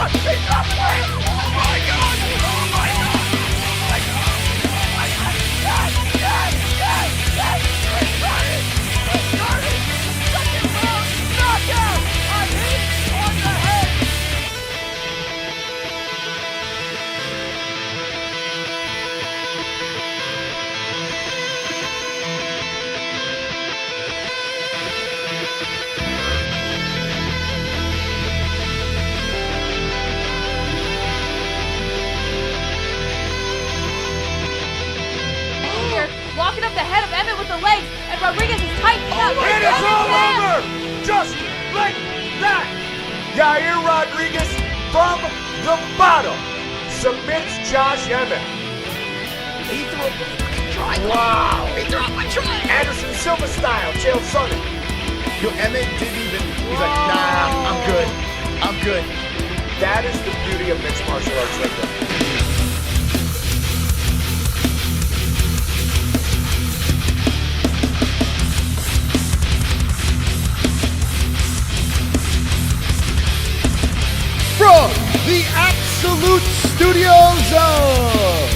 God! He dropped the leg! Oh my God! Oh my God! Oh my God! Oh my God! Yes! Yes! Yes! Yes! He's started! He's started! Second round knockout! A hit on the head! Walking up the head of Emmett with the legs, and Rodriguez is tightening up. And it's all over! Just like that! Yair Rodriguez from the bottom submits Josh Emmett. He threw up a triangle. Wow! He threw up a triangle. Anderson Silva style, Chael Sonnen. Yo, Emmett didn't even, he's like, nah, I'm good. I'm good. That is the beauty of mixed martial arts right there. From the Absolute Studios of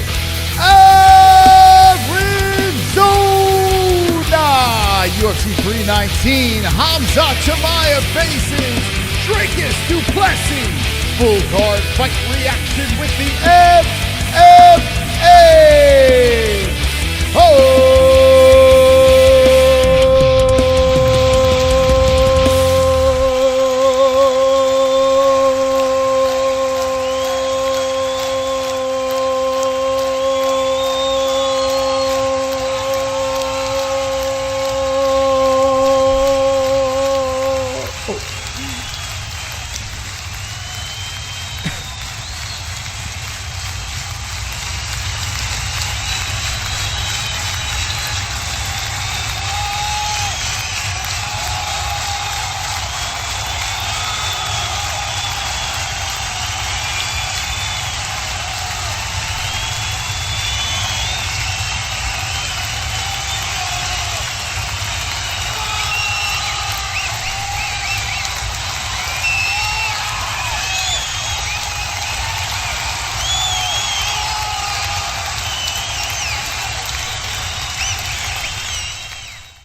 Arizona, UFC 319, Khamzat Chimaev faces Dricus Du Plessis. Full card fight reaction with the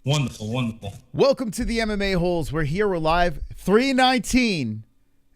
Wonderful, wonderful. Welcome to the MMA-Holes. We're here, we're live. 319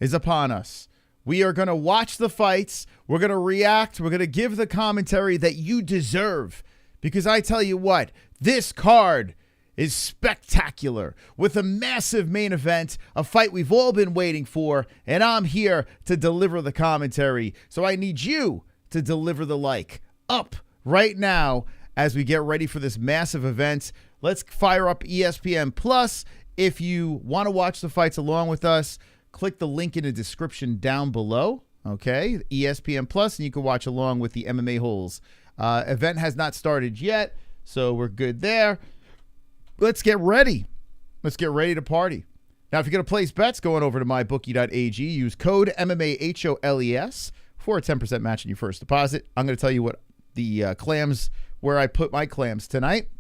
is upon us. We are going to watch the fights. We're going to react. We're going to give the commentary that you deserve. Because I tell you what, this card is spectacular with a massive main event, a fight we've all been waiting for, and I'm here to deliver the commentary. So I need you to deliver the like up right now as we get ready for this massive event. Let's fire up ESPN Plus. If you want to watch the fights along with us, click the link in the description down below. Okay, ESPN Plus, and you can watch along with the MMA-Holes. Event has not started yet, so we're good there. Let's get ready. Let's get ready to party. Now, if you're going to place bets, go on over to MyBookie.ag. Use code MMA-HOLES for a 10% match on your first deposit. I'm going to tell you what the clams, where I put my clams tonight.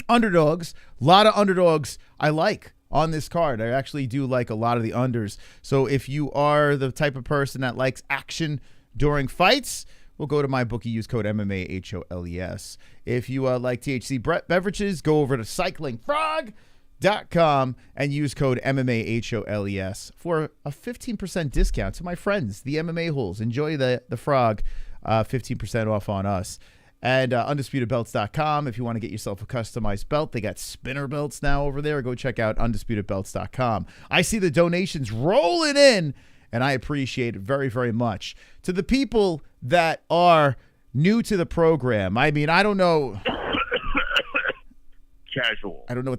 Underdogs, a lot of underdogs I like on this card. I actually do like a lot of the unders. So if you are the type of person that likes action during fights, we'll go to MyBookie, use code MMA-HOLES. If you like THC beverages, go over to cyclingfrog.com and use code MMA-HOLES for a 15% discount to my friends, the MMA-Holes. Enjoy the frog, 15% off on us. And UndisputedBelts.com, if you want to get yourself a customized belt. They got spinner belts now over there. Go check out UndisputedBelts.com. I see the donations rolling in, and I appreciate it very, very much. To the people that are new to the program, I mean, I don't know. Casual. I don't know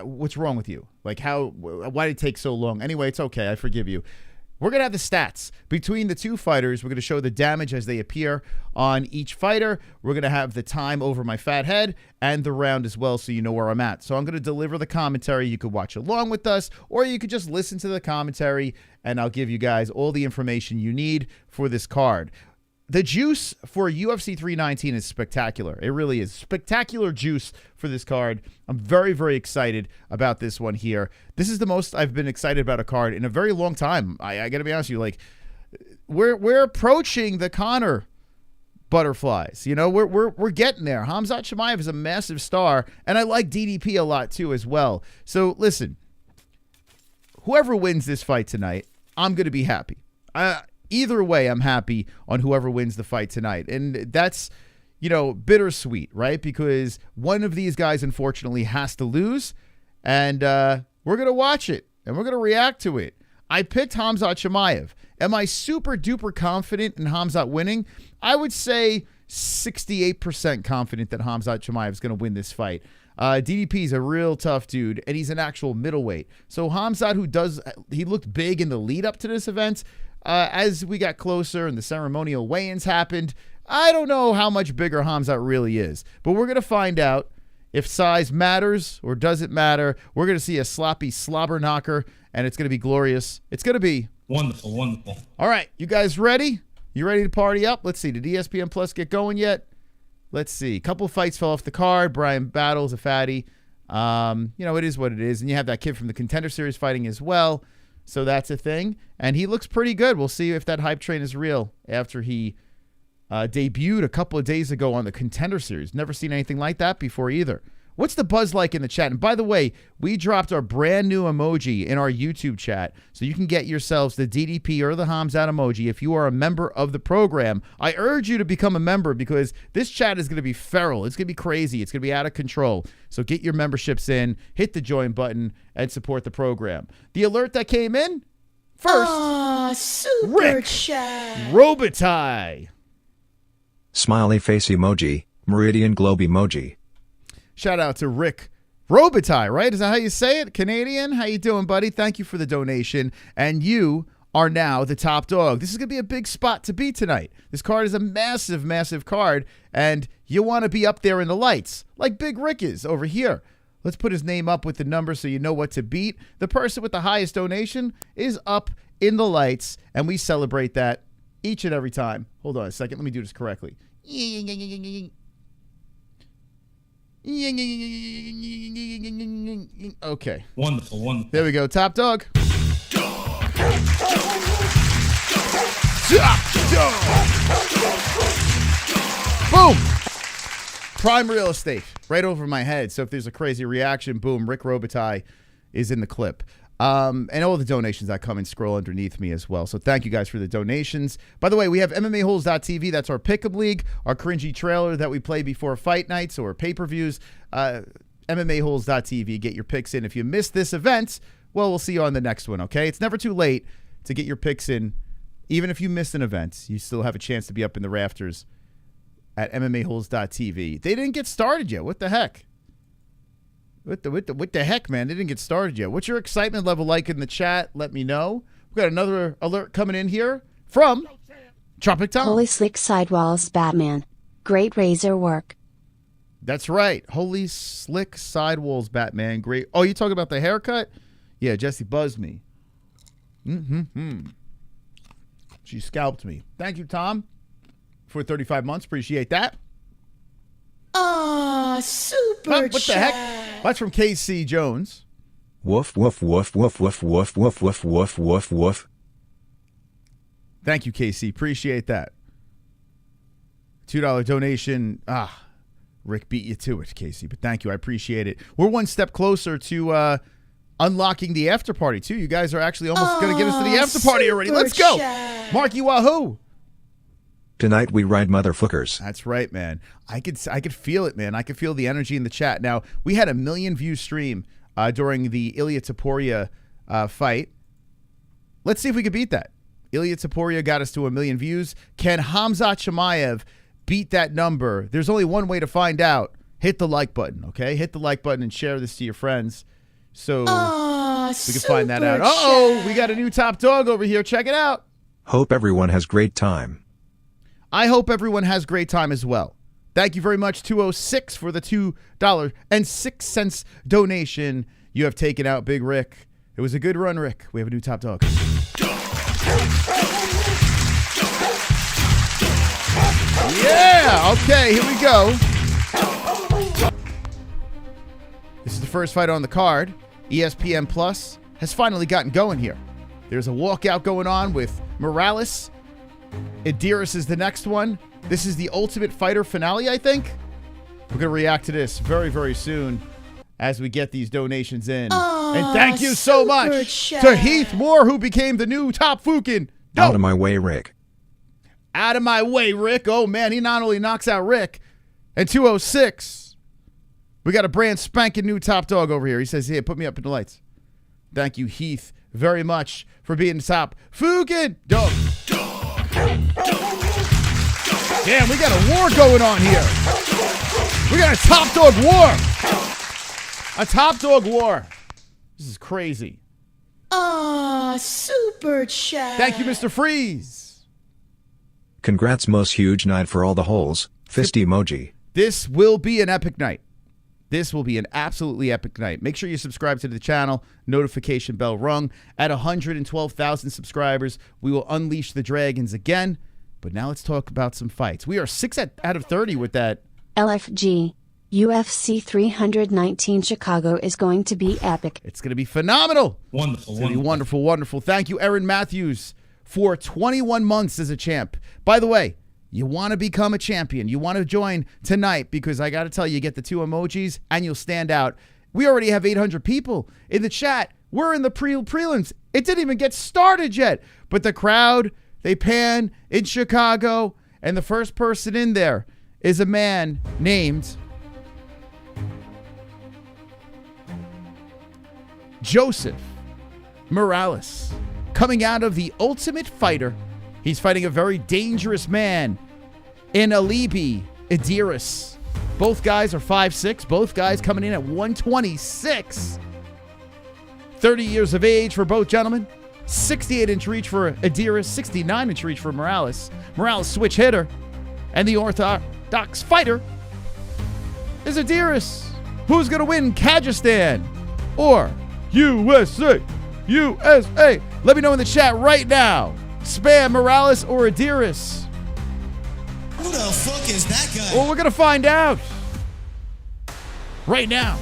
what's wrong with you. Like, why did it take so long? Anyway, it's okay. I forgive you. We're going to have the stats between the two fighters. We're going to show the damage as they appear on each fighter. We're going to have the time over my fat head and the round as well, so you know where I'm at. So I'm going to deliver the commentary. You could watch along with us, or you could just listen to the commentary, and I'll give you guys all the information you need for this card. The juice for UFC 319 is spectacular. It really is. Spectacular juice for this card. I'm very, very excited about this one here. This is the most I've been excited about a card in a very long time. I got to be honest with you. Like, we're approaching the Conor butterflies. You know, we're getting there. Khamzat Chimaev is a massive star, and I like DDP a lot too as well. So listen, whoever wins this fight tonight, I'm going to be happy. Either way, I'm happy on whoever wins the fight tonight. And that's, you know, bittersweet, right? Because one of these guys, unfortunately, has to lose. And we're going to watch it. And we're going to react to it. I picked Khamzat Chimaev. Am I super duper confident in Khamzat winning? I would say 68% confident that Khamzat Chimaev is going to win this fight. DDP is a real tough dude, and he's an actual middleweight. So Khamzat, he looked big in the lead up to this event. As we got closer and the ceremonial weigh-ins happened, I don't know how much bigger Khamzat really is. But we're going to find out if size matters or doesn't matter. We're going to see a sloppy slobber knocker, and it's going to be glorious. It's going to be wonderful, wonderful. All right, you guys ready? You ready to party up? Let's see. Did ESPN Plus get going yet? Let's see. A couple fights fell off the card. Brian Battle's a fatty. You know, it is what it is. And you have that kid from the Contender Series fighting as well. So that's a thing. And he looks pretty good. We'll see if that hype train is real after he debuted a couple of days ago on the Contender Series. Never seen anything like that before either. What's the buzz like in the chat? And by the way, we dropped our brand new emoji in our YouTube chat, so you can get yourselves the DDP or the Khamzat emoji if you are a member of the program. I urge you to become a member because this chat is going to be feral. It's going to be crazy. It's going to be out of control. So get your memberships in, hit the join button, and support the program. The alert that came in first, super chat. Robitaille. Smiley face emoji, Meridian globe emoji. Shout out to Rick Robitaille, right? Is that how you say it? Canadian? How you doing, buddy? Thank you for the donation. And you are now the top dog. This is going to be a big spot to be tonight. This card is a massive, massive card, and you want to be up there in the lights, like Big Rick is over here. Let's put his name up with the number so you know what to beat. The person with the highest donation is up in the lights, and we celebrate that each and every time. Hold on a second. Let me do this correctly. Okay. Wonderful, wonderful. There we go. Top dog. Boom. Prime real estate right over my head. So if there's a crazy reaction, boom, Rick Robitaille is in the clip. And all the donations that come and scroll underneath me as well. So thank you guys for the donations. By the way, we have MMA-Holes.tv. That's our pick'em league, our cringy trailer that we play before fight nights or pay-per-views. MMA-Holes.tv. Get your picks in. If you missed this event, well, we'll see you on the next one, okay? It's never too late to get your picks in. Even if you missed an event, you still have a chance to be up in the rafters at MMA-Holes.tv. They didn't get started yet. What the heck? What the heck, man? They didn't get started yet. What's your excitement level like in the chat? Let me know. We've got another alert coming in here from Tropic Tom. Holy slick sidewalls, Batman. Great razor work. That's right. Holy slick sidewalls, Batman. Great. Oh, you talking about the haircut? Yeah, Jesse buzzed me. She scalped me. Thank you, Tom, for 35 months. Appreciate that. Super What the heck? That's from KC Jones. Woof, woof, woof, woof, woof, woof, woof, woof, woof, woof, woof. Thank you, KC. Appreciate that. $2 donation. Rick beat you to it, Casey, but thank you. I appreciate it. We're one step closer to unlocking the after party, too. You guys are actually almost going to get us to the after party already. Let's go. MaRkY WaHoOoOo. Tonight we ride motherfuckers. That's right, man. I could feel it, man. I could feel the energy in the chat. Now, we had a 1 million view stream during the Ilia Topuria fight. Let's see if we can beat that. Ilia Topuria got us to 1 million views. Can Khamzat Chimaev beat that number? There's only one way to find out. Hit the like button, okay? Hit the like button and share this to your friends so we can find that out. Uh-oh, we got a new top dog over here. Check it out. Hope everyone has great time. I hope everyone has great time as well. Thank you very much, 206, for the $2.06 donation you have taken out, Big Rick. It was a good run, Rick. We have a new top dog. Yeah, okay, here we go. This is the first fight on the card. ESPN Plus has finally gotten going here. There's a walkout going on with Morales Idiris is the next one. This is the Ultimate Fighter finale, I think. We're going to react to this very, very soon as we get these donations in. And thank you so much to Heath Moore, who became the new top Fukin. Out of my way, Rick. Out of my way, Rick. Oh, man, he not only knocks out Rick. And 206, we got a brand spanking new top dog over here. He says, "Here, put me up in the lights." Thank you, Heath, very much for being the top Fukin dog. Damn, we got a war going on here. We got a top dog war. A top dog war. This is crazy. Super chat. Thank you, Mr. Freeze. Congrats, most huge night for all the holes. Fist emoji. This will be an epic night. This will be an absolutely epic night. Make sure you subscribe to the channel. Notification bell rung. At 112,000 subscribers, we will unleash the dragons again. But now let's talk about some fights. We are 6 out of 30 with that. LFG. UFC 319 Chicago is going to be epic. It's going to be phenomenal. Wonderful. It's going to be wonderful, wonderful. Thank you, Aaron Matthews, for 21 months as a champ. By the way, you want to become a champion. You want to join tonight because I got to tell you, you get the 2 emojis and you'll stand out. We already have 800 people in the chat. We're in the prelims. It didn't even get started yet. But the crowd, they pan in Chicago, and the first person in there is a man named Joseph Morales, coming out of the Ultimate Fighter. He's fighting a very dangerous man in Alibi, Idiris. Both guys are 5'6". Both guys coming in at 126. 30 years of age for both gentlemen. 68-inch reach for Idiris, 69-inch reach for Morales. Morales switch hitter. And the orthodox fighter is Idiris. Who's going to win, Kyrgyzstan or USA? USA. Let me know in the chat right now. Spam Morales or Idiris. Who the fuck is that guy? Well, we're going to find out right now.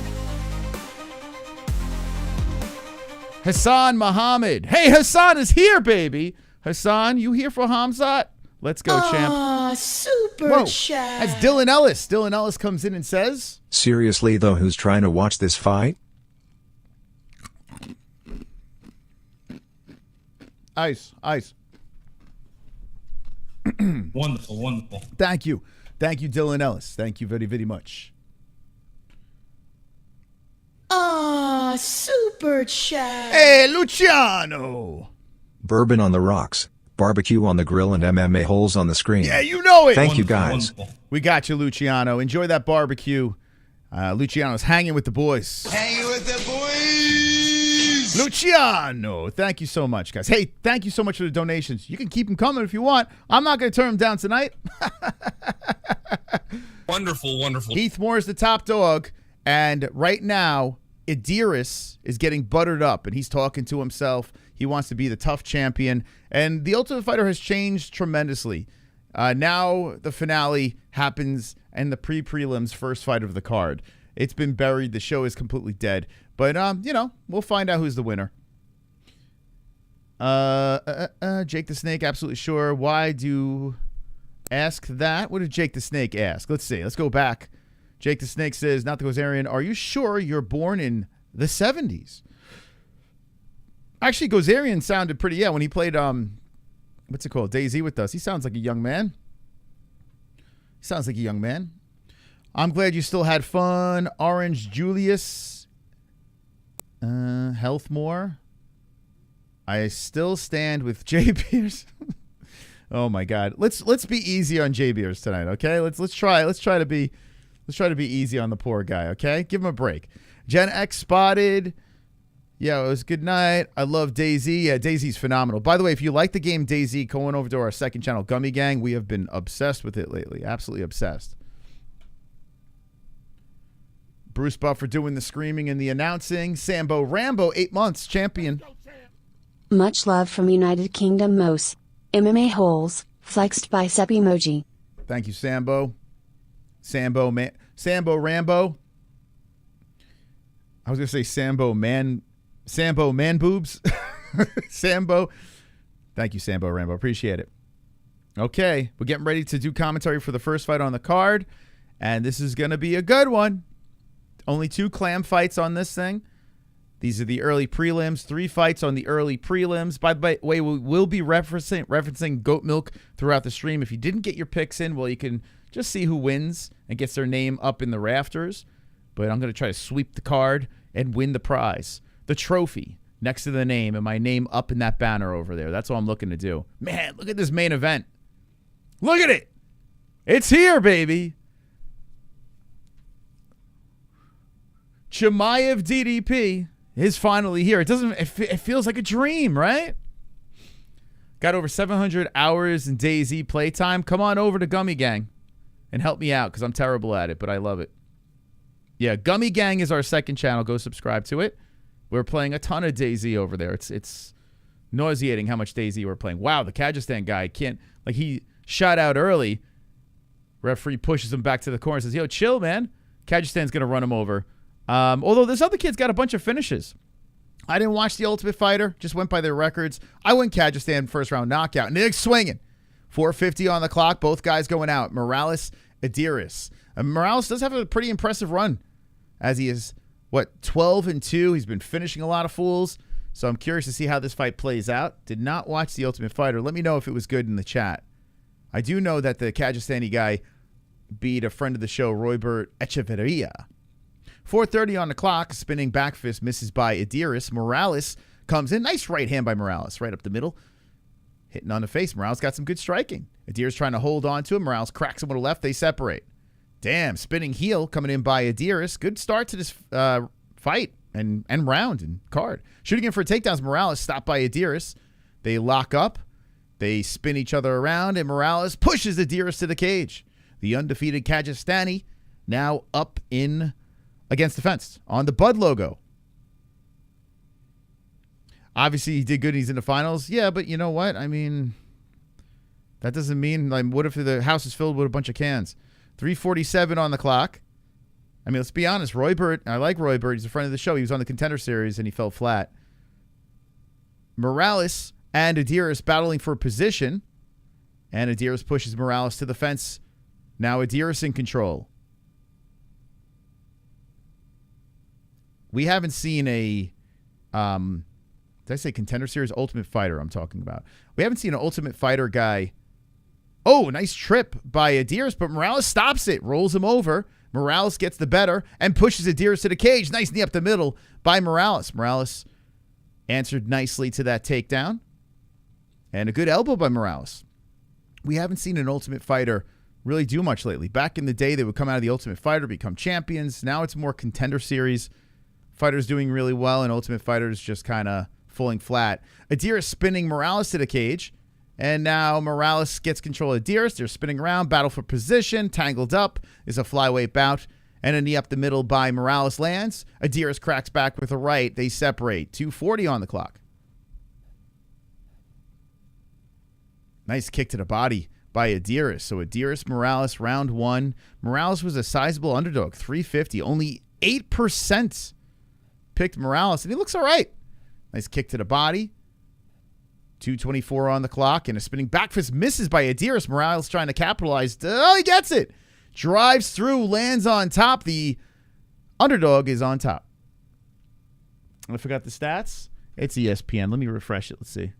Hassan Muhammad. Hey, Hassan is here, baby. Hassan, you here for Khamzat? Let's go, champ. Super chat. That's Dylan Ellis. Dylan Ellis comes in and says, Seriously, though, who's trying to watch this fight? Ice. Wonderful. Thank you, Dylan Ellis. Thank you very, very much. Super chat. Hey, Luciano. Bourbon on the rocks, barbecue on the grill, and MMA-Holes on the screen. Yeah, you know it. Thank you, guys. We got you, Luciano. Enjoy that barbecue. Luciano's hanging with the boys. Hanging with the boys. Luciano, thank you so much, guys. Hey, thank you so much for the donations. You can keep them coming if you want. I'm not going to turn them down tonight. Wonderful. Heath Moore is the top dog, and right now, Idiris is getting buttered up, and he's talking to himself. He wants to be the tough champion, and the Ultimate Fighter has changed tremendously. Now the finale happens, and the pre-prelims first fight of the card. It's been buried. The show is completely dead. But, we'll find out who's the winner. Jake the Snake, absolutely sure. Why do you ask that? What did Jake the Snake ask? Let's see. Let's go back. Jake the Snake says, not the Gozerian, are you sure you're born in the 70s? Actually, Gozerian sounded pretty, when he played, what's it called, DayZ with us. He sounds like a young man. I'm glad you still had fun. Orange Julius. Health more. I still stand with J Beers. Oh my God. Let's be easy on J Beers tonight, okay? Let's try to be easy on the poor guy, okay? Give him a break. Gen X spotted. Yeah, it was good night. I love DayZ. Yeah, DayZ's phenomenal. By the way, if you like the game DayZ, go on over to our second channel, Gummy Gang. We have been obsessed with it lately. Absolutely obsessed. Bruce Buffer doing the screaming and the announcing. Sambo Rambo, 8 months, champion. Much love from United Kingdom Mos. MMA-Holes, flexed bicep emoji. Thank you, Sambo. Sambo Rambo. I was going to say Sambo man boobs. Sambo. Thank you, Sambo Rambo. Appreciate it. Okay, we're getting ready to do commentary for the first fight on the card, and this is going to be a good one. Only 2 clam fights on this thing. These are the early prelims. 3 fights on the early prelims. By the way, we will be referencing goat milk throughout the stream. If you didn't get your picks in, well, you can just see who wins and gets their name up in the rafters. But I'm going to try to sweep the card and win the prize, the trophy next to the name, and my name up in that banner over there. That's what I'm looking to do. Man, look at this main event. Look at it. It's here, baby. Chimaev DDP is finally here. It feels like a dream, right? Got over 700 hours in DayZ playtime. Come on over to Gummy Gang and help me out because I'm terrible at it, but I love it. Yeah, Gummy Gang is our second channel. Go subscribe to it. We're playing a ton of DayZ over there. It's nauseating how much DayZ we're playing. Wow, the Kyrgyzstan guy can't, like, he shot out early. Referee pushes him back to the corner and says, yo, chill, man. Kyrgyzstan's going to run him over. Although this other kid's got a bunch of finishes. I didn't watch The Ultimate Fighter. Just went by their records. I went Kyrgyzstan first round knockout. And they're swinging. 4:50 on the clock. Both guys going out. Morales, Idiris. Morales does have a pretty impressive run. As he is, 12-2. He's been finishing a lot of fools. So I'm curious to see how this fight plays out. Did not watch The Ultimate Fighter. Let me know if it was good in the chat. I do know that the Kyrgyzstani guy beat a friend of the show, Roybert Echeverria. 4:30 on the clock. Spinning back fist misses by Idiris. Morales comes in. Nice right hand by Morales. Right up the middle. Hitting on the face. Morales got some good striking. Idiris trying to hold on to him. Morales cracks him with a left. They separate. Damn. Spinning heel coming in by Idiris. Good start to this fight and round and card. Shooting in for takedowns. Morales stopped by Idiris. They lock up. They spin each other around, and Morales pushes Idiris to the cage. The undefeated Kyrgyzstani now up in against the fence on the Bud logo. Obviously, he did good. He's in the finals. Yeah, but you know what? I mean, that doesn't mean, like, what if the house is filled with a bunch of cans? 3:47 on the clock. I mean, let's be honest. Roybert, I like Roybert. He's a friend of the show. He was on the Contender Series, and he fell flat. Morales and Idiris battling for position. And Idiris pushes Morales to the fence. Now Idiris in control. We haven't seen a, did I say Contender Series? Ultimate Fighter I'm talking about. We haven't seen an Ultimate Fighter guy. Oh, nice trip by Idiris, but Morales stops it, rolls him over. Morales gets the better and pushes Idiris to the cage. Nice knee up the middle by Morales. Morales answered nicely to that takedown. And a good elbow by Morales. We haven't seen an Ultimate Fighter really do much lately. Back in the day, they would come out of the Ultimate Fighter, become champions. Now it's more Contender Series. Fighters doing really well, and Ultimate Fighters just kind of falling flat. Idiris spinning Morales to the cage. And now Morales gets control of Idiris. They're spinning around, battle for position, tangled up. Is a flyweight bout. And a knee up the middle by Morales lands. Idiris cracks back with a right. They separate. 2:40 on the clock. Nice kick to the body by Idiris. So Idiris, Morales, round 1. Morales was a sizable underdog, 350. Only 8% picked Morales, and he looks all right. Nice kick to the body. 2:24 on the clock, and a spinning back fist misses by Idiris. Morales trying to capitalize. Oh, he gets it. Drives through, lands on top. The underdog is on top. I forgot the stats. It's ESPN. Let me refresh it. Let's see.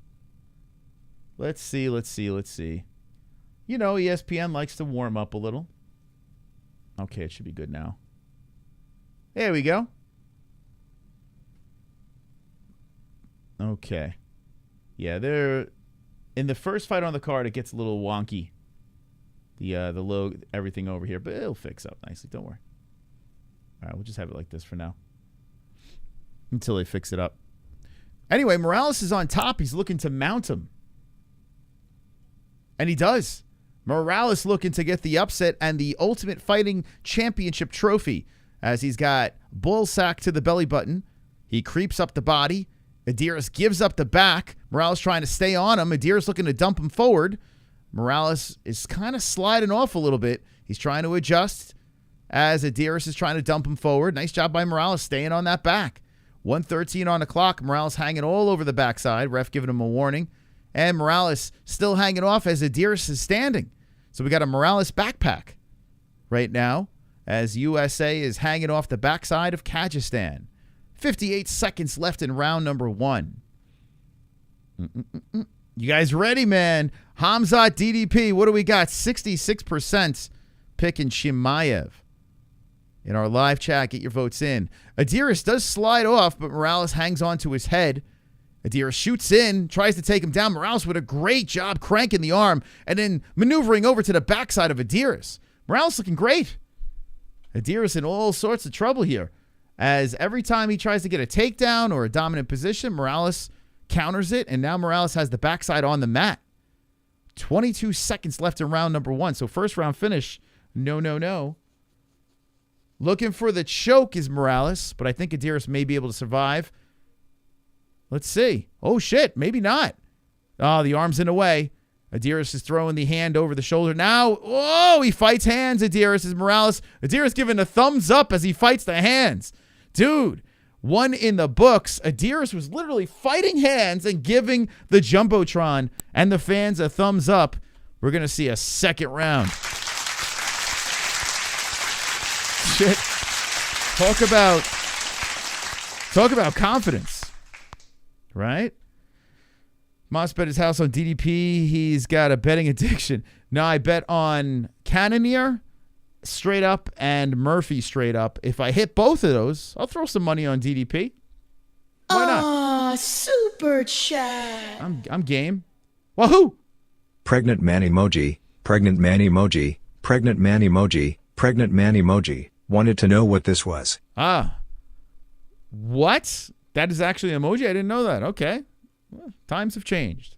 Let's see. You know, ESPN likes to warm up a little. Okay, it should be good now. There we go. Okay. Yeah, they're in the first fight on the card. It gets a little wonky. The logo, everything over here, but it'll fix up nicely. Don't worry. All right, we'll just have it like this for now until they fix it up. Anyway, Morales is on top. He's looking to mount him, and he does. Morales looking to get the upset and the Ultimate Fighting Championship trophy as he's got ball sack to the belly button. He creeps up the body. Idiris gives up the back. Morales trying to stay on him. Idiris looking to dump him forward. Morales is kind of sliding off a little bit. He's trying to adjust as Idiris is trying to dump him forward. Nice job by Morales staying on that back. 1:13 on the clock. Morales hanging all over the backside. Ref giving him a warning. And Morales still hanging off as Idiris is standing. So we got a Morales backpack right now as USA is hanging off the backside of Kyrgyzstan. 58 seconds left in round number 1. You guys ready, man? Khamzat DDP, what do we got? 66% picking Chimaev. In our live chat, get your votes in. Idiris does slide off, but Morales hangs on to his head. Idiris shoots in, tries to take him down. Morales with a great job cranking the arm and then maneuvering over to the backside of Idiris. Morales looking great. Idiris in all sorts of trouble here, as every time he tries to get a takedown or a dominant position, Morales counters it, and now Morales has the backside on the mat. 22 seconds left in round number 1. So first round finish, no. Looking for the choke is Morales, but I think Idiris may be able to survive. Let's see. Oh, shit. Maybe not. Oh, the arm's in the way. Idiris is throwing the hand over the shoulder. Now, oh, he fights hands, Idiris is Morales. Idiris giving a thumbs up as he fights the hands. Dude, one in the books. Idiris was literally fighting hands and giving the Jumbotron and the fans a thumbs up. We're going to see a second round. Shit. Talk about confidence. Right? Moss bet his house on DDP. He's got a betting addiction. No, I bet on Cannonier straight up and Murphy straight up. If I hit both of those, I'll throw some money on DDP. Why not? Ah, super chat. I'm game. WaHoOoOo. Pregnant man emoji, pregnant man emoji, pregnant man emoji, pregnant man emoji. Wanted to know what this was. Ah. What? That is actually an emoji? I didn't know that. Okay. Well, times have changed.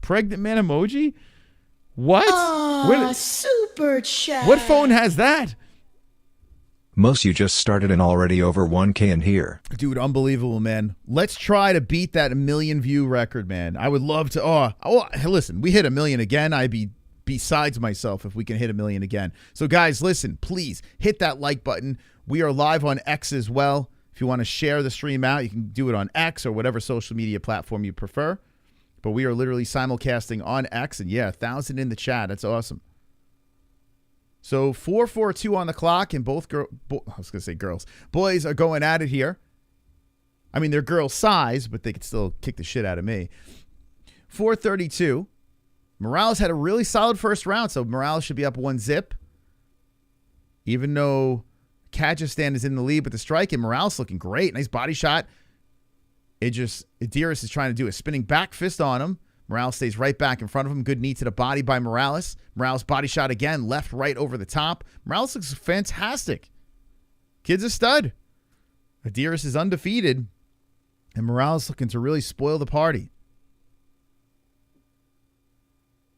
Pregnant man emoji? What? Ah, super chat. What phone has that? Most you just started and already over 1K in here. Dude, unbelievable, man. Let's try to beat that 1 million view record, man. I would love to. Oh, listen, we hit 1 million again. I'd be besides myself if we can hit 1 million again. So, guys, listen, please hit that like button. We are live on X as well. If you want to share the stream out, you can do it on X or whatever social media platform you prefer. But we are literally simulcasting on X. And, yeah, 1,000 in the chat. That's awesome. So 4:42 on the clock, and both girls. Boys are going at it here. I mean, they're girl size, but they could still kick the shit out of me. 4:32. Morales had a really solid first round, so Morales should be up 1-0. Even though Kyrgyzstan is in the lead with the strike, and Morales looking great. Nice body shot. Idiris is trying to do a spinning back fist on him. Morales stays right back in front of him. Good knee to the body by Morales. Morales body shot again. Left, right over the top. Morales looks fantastic. Kid's a stud. Idiris is undefeated. And Morales looking to really spoil the party.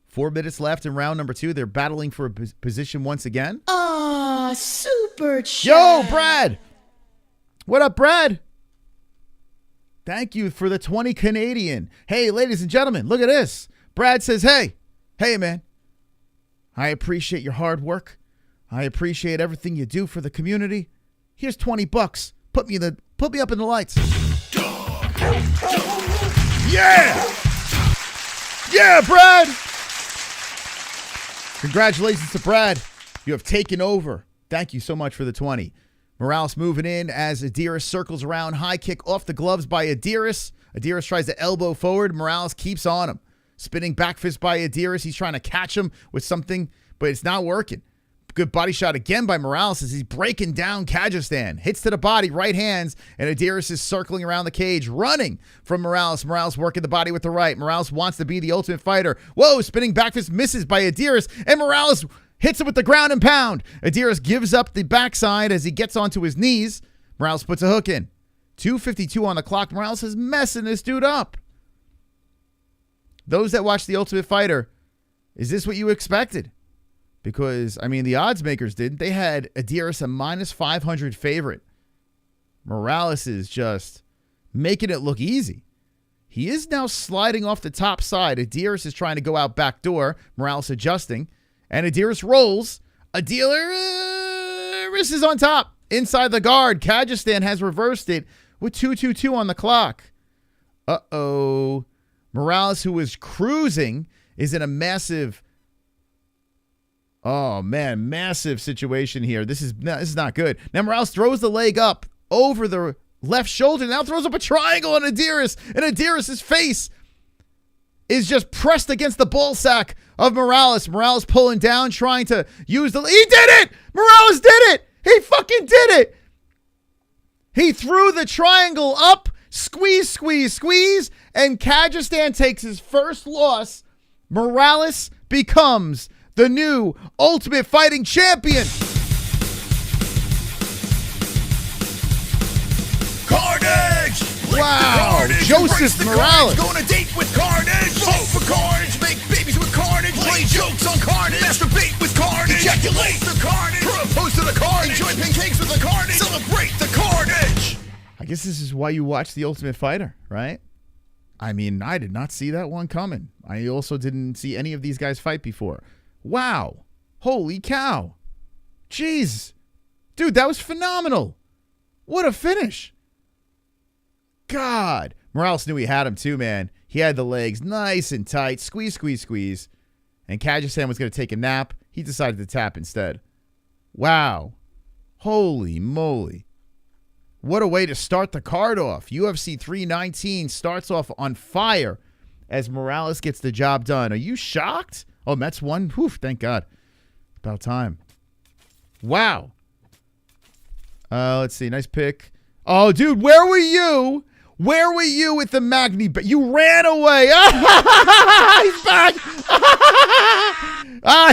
4 minutes left in round number 2. They're battling for a position once again. Ah, super chat. Yo, Brad. What up, Brad? Thank you for the 20 Canadian. Hey, ladies and gentlemen, look at this. Brad says, hey, man, I appreciate your hard work. I appreciate everything you do for the community. Here's $20. Put me up in the lights. Yeah! Yeah, Brad! Congratulations to Brad. You have taken over. Thank you so much for the 20. Morales moving in as Idiris circles around. High kick off the gloves by Idiris. Idiris tries to elbow forward. Morales keeps on him. Spinning back fist by Idiris. He's trying to catch him with something, but it's not working. Good body shot again by Morales as he's breaking down Kyrgyzstan. Hits to the body, right hands, and Idiris is circling around the cage, running from Morales. Morales working the body with the right. Morales wants to be the ultimate fighter. Whoa, spinning back fist misses by Idiris, and Morales hits him with the ground and pound. Idiris gives up the backside as he gets onto his knees. Morales puts a hook in. 2:52 on the clock. Morales is messing this dude up. Those that watch The Ultimate Fighter, is this what you expected? Because, I mean, the odds makers didn't. They had Idiris a -500 favorite. Morales is just making it look easy. He is now sliding off the top side. Idiris is trying to go out back door. Morales adjusting. And Idiris rolls. Idiris is on top. Inside the guard. Kyrgyzstan has reversed it with 2:22 on the clock. Uh-oh. Morales, who was cruising, is in a massive, oh man, massive situation here. This is not good. Now Morales throws the leg up over the left shoulder, now throws up a triangle on Idiris, and Idiris' face is just pressed against the ball sack of Morales. Morales pulling down, trying to use the... He did it! Morales did it! He fucking did it! He threw the triangle up, squeeze, squeeze, squeeze, and Kyrgyzstan takes his first loss. Morales becomes the new Ultimate Fighting Champion. Carnage! Wow, Carnage! Joseph Embrace the Morales. Carnage. Go on a date with Carnage. Vote for Carnage. Make babies with Carnage. Play jokes on Carnage. Masturbate with Carnage. Ejaculate the Carnage. Propose to the Carnage. Enjoy pancakes with the Carnage. Celebrate the Carnage. I guess this is why you watch The Ultimate Fighter, right? I mean, I did not see that one coming. I also didn't see any of these guys fight before. Wow. Holy cow. Jeez. Dude, that was phenomenal. What a finish. God. Morales knew he had him too, man. He had the legs nice and tight. Squeeze, squeeze, squeeze. And Kyrgyzstan was going to take a nap. He decided to tap instead. Wow. Holy moly. What a way to start the card off. UFC 319 starts off on fire as Morales gets the job done. Are you shocked? Oh, Mets won? Whew, thank God. About time. Wow. Let's see. Nice pick. Oh, dude, where were you? Where were you with the Magny? But you ran away. He's back.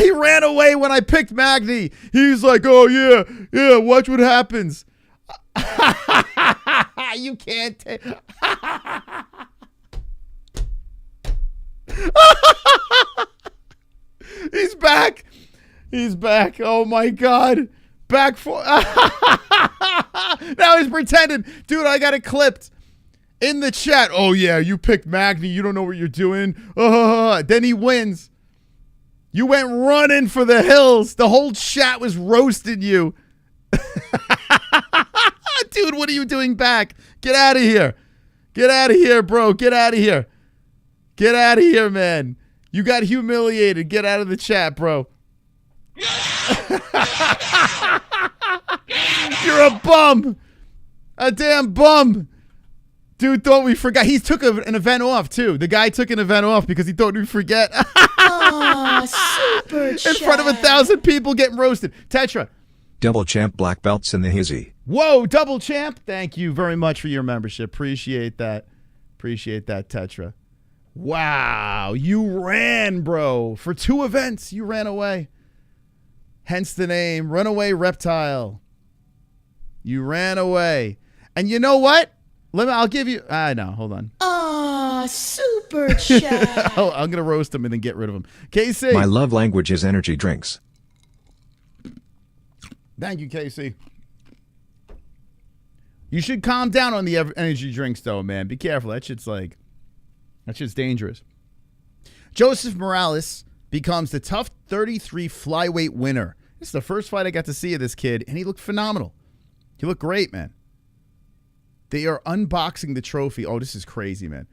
He ran away when I picked Magny. He's like, oh, yeah, watch what happens. You can't take. He's back. He's back. Oh, my God. Back for. Now he's pretending. Dude, I got it clipped. In the chat, oh yeah, you picked Magny. You don't know what you're doing. Then he wins. You went running for the hills. The whole chat was roasting you. Dude, what are you doing back? Get out of here. Get out of here, bro. Get out of here. Get out of here, man. You got humiliated. Get out of the chat, bro. You're a bum. A damn bum. Dude thought we forgot. He took an event off, too. The guy took an event off because he thought we'd forget. Oh, super chat. In front of 1,000 people getting roasted. Tetra. Double champ black belts in the hizzy. Whoa, double champ. Thank you very much for your membership. Appreciate that. Appreciate that, Tetra. Wow. You ran, bro. For 2 events, you ran away. Hence the name, Runaway Reptile. You ran away. And you know what? I'll give you... no, hold on. Oh, super chat. I'm going to roast him and then get rid of him. KC. My love language is energy drinks. Thank you, KC. You should calm down on the energy drinks, though, man. Be careful. That shit's dangerous. Joseph Morales becomes the Tough 33 flyweight winner. This is the first fight I got to see of this kid, and he looked phenomenal. He looked great, man. They are unboxing the trophy. Oh, this is crazy, man.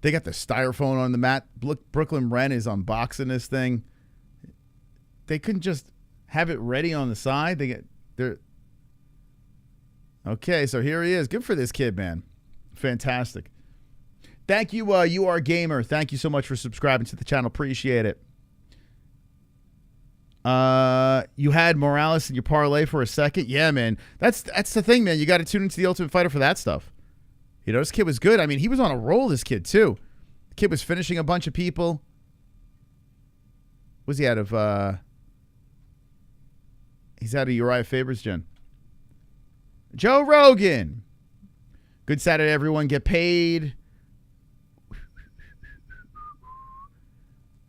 They got the styrofoam on the mat. Brooklyn Wren is unboxing this thing. They couldn't just have it ready on the side. They're okay, so here he is. Good for this kid, man. Fantastic. Thank you, You Are Gamer. Thank you so much for subscribing to the channel. Appreciate it. You had Morales in your parlay for a second. Yeah, man. That's the thing, man. You got to tune into The Ultimate Fighter for that stuff. You know, this kid was good. I mean, he was on a roll, this kid, too. The kid was finishing a bunch of people. Was he out of, he's out of Uriah Faber's gen. Joe Rogan. Good Saturday, everyone. Get paid.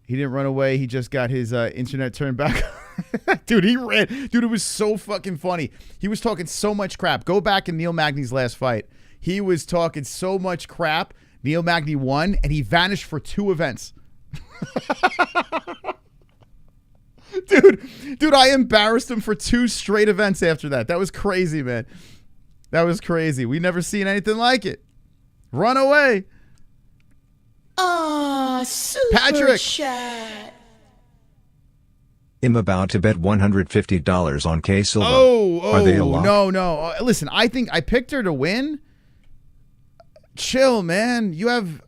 He didn't run away. He just got his internet turned back. Dude, he ran. Dude, it was so fucking funny. He was talking so much crap. Go back in Neil Magny's last fight. He was talking so much crap. Neil Magny won, and he vanished for 2 events. Dude, I embarrassed him for 2 straight events after that. That was crazy, man. That was crazy. We never seen anything like it. Run away. Super Patrick. chat. I'm about to bet $150 on K Silva. Oh, Are they a lock? no. Listen, I think I picked her to win. Chill, man. You have,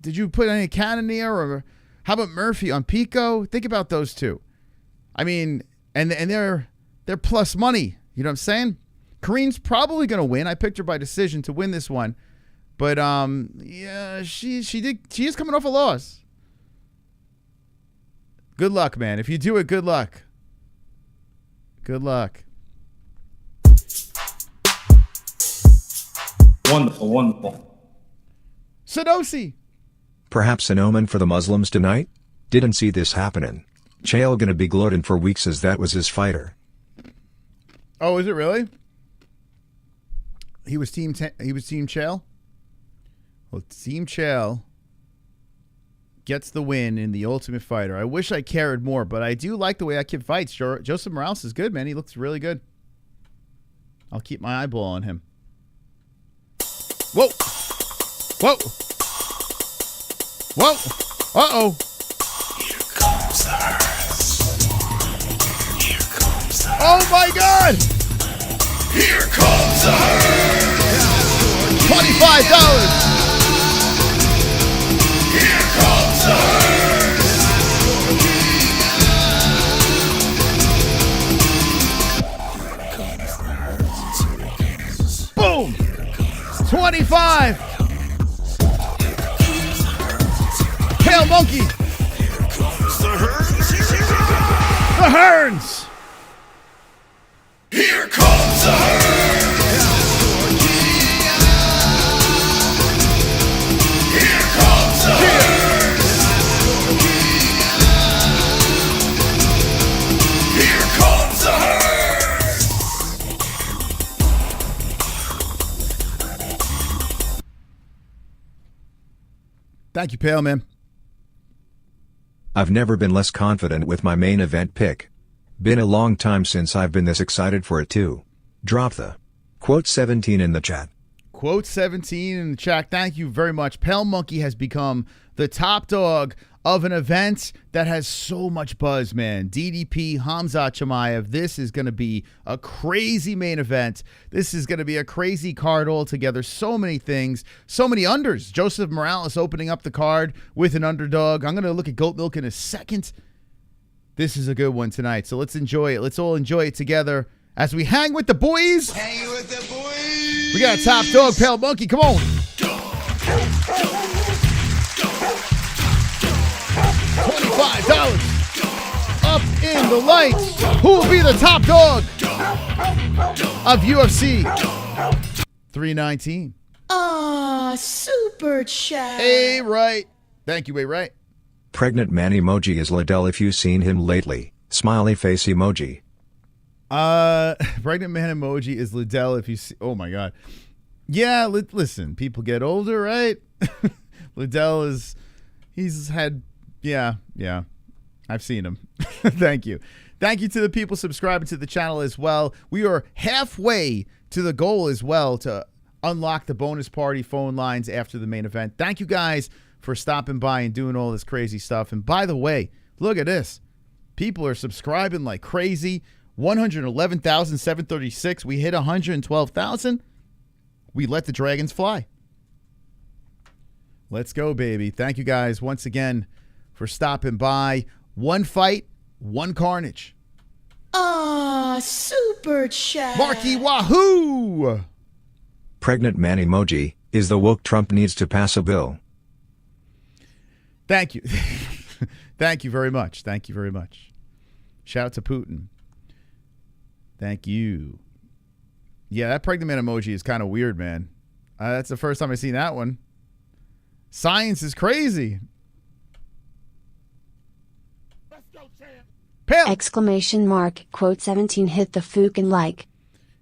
did you put any Cannonier or how about Murphy on Pico? Think about those two. I mean, and they're plus money. You know what I'm saying? Karine's probably going to win. I picked her by decision to win this one. But, yeah, she is coming off a loss. Good luck, man. If you do it, good luck. Good luck. Wonderful. Sadosi. Perhaps an omen for the Muslims tonight? Didn't see this happening. Chael gonna be gloating for weeks as that was his fighter. Oh, is it really? He was team Chael? Well, Team Chael gets the win in The Ultimate Fighter. I wish I cared more, but I do like the way that kid fights. Joseph Morales is good, man. He looks really good. I'll keep my eyeball on him. Whoa. Uh-oh. Here comes the hearse. Here comes the hearse. Oh, my God. Here comes the hearse. $25. Here comes the hearse. Boom. 25. Pale Monkey. Here comes the hearse. The Hearns. Here comes the hearse. Here comes the hearse. Here comes the hearse. Thank you, Pale Man. I've never been less confident with my main event pick. Been a long time since I've been this excited for it too. Drop the quote 17 in the chat. Quote 17 in the chat. Thank you very much. Pale Monkey has become the top dog of an event that has so much buzz, man. DDP, Khamzat Chimaev. This is going to be a crazy main event. This is going to be a crazy card altogether. So many things, so many unders. Joseph Morales opening up the card with an underdog. I'm going to look at Goat Milk in a second. This is a good one tonight, so let's enjoy it. Let's all enjoy it together as we hang with the boys. Hanging with the boys. We got a top dog, Pale Monkey. Come on. $25 up in the lights. Who will be the top dog of UFC 319? Super chat. A right. Thank you, A right. Pregnant man emoji is Liddell if you've seen him lately. Smiley face emoji. Pregnant man emoji is Liddell if you see. Oh my God. Yeah, listen, people get older, right? Liddell he's had, yeah. I've seen him. Thank you. Thank you to the people subscribing to the channel as well. We are halfway to the goal as well to unlock the bonus party phone lines after the main event. Thank you guys for stopping by and doing all this crazy stuff. And by the way, look at this. People are subscribing like crazy. 111,736. We hit 112,000. We let the dragons fly. Let's go, baby. Thank you guys once again for stopping by. One fight, one carnage. Super chat. MaRkY WaHoOoOo. Pregnant man emoji is the woke Trump needs to pass a bill. Thank you. Thank you very much. Thank you very much. Shout out to Putin. Thank you. Yeah, that pregnant man emoji is kind of weird, man. That's the first time I've seen that one. Science is crazy. Let's go, champ. Pale. Exclamation mark, quote 17 hit the fucking like.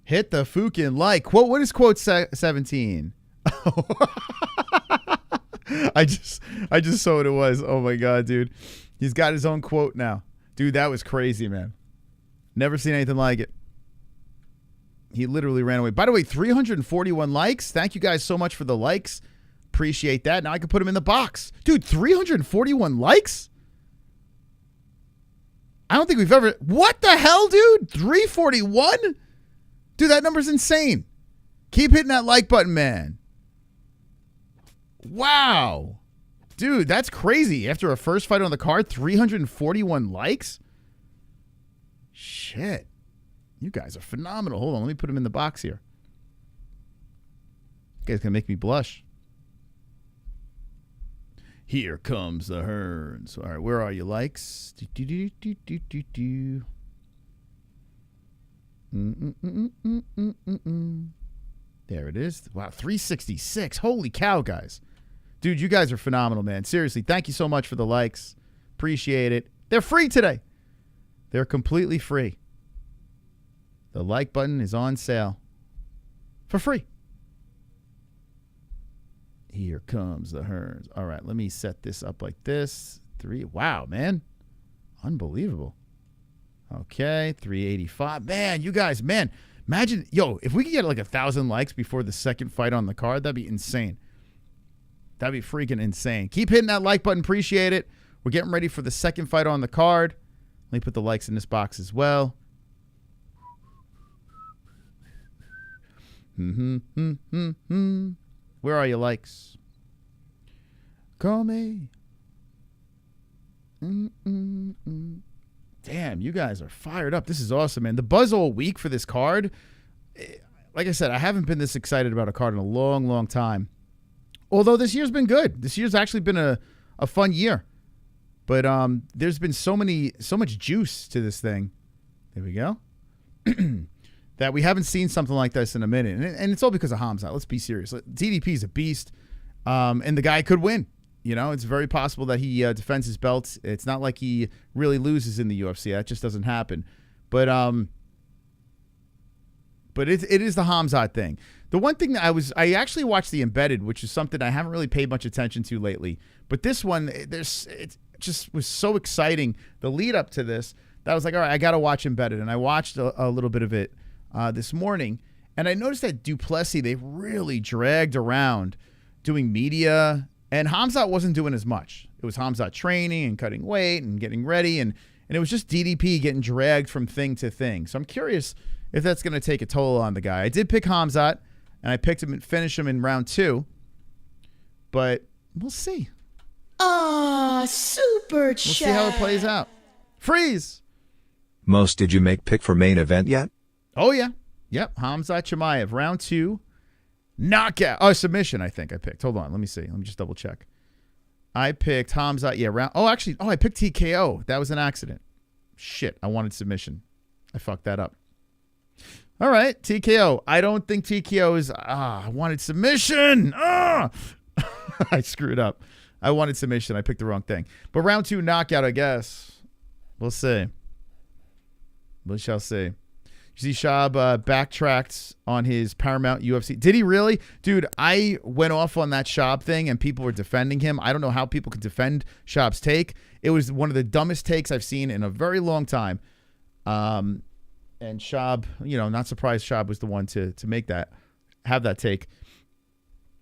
Hit the fucking like. Quote, what is quote 17? Oh. I just saw what it was. Oh my God, dude. He's got his own quote now. Dude, that was crazy, man. Never seen anything like it. He literally ran away. By the way, 341 likes. Thank you guys so much for the likes. Appreciate that. Now I can put him in the box. Dude, 341 likes? I don't think we've ever... What the hell, dude? 341? Dude, that number's insane. Keep hitting that like button, man. Wow. Dude, that's crazy. After a first fight on the card, 341 likes? Shit. You guys are phenomenal. Hold on, let me put him in the box here. You guys gonna make me blush. Here comes the Hearns. All right, where are you, likes? There it is. Wow, 366. Holy cow, guys. Dude, you guys are phenomenal, man. Seriously, thank you so much for the likes. Appreciate it. They're free today. They're completely free. The like button is on sale for free. Here comes the Hearns. All right, let me set this up like this. 3. Wow, man. Unbelievable. Okay, 385. Man, you guys, man. Imagine, yo, if we could get like 1,000 likes before the second fight on the card, that'd be insane. That'd be freaking insane. Keep hitting that like button. Appreciate it. We're getting ready for the second fight on the card. Let me put the likes in this box as well. Where are your likes? Call me. Damn, you guys are fired up. This is awesome, man. The buzz all week for this card. Like I said, I haven't been this excited about a card in a long, long time. Although this year's been good. This year's actually been a fun year. But there's been so much juice to this thing. There we go. That we haven't seen something like this in a minute. And it's all because of Khamzat. Let's be serious. DDP's a beast. And the guy could win. You know, it's very possible that he defends his belt. It's not like he really loses in the UFC. That just doesn't happen. But it is the Khamzat thing. The one thing that I actually watched the Embedded, which is something I haven't really paid much attention to lately. But this one, it just was so exciting. The lead up to this, that I was like, all right, I got to watch Embedded. And I watched a little bit of it this morning. And I noticed that Du Plessis, they really dragged around doing media. And Khamzat wasn't doing as much. It was Khamzat training and cutting weight and getting ready. And it was just DDP getting dragged from thing to thing. So I'm curious if that's going to take a toll on the guy. I did pick Khamzat, and I picked him and finished him in round 2. But we'll see. Super chat. We'll see how it plays out. Freeze. Most, did you make pick for main event yet? Oh, yeah. Yep. Khamzat Chimaev, round 2. Knockout. Oh, submission, I think I picked. Hold on. Let me see. Let me just double check. I picked Khamzat. Yeah, round. Oh, actually. Oh, I picked TKO. That was an accident. Shit. I wanted submission. I fucked that up. All right. TKO. I don't think TKO is. I wanted submission. I screwed up. I wanted submission. I picked the wrong thing. But round 2 knockout, I guess. We'll see. We shall see. You see Shab backtracked on his Paramount UFC. Did he really? Dude, I went off on that Shab thing and people were defending him. I don't know how people could defend Shab's take. It was one of the dumbest takes I've seen in a very long time. And Shab, you know, not surprised Shab was the one to have that take.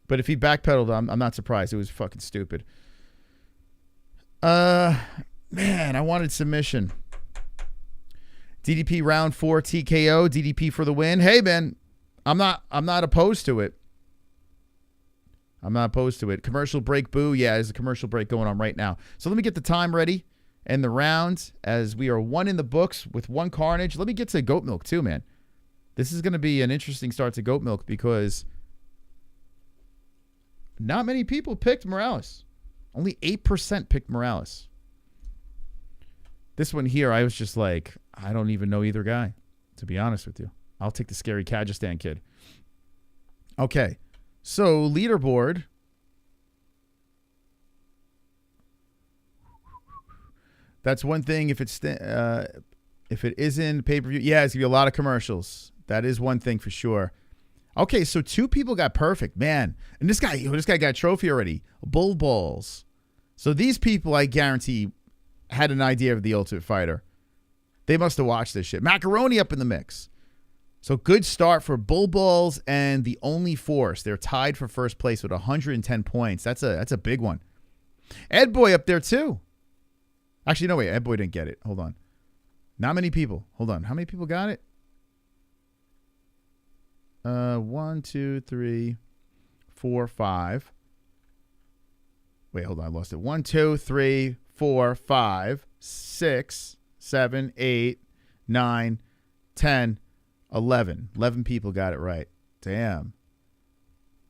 But if he backpedaled, I'm not surprised. It was fucking stupid. Man, I wanted submission. DDP round 4 TKO. DDP for the win. Hey, man, I'm not opposed to it. I'm not opposed to it. Commercial break, boo. Yeah, there's a commercial break going on right now. So let me get the time ready and the round as we are 1 in the books with 1 carnage. Let me get to goat milk too, man. This is going to be an interesting start to goat milk because not many people picked Morales. Only 8% picked Morales. This one here, I was just like, I don't even know either guy, to be honest with you. I'll take the scary Kyrgyzstan kid. Okay, so leaderboard. That's one thing. If it isn't pay-per-view, yeah, it's gonna be a lot of commercials. That is one thing for sure. Okay, so 2 people got perfect, man, and this guy got a trophy already. Bull balls. So these people, I guarantee, had an idea of the Ultimate Fighter. They must have watched this shit. Macaroni up in the mix. So good start for Bull Bulls and the Only Force. They're tied for first place with 110 points. That's a big one. Ed Boy up there too. Actually, no, wait. Ed Boy didn't get it. Hold on. Not many people. Hold on. How many people got it? 1, 2, 3, 4, 5. Wait, hold on. I lost it. 1, 2, 3, 4, 5, 6, 7, 8, 9, 10, 11. 11 people got it right. Damn.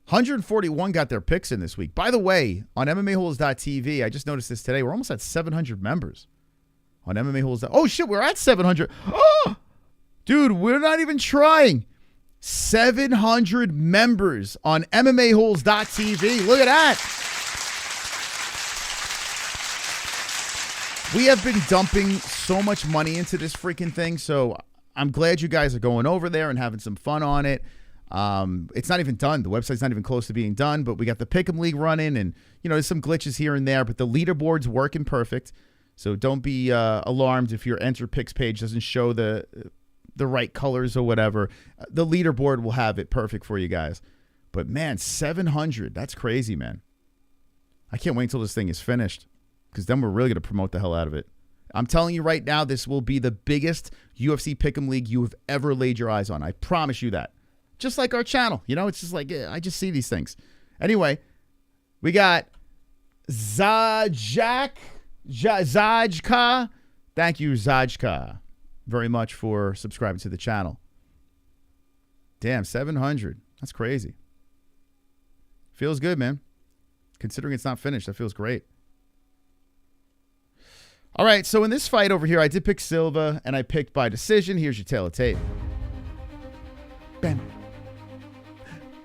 141 got their picks in this week. By the way, on MMAHoles.tv, I just noticed this today. We're almost at 700 members on MMA-Holes. Oh, shit, we're at 700. Oh, dude, we're not even trying. 700 members on MMAHoles.tv. Look at that. We have been dumping so much money into this freaking thing, so I'm glad you guys are going over there and having some fun on it. It's not even done. The website's not even close to being done, but we got the Pick'em League running, and there's some glitches here and there, but the leaderboard's working perfect. So don't be alarmed if your Enter Picks page doesn't show the right colors or whatever. The leaderboard will have it perfect for you guys. But man, 700, that's crazy, man. I can't wait until this thing is finished, because then we're really going to promote the hell out of it. I'm telling you right now, this will be the biggest UFC Pick'em League you have ever laid your eyes on. I promise you that. Just like our channel. It's just like, I just see these things. Anyway, we got Zajka. Thank you, Zajka, very much for subscribing to the channel. Damn, 700. That's crazy. Feels good, man. Considering it's not finished, that feels great. All right, so in this fight over here, I did pick Silva, and I picked by decision. Here's your tail of tape. Bam.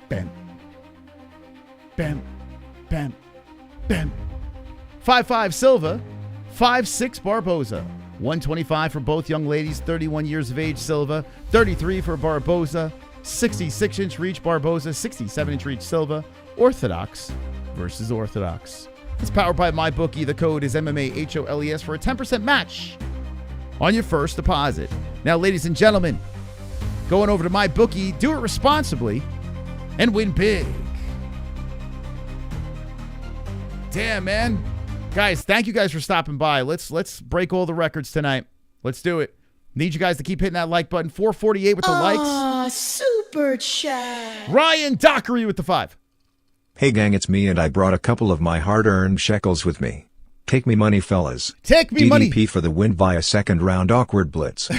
Bam. Bam. Bam. Bam. 5'5" Silva. 5'6" Barboza. 125 for both young ladies, 31 years of age Silva. 33 for Barboza. 66-inch reach Barboza. 67-inch reach Silva. Orthodox versus Orthodox. It's powered by MyBookie. The code is MMAHOLES for a 10% match on your first deposit. Now, ladies and gentlemen, going over to MyBookie, do it responsibly and win big. Damn, man. Guys, thank you guys for stopping by. Let's break all the records tonight. Let's do it. Need you guys to keep hitting that like button. 448 with the likes. Super chat. Ryan Dockery with the 5. Hey gang, it's me, and I brought a couple of my hard-earned shekels with me. Take me money, fellas. Take me DDP money. DDP for the win via second-round awkward blitz.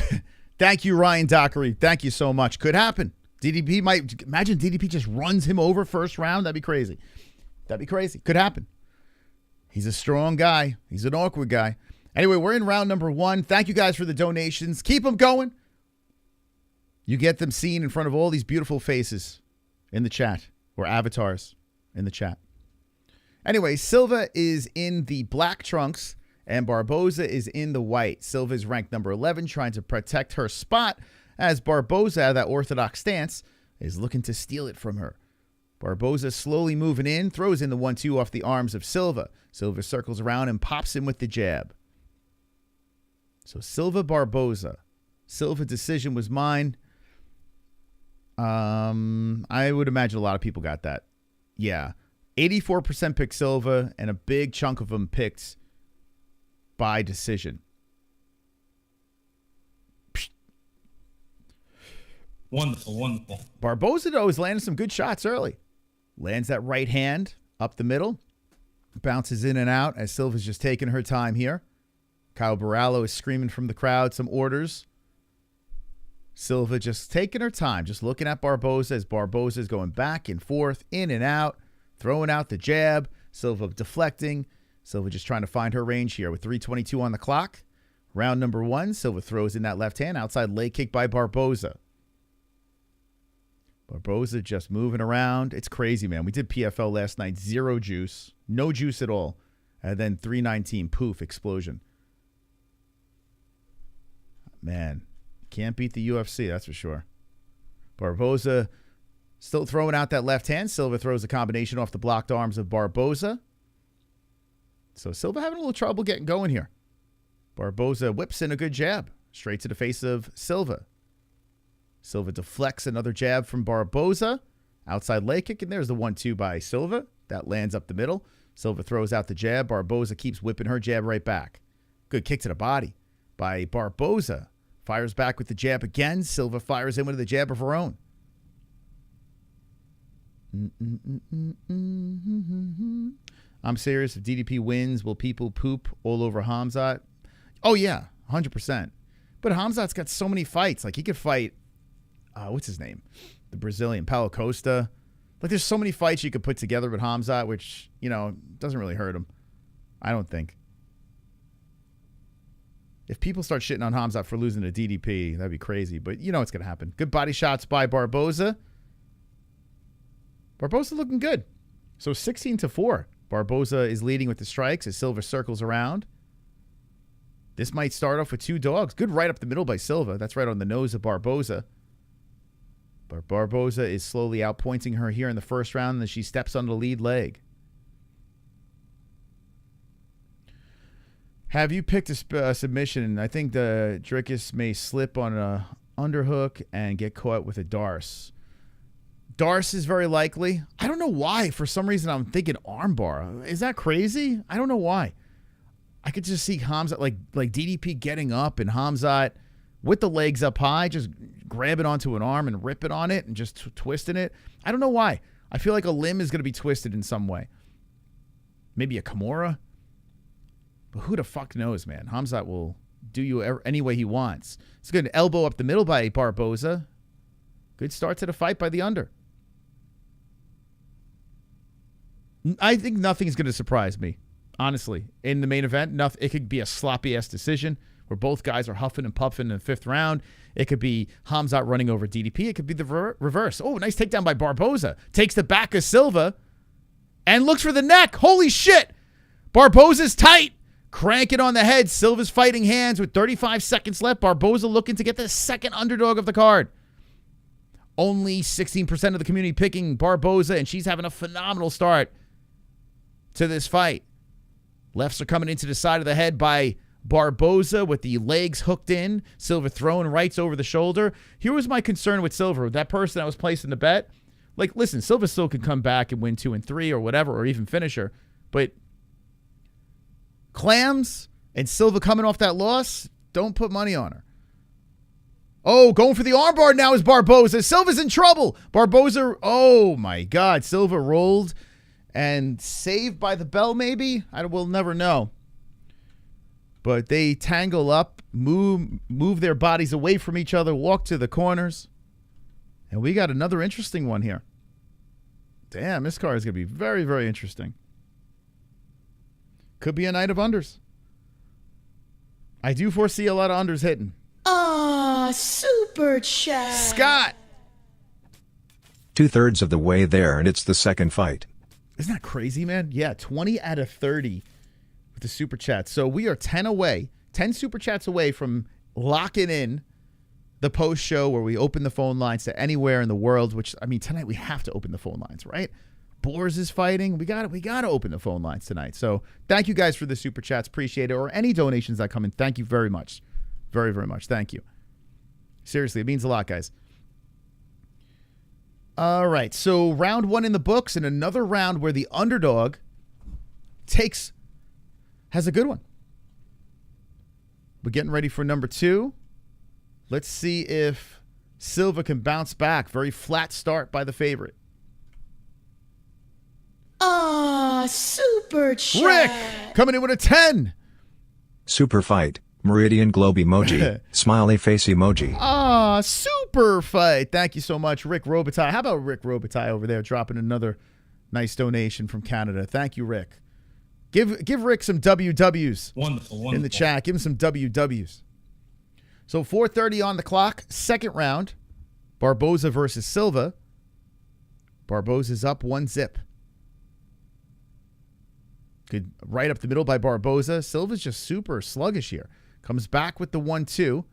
Thank you, Ryan Dockery. Thank you so much. Could happen. DDP might, imagine DDP just runs him over first round. That'd be crazy. That'd be crazy. Could happen. He's a strong guy. He's an awkward guy. Anyway, we're in round number 1. Thank you guys for the donations. Keep them going. You get them seen in front of all these beautiful faces in the chat, or avatars in the chat. Anyway, Silva is in the black trunks and Barboza is in the white. Silva is ranked number 11, trying to protect her spot, as Barboza, that orthodox stance, is looking to steal it from her. Barboza slowly moving in, throws in the 1-2 off the arms of Silva. Silva circles around and pops him with the jab. So Silva Barboza. Silva decision was mine. I would imagine a lot of people got that. Yeah. 84% picked Silva, and a big chunk of them picked by decision. Wonderful, wonderful. Barboza, though, is landing some good shots early. Lands that right hand up the middle. Bounces in and out as Silva's just taking her time here. Kyle Barallo is screaming from the crowd some orders. Silva just taking her time, just looking at Barboza as Barboza is going back and forth, in and out, throwing out the jab. Silva deflecting. Silva just trying to find her range here with 3:22 on the clock. Round number 1, Silva throws in that left hand. Outside leg kick by Barboza. Barboza just moving around. It's crazy, man. We did PFL last night. 0 juice. No juice at all. And then 319. Poof. Explosion. Man. Can't beat the UFC, that's for sure. Barboza still throwing out that left hand. Silva throws a combination off the blocked arms of Barboza. So Silva having a little trouble getting going here. Barboza whips in a good jab. Straight to the face of Silva. Silva deflects another jab from Barboza. Outside leg kick, and there's the 1-2 by Silva. That lands up the middle. Silva throws out the jab. Barboza keeps whipping her jab right back. Good kick to the body by Barboza. Fires back with the jab again. Silva fires in with the jab of her own. I'm serious. If DDP wins, will people poop all over Khamzat? Oh, yeah, 100%. But Khamzat's got so many fights. Like, he could fight, what's his name? The Brazilian, Paulo Costa. Like, there's so many fights you could put together with Khamzat, which, doesn't really hurt him. I don't think. If people start shitting on Khamzat for losing to DDP, that'd be crazy. But you know what's going to happen. Good body shots by Barboza. Barboza looking good. So 16-4. Barboza is leading with the strikes as Silva circles around. This might start off with two dogs. Good right up the middle by Silva. That's right on the nose of Barboza. But Barboza is slowly outpointing her here in the first round as she steps on the lead leg. Have you picked a submission? I think the Dricus may slip on a underhook and get caught with a Darce. Darce is very likely. I don't know why. For some reason, I'm thinking armbar. Is that crazy? I don't know why. I could just see Khamzat, like DDP getting up and Khamzat with the legs up high, just grabbing onto an arm and ripping on it and just twisting it. I don't know why. I feel like a limb is going to be twisted in some way. Maybe a Kimura. But who the fuck knows, man? Khamzat will do you any way he wants. It's a good elbow up the middle by Barboza. Good start to the fight by the under. I think nothing's going to surprise me, honestly. In the main event, it could be a sloppy-ass decision where both guys are huffing and puffing in the fifth round. It could be Khamzat running over DDP. It could be the reverse. Oh, nice takedown by Barboza. Takes the back of Silva and looks for the neck. Holy shit. Barboza's tight. Crank it on the head. Silva's fighting hands with 35 seconds left. Barboza looking to get the second underdog of the card. Only 16% of the community picking Barboza, and she's having a phenomenal start to this fight. Lefts are coming into the side of the head by Barboza with the legs hooked in. Silva throwing rights over the shoulder. Here was my concern with Silva. That person that was placing the bet. Like, listen, Silva still could come back and win 2 and 3 or whatever, or even finish her. But clams and Silva coming off that loss, don't put money on her. Oh, going for the armbar now is Barboza. Silva's in trouble. Barboza, oh my God. Silva rolled and saved by the bell maybe? We'll never know. But they tangle up, move their bodies away from each other, walk to the corners. And we got another interesting one here. Damn, this card is going to be very, very interesting. Could be a night of unders. I do foresee a lot of unders hitting. Super chat. Scott. 2/3 of the way there, and it's the second fight. Isn't that crazy, man? Yeah, 20 out of 30 with the super chats. So we are 10 away, 10 super chats away from locking in the post show where we open the phone lines to anywhere in the world, which, I mean, tonight we have to open the phone lines, right? Boars is fighting. We got to open the phone lines tonight. So thank you guys for the super chats. Appreciate it. Or any donations that come in. Thank you very much. Very, very much. Thank you. Seriously, it means a lot, guys. All right, so round 1 in the books, and another round where the underdog has a good one. We're getting ready for number 2. Let's see if Silva can bounce back. Very flat start by the favorite. Super chat. Rick coming in with a 10. Super fight. Meridian globe emoji. Smiley face emoji. Super fight. Thank you so much, Rick Robitaille. How about Rick Robitaille over there dropping another nice donation from Canada? Thank you, Rick. Give Rick some WWs. Wonderful. In the chat. Give him some WWs. So 4:30 on the clock. Second round. Barboza versus Silva. Barboza's up 1-0. Good right up the middle by Barboza. Silva's just super sluggish here. Comes back with the 1-2.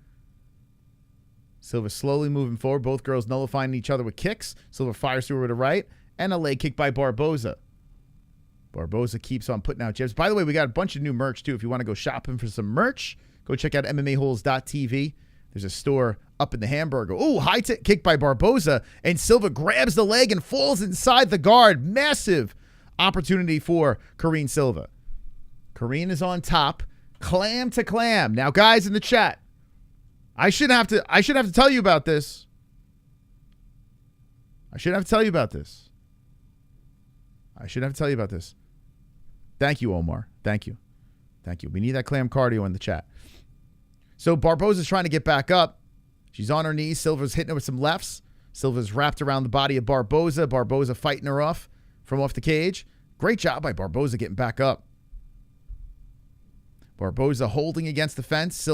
Silva slowly moving forward. Both girls nullifying each other with kicks. Silva fires through with a right. And a leg kick by Barboza. Barboza keeps on putting out jabs. By the way, we got a bunch of new merch, too. If you want to go shopping for some merch, go check out MMA-Holes.tv. There's a store up in the hamburger. Ooh, high kick by Barboza, and Silva grabs the leg and falls inside the guard. Massive opportunity for Karine Silva. Karine is on top, clam to clam. Now, guys in the chat, I shouldn't have to tell you about this. I shouldn't have to tell you about this. Thank you, Omar. Thank you. We need that clam cardio in the chat. So Barboza's trying to get back up. She's on her knees. Silva's hitting her with some lefts. Silva's wrapped around the body of Barboza. Barboza fighting her off from off the cage. Great job by Barboza getting back up. Barboza holding against the fence.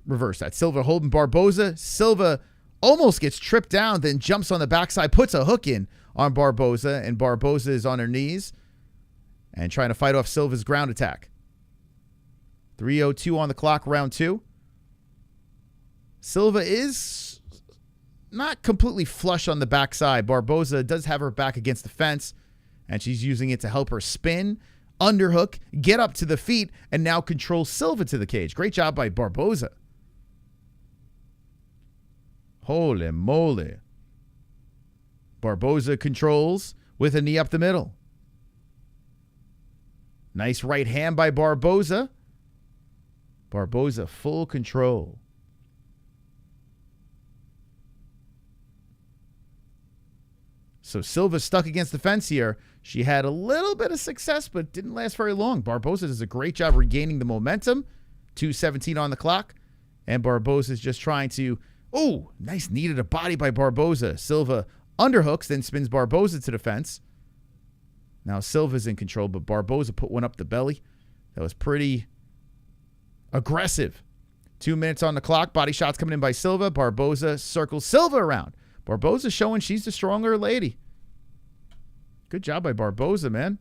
Reverse that. Silva holding Barboza. Silva almost gets tripped down, then jumps on the backside, puts a hook in on Barboza, and Barboza is on her knees and trying to fight off Silva's ground attack. 3:02 on the clock, round 2. Silva is not completely flush on the backside. Barboza does have her back against the fence, and she's using it to help her spin, underhook, get up to the feet, and now control Silva to the cage. Great job by Barboza. Holy moly. Barboza controls with a knee up the middle. Nice right hand by Barboza. Barboza full control. So Silva stuck against the fence here. She had a little bit of success, but didn't last very long. Barboza does a great job regaining the momentum. 2:17 on the clock. And Barboza is just trying to... Oh, nice knee to the body by Barboza. Silva underhooks, then spins Barboza to the fence. Now Silva's in control, but Barboza put one up the belly. That was pretty aggressive. 2 minutes on the clock. Body shots coming in by Silva. Barboza circles Silva around. Barboza showing she's the stronger lady. Good job by Barboza, man.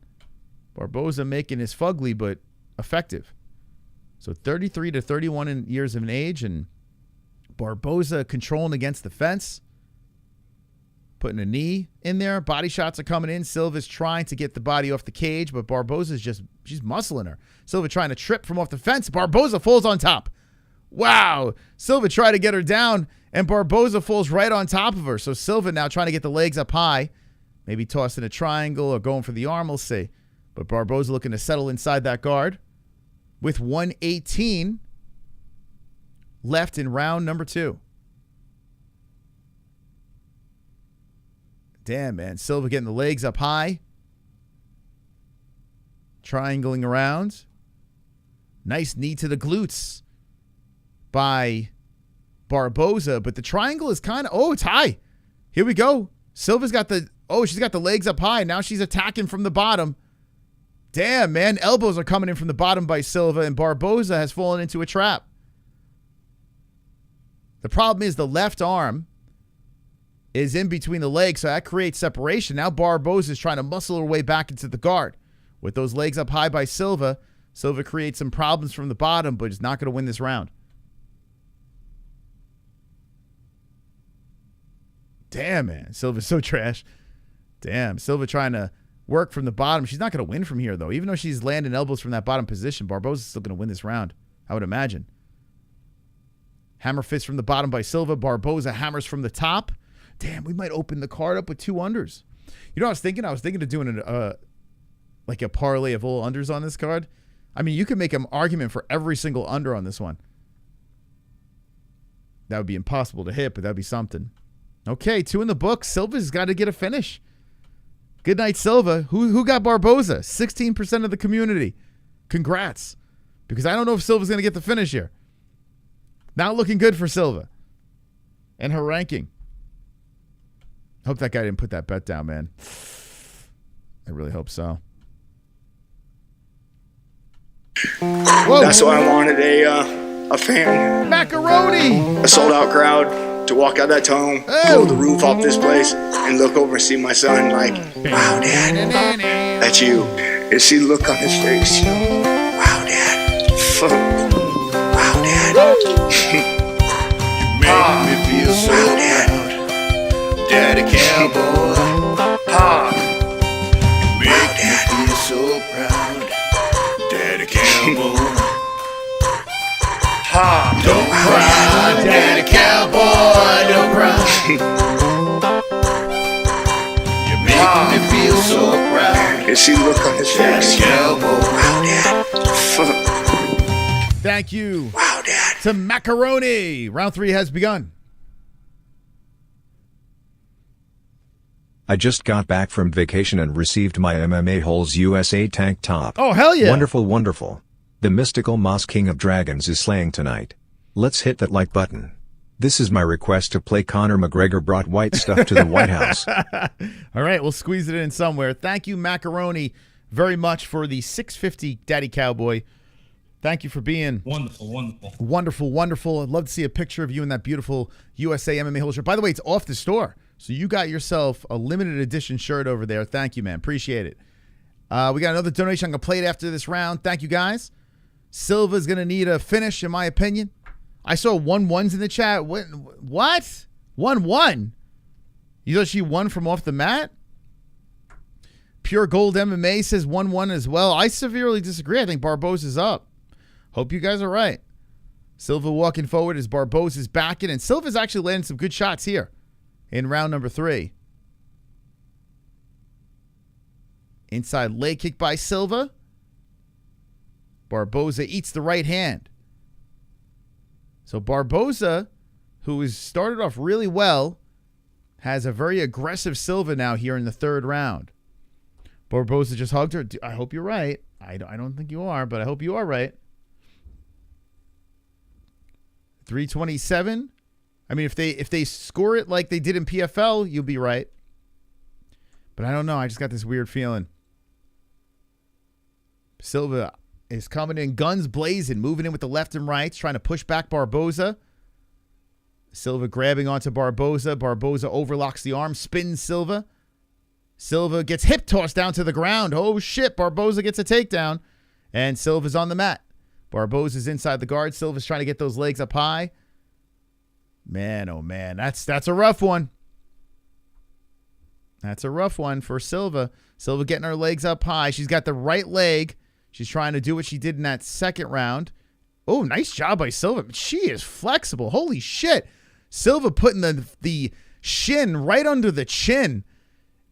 Barboza making his fugly, but effective. So 33 to 31 years of age, and Barboza controlling against the fence. Putting a knee in there. Body shots are coming in. Silva's trying to get the body off the cage, but Barboza's she's muscling her. Silva trying to trip from off the fence. Barboza falls on top. Wow. Silva tried to get her down, and Barboza falls right on top of her. So Silva now trying to get the legs up high. Maybe tossing a triangle or going for the arm, we'll see. But Barboza looking to settle inside that guard. With 1:18 left in round number 2. Damn, man. Silva getting the legs up high. Triangling around. Nice knee to the glutes by Barboza. But the triangle is kind of... Oh, it's high. Here we go. Silva's got the... Oh, she's got the legs up high. Now she's attacking from the bottom. Damn, man. Elbows are coming in from the bottom by Silva, and Barboza has fallen into a trap. The problem is the left arm is in between the legs, so that creates separation. Now Barboza is trying to muscle her way back into the guard. With those legs up high by Silva, Silva creates some problems from the bottom, but is not going to win this round. Damn, man. Silva's so trash. Damn. Silva trying to work from the bottom. She's not going to win from here, though. Even though she's landing elbows from that bottom position, Barboza's still going to win this round, I would imagine. Hammer fist from the bottom by Silva. Barboza hammers from the top. Damn, we might open the card up with 2 unders. You know what I was thinking? I was thinking of doing like a parlay of all unders on this card. I mean, you could make an argument for every single under on this one. That would be impossible to hit, but that'd be something. Okay, 2 in the book. Silva's got to get a finish. Good night, Silva. Who got Barboza? 16% of the community. Congrats. Because I don't know if Silva's going to get the finish here. Not looking good for Silva. And her ranking. Hope that guy didn't put that bet down, man. I really hope so. Whoa. That's why I wanted a fan. Macaroni! A sold-out crowd to walk out that tunnel, blow the roof off this place, and look over and see my son like, wow, Dad, that's you. And see the look on his face. Wow, Dad. Wow, Dad. You make me feel so proud, Daddy Cowboy. You make me feel so proud, Daddy Cowboy. Don't cry, Daddy Cowboy, don't cry. You're making me feel so proud. You see the look on his face. Wow, Dad. Thank you. Wow, Dad. To MaRkY. Round 3 has begun. I just got back from vacation and received my MMA-Holes USA tank top. Oh, hell yeah. Wonderful, wonderful. The mystical Moss King of Dragons is slaying tonight. Let's hit that like button. This is my request to play Conor McGregor brought white stuff to the White House. All right, we'll squeeze it in somewhere. Thank you, MaRkY, very much for the 650 Daddy Cowboy. Thank you for being wonderful. I'd love to see a picture of you in that beautiful USA MMA Holes shirt. By the way, it's off the store. So you got yourself a limited edition shirt over there. Thank you, man. Appreciate it. We got another donation. I'm going to play it after this round. Thank you, guys. Silva's going to need a finish, in my opinion. I saw 1-1s in the chat. What? 1-1? You thought she won from off the mat? Pure Gold MMA says 1-1 as well. I severely disagree. I think Barboza's up. Hope you guys are right. Silva walking forward as Barboza's backing, and Silva's actually landing some good shots here in round number 3. Inside leg kick by Silva. Barboza eats the right hand. So Barboza, who has started off really well, has a very aggressive Silva now here in the 3rd round. Barboza just hugged her. I hope you're right. I don't think you are, but I hope you are right. 327. I mean, if they score it like they did in PFL, you'll be right. But I don't know. I just got this weird feeling. Silva is coming in guns blazing, moving in with the left and rights, trying to push back Barboza. Silva grabbing onto Barboza. Barboza overlocks the arm, spins Silva. Silva gets hip tossed down to the ground. Oh, shit. Barboza gets a takedown. And Silva's on the mat. Barboza's inside the guard. Silva's trying to get those legs up high. Man, oh, man. That's a rough one. That's a rough one for Silva. Silva getting her legs up high. She's got the right leg. She's trying to do what she did in that 2nd round. Oh, nice job by Silva. She is flexible. Holy shit. Silva putting the shin right under the chin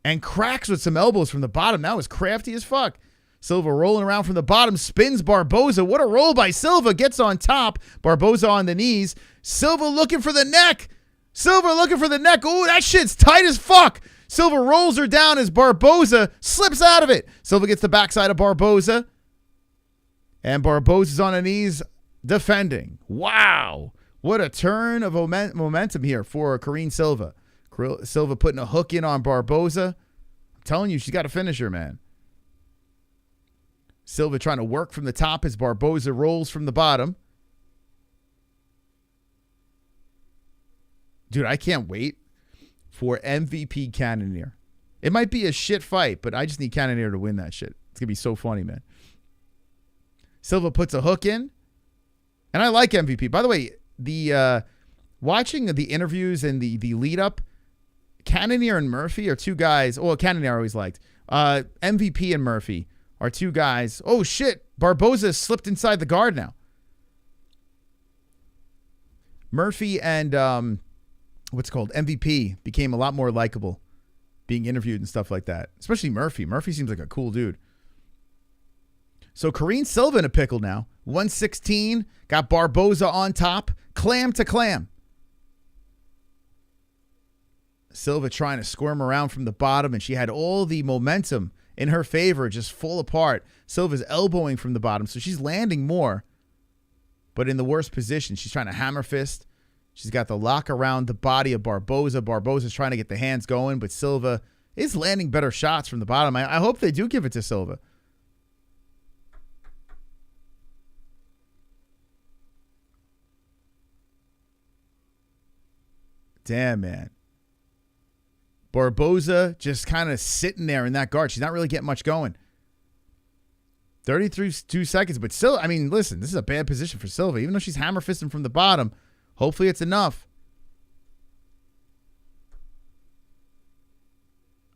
and cracks with some elbows from the bottom. That was crafty as fuck. Silva rolling around from the bottom, spins Barboza. What a roll by Silva. Gets on top. Barboza on the knees. Silva looking for the neck. Silva looking for the neck. Oh, that shit's tight as fuck. Silva rolls her down as Barboza slips out of it. Silva gets the backside of Barboza. And Barboza's on her knees defending. Wow. What a turn of momentum here for Karine Silva. Silva putting a hook in on Barboza. I'm telling you, she's got a finisher, man. Silva trying to work from the top as Barboza rolls from the bottom. Dude, I can't wait for MVP Cannonier. It might be a shit fight, but I just need Cannonier to win that shit. It's going to be so funny, man. Silva puts a hook in. And I like MVP. By the way, the watching the interviews and the lead up, Cannonier and Murphy are two guys. Well, Cannonier I always liked. MVP and Murphy are two guys. Oh, shit. Barboza slipped inside the guard now. Murphy and MVP became a lot more likable being interviewed and stuff like that. Especially Murphy. Murphy seems like a cool dude. So Karine Silva in a pickle now. 116. Got Barboza on top. Clam to clam. Silva trying to squirm around from the bottom, and she had all the momentum in her favor just fall apart. Silva's elbowing from the bottom, so she's landing more, but in the worst position. She's trying to hammer fist. She's got the lock around the body of Barboza. Barboza's trying to get the hands going, but Silva is landing better shots from the bottom. I hope they do give it to Silva. Damn, man. Barboza just kind of sitting there in that guard. She's not really getting much going. 32 seconds, but still, I mean, listen, this is a bad position for Silva. Even though she's hammer fisting from the bottom, hopefully it's enough.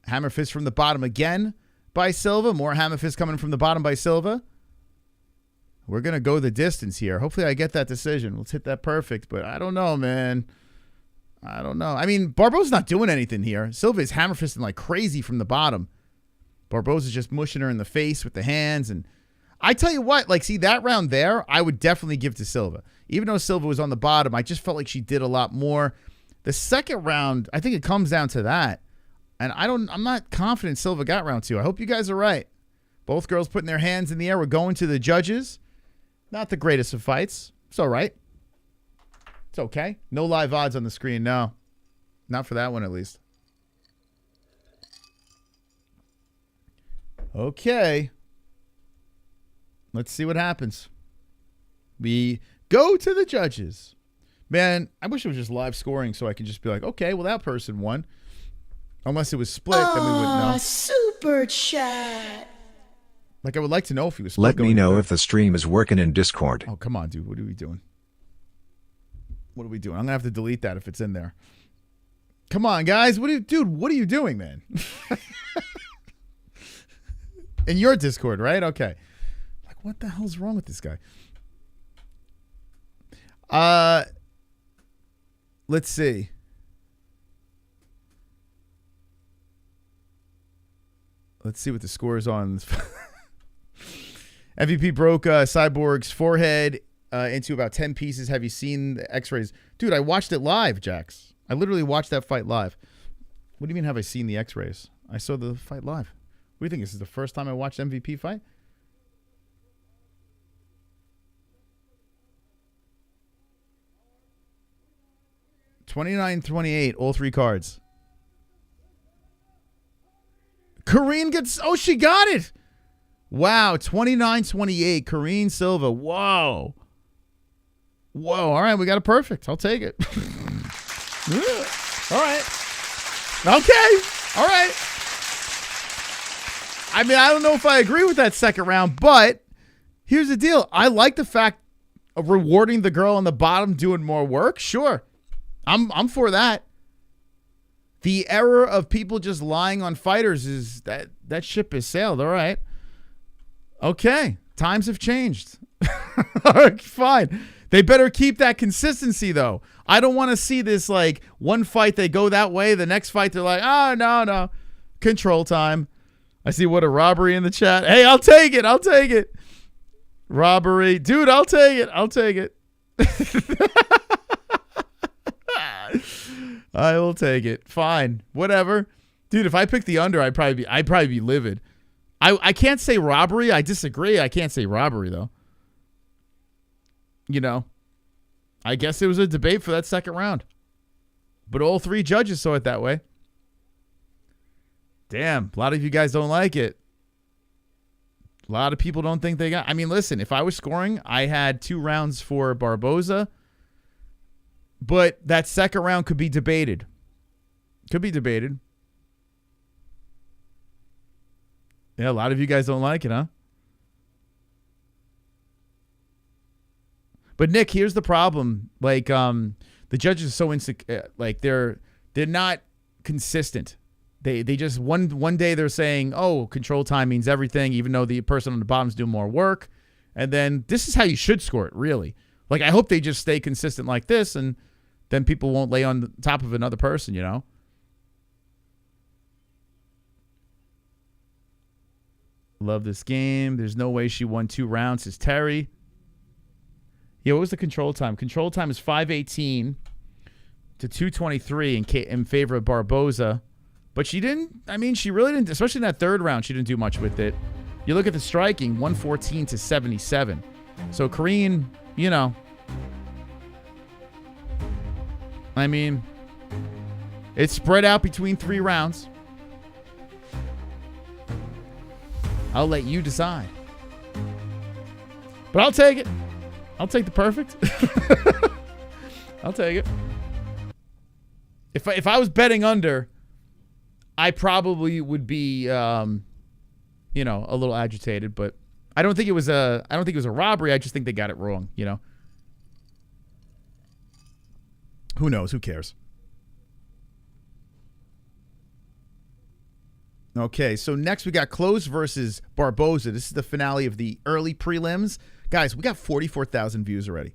Hammer fist from the bottom again by Silva. More hammer fist coming from the bottom by Silva. We're going to go the distance here. Hopefully I get that decision. Let's hit that perfect, but I don't know, man. I don't know. I mean, Barboza's not doing anything here. Silva is hammer fisting like crazy from the bottom. Barboza's just mushing her in the face with the hands. And I tell you what, like, see, that round there, I would definitely give to Silva. Even though Silva was on the bottom, I just felt like she did a lot more. The second round, I think it comes down to that. And I'm not confident Silva got round 2. I hope you guys are right. Both girls putting their hands in the air. We're going to the judges. Not the greatest of fights. It's all right. It's okay. No live odds on the screen. No. Not for that one, at least. Okay. Let's see what happens. We go to the judges. Man, I wish it was just live scoring so I could just be like, okay, well, that person won. Unless it was split, then we wouldn't know. Super chat. Like, I would like to know if he was split. Let me know if the stream is working in Discord. Oh, come on, dude. What are we doing? What are we doing? I'm going to have to delete that if it's in there. Come on, guys. What are you doing, man? In your Discord, right? Okay. Like, what the hell's wrong with this guy? Let's see. Let's see what the score is on. MVP broke Cyborg's forehead into about 10 pieces. Have you seen the x-rays? Dude, I watched it live, Jax. I literally watched that fight live. What do you mean have I seen the x-rays? I saw the fight live. What do you think? This is the first time I watched MVP fight? $29-28, all 3 cards. Karine gets... Oh, she got it. Wow, 29-28. Karine Silva. Whoa. Whoa. All right, we got it perfect. I'll take it. All right. Okay. All right. I mean, I don't know if I agree with that second round, but here's the deal. I like the fact of rewarding the girl on the bottom doing more work. Sure. I'm for that. The error of people just lying on fighters is that ship has sailed. All right. Okay. Times have changed. All right, fine. They better keep that consistency, though. I don't want to see this, like, one fight they go that way. The next fight they're like, oh, no. Control time. I see what a robbery in the chat. Hey, I'll take it. I'll take it. Robbery. Dude, I'll take it. I'll take it. I will take it. Fine. Whatever. Dude, if I pick the under, I'd probably be livid. I can't say robbery. I disagree. I can't say robbery, though. You know, I guess it was a debate for that second round. But all 3 judges saw it that way. Damn, a lot of you guys don't like it. A lot of people don't think they got... I mean, listen, if I was scoring, I had 2 rounds for Barboza. But that second round could be debated. Could be debated. Yeah, a lot of you guys don't like it, huh? But Nick, here's the problem. Like, the judges are so insecure. Like, they're not consistent. They just one day they're saying, oh, control time means everything, even though the person on the bottom's doing more work. And then this is how you should score it, really. Like, I hope they just stay consistent like this, and then people won't lay on the top of another person, you know? Love this game. There's no way she won 2 rounds, says Terry. Yeah, what was the control time? Control time is 5:18 to 2:23 in favor of Barboza. But she didn't, I mean, she really didn't, especially in that third round, she didn't do much with it. You look at the striking, 114 to 77. So Karine, you know, I mean, it's spread out between 3 rounds. I'll let you decide. But I'll take it. I'll take the perfect. I'll take it. If I was betting under, I probably would be, you know, a little agitated. But I don't think it was a robbery. I just think they got it wrong. You know. Who knows? Who cares? Okay, so next we got Klose versus Barboza. This is the finale of the early prelims. Guys, we got 44,000 views already.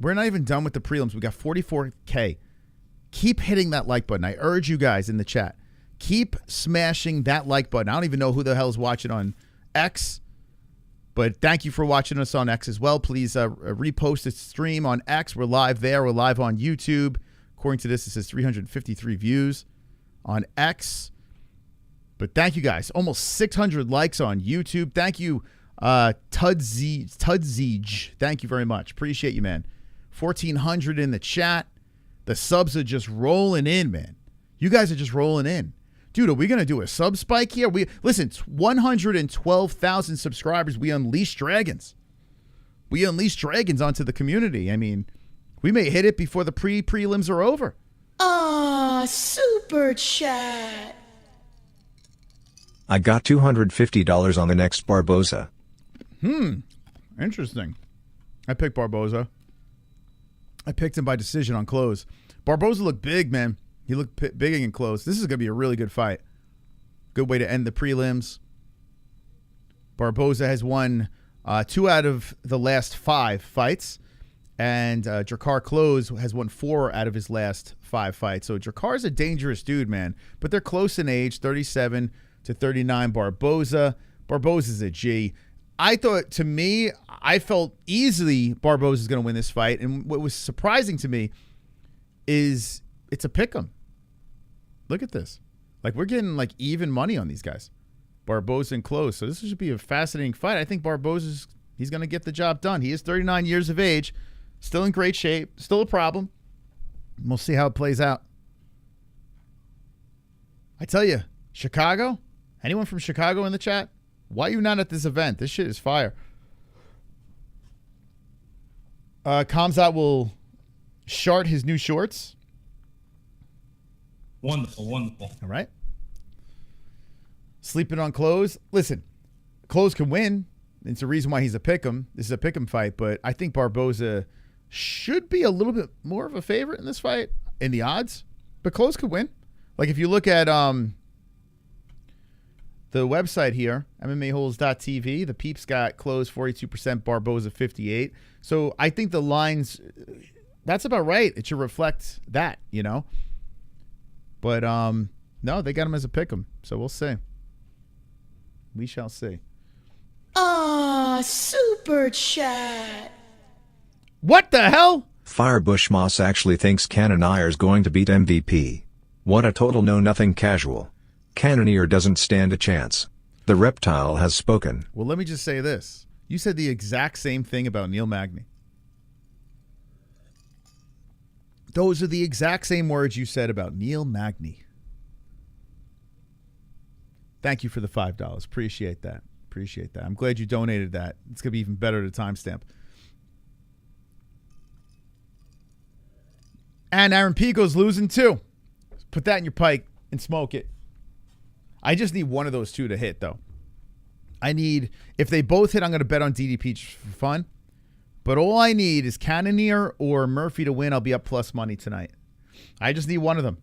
We're not even done with the prelims. We got 44K. Keep hitting that like button. I urge you guys in the chat. Keep smashing that like button. I don't even know who the hell is watching on X, but thank you for watching us on X as well. Please repost the stream on X. We're live there. We're live on YouTube. According to this, it says 353 views on X. But thank you guys. Almost 600 likes on YouTube. Thank you, Tudzij. Thank you very much. Appreciate you, man. 1,400 in the chat. The subs are just rolling in, man. You guys are just rolling in. Dude, are we going to do a sub spike here? Listen, 112,000 subscribers. We unleash dragons. We unleash dragons onto the community. I mean, we may hit it before the prelims are over. Super chat. I got $250 on the next Barboza. Interesting. I picked Barboza. I picked him by decision on Klose. Barboza looked big, man. He looked big and close. This is going to be a really good fight. Good way to end the prelims. Barboza has won 2 out of the last 5 fights. And Drakkar Klose has won 4 out of his last 5 fights. So Drakkar's a dangerous dude, man. But they're close in age, 37 to 39. Barboza's a G. I thought, to me, I felt easily Barboza's going to win this fight. And what was surprising to me is it's a pick'em. Look at this. Like, we're getting, like, even money on these guys. Barboza and Klose. So this should be a fascinating fight. I think Barboza's, he's going to get the job done. He is 39 years of age. Still in great shape. Still a problem. We'll see how it plays out. I tell you, Chicago? Anyone from Chicago in the chat? Why are you not at this event? This shit is fire. Khamzat will shart his new shorts. Wonderful, wonderful. All right. Sleeping on Klose. Listen, Klose can win. It's a reason why he's a pick'em. This is a pick'em fight, but I think Barboza should be a little bit more of a favorite in this fight in the odds. But Klose could win. Like, if you look at the website here, MMA-Holes.tv, the peeps got Klose 42%, Barboza 58%. So I think the lines, that's about right. It should reflect that, you know. But no, they got him as a pick'em. So we'll see. We shall see. Super chat. What the hell? Firebush Moss actually thinks Cannonier's going to beat MVP. What a total know-nothing casual. Cannonier doesn't stand a chance. The reptile has spoken. Well, let me just say this. You said the exact same thing about Neil Magny. Those are the exact same words you said about Neil Magny. Thank you for the $5. Appreciate that. Appreciate that. I'm glad you donated that. It's going to be even better to timestamp. And Aaron Pico's losing too. Put that in your pipe and smoke it. I just need one of those two to hit, though. I need, if they both hit, I'm going to bet on DDP just for fun. But all I need is Cannonier or Murphy to win. I'll be up plus money tonight. I just need one of them.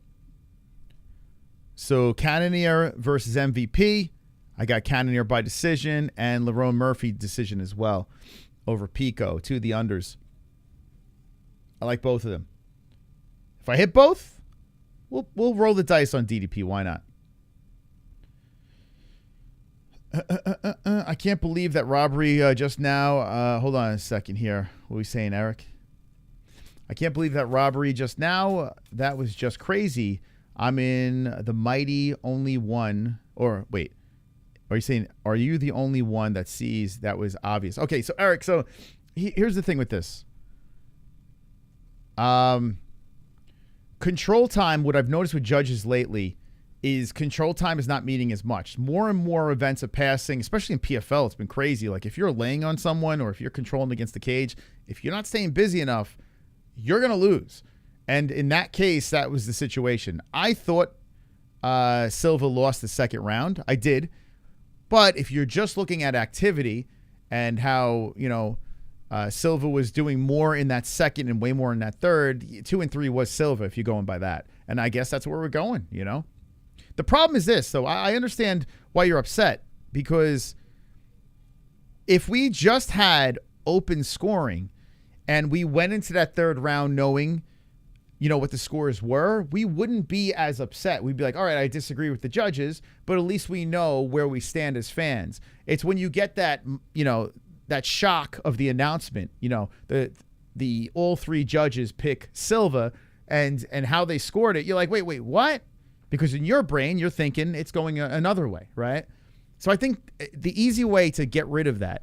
So Cannonier versus MVP. I got Cannonier by decision and Lerone Murphy decision as well over Pico. 2 of the unders. I like both of them. If I hit both, we'll roll the dice on DDP. Why not? I can't believe that robbery just now. Hold on a second here. What are we saying, Eric? I can't believe that robbery just now. That was just crazy. I'm in the mighty only one. Or wait, are you saying, are you the only one that sees that was obvious? Okay, so Eric, so here's the thing with this. Control time, what I've noticed with judges lately is control time is not meaning as much. More and more events are passing, especially in PFL. It's been crazy. Like, if you're laying on someone or if you're controlling against the cage, if you're not staying busy enough, you're going to lose. And in that case, that was the situation. I thought Silva lost the second round. I did. But if you're just looking at activity and how, you know, Silva was doing more in that second and way more in that third, 2 and 3 was Silva if you're going by that. And I guess that's where we're going, you know. The problem is this, though. I understand why you're upset, because if we just had open scoring and we went into that third round knowing, what the scores were, we wouldn't be as upset. We'd be like, all right, I disagree with the judges, but at least we know where we stand as fans. It's when you get that, that shock of the announcement, the all three judges pick Silva and how they scored it. You're like, wait, what? Because in your brain, you're thinking it's going another way, right? So I think the easy way to get rid of that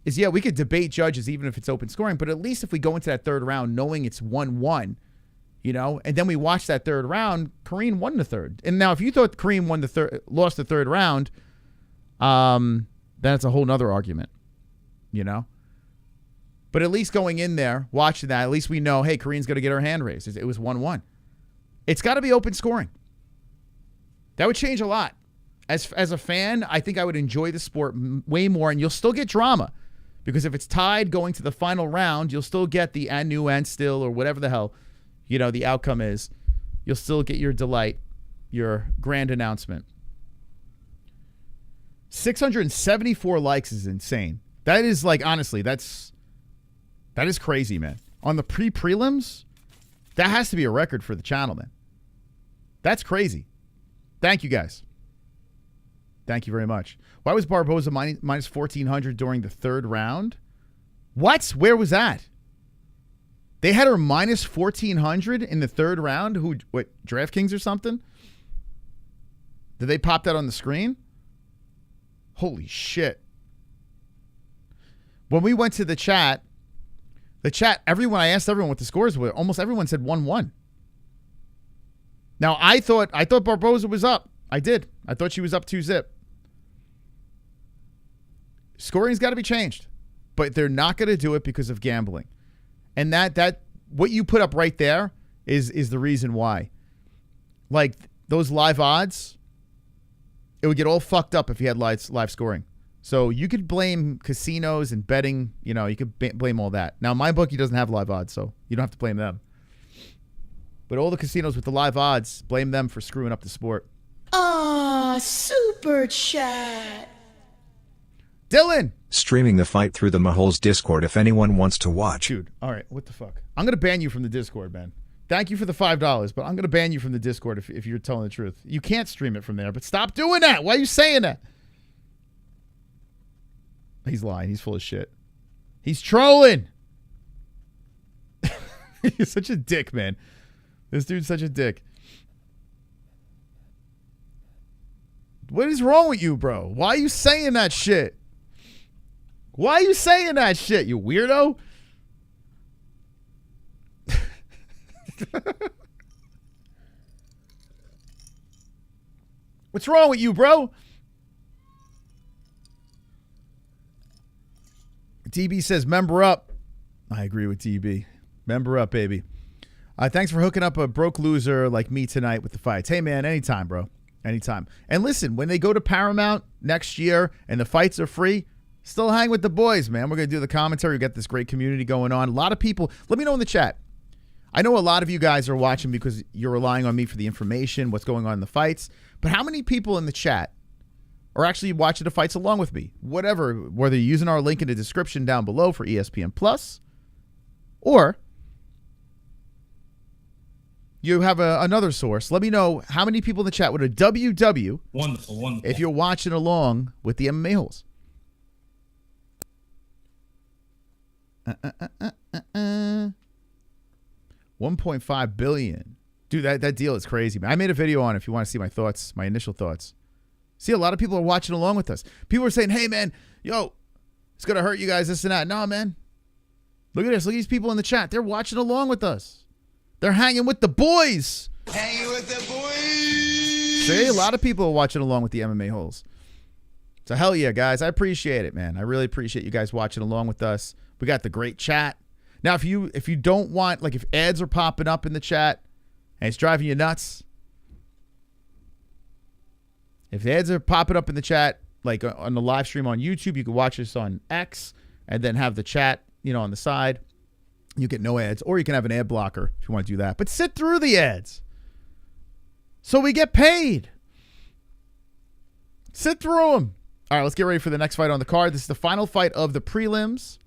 is, we could debate judges even if it's open scoring, but at least if we go into that third round knowing it's 1-1, and then we watch that third round, Karine won the third. And now if you thought Karine lost the third round, then it's a whole nother argument, But at least going in there, watching that, at least we know, hey, Karine's going to get her hand raised. It was 1-1. It's got to be open scoring. That would change a lot. As a fan, I think I would enjoy the sport way more, and you'll still get drama. Because if it's tied going to the final round, you'll still get the and still, or whatever the hell, the outcome is. You'll still get your delight, your grand announcement. 674 likes is insane. That is honestly, that is crazy, man. On the prelims, that has to be a record for the channel, man. That's crazy. Thank you, guys. Thank you very much. Why was Barboza minus 1,400 during the third round? What? Where was that? They had her minus 1,400 in the third round? What, DraftKings or something? Did they pop that on the screen? Holy shit. When we went to the chat, I asked everyone what the scores were. Almost everyone said 1-1. Now, I thought Barboza was up. I did. I thought she was up 2-0. Scoring's got to be changed. But they're not going to do it because of gambling. And that what you put up right there is the reason why. Like, those live odds, it would get all fucked up if you had live scoring. So you could blame casinos and betting. You could blame all that. Now, MyBookie doesn't have live odds, so you don't have to blame them. But all the casinos with the live odds, blame them for screwing up the sport. Aw, super chat. Dylan! Streaming the fight through the MA-Holes Discord if anyone wants to watch. Dude, all right, what the fuck? I'm going to ban you from the Discord, man. Thank you for the $5, but I'm going to ban you from the Discord if you're telling the truth. You can't stream it from there, but stop doing that. Why are you saying that? He's lying. He's full of shit. He's trolling. He's such a dick, man. This dude's such a dick. What is wrong with you, bro? Why are you saying that shit? Why are you saying that shit, you weirdo? What's wrong with you, bro? DB says, member up. I agree with DB. Member up, baby. Thanks for hooking up a broke loser like me tonight with the fights. Hey, man, anytime, bro. Anytime. And listen, when they go to Paramount next year and the fights are free, still hang with the boys, man. We're going to do the commentary. We got this great community going on. A lot of people, let me know in the chat. I know a lot of you guys are watching because you're relying on me for the information, what's going on in the fights. But how many people in the chat are actually watching the fights along with me? Whatever, whether you're using our link in the description down below for ESPN Plus, or you have another source. Let me know how many people in the chat with a WW. Wonderful. If you're watching along with the MMA-Holes. 1.5 billion. Dude, that deal is crazy, man. I made a video on it if you want to see my thoughts, my initial thoughts. See, a lot of people are watching along with us. People are saying, hey, man, yo, it's going to hurt you guys, this and that. No, man. Look at this. Look at these people in the chat. They're watching along with us. They're hanging with the boys. Hanging with the boys. See, a lot of people are watching along with the MMA-Holes. So hell yeah, guys. I appreciate it, man. I really appreciate you guys watching along with us. We got the great chat. Now, if you don't want, like if ads are popping up in the chat and it's driving you nuts, if the ads are popping up in the chat, like on the live stream on YouTube, you can watch this on X and then have the chat, on the side. You get no ads, or you can have an ad blocker if you want to do that. But sit through the ads so we get paid. Sit through them. All right, let's get ready for the next fight on the card. This is the final fight of the prelims.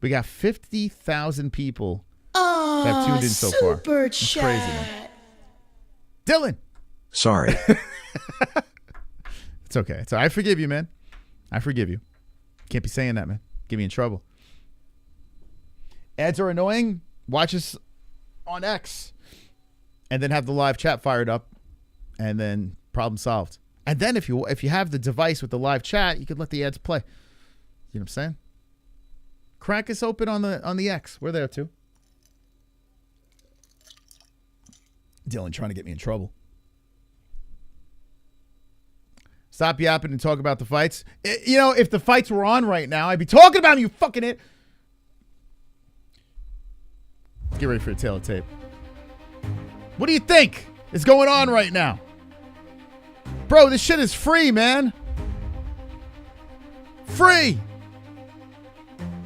We got 50,000 people that have tuned in so far. Super It's chat. crazy, man. Dylan. Sorry. It's okay. I forgive you, man. I forgive you. Can't be saying that, man. Get me in trouble. Ads are annoying. Watch us on X. And then have the live chat fired up. And then problem solved. And then if you have the device with the live chat, you could let the ads play. You know what I'm saying? Crack us open on the X. We're there too. Dylan trying to get me in trouble. Stop yapping and talk about the fights. If the fights were on right now, I'd be talking about them, you fucking it. Get ready for a tail of tape. What do you think is going on right now? Bro, this shit is free, man. Free.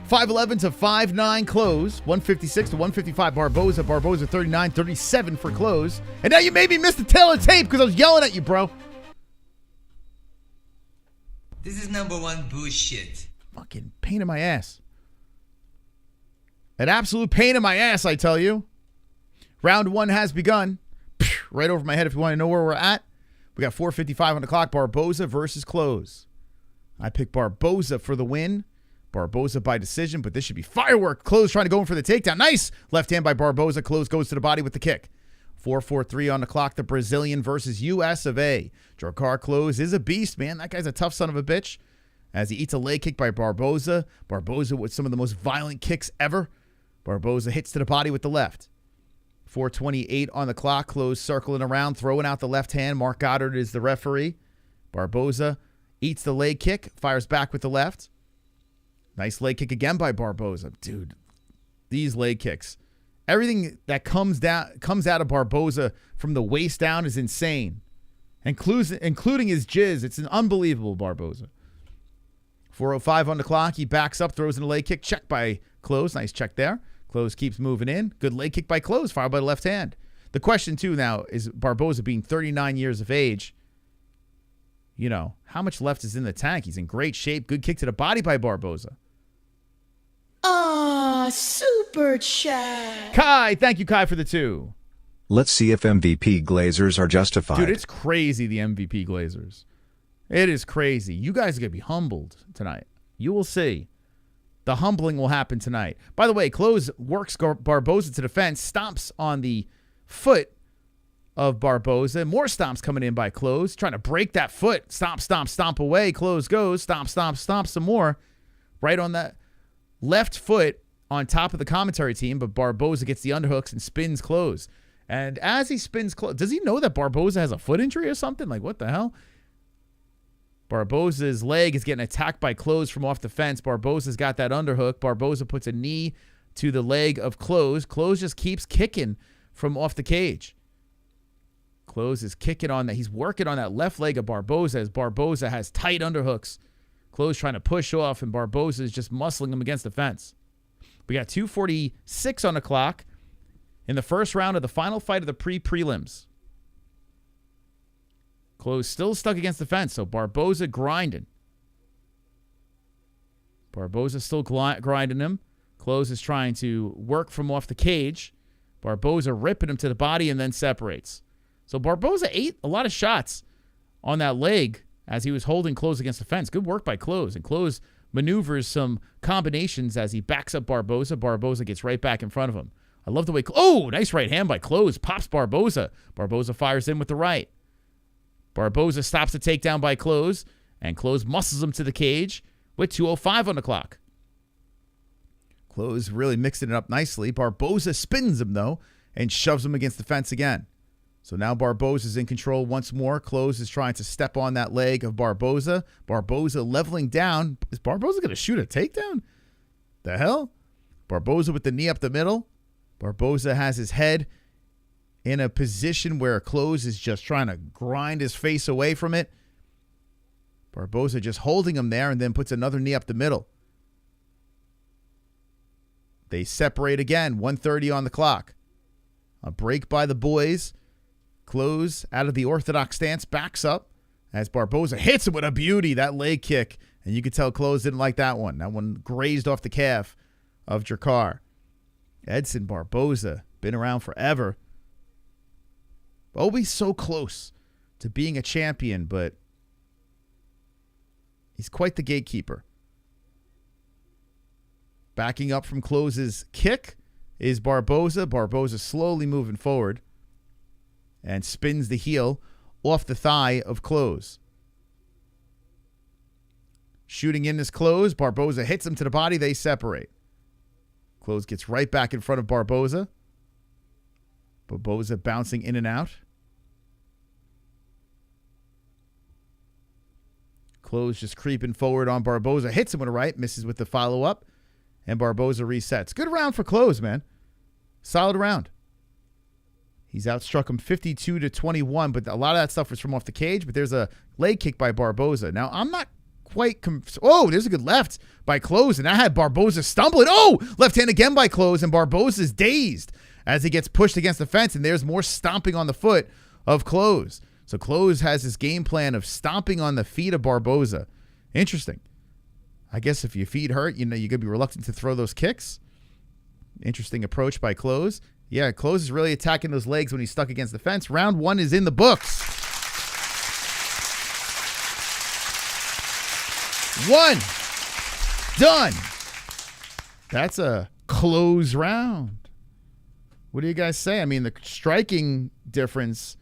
5'11 to 5'9 Klose. 156 to 155 Barboza. Barboza 39, 37 for Klose. And now you made me miss the tail of tape because I was yelling at you, bro. This is number one bullshit. Fucking pain in my ass. An absolute pain in my ass, I tell you. Round one has begun. Right over my head if you want to know where we're at. We got 4:55 on the clock. Barboza versus Klose. I picked Barboza for the win. Barboza by decision, but this should be firework. Klose trying to go in for the takedown. Nice. Left hand by Barboza. Klose goes to the body with the kick. 4:43 on the clock. The Brazilian versus US of A. Drakkar Klose is a beast, man. That guy's a tough son of a bitch. As he eats a leg kick by Barboza. Barboza with some of the most violent kicks ever. Barboza hits to the body with the left. 4:28 on the clock. Klose circling around, throwing out the left hand. MaRkY is the referee. Barboza eats the leg kick, fires back with the left. Nice leg kick again by Barboza. Dude, these leg kicks. Everything that comes out of Barboza from the waist down is insane. Including his jizz. It's an unbelievable Barboza. 4:05 on the clock. He backs up, throws in a leg kick. Check by Klose. Nice check there. Klose keeps moving in. Good leg kick by Klose, fired by the left hand. The question, too, now is Barboza being 39 years of age. How much left is in the tank? He's in great shape. Good kick to the body by Barboza. Super chat. Kai, thank you, Kai, for the 2. Let's see if MVP Glazers are justified. Dude, it's crazy, the MVP Glazers. It is crazy. You guys are going to be humbled tonight. You will see. The humbling will happen tonight. By the way, Klose works Barboza to the fence, stomps on the foot of Barboza. More stomps coming in by Klose, trying to break that foot. Stomp, stomp, stomp away. Klose goes, stomp, stomp, stomp some more. Right on that left foot on top of the commentary team, but Barboza gets the underhooks and spins Klose. And as he spins Klose, does he know that Barboza has a foot injury or something? Like, what the hell? Barboza's leg is getting attacked by Klose from off the fence. Barboza's got that underhook. Barboza puts a knee to the leg of Klose. Klose just keeps kicking from off the cage. Klose is kicking on that. He's working on that left leg of Barboza as Barboza has tight underhooks. Klose trying to push off, and Barboza is just muscling him against the fence. We got 2:46 on the clock in the first round of the final fight of the prelims. Klose still stuck against the fence, so Barboza grinding. Barboza still grinding him. Klose is trying to work from off the cage. Barboza ripping him to the body and then separates. So Barboza ate a lot of shots on that leg as he was holding Klose against the fence. Good work by Klose. And Klose maneuvers some combinations as he backs up Barboza. Barboza gets right back in front of him. I love the way... nice right hand by Klose. Pops Barboza. Barboza fires in with the right. Barboza stops the takedown by Klose, and Klose muscles him to the cage with 2:05 on the clock. Klose really mixing it up nicely. Barboza spins him, though, and shoves him against the fence again. So now Barboza's in control once more. Klose is trying to step on that leg of Barboza. Barboza leveling down. Is Barboza going to shoot a takedown? The hell? Barboza with the knee up the middle. Barboza has his head in a position where Klose is just trying to grind his face away from it. Barboza just holding him there and then puts another knee up the middle. They separate again, 1:30 on the clock. A break by the boys. Klose, out of the orthodox stance, backs up as Barboza hits him with a beauty, that leg kick. And you could tell Klose didn't like that one. That one grazed off the calf of Drakkar. Edson Barboza, been around forever. Always so close to being a champion, but he's quite the gatekeeper. Backing up from Klose's kick is Barboza. Barboza slowly moving forward and spins the heel off the thigh of Klose. Shooting in is Klose. Barboza hits him to the body. They separate. Klose gets right back in front of Barboza. Barboza bouncing in and out. Klose just creeping forward on Barboza. Hits him with a right. Misses with the follow-up. And Barboza resets. Good round for Klose, man. Solid round. He's outstruck him 52-21, but a lot of that stuff was from off the cage. But there's a leg kick by Barboza. Now, I'm not quite... there's a good left by Klose, and I had Barboza stumbling. Left hand again by Klose, and Barboza's dazed as he gets pushed against the fence, and there's more stomping on the foot of Klose. So Klose has his game plan of stomping on the feet of Barboza. Interesting. I guess if your feet hurt, you're going to be reluctant to throw those kicks. Interesting approach by Klose. Yeah, Klose is really attacking those legs when he's stuck against the fence. Round 1 is in the books. 1. Done. That's a close round. What do you guys say? I mean, the striking difference,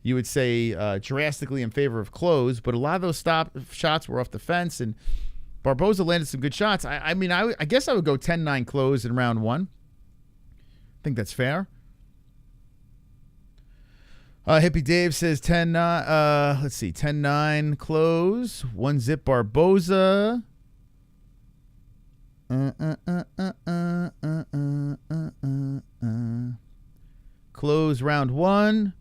you would say, drastically in favor of Klose, but a lot of those shots were off the fence, and Barboza landed some good shots. I guess I would go 10-9 Klose in round 1. I think that's fair. Hippie Dave says 10-9. Let's see, 10-9 Klose. 1-zip Barboza. Klose round 1.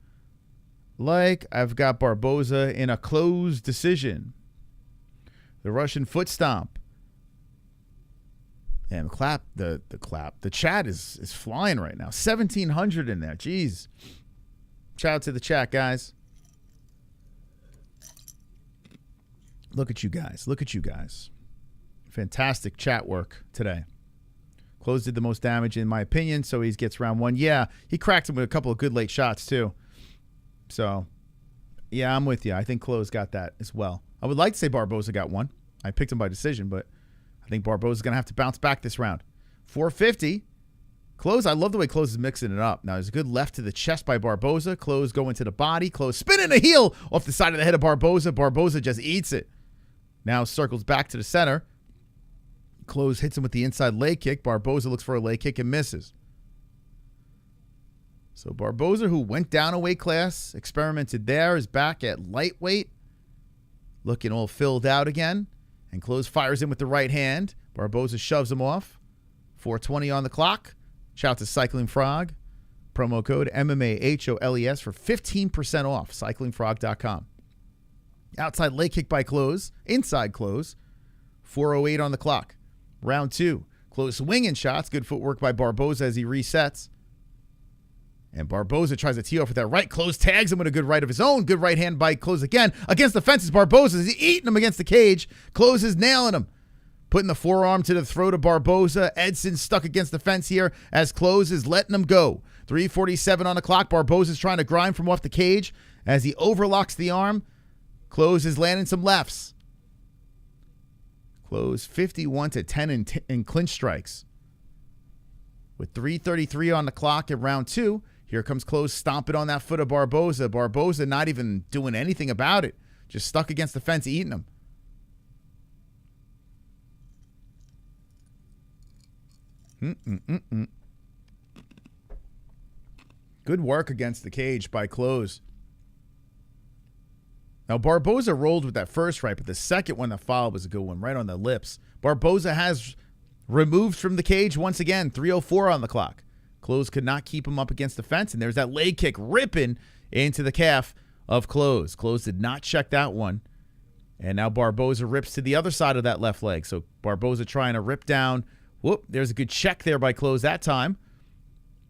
I've got Barboza in a close decision. The Russian foot stomp. And the chat is flying right now. 1,700 in there. Jeez. Shout out to the chat, guys. Look at you guys. Fantastic chat work today. Klose did the most damage, in my opinion, so he gets round 1. Yeah, he cracked him with a couple of good late shots, too. So, yeah, I'm with you. I think Klose got that as well. I would like to say Barboza got 1. I picked him by decision, but I think Barboza's going to have to bounce back this round. 450. Klose, I love the way Klose is mixing it up. Now, there's a good left to the chest by Barboza. Klose going to the body. Klose spinning a heel off the side of the head of Barboza. Barboza just eats it. Now circles back to the center. Klose hits him with the inside leg kick. Barboza looks for a leg kick and misses. So Barboza, who went down a weight class, experimented there, is back at lightweight. Looking all filled out again. And Klose fires in with the right hand. Barboza shoves him off. 4:20 on the clock. Shout out to Cycling Frog. Promo code MMAHOLES for 15% off. CyclingFrog.com. Outside leg kick by Klose. Inside Klose. 4:08 on the clock. Round 2. Klose swinging shots. Good footwork by Barboza as he resets. And Barboza tries to tee off with that right. Klose tags him with a good right of his own. Good right hand by Klose again. Against the fences, Barboza is eating him against the cage. Klose is nailing him. Putting the forearm to the throat of Barboza. Edson stuck against the fence here as Klose is letting him go. 3:47 on the clock. Barboza is trying to grind from off the cage as he overlocks the arm. Klose is landing some lefts. Klose 51-10 in clinch strikes. With 3:33 on the clock in round 2, here comes Klose stomping on that foot of Barboza. Barboza not even doing anything about it. Just stuck against the fence eating him. Good work against the cage by Klose. Now, Barboza rolled with that first right, but the second one that followed was a good one, right on the lips. Barboza has removed from the cage once again, 3:04 on the clock. Klose could not keep him up against the fence, and there's that leg kick ripping into the calf of Klose. Klose did not check that one. And now Barboza rips to the other side of that left leg. So Barboza trying to rip down. Whoop, there's a good check there by Klose that time.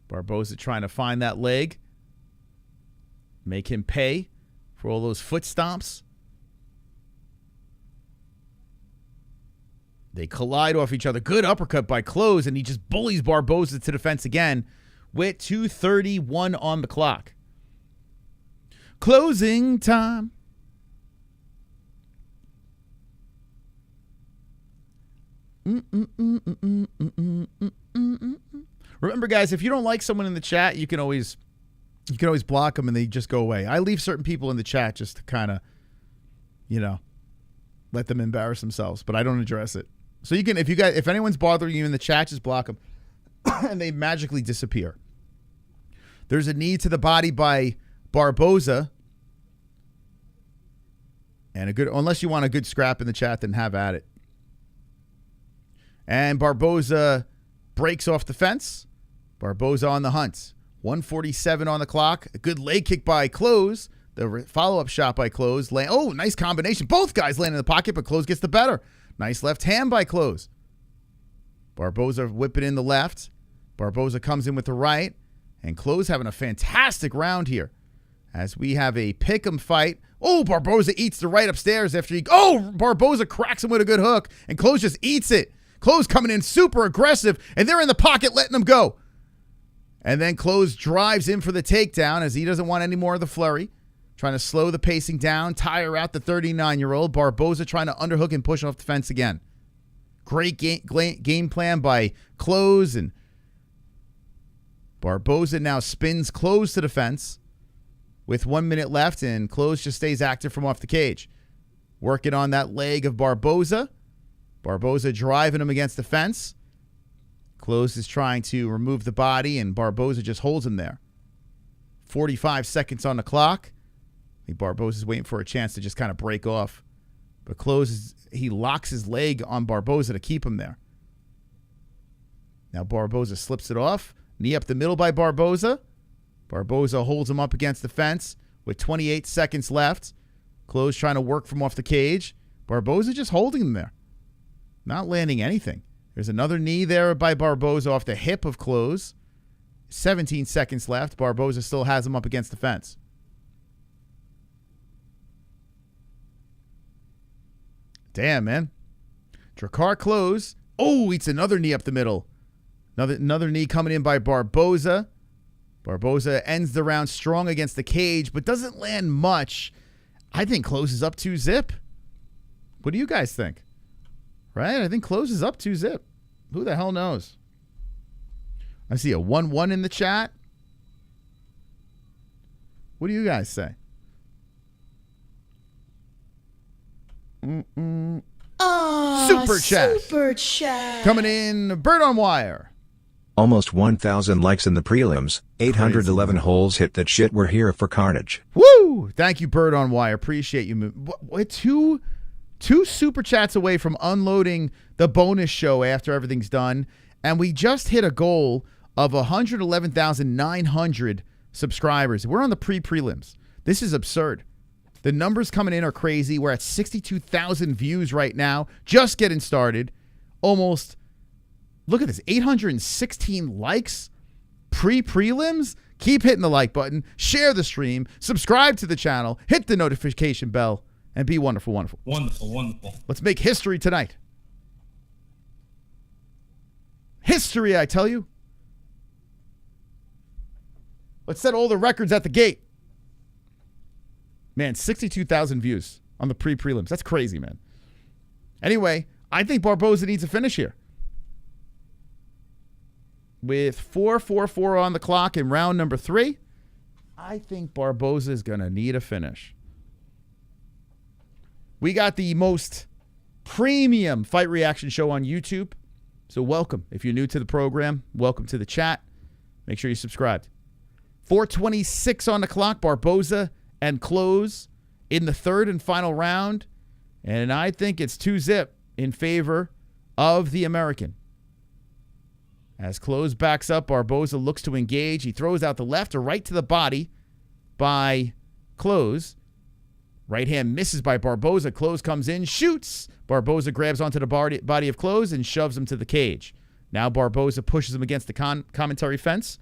Barboza trying to find that leg. Make him pay for all those foot stomps. They collide off each other. Good uppercut by Klose, and he just bullies Barboza to the fence again with 2:31 on the clock. Closing time. Remember, guys, if you don't like someone in the chat, you can always block them and they just go away. I leave certain people in the chat just to kind of, let them embarrass themselves, but I don't address it. So you can, if anyone's bothering you in the chat, just block them and they magically disappear. There's a knee to the body by Barboza. And unless you want a good scrap in the chat, then have at it. And Barboza breaks off the fence. Barboza on the hunt. 1:47 on the clock. A good leg kick by Klose. The follow-up shot by Klose. Oh, nice combination. Both guys land in the pocket, but Klose gets the better. Nice left hand by Klose. Barboza whipping in the left. Barboza comes in with the right. And Klose having a fantastic round here. As we have a pick'em fight. Oh, Barboza eats the right upstairs after he... Oh, Barboza cracks him with a good hook. And Klose just eats it. Klose coming in super aggressive. And they're in the pocket letting him go. And then Klose drives in for the takedown as he doesn't want any more of the flurry. Trying to slow the pacing down, tire out the 39-year-old. Barboza trying to underhook and push off the fence again. Great game plan by Klose. And Barboza now spins Klose to the fence with 1 minute left. And Klose just stays active from off the cage. Working on that leg of Barboza. Barboza driving him against the fence. Klose is trying to remove the body, and Barboza just holds him there. 45 seconds on the clock. I think Barboza's waiting for a chance to just kind of break off. But Klose, he locks his leg on Barboza to keep him there. Now Barboza slips it off. Knee up the middle by Barboza. Barboza holds him up against the fence with 28 seconds left. Klose trying to work from off the cage. Barboza just holding him there. Not landing anything. There's another knee there by Barboza off the hip of Klose. 17 seconds left. Barboza still has him up against the fence. Damn, man. Drakkar Klose. Oh, eats another knee up the middle. Another knee coming in by Barboza. Barboza ends the round strong against the cage, but doesn't land much. I think Klose is up 2-zip. What do you guys think? Right? I think Klose is up 2-zip. Who the hell knows? I see a 1-1 in the chat. What do you guys say? Super chat. Coming in, Bird on Wire. Almost 1,000 likes in the prelims. 811 holes hit that shit. We're here for carnage. Woo! Thank you, Bird on Wire. Appreciate you. Two super chats away from unloading the bonus show after everything's done. And we just hit a goal of 111,900 subscribers. We're on the pre-prelims. This is absurd. The numbers coming in are crazy. We're at 62,000 views right now. Just getting started. Almost, look at this, 816 likes. Pre-prelims. Keep hitting the like button. Share the stream. Subscribe to the channel. Hit the notification bell. And be wonderful, wonderful. Wonderful. Let's make history tonight. History, I tell you. Let's set all the records at the gate. Man, 62,000 views on the pre-prelims. That's crazy, man. Anyway, I think Barboza needs a finish here. With 4:44 on the clock in round number 3, I think Barboza is going to need a finish. We got the most premium fight reaction show on YouTube. So welcome. If you're new to the program, welcome to the chat. Make sure you subscribed. 4:26 on the clock. Barboza and Klose in the third and final round. And I think it's 2-zip in favor of the American. As Klose backs up, Barboza looks to engage. He throws out the left or right to the body by Klose. Right hand misses by Barboza. Klose comes in, shoots. Barboza grabs onto the body of Klose and shoves him to the cage. Now Barboza pushes him against the commentary fence.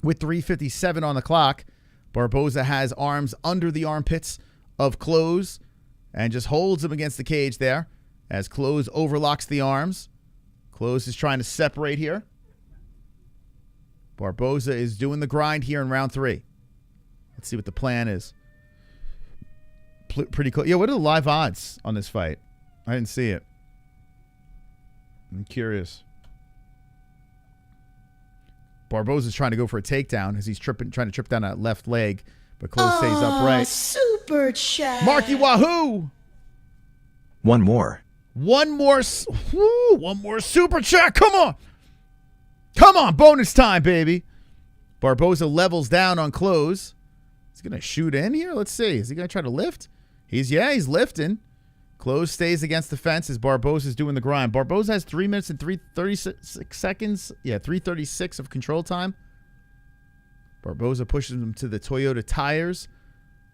With 3:57 on the clock, Barboza has arms under the armpits of Klose and just holds him against the cage there. as Klose overlocks the arms. Klose is trying to separate here. Barboza is doing the grind here in round 3. Let's see what the plan is. Pretty close. Yeah, what are the live odds on this fight? I didn't see it. I'm curious. Barboza's trying to go for a takedown as he's trying to trip down that left leg, but Klose stays upright. Super chat. MaRkY WaHoOoOo. One more. One more super chat. Come on. Come on. Bonus time, baby. Barboza levels down on Klose. He's going to shoot in here. Let's see. Is he going to try to lift? He's lifting. Klose stays against the fence as Barboza's doing the grind. Barboza has 3 minutes and 3:36 seconds. Yeah, 3:36 of control time. Barboza pushes him to the Toyota tires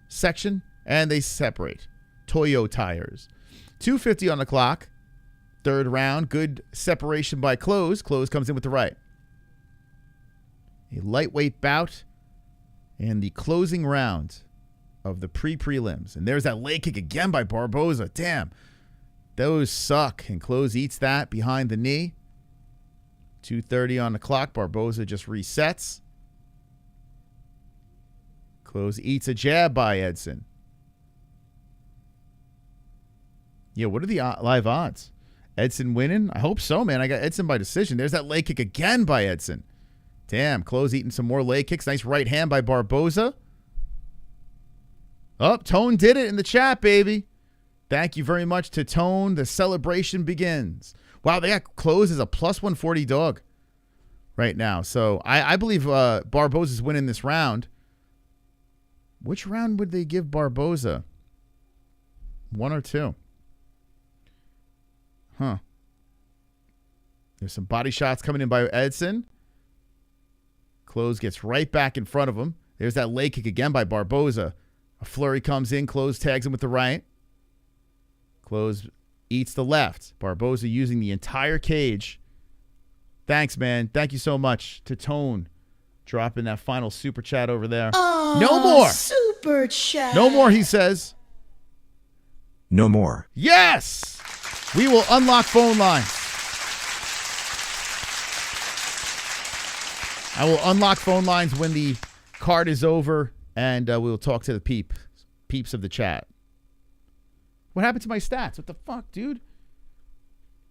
section, and they separate. Toyo tires. 2:50 on the clock. Third round. Good separation by Klose. Klose comes in with the right. A lightweight bout in the closing round of the prelims. And there's that leg kick again by Barboza. Damn. Those suck. And Klose eats that behind the knee. 2:30 on the clock. Barboza just resets. Klose eats a jab by Edson. Yeah, what are the live odds? Edson winning? I hope so, man. I got Edson by decision. There's that leg kick again by Edson. Damn, Klose eating some more leg kicks. Nice right hand by Barboza. Oh, Tone did it in the chat, baby. Thank you very much to Tone. The celebration begins. Wow, they got Klose as a plus 140 dog right now. So I believe Barboza's winning this round. Which round would they give Barboza? 1 or 2? Huh. There's some body shots coming in by Edson. Klose gets right back in front of him. There's that leg kick again by Barboza. A flurry comes in. Klose tags him with the right. Klose eats the left. Barboza using the entire cage. Thanks, man. Thank you so much to Tone. Dropping that final super chat over there. No more. Super chat. No more, he says. No more. Yes. We will unlock phone lines. I will unlock phone lines when the card is over, and we'll talk to the peeps of the chat. What happened to my stats? What the fuck, dude?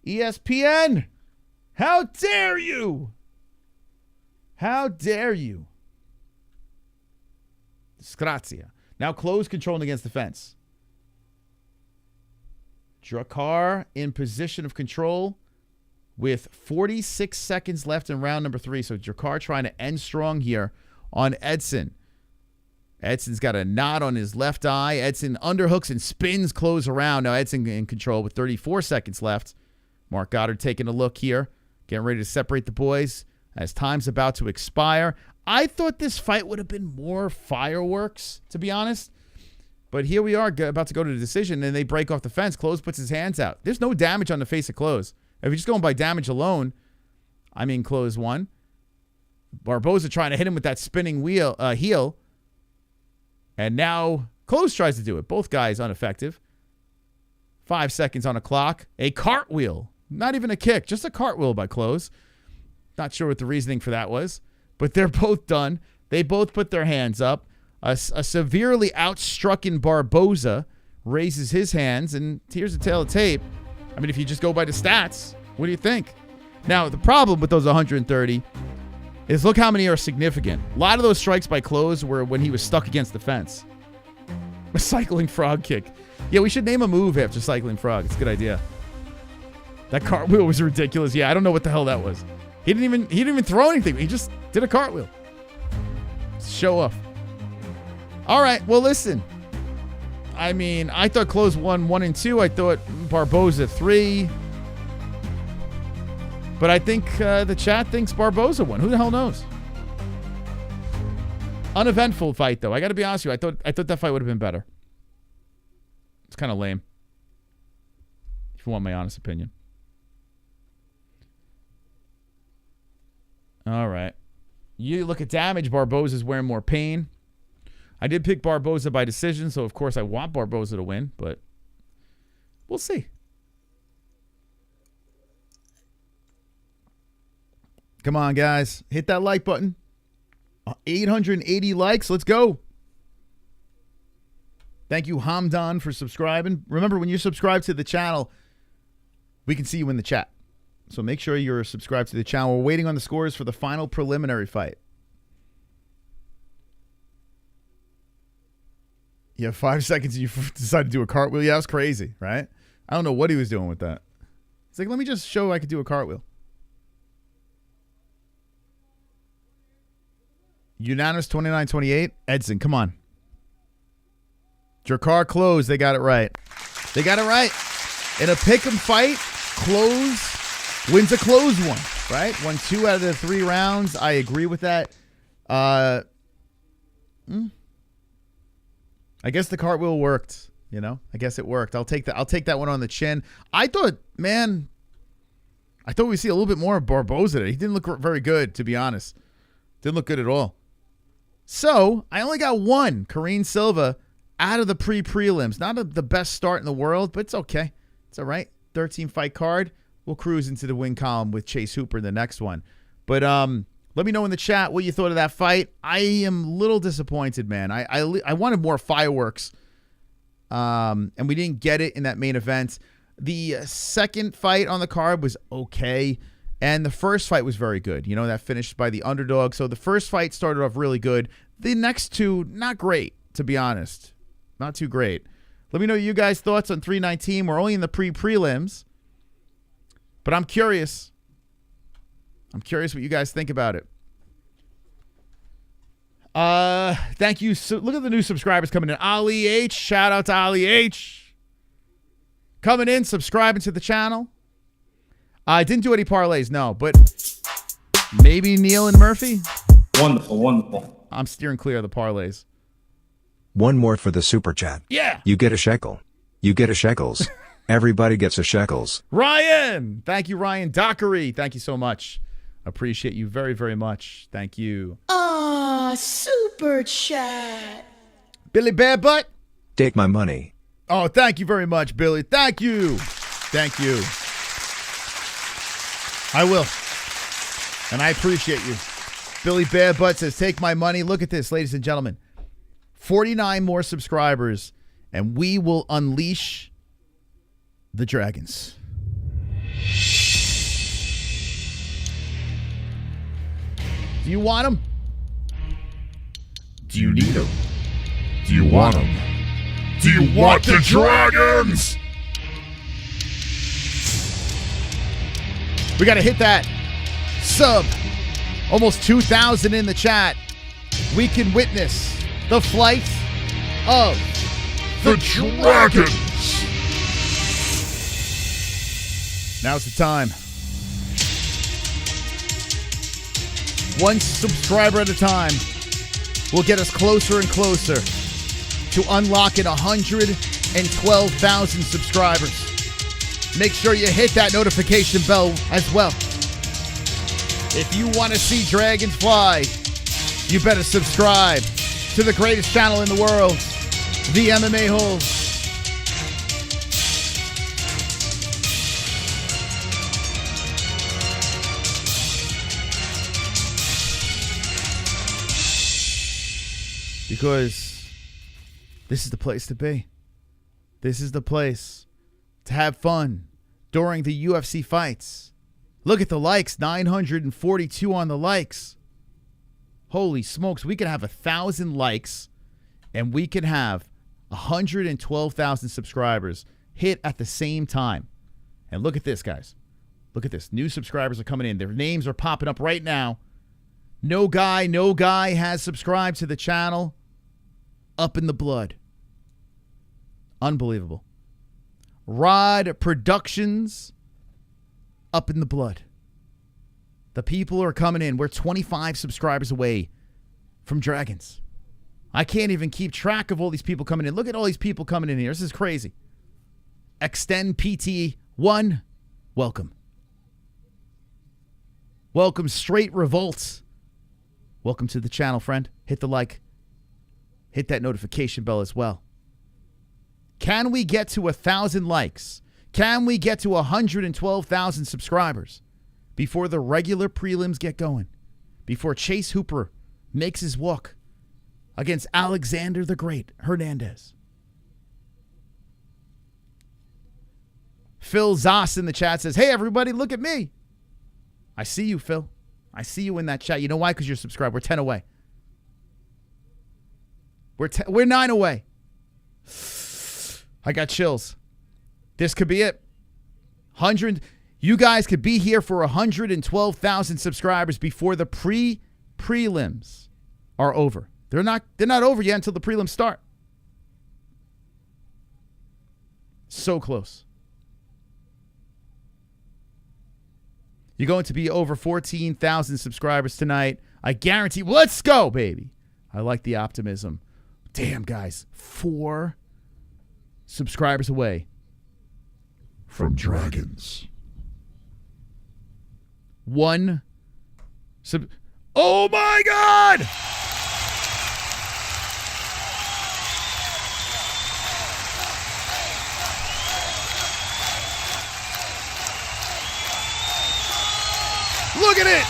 ESPN! How dare you? How dare you? Scrazia. Now Klose controlling against the fence. Drakkar in position of control with 46 seconds left in round number 3. So Drakkar trying to end strong here on Edson. Edson's got a knot on his left eye. Edson underhooks and spins Klose around. Now Edson in control with 34 seconds left. Mark Goddard taking a look here. Getting ready to separate the boys as time's about to expire. I thought this fight would have been more fireworks, to be honest. But here we are about to go to the decision, and they break off the fence. Klose puts his hands out. There's no damage on the face of Klose. If you're just going by damage alone, I mean, Klose won. Barboza trying to hit him with that spinning heel. And now Klose tries to do it. Both guys ineffective. 5 seconds on the clock. A cartwheel. Not even a kick. Just a cartwheel by Klose. Not sure what the reasoning for that was. But they're both done. They both put their hands up. A severely outstrucken Barboza raises his hands. And here's the tail of tape. I mean, if you just go by the stats, what do you think? Now, the problem with those 130 is look how many are significant. A lot of those strikes by Klose were when he was stuck against the fence. A cycling frog kick. Yeah, we should name a move after cycling frog. It's a good idea. That cartwheel was ridiculous. Yeah, I don't know what the hell that was. He didn't even throw anything. He just did a cartwheel. Show off. All right, well, listen. I mean, I thought Klose won 1 and 2. I thought Barboza 3. But I think the chat thinks Barboza won. Who the hell knows? Uneventful fight, though. I got to be honest with you. I thought that fight would have been better. It's kind of lame. If you want my honest opinion. All right. You look at damage. Barboza's wearing more pain. I did pick Barboza by decision, so of course I want Barboza to win, but we'll see. Come on, guys. Hit that like button. 880 likes. Let's go. Thank you, Hamdan, for subscribing. Remember, when you subscribe to the channel, we can see you in the chat. So make sure you're subscribed to the channel. We're waiting on the scores for the final preliminary fight. You have 5 seconds and you decide to do a cartwheel. Yeah, that's crazy, right? I don't know what he was doing with that. He's like, let me just show I could do a cartwheel. Unanimous 29-28. Edson, come on. Drakkar, Klose, they got it right. They got it right. In a pick'em fight, Klose wins a close one, right? Won 2 out of the 3 rounds. I agree with that. I guess the cartwheel worked. You know, I guess it worked. I'll take that one on the chin. I thought we'd see a little bit more of Barboza today. He didn't look very good, to be honest. Didn't look good at all. So I only got one, Karine Silva, out of the prelims. Not the best start in the world, but it's okay. It's all right. 13-fight card. We'll cruise into the win column with Chase Hooper in the next one. But let me know in the chat what you thought of that fight. I am a little disappointed, man. I wanted more fireworks, and we didn't get it in that main event. The second fight on the card was okay, and the first fight was very good. You know, that finished by the underdog. So the first fight started off really good. The next two, not great, to be honest. Not too great. Let me know you guys' thoughts on 319. We're only in the prelims, but I'm curious. I'm curious what you guys think about it. Thank you. So look at the new subscribers coming in. Ali H. Shout out to Ali H. Coming in, subscribing to the channel. I didn't do any parlays, no, but maybe Neil and Murphy. Wonderful, wonderful. I'm steering clear of the parlays. One more for the super chat. Yeah. You get a shekel. You get a shekels. Everybody gets a shekels. Ryan. Thank you, Ryan. Dockery. Thank you so much. Appreciate you very, very much. Thank you. Super chat. Billy Bearbutt. Take my money. Oh, thank you very much, Billy. Thank you. Thank you. I will. And I appreciate you. Billy Bearbutt says, take my money. Look at this, ladies and gentlemen. 49 more subscribers, and we will unleash the dragons. Do you want them? Do you need them? Do you want them? Do you want the dragons? We got to hit that sub. Almost 2,000 in the chat. We can witness the flight of the dragons. Now's the time. One subscriber at a time will get us closer and closer to unlocking 112,000 subscribers. Make sure you hit that notification bell as well. If you want to see dragons fly, you better subscribe to the greatest channel in the world, the MMA-Holes. Because this is the place to be. This is the place to have fun during the UFC fights. Look at the likes, 942 on the likes. Holy smokes, we could have 1,000 likes and we could have 112,000 subscribers hit at the same time. And look at this, guys. Look at this. New subscribers are coming in. Their names are popping up right now. No guy has subscribed to the channel. Up in the blood. Unbelievable. Rod Productions. Up in the blood. The people are coming in. We're 25 subscribers away from Dragons. I can't even keep track of all these people coming in. Look at all these people coming in here. This is crazy. Extend PT1. Welcome. Welcome, Straight Revolts. Welcome to the channel, friend. Hit the like. Hit that notification bell as well. Can we get to 1,000 likes? Can we get to 112,000 subscribers before the regular prelims get going, before Chase Hooper makes his walk against Alexander the Great Hernandez. Phil Zoss in the chat says, hey, everybody, look at me. I see you, Phil. I see you in that chat. You know why? Because you're subscribed. We're 10 away. We're 9 away. I got chills. This could be it. 100. You guys could be here for 112,000 subscribers before the prelims are over. They're not over yet until the prelims start. So close. You're going to be over 14,000 subscribers tonight. I guarantee. Let's go, baby. I like the optimism. Damn, guys. 4 subscribers away from dragons. 1 sub. Oh, my God! Look at it!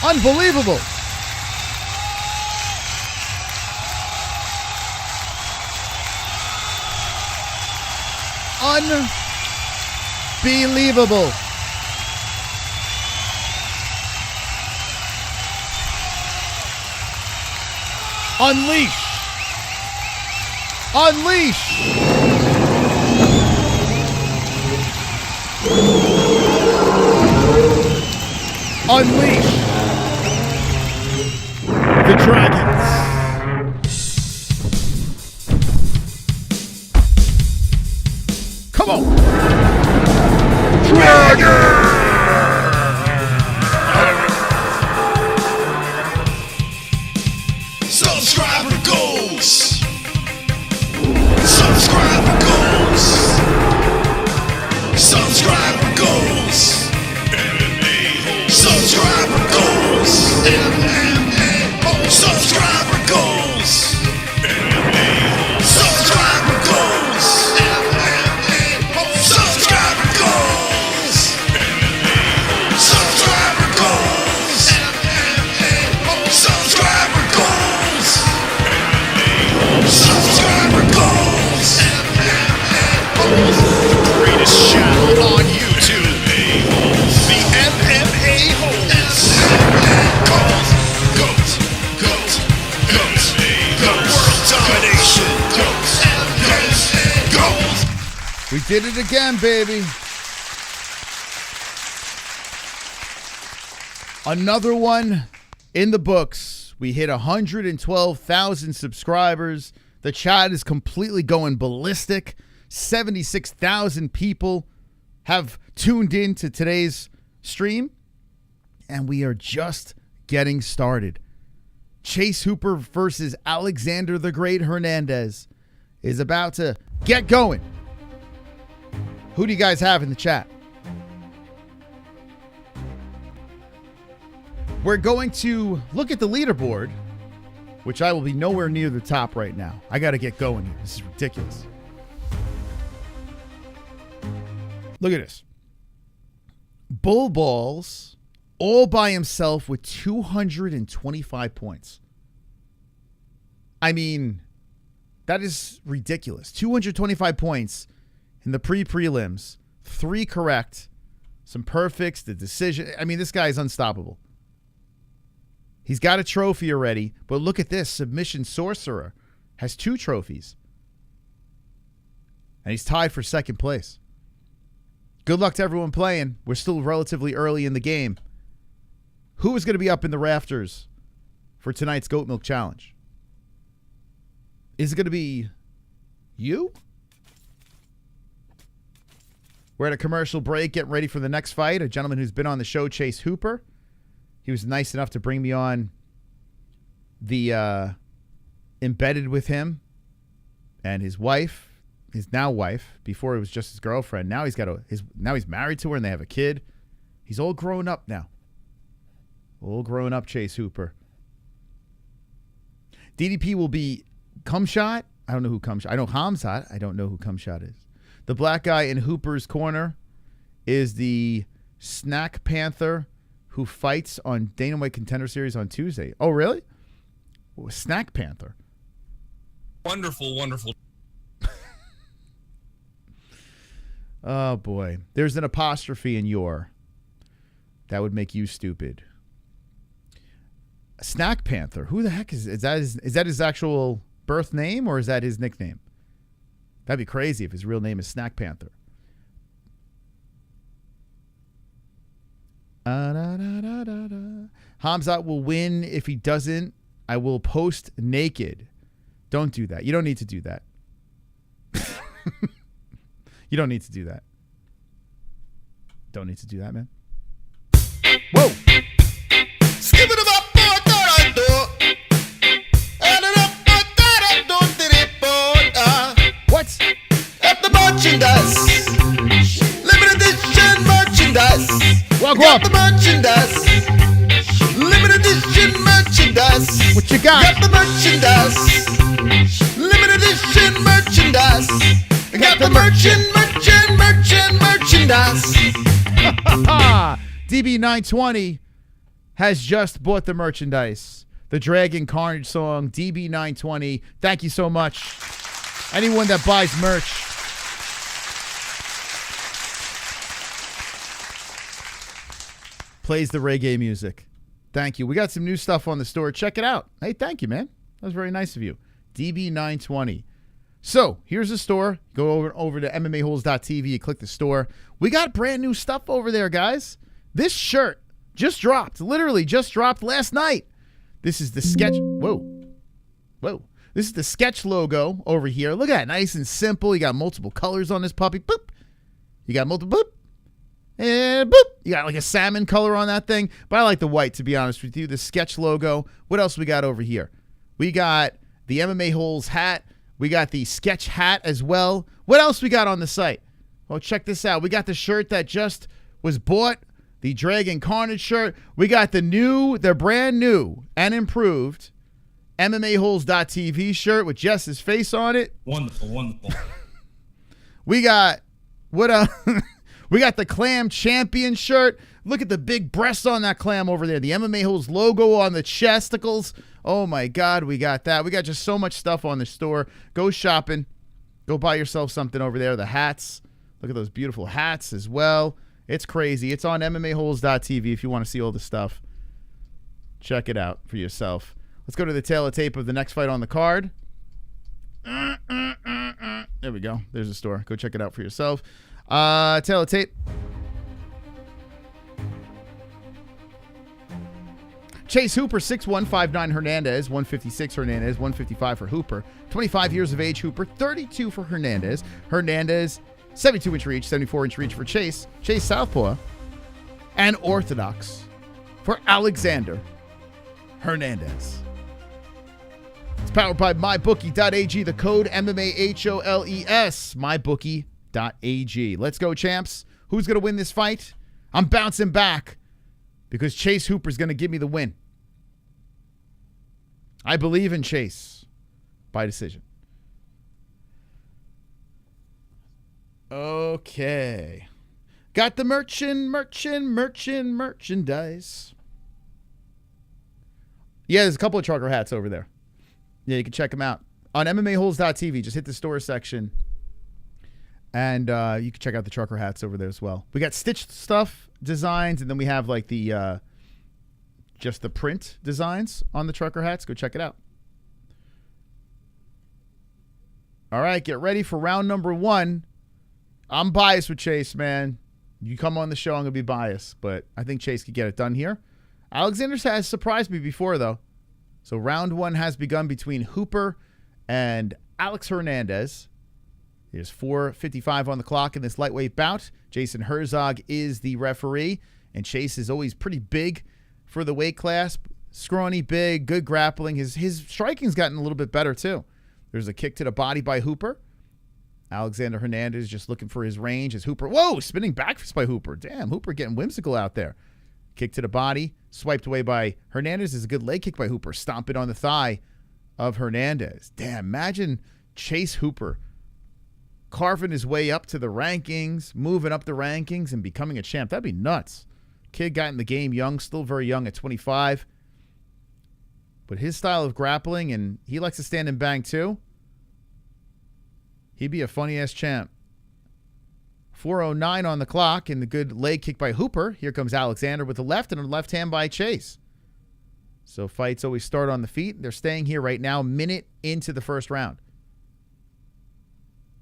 Unbelievable. Unbelievable. Unleash. Unleash. Unleash the dragons. Come on. Dragon. Subscriber goals. Subscriber goals. Subscriber goals. MMA-Holes. Subscriber goals. MMA-Holes. Subscriber goals. MMA-Holes. Subscriber goals. MMA-Holes. Subscriber goals. MMA-Holes. Subscriber goals. MMA-Holes. Subscriber goals. Subscriber goals. The greatest channel on YouTube. The MMA-Holes. Goals. Goat. Goat. Goat. Goat. World domination. Goat. Goat. We did it again, baby. Another one in the books. We hit 112,000 subscribers. The chat is completely going ballistic. 76,000 people have tuned in to today's stream. And we are just getting started. Chase Hooper versus Alexander the Great Hernandez is about to get going. Who do you guys have in the chat? We're going to look at the leaderboard, which I will be nowhere near the top right now. I got to get going here. This is ridiculous. Look at this. Bull Balls all by himself with 225 points. I mean, that is ridiculous. 225 points in the prelims. 3 correct. Some perfects, the decision. I mean, this guy is unstoppable. He's got a trophy already, but look at this. Submission Sorcerer has 2 trophies. And he's tied for second place. Good luck to everyone playing. We're still relatively early in the game. Who is going to be up in the rafters for tonight's Goat Milk Challenge? Is it going to be you? We're at a commercial break, getting ready for the next fight. A gentleman who's been on the show, Chase Hooper. He was nice enough to bring me on the embedded with him and his wife, his now wife. Before it was just his girlfriend. Now he's got now he's married to her and they have a kid. He's all grown up now. Old grown up Chase Hooper. DDP will be Khamzat. I don't know who Khamzat. I know Khamzat. I don't know who Khamzat is. The black guy in Hooper's corner is the Snack Panther who fights on Dana White Contender Series on Tuesday. Oh, really? Oh, Snack Panther. Wonderful, wonderful. Oh, boy. There's an apostrophe in your. That would make you stupid. Snack Panther. Who the heck is that? Is that his actual birth name or is that his nickname? That'd be crazy if his real name is Snack Panther. Khamzat will win. If he doesn't, I will post naked. Don't do that. You don't need to do that. You don't need to do that. Don't need to do that, man. Whoa. Skip it up for Toronto. And it up for Toronto to report. What? At the merchandise. Limited edition merchandise. Welcome Got up. the merchandise. Limited edition merchandise. What you got? Got the merchandise. Limited edition merchandise. Got the merchandise. DB920 has just bought the merchandise. The Dragon Carnage song, DB920. Thank you so much. Anyone that buys merch. Plays the reggae music. Thank you. We got some new stuff on the store. Check it out. Hey, thank you, man. That was very nice of you. DB920. So, here's the store. Go over to MMAHoles.tv. You click the store. We got brand new stuff over there, guys. This shirt just dropped. Literally just dropped last night. This is the sketch. Whoa. This is the sketch logo over here. Look at that. Nice and simple. You got multiple colors on this puppy. Boop. You got multiple. Boop. And boop. You got like a salmon color on that thing. But I like the white, to be honest with you. The sketch logo. What else we got over here? We got the MMA Holes hat. We got the sketch hat as well. What else we got on the site? Well, check this out. We got the shirt that just was bought, the Dragon Carnage shirt. We got the brand new and improved MMAHoles.tv shirt with Jess's face on it. Wonderful, wonderful. We got we got the Clam Champion shirt. Look at the big breasts on that clam over there. The MMA Holes logo on the chesticles. Oh, my God, we got that. We got just so much stuff on the store. Go shopping. Go buy yourself something over there. The hats. Look at those beautiful hats as well. It's crazy. It's on MMAHoles.tv if you want to see all the stuff. Check it out for yourself. Let's go to the tail of tape of the next fight on the card. There we go. There's the store. Go check it out for yourself. Tail of tape. Chase Hooper, 6'1", Hernandez, 156 Hernandez, 155 for Hooper. 25 years of age, Hooper, 32 for Hernandez. Hernandez, 72-inch reach, 74-inch reach for Chase. Chase southpaw. And orthodox for Alexander Hernandez. It's powered by MyBookie.ag, the code MMAHOLES, MyBookie.ag. Let's go, champs. Who's going to win this fight? I'm bouncing back because Chase Hooper's going to give me the win. I believe in Chase by decision. Okay. Got the merchandise. Yeah, there's a couple of trucker hats over there. Yeah, you can check them out. On MMAHoles.tv, just hit the store section. And you can check out the trucker hats over there as well. We got stitched stuff, designs, and then we have like the just the print designs on the trucker hats. Go check it out. All right, get ready for round number 1. I'm biased with Chase, man. You come on the show, I'm going to be biased. But I think Chase could get it done here. Alexander has surprised me before, though. So round 1 has begun between Hooper and Alex Hernandez. There's 4:55 on the clock in this lightweight bout. Jason Herzog is the referee. And Chase is always pretty big for the weight class. Scrawny, big, good grappling. His striking's gotten a little bit better, too. There's a kick to the body by Hooper. Alexander Hernandez just looking for his range as Hooper. Whoa, spinning back fist by Hooper. Damn, Hooper getting whimsical out there. Kick to the body. Swiped away by Hernandez. Is a good leg kick by Hooper. Stomping on the thigh of Hernandez. Damn, imagine Chase Hooper carving his way up to the rankings, moving up the rankings, and becoming a champ. That'd be nuts. Kid got in the game young, still very young at 25. But his style of grappling, and he likes to stand and bang too, he'd be a funny-ass champ. 4:09 on the clock, and the good leg kick by Hooper. Here comes Alexander with the left, and a left hand by Chase. So fights always start on the feet. They're staying here right now, minute into the first round.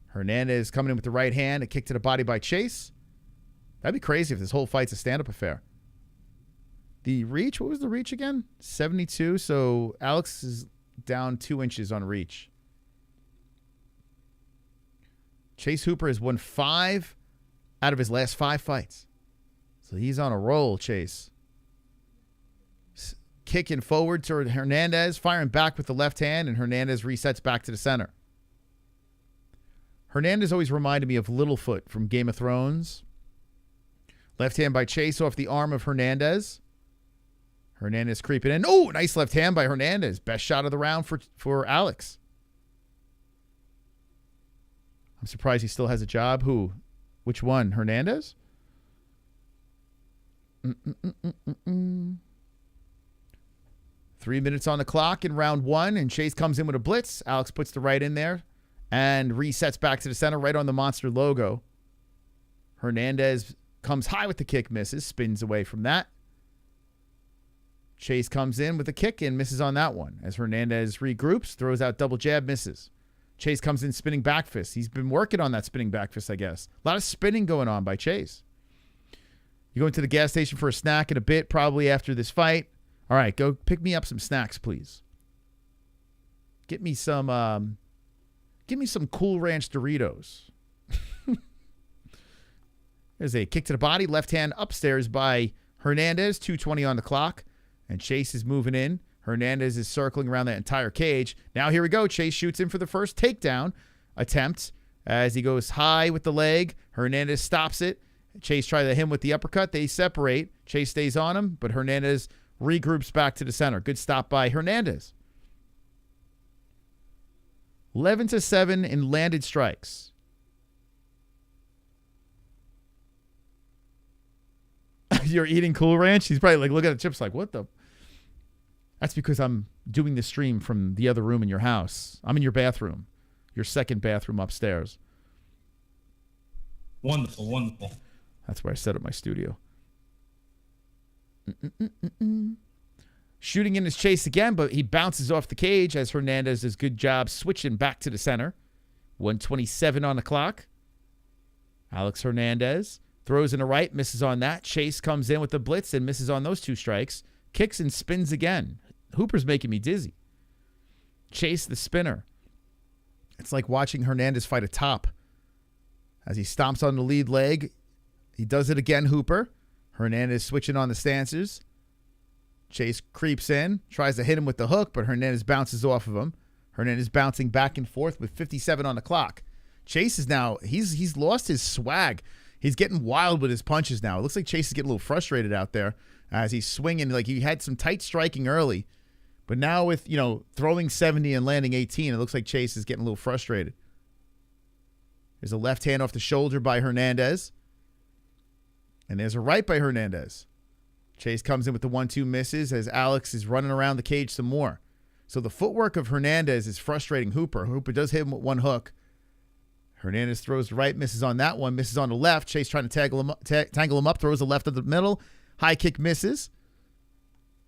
Hernandez coming in with the right hand, a kick to the body by Chase. That'd be crazy if this whole fight's a stand-up affair. The reach, what was the reach again? 72, so Alex is down 2 inches on reach. Chase Hooper has won 5 out of his last 5 fights. So he's on a roll, Chase. Kicking forward toward Hernandez, firing back with the left hand, and Hernandez resets back to the center. Hernandez always reminded me of Littlefoot from Game of Thrones. Left hand by Chase off the arm of Hernandez. Hernandez creeping in. Oh, nice left hand by Hernandez. Best shot of the round for Alex. I'm surprised he still has a job. Who? Which one? Hernandez? 3 minutes on the clock in round 1, and Chase comes in with a blitz. Alex puts the right in there and resets back to the center right on the monster logo. Hernandez comes high with the kick, misses, spins away from that. Chase comes in with a kick and misses on that one. As Hernandez regroups, throws out double jab, misses. Chase comes in spinning back fist. He's been working on that spinning back fist, I guess. A lot of spinning going on by Chase. You go into the gas station for a snack in a bit, probably after this fight. All right, go pick me up some snacks, please. Get me some Cool Ranch Doritos. There's a kick to the body, left hand upstairs by Hernandez, 2:20 on the clock, and Chase is moving in. Hernandez is circling around that entire cage. Now here we go. Chase shoots in for the first takedown attempt as he goes high with the leg. Hernandez stops it. Chase tries to hit him with the uppercut. They separate. Chase stays on him, but Hernandez regroups back to the center. Good stop by Hernandez. 11-7 in landed strikes. You're eating Cool Ranch? He's probably like looking at the chips like, what the? That's because I'm doing the stream from the other room in your house. I'm in your bathroom. Your second bathroom upstairs. Wonderful, wonderful. That's where I set up my studio. Shooting in his Chase again, but he bounces off the cage as Hernandez does a good job switching back to the center. 1:27 on the clock. Alex Hernandez throws in a right, misses on that. Chase comes in with the blitz and misses on those 2 strikes. Kicks and spins again. Hooper's making me dizzy. Chase the spinner. It's like watching Hernandez fight a top. As he stomps on the lead leg, he does it again, Hooper. Hernandez switching on the stances. Chase creeps in, tries to hit him with the hook, but Hernandez bounces off of him. Hernandez bouncing back and forth with 57 on the clock. Chase is now, he's lost his swag. He's getting wild with his punches now. It looks like Chase is getting a little frustrated out there as he's swinging. Like he had some tight striking early, but now with, throwing 70 and landing 18, it looks like Chase is getting a little frustrated. There's a left hand off the shoulder by Hernandez. And there's a right by Hernandez. Chase comes in with the 1-2 misses as Alex is running around the cage some more. So the footwork of Hernandez is frustrating Hooper. Hooper does hit him with one hook. Hernandez throws the right, misses on that one, misses on the left. Chase trying to tangle him up, throws the left of the middle. High kick misses.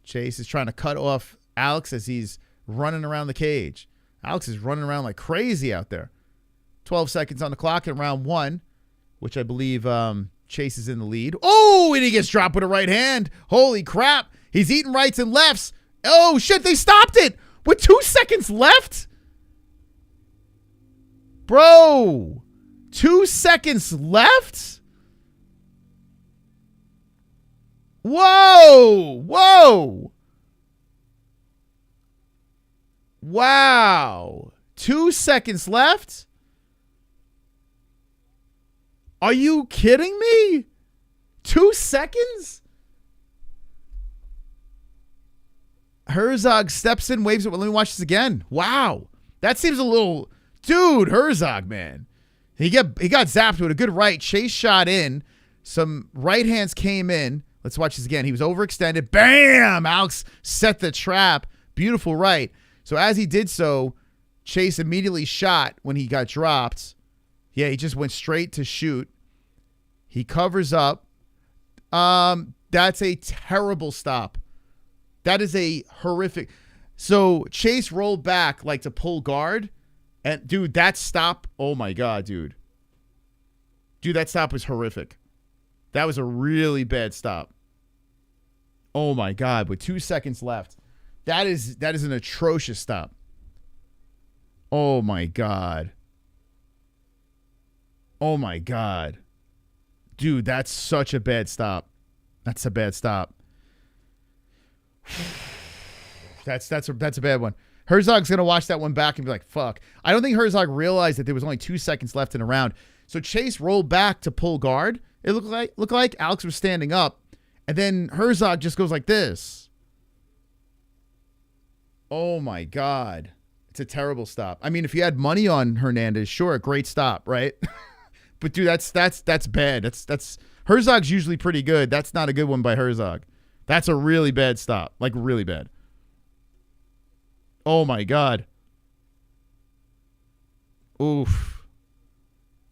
Chase is trying to cut off Alex as he's running around the cage. Alex is running around like crazy out there. 12 seconds on the clock in round 1, which I believe Chase is in the lead. Oh, and he gets dropped with a right hand. Holy crap. He's eating rights and lefts. Oh, shit, they stopped it with 2 seconds left? Bro, 2 seconds left? Whoa, whoa. Wow. 2 seconds left? Are you kidding me? 2 seconds? Herzog steps in, waves it. Well, let me watch this again. Wow. That seems a little... Dude, Herzog, man. He got zapped with a good right. Chase shot in. Some right hands came in. Let's watch this again. He was overextended. Bam! Alex set the trap. Beautiful right. So as he did so, Chase immediately shot when he got dropped. Yeah, he just went straight to shoot. He covers up. That's a terrible stop. That is a horrific. So Chase rolled back like to pull guard. And dude, that stop. Oh my God, dude. Dude, that stop was horrific. That was a really bad stop. Oh my God, with 2 seconds left. That is an atrocious stop. Oh my God. Oh my God. Dude, that's such a bad stop. That's a bad stop. That's a bad one. Herzog's going to watch that one back and be like, fuck. I don't think Herzog realized that there was only 2 seconds left in a round. So Chase rolled back to pull guard. It looked like Alex was standing up. And then Herzog just goes like this. Oh my God. It's a terrible stop. I mean, if you had money on Hernandez, sure, a great stop, right? But dude, that's bad. That's Herzog's usually pretty good. That's not a good one by Herzog. That's a really bad stop. Like really bad. Oh my God. Oof.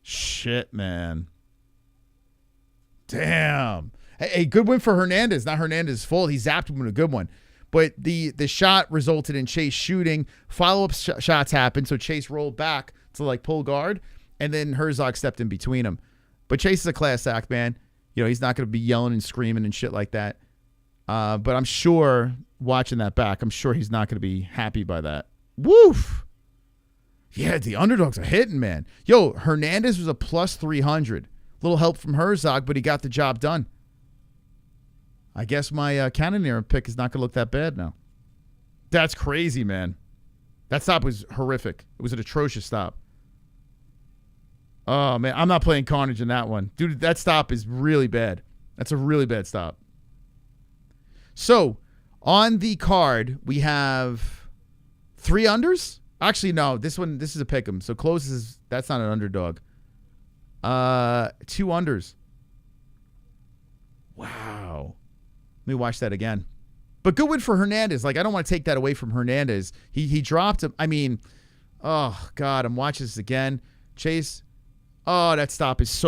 Shit, man. Damn. Hey, good win for Hernandez. Not Hernandez's fault. He zapped him with a good one. But the shot resulted in Chase shooting. Follow-up shots happened, so Chase rolled back to like pull guard, and then Herzog stepped in between them. But Chase is a class act, man. You know, he's not going to be yelling and screaming and shit like that. But I'm sure, watching that back, I'm sure he's not going to be happy by that. Woof! Yeah, the underdogs are hitting, man. Yo, Hernandez was a plus 300. Little help from Herzog, but he got the job done. I guess my Cannonier pick is not going to look that bad now. That's crazy, man. That stop was horrific. It was an atrocious stop. Oh, man. I'm not playing Carnage in that one. Dude, that stop is really bad. That's a really bad stop. So, on the card, we have 3 unders. Actually, no. This is a pick'em. So, Klose that's not an underdog. 2 unders. Wow. Let me watch that again. But good win for Hernandez. Like, I don't want to take that away from Hernandez. He dropped him. I mean, oh, God, I'm watching this again. Chase. Oh, that stop is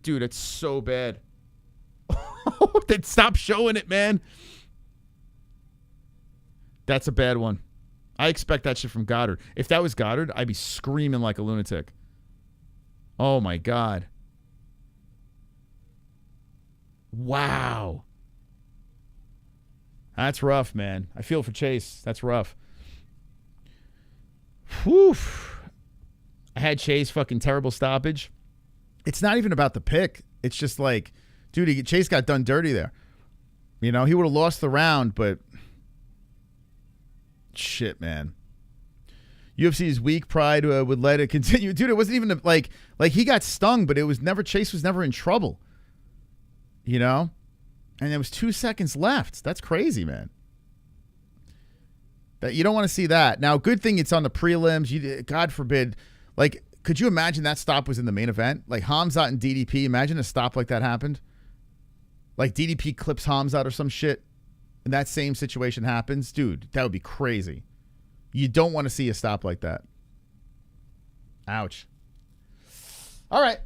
dude, it's so bad. Stop showing it, man. That's a bad one. I expect that shit from Goddard. If that was Goddard, I'd be screaming like a lunatic. Oh, my God. Wow. That's rough, man. I feel for Chase. That's rough. Whew. I had Chase fucking terrible stoppage. It's not even about the pick. It's just like, dude, Chase got done dirty there. You know, he would have lost the round, but shit, man. UFC's weak pride would let it continue. Dude, it wasn't even like he got stung, but it was never, Chase was never in trouble. You know? And there was 2 seconds left. That's crazy, man. That you don't want to see that. Now, good thing it's on the prelims. God forbid. Like, could you imagine that stop was in the main event? Like Khamzat and DDP. Imagine a stop like that happened. Like DDP clips Khamzat or some shit, and that same situation happens. Dude, that would be crazy. You don't want to see a stop like that. Ouch. All right.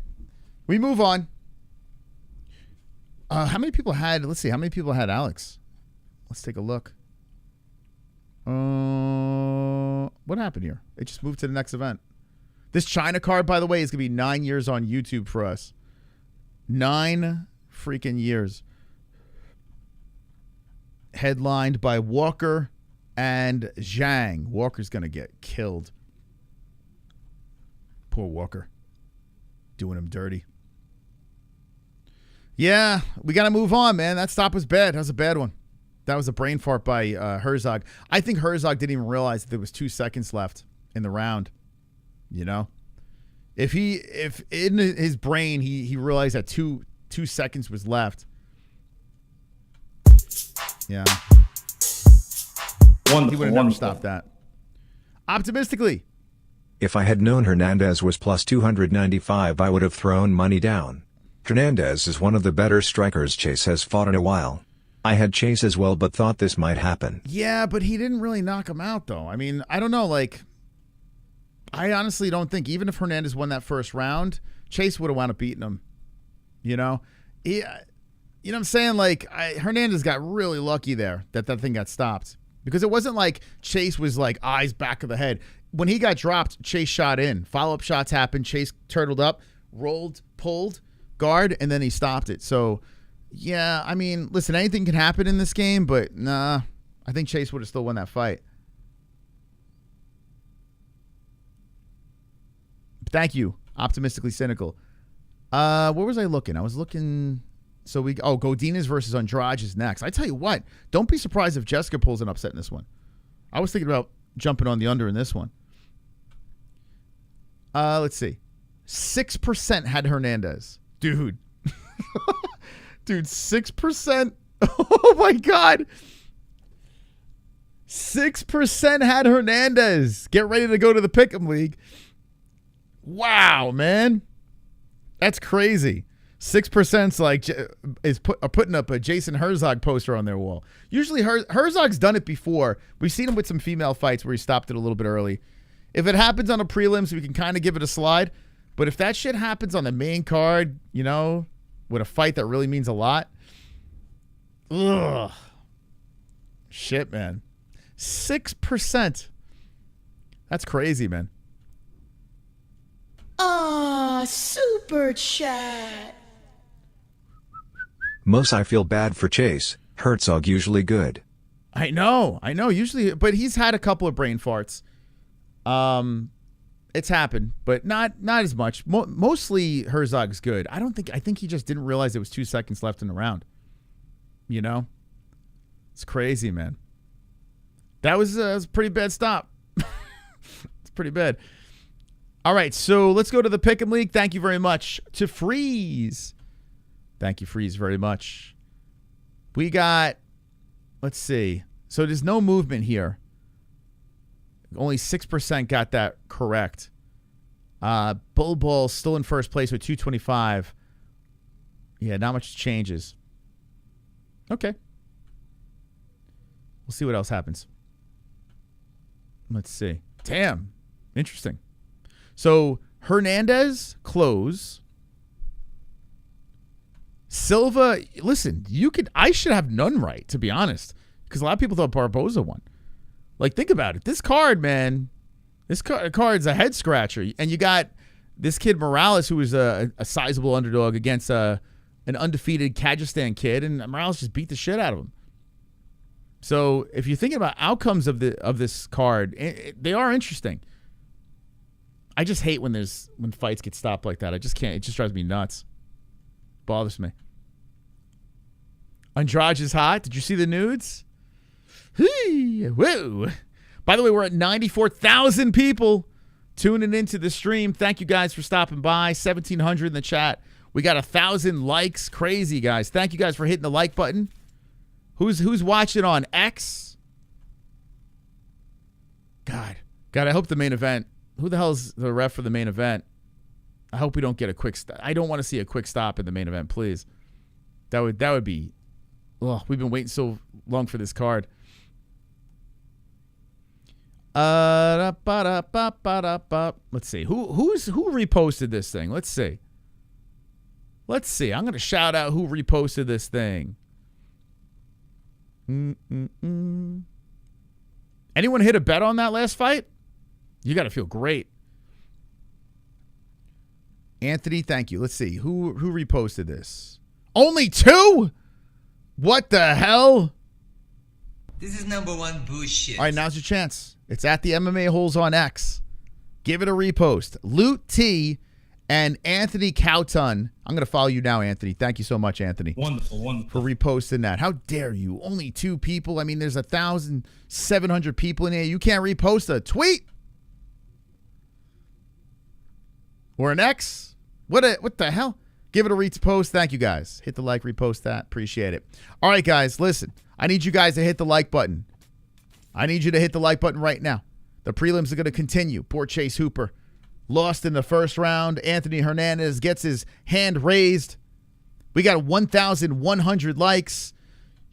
We move on. How many people had, let's see, how many people had Alex? Let's take a look. What happened here? It just moved to the next event. This China card, by the way, is going to be 9 years on YouTube for us. 9 freaking years. Headlined by Walker and Zhang. Walker's going to get killed. Poor Walker. Doing him dirty. Yeah, we got to move on, man. That stop was bad. That was a bad one. That was a brain fart by Herzog. I think Herzog didn't even realize that there was 2 seconds left in the round. You know? If in his brain he realized that two seconds was left. Yeah. He would have never stopped that. Optimistically. If I had known Hernandez was plus 295, I would have thrown money down. Hernandez is one of the better strikers Chase has fought in a while. I had Chase as well, but thought this might happen. Yeah, but he didn't really knock him out, though. I mean, I don't know. Like, I honestly don't think, even if Hernandez won that first round, Chase would have wound up beating him. You know? You know what I'm saying? Like, Hernandez got really lucky there that thing got stopped. Because it wasn't like Chase was like eyes back of the head. When he got dropped, Chase shot in. Follow-up shots happened. Chase turtled up, rolled, pulled, guard, and then he stopped it. So, yeah, I mean, listen, anything can happen in this game, but nah, I think Chase would have still won that fight. Thank you. Optimistically cynical. Where was I looking? I was looking... So Godinez versus Andrade is next. I tell you what, don't be surprised if Jessica pulls an upset in this one. I was thinking about jumping on the under in this one. Let's see. 6% had Hernandez. Dude. Dude, 6%. Oh, my God. 6% had Hernandez. Get ready to go to the Pick'em League. Wow, man. That's crazy. 6%'s like putting up a Jason Herzog poster on their wall. Usually Herzog's done it before. We've seen him with some female fights where he stopped it a little bit early. If it happens on a prelims, we can kind of give it a slide. But if that shit happens on the main card, you know, with a fight that really means a lot, ugh. Shit, man. 6%. That's crazy, man. Super chat. Most I feel bad for Chase. Herzog usually good. I know. Usually, but he's had a couple of brain farts. It's happened, but not as much. Mostly Herzog's good. I think he just didn't realize it was 2 seconds left in the round. You know? It's crazy, man. That was a pretty bad stop. It's pretty bad. All right, so let's go to the Pick'em League. Thank you very much to Freeze. Thank you, Freeze, very much. We got, let's see. So there's no movement here. Only 6% got that correct. Bull still in first place with 225. Yeah, not much changes. Okay. We'll see what else happens. Let's see. Damn. Interesting. So Hernandez, Klose. Silva, listen, I should have none right, to be honest. Because a lot of people thought Barboza won. Like, think about it. This card, man, this card's a head scratcher. And you got this kid Morales, who was a sizable underdog against an undefeated Kyrgyzstan kid, and Morales just beat the shit out of him. So if you're thinking about outcomes of this card, they are interesting. I just hate when fights get stopped like that. I just can't. It just drives me nuts. Bothers me. Andrade is hot. Did you see the nudes? Hey, whoa. By the way, we're at 94,000 people tuning into the stream. Thank you guys for stopping by. 1,700 in the chat. We got 1,000 likes. Crazy, guys. Thank you guys for hitting the like button. Who's watching on X? God, I hope the main event. Who the hell's the ref for the main event? I hope we don't get a quick stop. I don't want to see a quick stop in the main event, please. That would be. Oh, we've been waiting so long for this card. Let's see. Who reposted this thing? Let's see. I'm going to shout out who reposted this thing. Anyone hit a bet on that last fight? You got to feel great. Anthony, thank you. Let's see. Who reposted this? Only 2? What the hell? This is number one bullshit. All right, now's your chance. It's at the MMA-Holes on X. Give it a repost. Loot T and Anthony Cowton. I'm going to follow you now, Anthony. Thank you so much, Anthony. Wonderful. For reposting that. How dare you? Only 2 people. I mean, there's 1,700 people in here. You can't repost a tweet? Or an X? What the hell? Give it a repost. Thank you, guys. Hit the like, repost that. Appreciate it. All right, guys, listen. I need you guys to hit the like button. I need you to hit the like button right now. The prelims are going to continue. Poor Chase Hooper lost in the first round. Anthony Hernandez gets his hand raised. We got 1,100 likes.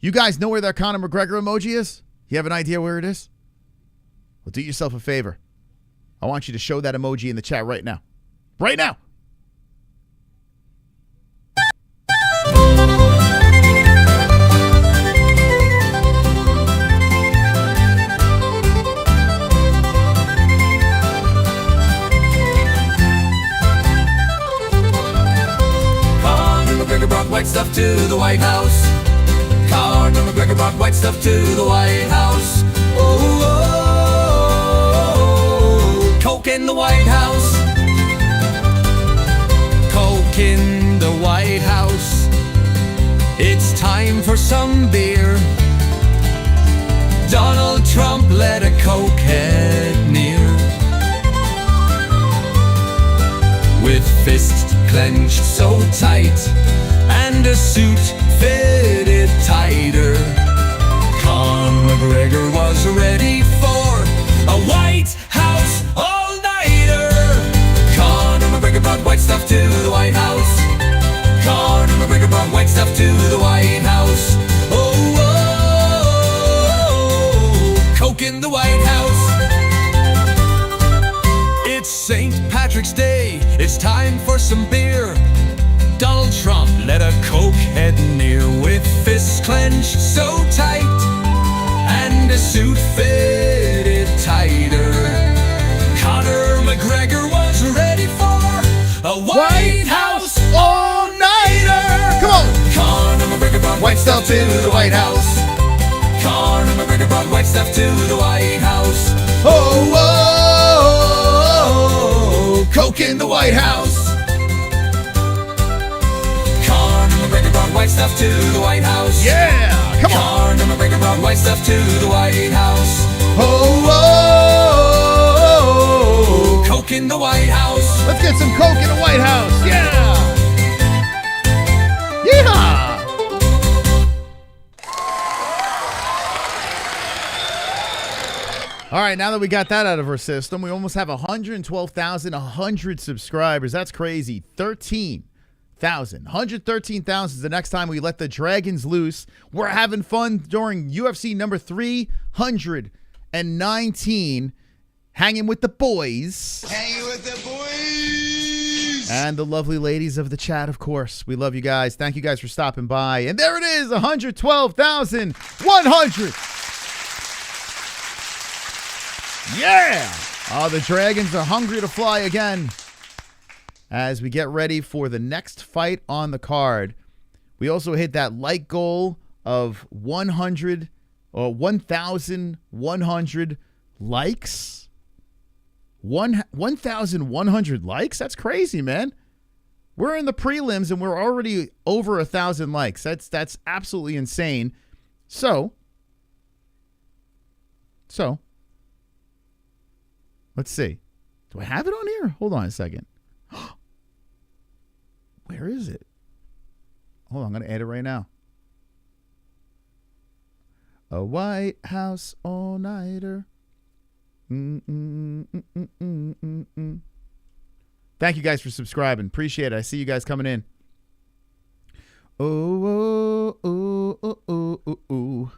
You guys know where that Conor McGregor emoji is? You have an idea where it is? Well, do yourself a favor. I want you to show that emoji in the chat right now. Right now. McGregor brought white stuff to the White House. Conor McGregor brought white stuff to the White House. Oh, oh, oh, Coke in the White House. Coke in the White House. It's time for some beer. Donald Trump let a cokehead near. With fists clenched so tight and a suit fitted tighter, Conor McGregor was ready for a White House all-nighter. Conor McGregor brought white stuff to the White House. Conor McGregor brought white stuff to the White House. Oh, oh, oh, Coke in the White House. It's St. Patrick's Day, it's time for some beer. Donald Trump let a cokehead near with fists clenched so tight and a suit fitted tighter. Conor McGregor was ready for a White House all-nighter. Come on! Conor McGregor brought white stuff to the White House. Conor McGregor brought white stuff to the White House. Oh, oh, oh, Coke in the White House. Conor McGregor brought white stuff to the White House. Yeah! Come on! Conor McGregor brought white stuff to the White House. Oh, oh, oh, Coke in the White House. Let's get some Coke in the White House. Yeah! Yeehaw! All right, now that we got that out of our system, we almost have 112,100 subscribers. That's crazy. 113,000 is the next time we let the Dragons loose. We're having fun during UFC number 319, hanging with the boys. Hanging with the boys. And the lovely ladies of the chat, of course. We love you guys. Thank you guys for stopping by. And there it is, 112,100. Yeah! Oh, the Dragons are hungry to fly again. As we get ready for the next fight on the card, we also hit that like goal of 1,100 likes. 1,100 likes? That's crazy, man. We're in the prelims and we're already over 1,000 likes. That's absolutely insane. So, let's see. Do I have it on here? Hold on a second. Where is it? Hold on, I'm going to add it right now. A White House all-nighter. Thank you guys for subscribing. Appreciate it. I see you guys coming in. Oh, oh, oh, oh, oh, oh.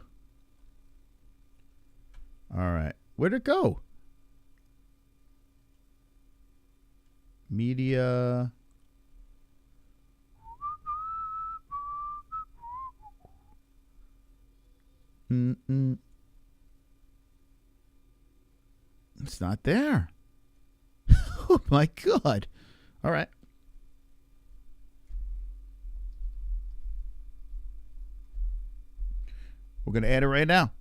All right. Where'd it go? Media. It's not there. Oh my God. All right. We're going to add it right now.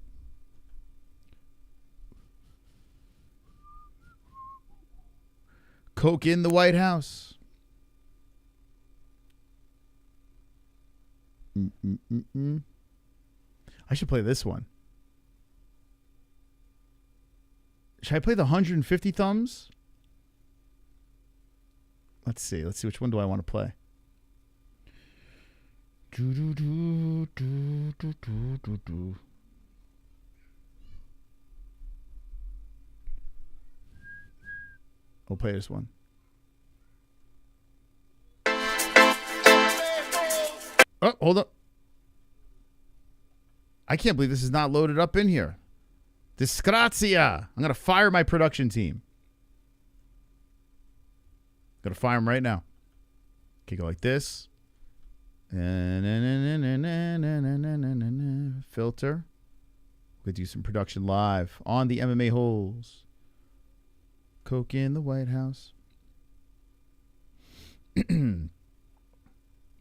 Coke in the White House. I should play this one. Should I play the 150 thumbs? Let's see. Let's see. Which one do I want to play? We'll play this one. Oh, hold up. I can't believe this is not loaded up in here. Disgrazia. I'm going to fire my production team. Going to fire them right now. Okay, go like this. Filter. We'll do some production live on the MMA Holes. Coke in the White House. You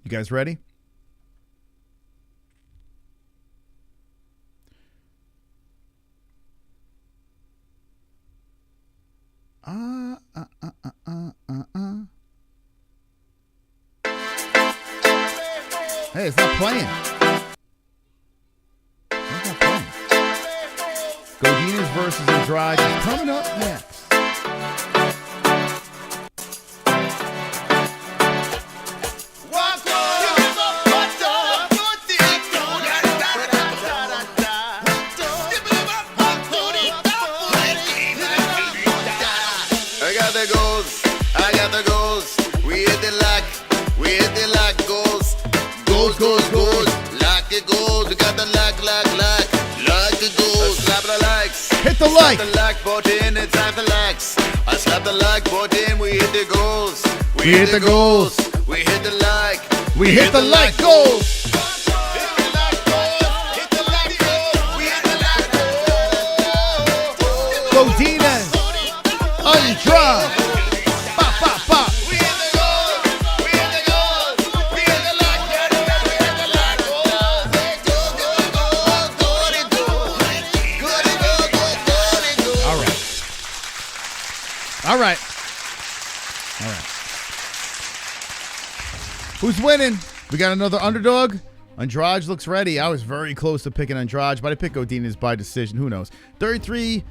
guys ready? Hey, it's not playing. It's not playing. Godinez versus Andrade is coming up next. I got the goals. We hit the lock. We hit the lock. Goals. Goals. Lock it goals. We got the lock. Lock the goals. Slap the likes. Hit the like. Slap the like button. It's time for likes. I slap the like button. We hit the goals. We hit the goals. We hit the like. We hit the like goals. Godinez. Andrade. All right. Who's winning? We got another underdog. Andrade looks ready. I was very close to picking Andrade, but I picked Godinez by decision. Who knows? 33,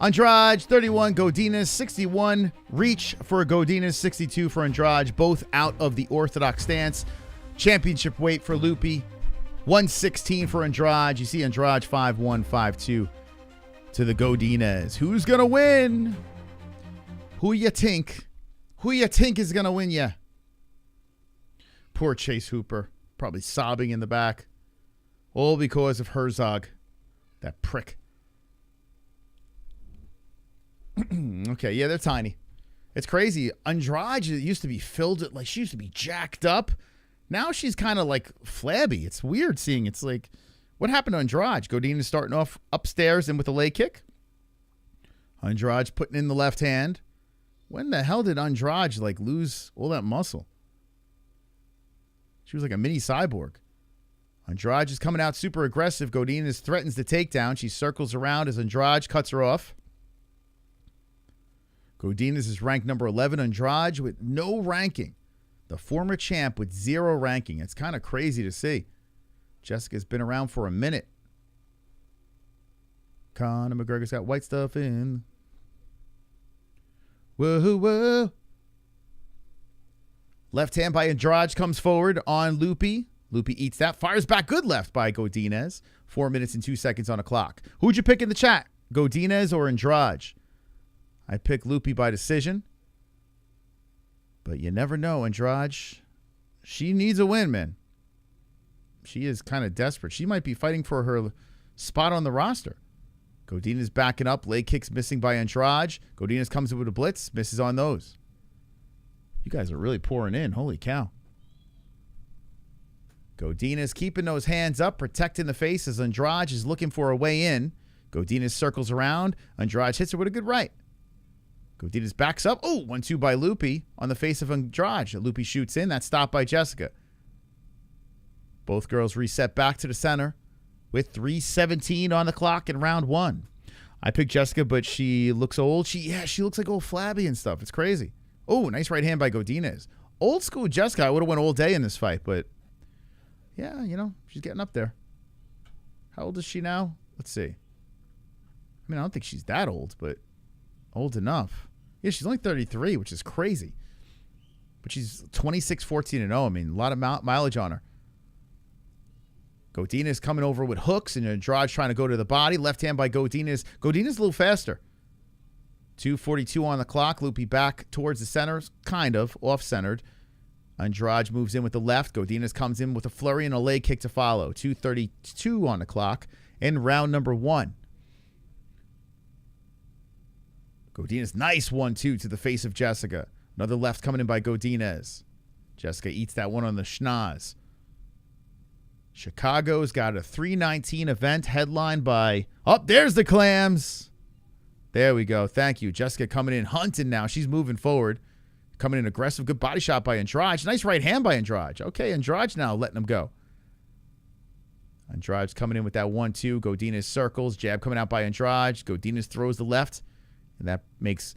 Andrade. 31, Godinez. 61, reach for Godinez. 62 for Andrade. Both out of the orthodox stance. Championship weight for Loopy. 116 for Andrade. You see Andrade 5'1", 5'2" to the Godinez. Who's going to win? Who you think? Who you think is going to win ya? Poor Chase Hooper. Probably sobbing in the back. All because of Herzog. That prick. Okay, yeah, they're tiny. It's crazy. Andrade used to be filled, like she used to be jacked up. Now she's kind of like flabby. It's weird seeing. It's like, what happened to Andrade? Godinez starting off upstairs and with a leg kick. Andrade putting in the left hand. When the hell did Andrade like lose all that muscle? She was like a mini cyborg. Andrade is coming out super aggressive. Godinez threatens the takedown. She circles around as Andrade cuts her off. Godinez is ranked number 11. Andrade with no ranking. The former champ with 0 ranking. It's kind of crazy to see. Jessica's been around for a minute. Conor McGregor's got white stuff in. WaHoOoOo. Left hand by Andrade comes forward on Loopy. Loopy eats that. Fires back good left by Godinez. 4 minutes and 2 seconds on the clock. Who'd you pick in the chat? Godinez or Andrade? I picked Loopy by decision. But you never know, Andrade. She needs a win, man. She is kind of desperate. She might be fighting for her spot on the roster. Godinez backing up. Leg kicks missing by Andrade. Godinez comes in with a blitz. Misses on those. You guys are really pouring in. Holy cow. Godinez keeping those hands up, protecting the face as Andrade is looking for a way in. Godinez circles around. Andrade hits her with a good right. Godinez backs up. Oh, 1-2 by Loopy on the face of Andrade. Loopy shoots in. That's stopped by Jessica. Both girls reset back to the center with 3:17 on the clock in round 1. I picked Jessica, but she looks old. She looks like old flabby and stuff. It's crazy. Oh, nice right hand by Godinez. Old school Jessica. I would have went all day in this fight, but yeah, you know, she's getting up there. How old is she now? Let's see. I mean, I don't think she's that old, but old enough. Yeah, she's only 33, which is crazy. But she's 26-14-0. I mean, a lot of mileage on her. Godinez coming over with hooks, and Andrade trying to go to the body. Left hand by Godinez. Godinez a little faster. 2:42 on the clock. Loopy back towards the center, kind of off-centered. Andrade moves in with the left. Godinez comes in with a flurry and a leg kick to follow. 2:32 on the clock in round number 1. Godinez, nice 1-2 to the face of Jessica. Another left coming in by Godinez. Jessica eats that one on the schnoz. Chicago's got a 3:19 event headlined by... Oh, there's the clams. There we go. Thank you. Jessica coming in hunting now. She's moving forward. Coming in aggressive. Good body shot by Andrade. Nice right hand by Andrade. Okay, Andrade now letting him go. Andrade's coming in with that 1-2. Godinez circles. Jab coming out by Andrade. Godinez throws the left. And that makes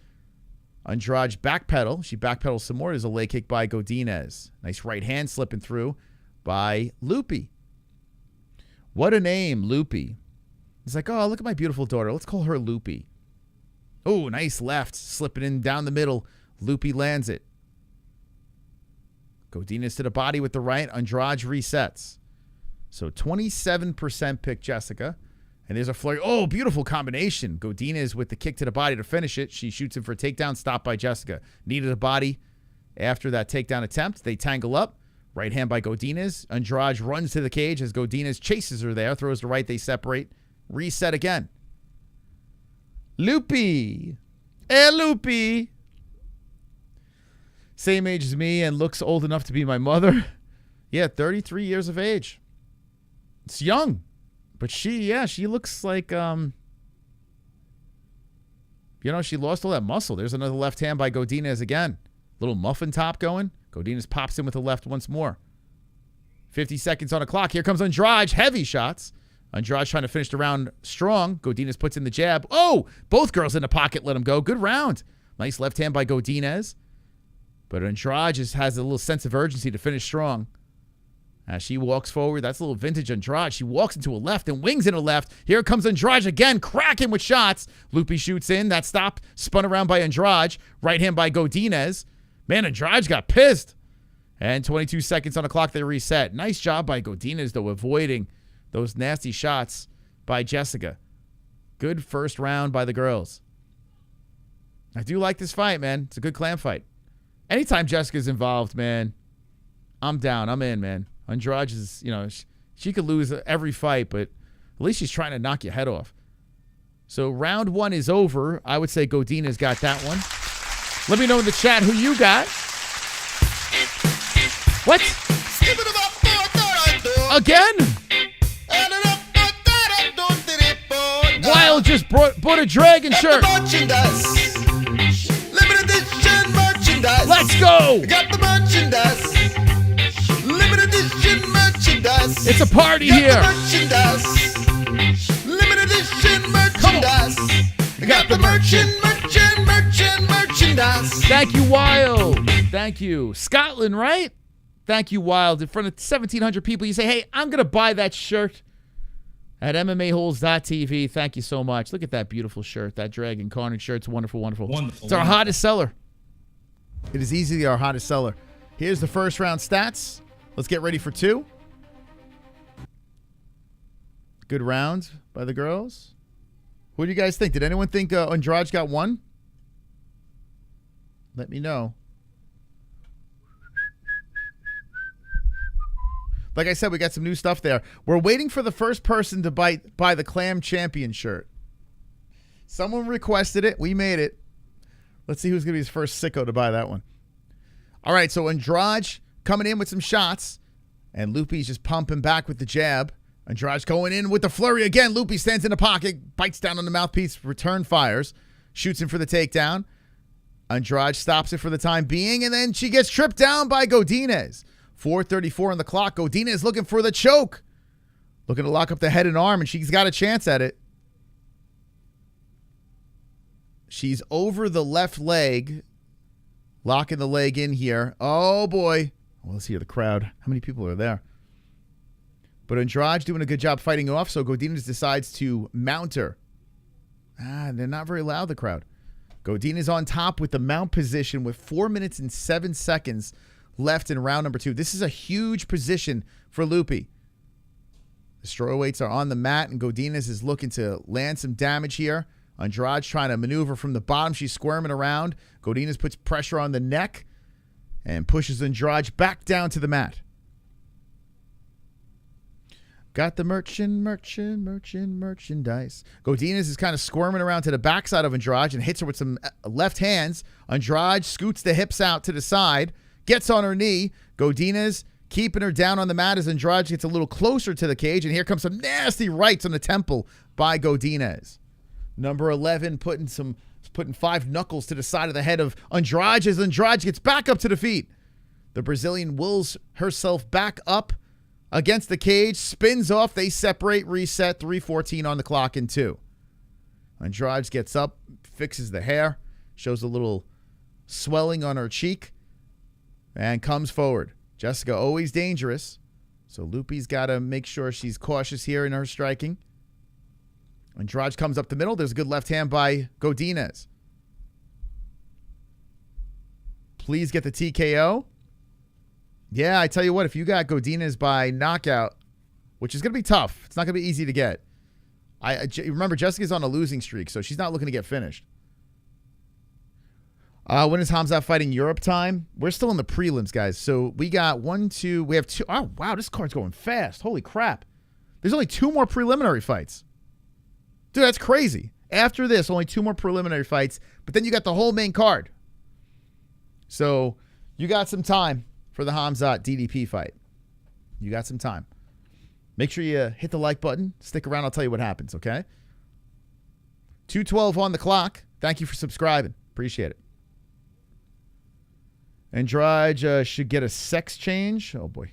Andrade backpedal. She backpedals some more. There's a leg kick by Godinez. Nice right hand slipping through by Loopy. What a name, Loopy. He's like, oh, look at my beautiful daughter. Let's call her Loopy. Oh, nice left. Slipping in down the middle. Loopy lands it. Godinez to the body with the right. Andrade resets. So 27% pick Jessica. And there's a flurry. Oh, beautiful combination. Godinez with the kick to the body to finish it. She shoots him for a takedown. Stopped by Jessica. Needed a body after that takedown attempt. They tangle up. Right hand by Godinez. Andrade runs to the cage as Godinez chases her there. Throws the right. They separate. Reset again. Loopy. Hey, Loopy. Same age as me and looks old enough to be my mother. Yeah, 33 years of age. It's young. But she looks like, she lost all that muscle. There's another left hand by Godinez again. Little muffin top going. Godinez pops in with the left once more. 50 seconds on the clock. Here comes Andrade. Heavy shots. Andrade trying to finish the round strong. Godinez puts in the jab. Oh, both girls in the pocket let him go. Good round. Nice left hand by Godinez. But Andrade just has a little sense of urgency to finish strong. As she walks forward, that's a little vintage Andrade. She walks into a left and wings in a left. Here comes Andrade again, cracking with shots. Loopy shoots in. That stop spun around by Andrade. Right hand by Godinez. Man, Andrade got pissed. And 22 seconds on the clock, they reset. Nice job by Godinez, though, avoiding those nasty shots by Jessica. Good first round by the girls. I do like this fight, man. It's a good clam fight. Anytime Jessica's involved, man, I'm down. I'm in, man. Andrade is, she could lose every fight, but at least she's trying to knock your head off. So round 1 is over. I would say Godinez got that one. Let me know in the chat who you got. What? Again? Wild just bought a dragon shirt. Limited edition merchandise. Let's go. Got the merchandise. Limited edition merchandise. It's a party here. Merchandise. Limited edition merchandise. Got the merchandise. Thank you, Wild. Thank you. Scotland, right? Thank you, Wild. In front of 1,700 people, you say, hey, I'm going to buy that shirt at MMAHoles.tv. Thank you so much. Look at that beautiful shirt. That Dragon Carnage shirt's wonderful, wonderful. It's our hottest seller. It is easily our hottest seller. Here's the first round stats. Let's get ready for 2. Good round by the girls. What do you guys think? Did anyone think Andrade got 1? Let me know. Like I said, we got some new stuff there. We're waiting for the first person to buy the Clam Champion shirt. Someone requested it. We made it. Let's see who's going to be his first sicko to buy that one. All right, so Andrade coming in with some shots, and Loopy's just pumping back with the jab. Andrade going in with the flurry again. Loopy stands in the pocket, bites down on the mouthpiece, return fires, shoots him for the takedown. Andrade stops it for the time being, and then she gets tripped down by Godinez. 4:34 on the clock. Godinez looking for the choke. Looking to lock up the head and arm, and she's got a chance at it. She's over the left leg, locking the leg in here. Oh, boy. Well, let's hear the crowd. How many people are there? But Andrade doing a good job fighting off, so Godinez decides to mount her. They're not very loud, the crowd. Godinez on top with the mount position with 4 minutes and 7 seconds left in round number 2. This is a huge position for Loopy. The strawweights are on the mat, and Godinez is looking to land some damage here Andrade trying to maneuver from the bottom. She's squirming around. Godinez puts pressure on the neck and pushes Andrade back down to the mat. Got the merchandise. Godinez is kind of squirming around to the backside of Andrade and hits her with some left hands. Andrade scoots the hips out to the side, gets on her knee. Godinez keeping her down on the mat as Andrade gets a little closer to the cage, and here comes some nasty rights on the temple by Godinez. Number 11 putting 5 knuckles to the side of the head of Andrade as Andrade gets back up to the feet. The Brazilian wills herself back up against the cage, spins off, they separate, reset, 3:14 on the clock in 2. Andrade gets up, fixes the hair, shows a little swelling on her cheek, and comes forward. Jessica always dangerous, so Loopy's got to make sure she's cautious here in her striking. Andrade comes up the middle. There's a good left hand by Godinez. Please get the TKO. Yeah, I tell you what, if you got Godinez by knockout, which is going to be tough. It's not going to be easy to get. Remember, Jessica's on a losing streak, so she's not looking to get finished. When is Khamzat fighting Europe time? We're still in the prelims, guys. So we got 1, 2. We have 2. Oh, wow, this card's going fast. Holy crap. There's only 2 more preliminary fights. Dude, that's crazy. After this, only 2 more preliminary fights, but then you got the whole main card. So you got some time for the Khamzat DDP fight. You got some time. Make sure you hit the like button. Stick around. I'll tell you what happens, okay? 2:12 on the clock. Thank you for subscribing. Appreciate it. Andrade should get a sex change. Oh, boy.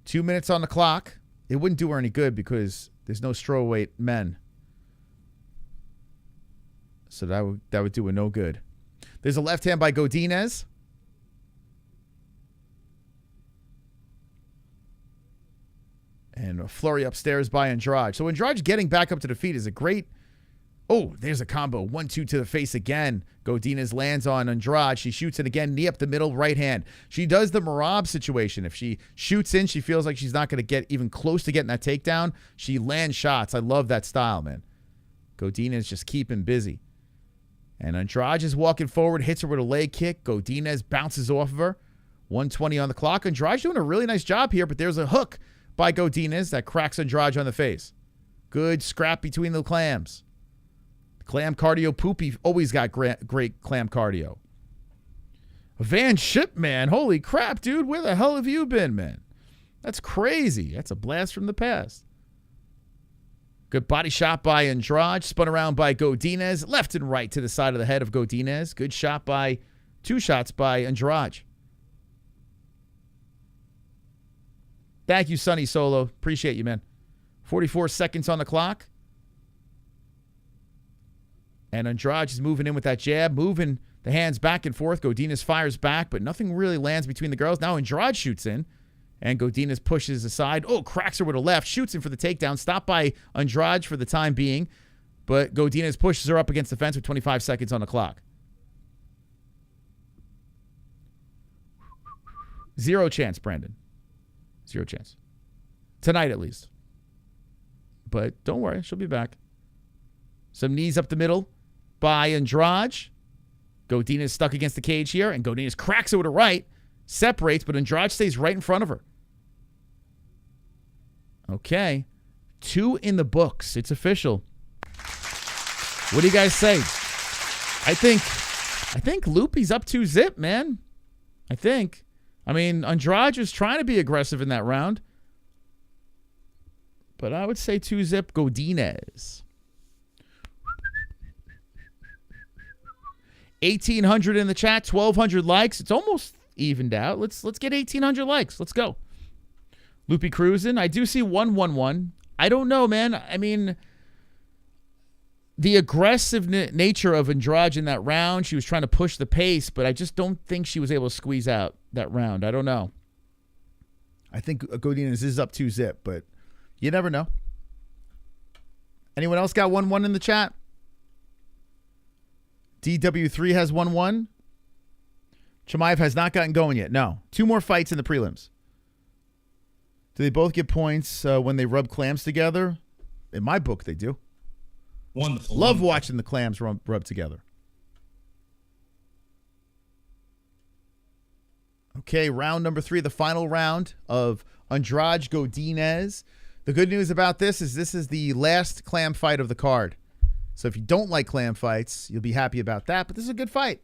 2 minutes on the clock. It wouldn't do her any good because there's no strawweight men. So that would do her no good. There's a left hand by Godinez. And a flurry upstairs by Andrade. So Andrade getting back up to the feet is a great... Oh, there's a combo. 1-2 to the face again. Godinez lands on Andrade. She shoots it again. Knee up the middle, right hand. She does the Merab situation. If she shoots in, she feels like she's not going to get even close to getting that takedown. She lands shots. I love that style, man. Godinez just keeping busy. And Andrade is walking forward, hits her with a leg kick. Godinez bounces off of her. 1:20 on the clock. Andrade's doing a really nice job here, but there's a hook by Godinez that cracks Andrade on the face. Good scrap between the clams. Clam cardio poopy always got great clam cardio. Van Ship, man. Holy crap, dude. Where the hell have you been, man? That's crazy. That's a blast from the past. Good body shot by Andrade. Spun around by Godinez. Left and right to the side of the head of Godinez. Good shot by... 2 shots by Andrade. Thank you, Sonny Solo. Appreciate you, man. 44 seconds on the clock. And Andrade is moving in with that jab, moving the hands back and forth. Godinez fires back, but nothing really lands between the girls. Now Andrade shoots in, and Godinez pushes aside. Oh, cracks her with a left, shoots in for the takedown. Stopped by Andrade for the time being, but Godinez pushes her up against the fence with 25 seconds on the clock. 0 chance, Brandon. 0 chance. Tonight, at least. But don't worry, she'll be back. Some knees up the middle by Andrade. Godinez stuck against the cage here, and Godinez cracks it with a right, separates, but Andrade stays right in front of her. Okay. 2 in the books. It's official. What do you guys say? I think Loopy's up 2-0, man. I think. I mean, Andrade was trying to be aggressive in that round. But I would say 2-0 Godinez. 1,800 in the chat, 1,200 likes. It's almost evened out. Let's get 1,800 likes. Let's go. Loopy cruising. I do see 1-1-1. I don't know, man. I mean, the aggressive nature of Andrade in that round, she was trying to push the pace, but I just don't think she was able to squeeze out that round. I don't know. I think Godinez is up 2-0, but you never know. Anyone else got 1-1 in the chat? DW3 has 1-1. Chimaev has not gotten going yet. No. 2 more fights in the prelims. Do they both get points when they rub clams together? In my book, they do. Wonderful. Love watching the clams rub together. Okay, round number 3, the final round of Andrade Godinez. The good news about this is the last clam fight of the card. So if you don't like clam fights, you'll be happy about that. But this is a good fight.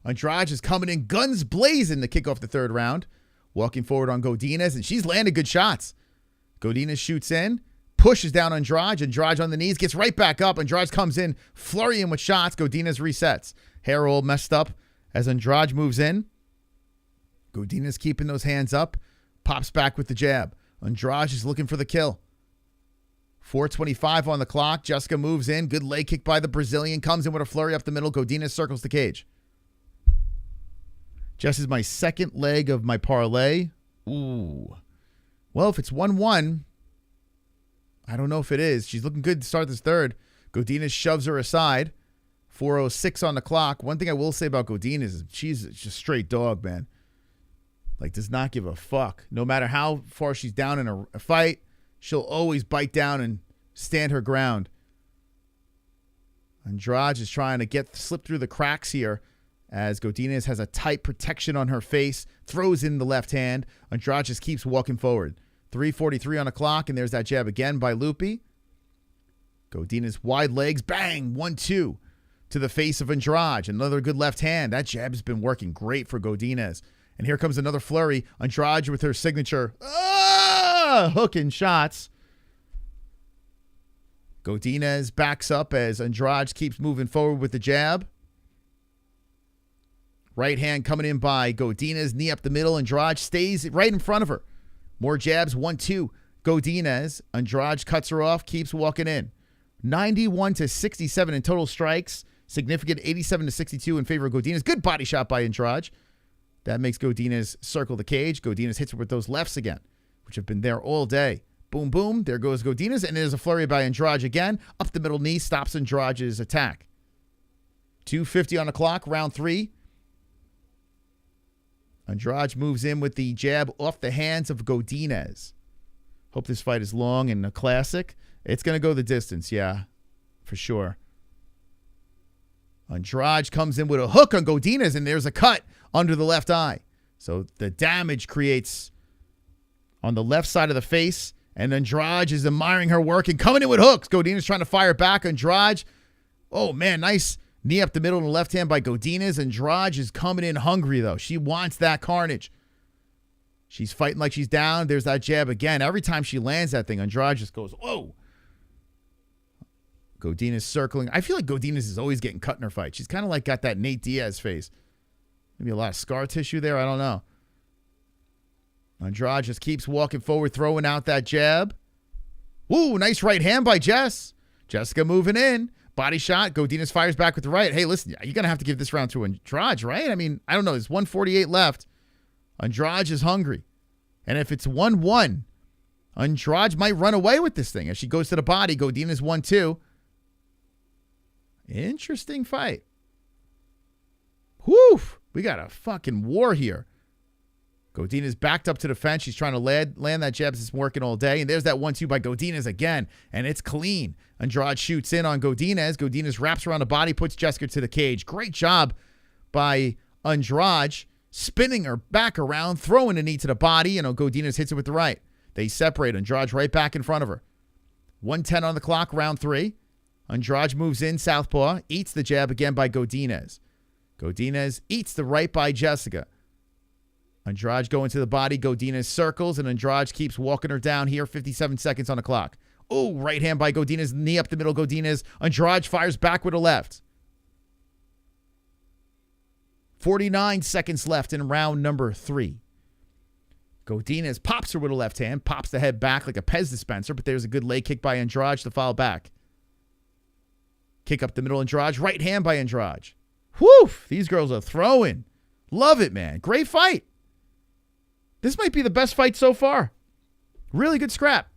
Andrade is coming in guns blazing to kick off the third round. Walking forward on Godinez, and she's landed good shots. Godinez shoots in, pushes down Andrade. Andrade on the knees, gets right back up. Andrade comes in, flurrying with shots. Godinez resets. Hair all messed up as Andrade moves in. Godinez keeping those hands up. Pops back with the jab. Andrade is looking for the kill. 4:25 on the clock. Jessica moves in. Good leg kick by the Brazilian. Comes in with a flurry up the middle. Godinez circles the cage. Jess is my second leg of my parlay. Ooh. Well, if it's 1-1, I don't know if it is. She's looking good to start this third. Godinez shoves her aside. 4:06 on the clock. One thing I will say about Godinez is she's just straight dog, man. Like, does not give a fuck. No matter how far she's down in a fight, she'll always bite down and stand her ground. Andrade is trying to slip through the cracks here as Godinez has a tight protection on her face, throws in the left hand. Andrade just keeps walking forward. 3:43 on the clock, and there's that jab again by Loopy. Godinez wide legs, bang, 1-2 to the face of Andrade. Another good left hand. That jab has been working great for Godinez. And here comes another flurry. Andrade with her signature hooking shots. Godinez backs up as Andrade keeps moving forward with the jab. Right hand coming in by Godinez. Knee up the middle. Andrade stays right in front of her. More jabs. 1-2. Godinez. Andrade cuts her off. Keeps walking in. 91-67 in total strikes. Significant 87-62 in favor of Godinez. Good body shot by Andrade. That makes Godinez circle the cage. Godinez hits her with those lefts again, which have been there all day. Boom, boom. There goes Godinez. And there's a flurry by Andrade again. Up the middle knee. Stops Andrade's attack. 2:50 on the clock. Round 3. Andrade moves in with the jab off the hands of Godinez. Hope this fight is long and a classic. It's going to go the distance, yeah, for sure. Andrade comes in with a hook on Godinez, and there's a cut under the left eye. So the damage creates on the left side of the face, and Andrade is admiring her work and coming in with hooks. Godinez trying to fire back. Andrade, oh, man, nice knee up the middle and the left hand by Godinez. Andrade is coming in hungry, though. She wants that carnage. She's fighting like she's down. There's that jab again. Every time she lands that thing, Andrade just goes, whoa. Godinez circling. I feel like Godinez is always getting cut in her fight. She's kind of like got that Nate Diaz face. Maybe a lot of scar tissue there. I don't know. Andrade just keeps walking forward, throwing out that jab. Woo, nice right hand by Jess. Jessica moving in. Body shot. Godinez fires back with the right. Hey, listen, you're going to have to give this round to Andrade, right? I mean, I don't know. There's 1:48 left. Andrade is hungry. And if it's 1-1, Andrade might run away with this thing. As she goes to the body, Godinez 1-2. Interesting fight. Whew. We got a fucking war here. Godinez backed up to the fence. She's trying to land that jab. It's working all day. And there's that 1-2 by Godinez again. And it's clean. Andrade shoots in on Godinez. Godinez wraps around the body, puts Jessica to the cage. Great job by Andrade, spinning her back around, throwing a knee to the body. Godinez hits it with the right. They separate. Andrade right back in front of her. 1:10 on the clock, round 3. Andrade moves in, southpaw, eats the jab again by Godinez. Godinez eats the right by Jessica. Andrade going to the body. Godinez circles, and Andrade keeps walking her down here. 57 seconds on the clock. Oh, right hand by Godinez. Knee up the middle, Godinez. Andrade fires back with a left. 49 seconds left in round number 3. Godinez pops her with a left hand, pops the head back like a Pez dispenser, but there's a good leg kick by Andrade to follow back. Kick up the middle, Andrade. Right hand by Andrade. Whew! These girls are throwing. Love it, man. Great fight. This might be the best fight so far. Really good scrap.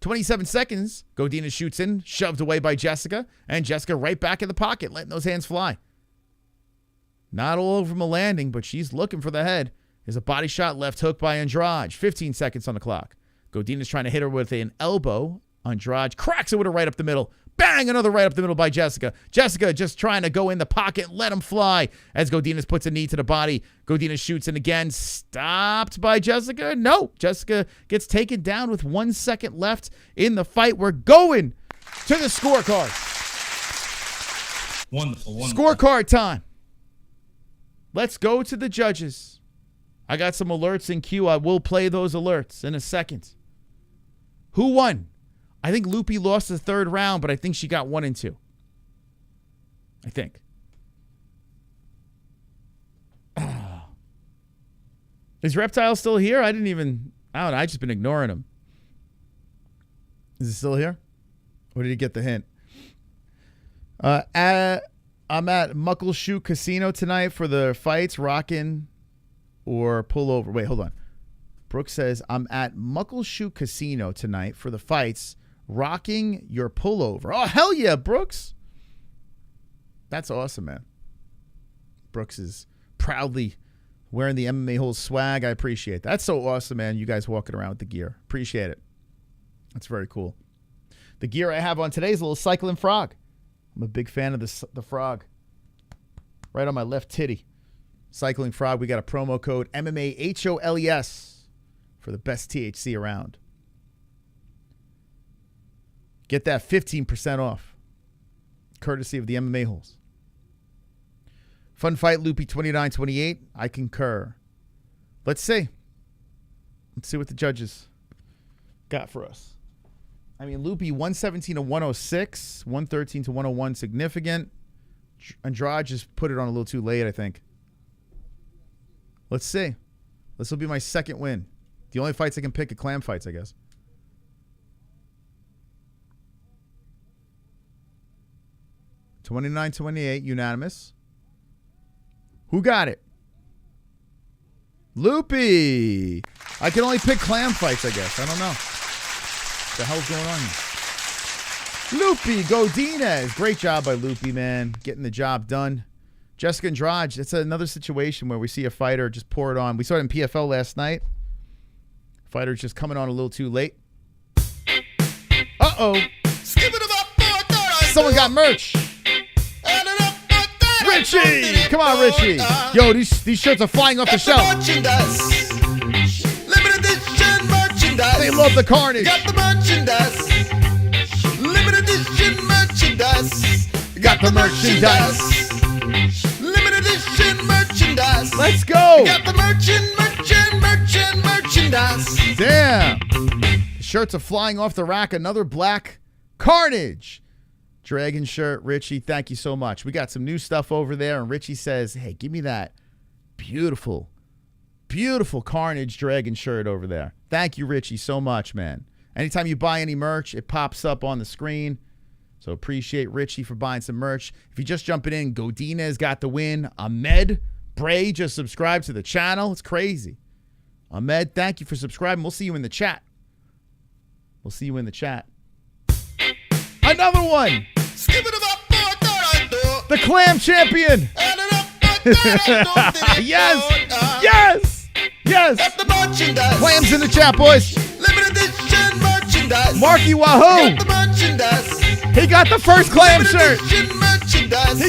27 seconds. Godinez shoots in, shoved away by Jessica, and Jessica right back in the pocket, letting those hands fly. Not all over from a landing, but she's looking for the head. There's a body shot, left hook by Andrade. 15 seconds on the clock. Godinez trying to hit her with an elbow. Andrade cracks it with a right up the middle. Bang! Another right up the middle by Jessica. Jessica just trying to go in the pocket, let him fly. As Godinez puts a knee to the body. Godinez shoots in again. Stopped by Jessica. No. Jessica gets taken down with 1 second left in the fight. We're going to the scorecard. Wonderful. Scorecard time. Let's go to the judges. I got some alerts in queue. I will play those alerts in a second. Who won? I think Loopy lost the third round, but I think she got 1 and 2. I think. Is Reptile still here? I don't know. I just been ignoring him. Is he still here? Or did he get the hint? I'm at MaRkY Casino tonight for the fights, rockin' or pull over. Wait, hold on. Brooks says, I'm at MaRkY Casino tonight for the fights, rocking your pullover. Oh, hell yeah, Brooks. That's awesome, man. Brooks is proudly wearing the MMA-Holes swag. I appreciate that. That's so awesome, man. You guys walking around with the gear. Appreciate it. That's very cool. The gear I have on today is a little cycling frog. I'm a big fan of the frog. Right on my left titty. Cycling frog. We got a promo code MMA-HOLES for the best THC around. Get that 15% off. Courtesy of the MMA-Holes. Fun fight, Loopy 29-28. I concur. Let's see. Let's see what the judges got for us. I mean, Loopy 117 to 106, 113 to 101, significant. Andrade just put it on a little too late, I think. Let's see. This will be my second win. The only fights I can pick are clam fights, I guess. $29-28, unanimous. Who got it? Loopy. I can only pick clam fights, I guess. I don't know. What the hell's going on here? Loopy, Godinez. Great job by Loopy, man. Getting the job done. Jessica Andrade. It's another situation where we see a fighter just pour it on. We saw it in PFL last night. Fighter's just coming on a little too late. Uh-oh. Someone got merch. Richie! Come on, Richie. Yo, these shirts are flying off the shelf. Limited edition merchandise. They love the carnage. Got the merchandise. Limited edition merchandise. Got the merchandise. Limited edition merchandise. Let's go. Got the merchandise. Damn. The shirts are flying off the rack. Another black carnage. Dragon shirt, Richie, thank you so much. We got some new stuff over there, and Richie says, hey, give me that beautiful, beautiful Carnage Dragon shirt over there. Thank you, Richie, so much, man. Anytime you buy any merch, it pops up on the screen. So appreciate Richie for buying some merch. If you're just jumping in, Godinez got the win. Ahmed Bray just subscribed to the channel. It's crazy. Ahmed, thank you for subscribing. We'll see you in the chat. We'll see you in the chat. Another one. The Clam Champion. Yes. Yes. Yes. Clams in the chat, boys. MaRkY WaHoOoOo. He got the first clam shirt. He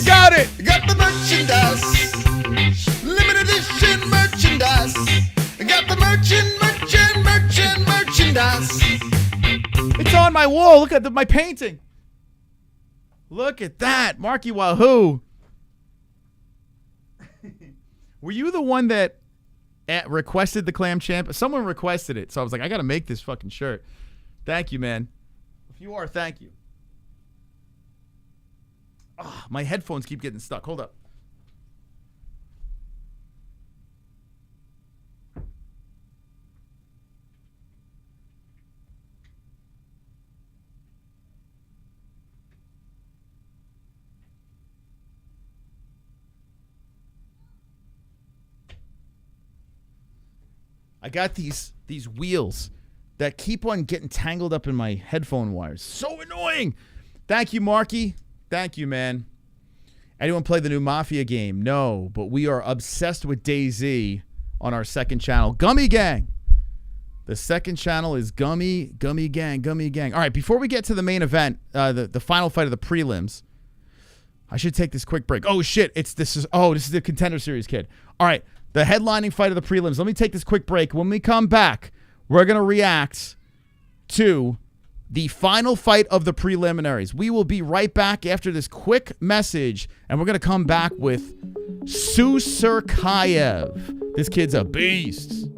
got it. Got the merchandise. Limited edition merchandise. Got the merchandise. It's on my wall. Look at my painting. Look at that. MaRkY WaHoOoOo. Were you the one that requested the Clam Champ? Someone requested it. So I was like, I got to make this fucking shirt. Thank you, man. If you are, thank you. Oh, my headphones keep getting stuck. Hold up. I got these wheels that keep on getting tangled up in my headphone wires. So annoying. Thank you, MaRkY. Thank you, man. Anyone play the new Mafia game? No, but we are obsessed with DayZ on our second channel. Gummy Gang. The second channel is Gummy Gang. All right, before we get to the main event, the final fight of the prelims, I should take this quick break. Oh shit, this is the Contender Series, kid. All right, the headlining fight of the prelims. Let me take this quick break. When we come back, we're going to react to the final fight of the preliminaries. We will be right back after this quick message, and we're going to come back with Susurkaev. This kid's a beast.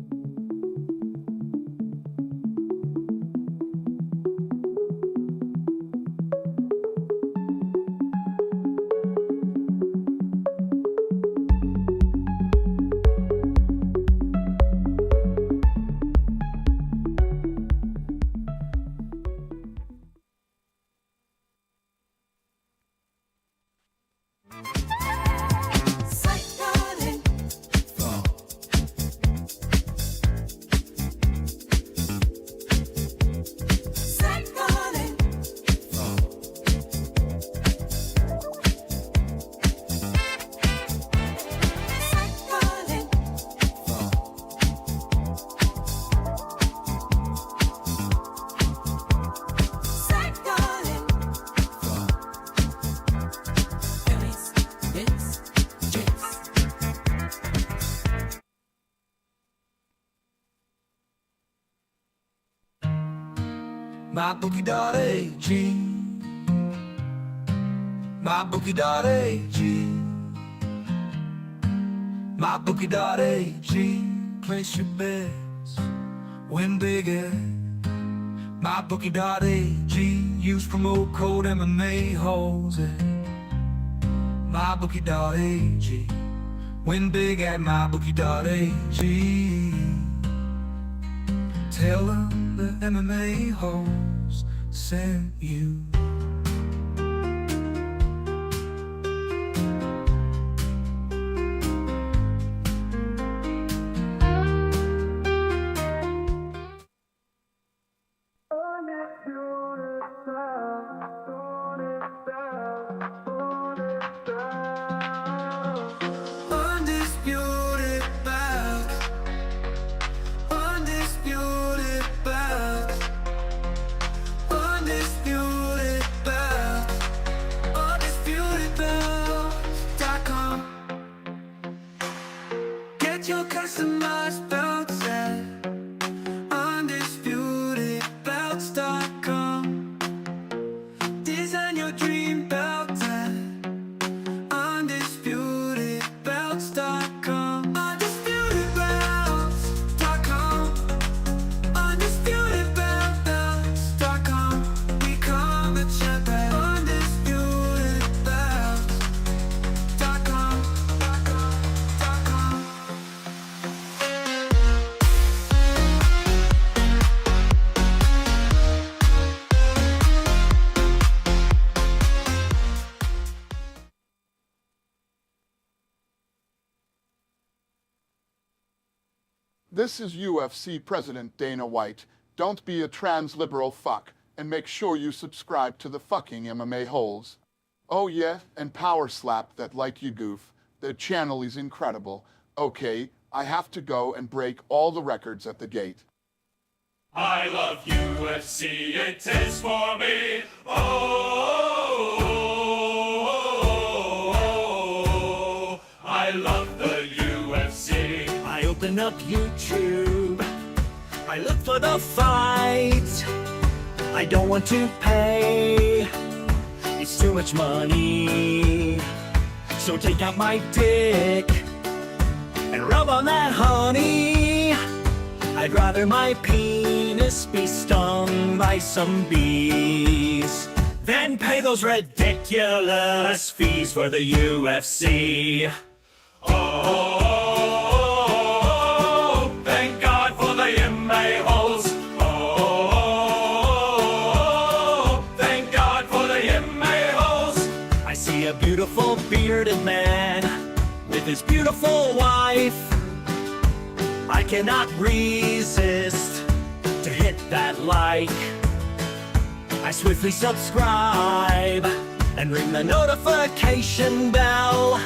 MaRkY.ag, MaRkY.ag, MaRkY.ag. Place your bets, win big at MaRkY.ag. Use promo code MMA-Holes at MaRkY.ag. Win big at MaRkY.ag. Tell them the MMA-Holes sent you. Your customized belts at undisputedbelts.com. Design your dream belt at undisputedbelts.com. Undisputedbelts.com. Undisputedbelts.com. We come the champ at undisputedbelts.com. This is UFC President Dana White. Don't be a trans-liberal fuck, and make sure you subscribe to the fucking MMA-Holes. Oh yeah, and power slap that like you goof. The channel is incredible. Okay, I have to go and break all the records at the gate. I love UFC, it is for me. Oh, I love the UFC. I open up YouTube, I look for the fight. I don't want to pay, it's too much money. So take out my dick and rub on that honey. I'd rather my penis be stung by some bees than pay those ridiculous fees for the UFC. Oh, thank God for the MMA-Holes. Oh, thank God for the MMA-Holes. I see a beautiful bearded man with his beautiful wife. I cannot resist to hit that like. I swiftly subscribe and ring the notification bell.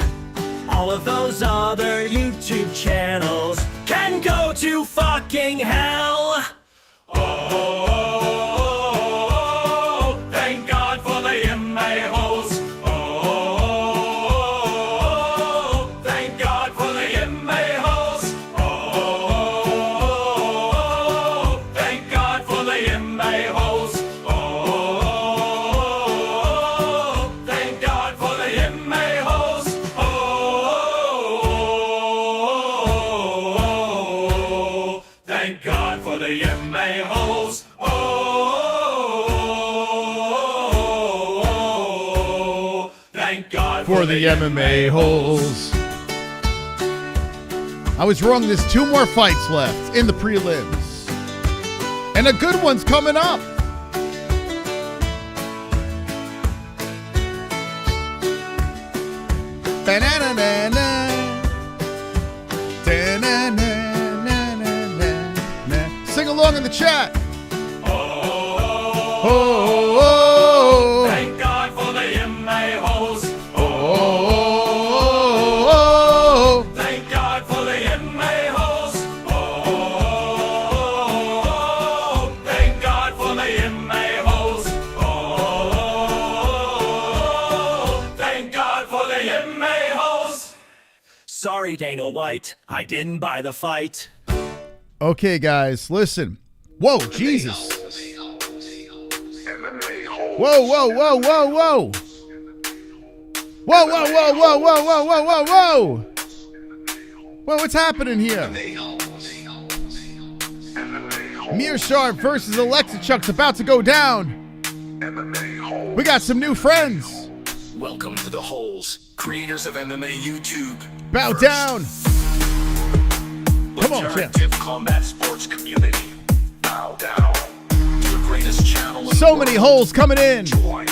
All of those other YouTube channels can go to fucking hell. Oh, thank God for the MMA-Holes. Oh, thank God for the MMA-Holes. Oh, thank God for the MMA-Holes. Oh, thank God for the MMA-Holes. Oh, thank God for the MMA-Holes. Oh, thank God For the MMA holes. I was wrong. There's 2 more fights left in the prelims. And a good one's coming up. Ba-na-na-na-na. Da-na-na-na-na-na-na. Sing along in the chat. Oh, thank God for the MMA-Holes. oh, Thank God for the MMA-Holes. Oh, thank God for the MMA-Holes. Oh, thank God for the MMA-Holes. Sorry, Dana White, I didn't buy the fight. Okay, guys, listen. Whoa, Jesus. Whoa, whoa, whoa, whoa, whoa. Whoa, whoa, whoa, whoa, whoa, whoa, whoa, whoa, whoa. Whoa, what's happening here? Meerschaert versus Oleksiejczuk's about to go down. We got some new friends. Welcome to the Holes, creators of MMA YouTube. Bow down. Come on, champ. Alternative combat sports community. Bow down to the greatest channel in So the many world. holes coming in. Join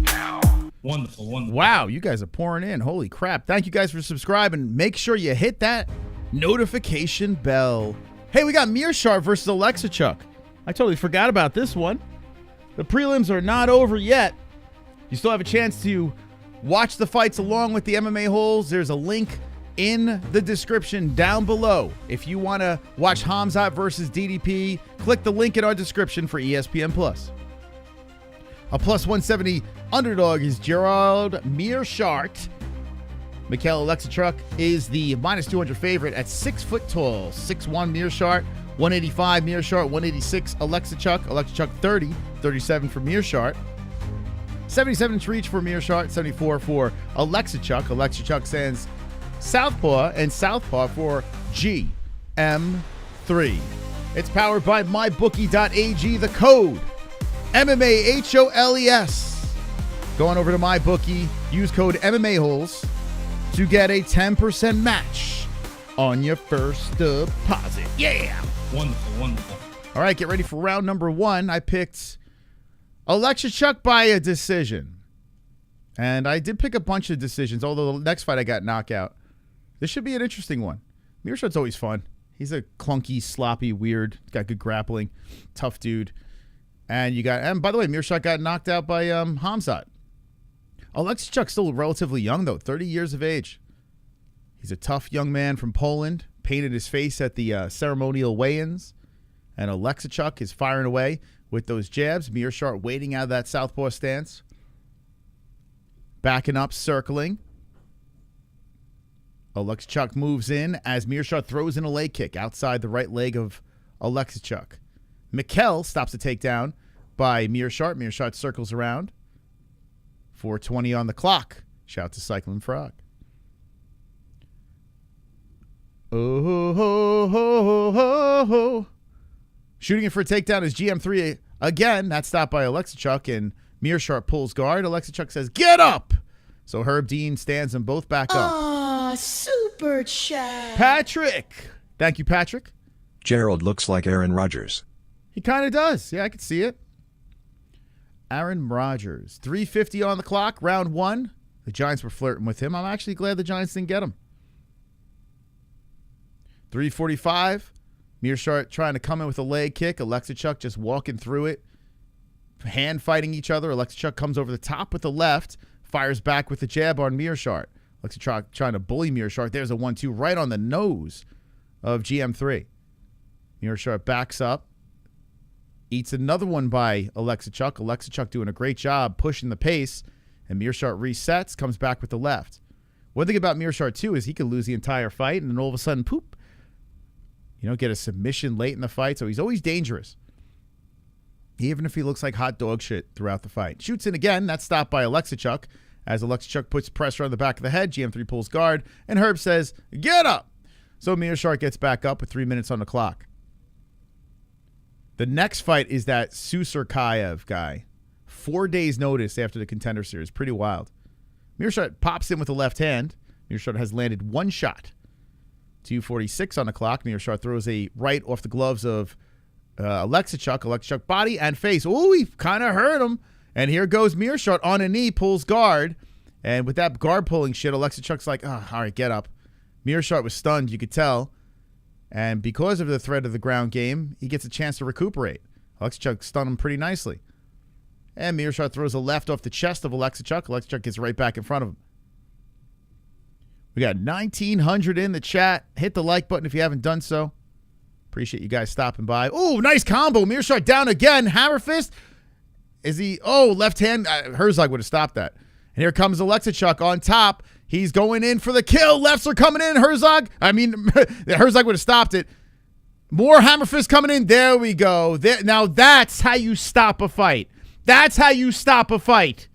now. Wonderful, wonderful. Wow, you guys are pouring in. Holy crap. Thank you guys for subscribing. Make sure you hit that notification bell. Hey, we got Meerschaert versus Oleksiejczuk. I totally forgot about this one. The prelims are not over yet. You still have a chance to watch the fights along with the MMA holes. There's a link in the description down below. If you want to watch Khamzat versus DDP, click the link in our description for ESPN+. A plus 170 underdog is Gerald Meerschaert. Mikhail Oleksiejczuk is the minus 200 favorite at 6 foot tall. 6'1" Meerschaert, 185 Meerschaert, 186 Oleksiejczuk. Oleksiejczuk 30, 37 for Meerschaert. 77-inch reach for Meerschaert, 74 for Oleksiejczuk. Oleksiejczuk stands southpaw and southpaw for GM3. It's powered by MyBookie.ag. The code MMA-HOLES. Going over to MyBookie, use code MMA-Holes to get a 10% match on your first deposit. Yeah! Wonderful, wonderful. All right, get ready for round number 1. I picked Oleksiejczuk by a decision. And I did pick a bunch of decisions, although the next fight I got knockout. This should be an interesting one. Meerschaert's always fun. He's a clunky, sloppy, weird, got good grappling, tough dude. And by the way, Meerschaert got knocked out by Khamzat. Oleksiejczuk's still relatively young, though, 30 years of age. He's a tough young man from Poland, painted his face at the ceremonial weigh-ins. And Oleksiejczuk is firing away with those jabs. Meerschaert waiting out of that southpaw stance. Backing up, circling. Oleksiejczuk moves in as Meerschaert throws in a leg kick outside the right leg of Oleksiejczuk. Mikkel stops the takedown by Meerschaert. Meerschaert circles around. 4:20 on the clock. Shout to Cycling Frog. Oh, ho, ho, ho, ho, ho. Shooting it for a takedown is GM3 again. That's stopped by Oleksiejczuk, and Meerschaert pulls guard. Oleksiejczuk says, "Get up!" So Herb Dean stands them both back up. Aw, super chat. Patrick. Thank you, Patrick. Gerald looks like Aaron Rodgers. He kind of does. Yeah, I could see it. Aaron Rodgers. 3:50 on the clock, round 1. The Giants were flirting with him. I'm actually glad the Giants didn't get him. 3:45. Meerschaert trying to come in with a leg kick. Oleksiejczuk just walking through it. Hand fighting each other. Oleksiejczuk comes over the top with the left. Fires back with the jab on Meerschaert. Oleksiejczuk trying to bully Meerschaert. There's a 1-2 right on the nose of GM3. Meerschaert backs up. Eats another one by Oleksiejczuk. Oleksiejczuk doing a great job pushing the pace. And Meerschaert resets, comes back with the left. One thing about Meerschaert, too, is he could lose the entire fight and then all of a sudden, poop, get a submission late in the fight. So he's always dangerous. Even if he looks like hot dog shit throughout the fight. Shoots in again. That's stopped by Oleksiejczuk. As Oleksiejczuk puts pressure on the back of the head, GM3 pulls guard, and Herb says, get up. So Meerschaert gets back up with 3 minutes on the clock. The next fight is that Susurkaev guy. 4 days notice after the Contender Series. Pretty wild. Meerschaert pops in with the left hand. Meerschaert has landed one shot. 2:46 on the clock. Meerschaert throws a right off the gloves of Oleksiejczuk. Oleksiejczuk body and face. Oh, he kind of hurt him. And here goes Meerschaert on a knee, pulls guard. And with that guard pulling shit, Oleksiejczuk's like, all right, get up. Meerschaert was stunned, you could tell. And because of the threat of the ground game, he gets a chance to recuperate. Oleksiejczuk stunned him pretty nicely. And Meerschaert throws a left off the chest of Oleksiejczuk. Oleksiejczuk gets right back in front of him. We got 1,900 in the chat. Hit the like button if you haven't done so. Appreciate you guys stopping by. Oh, nice combo. Meerschaert down again. Hammer fist. Is he? Oh, left hand. Herzog would have stopped that. And here comes Oleksiejczuk on top. He's going in for the kill. Lefts are coming in. Herzog would have stopped it. More hammer fist coming in. There we go. Now that's how you stop a fight. That's how you stop a fight.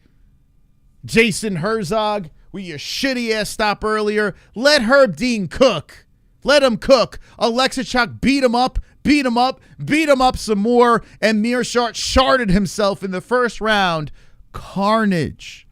Jason Herzog, with your shitty-ass stop earlier. Let Herb Dean cook. Let him cook. Oleksiejczuk beat him up some more, and Meerschaert sharded himself in the first round. Carnage.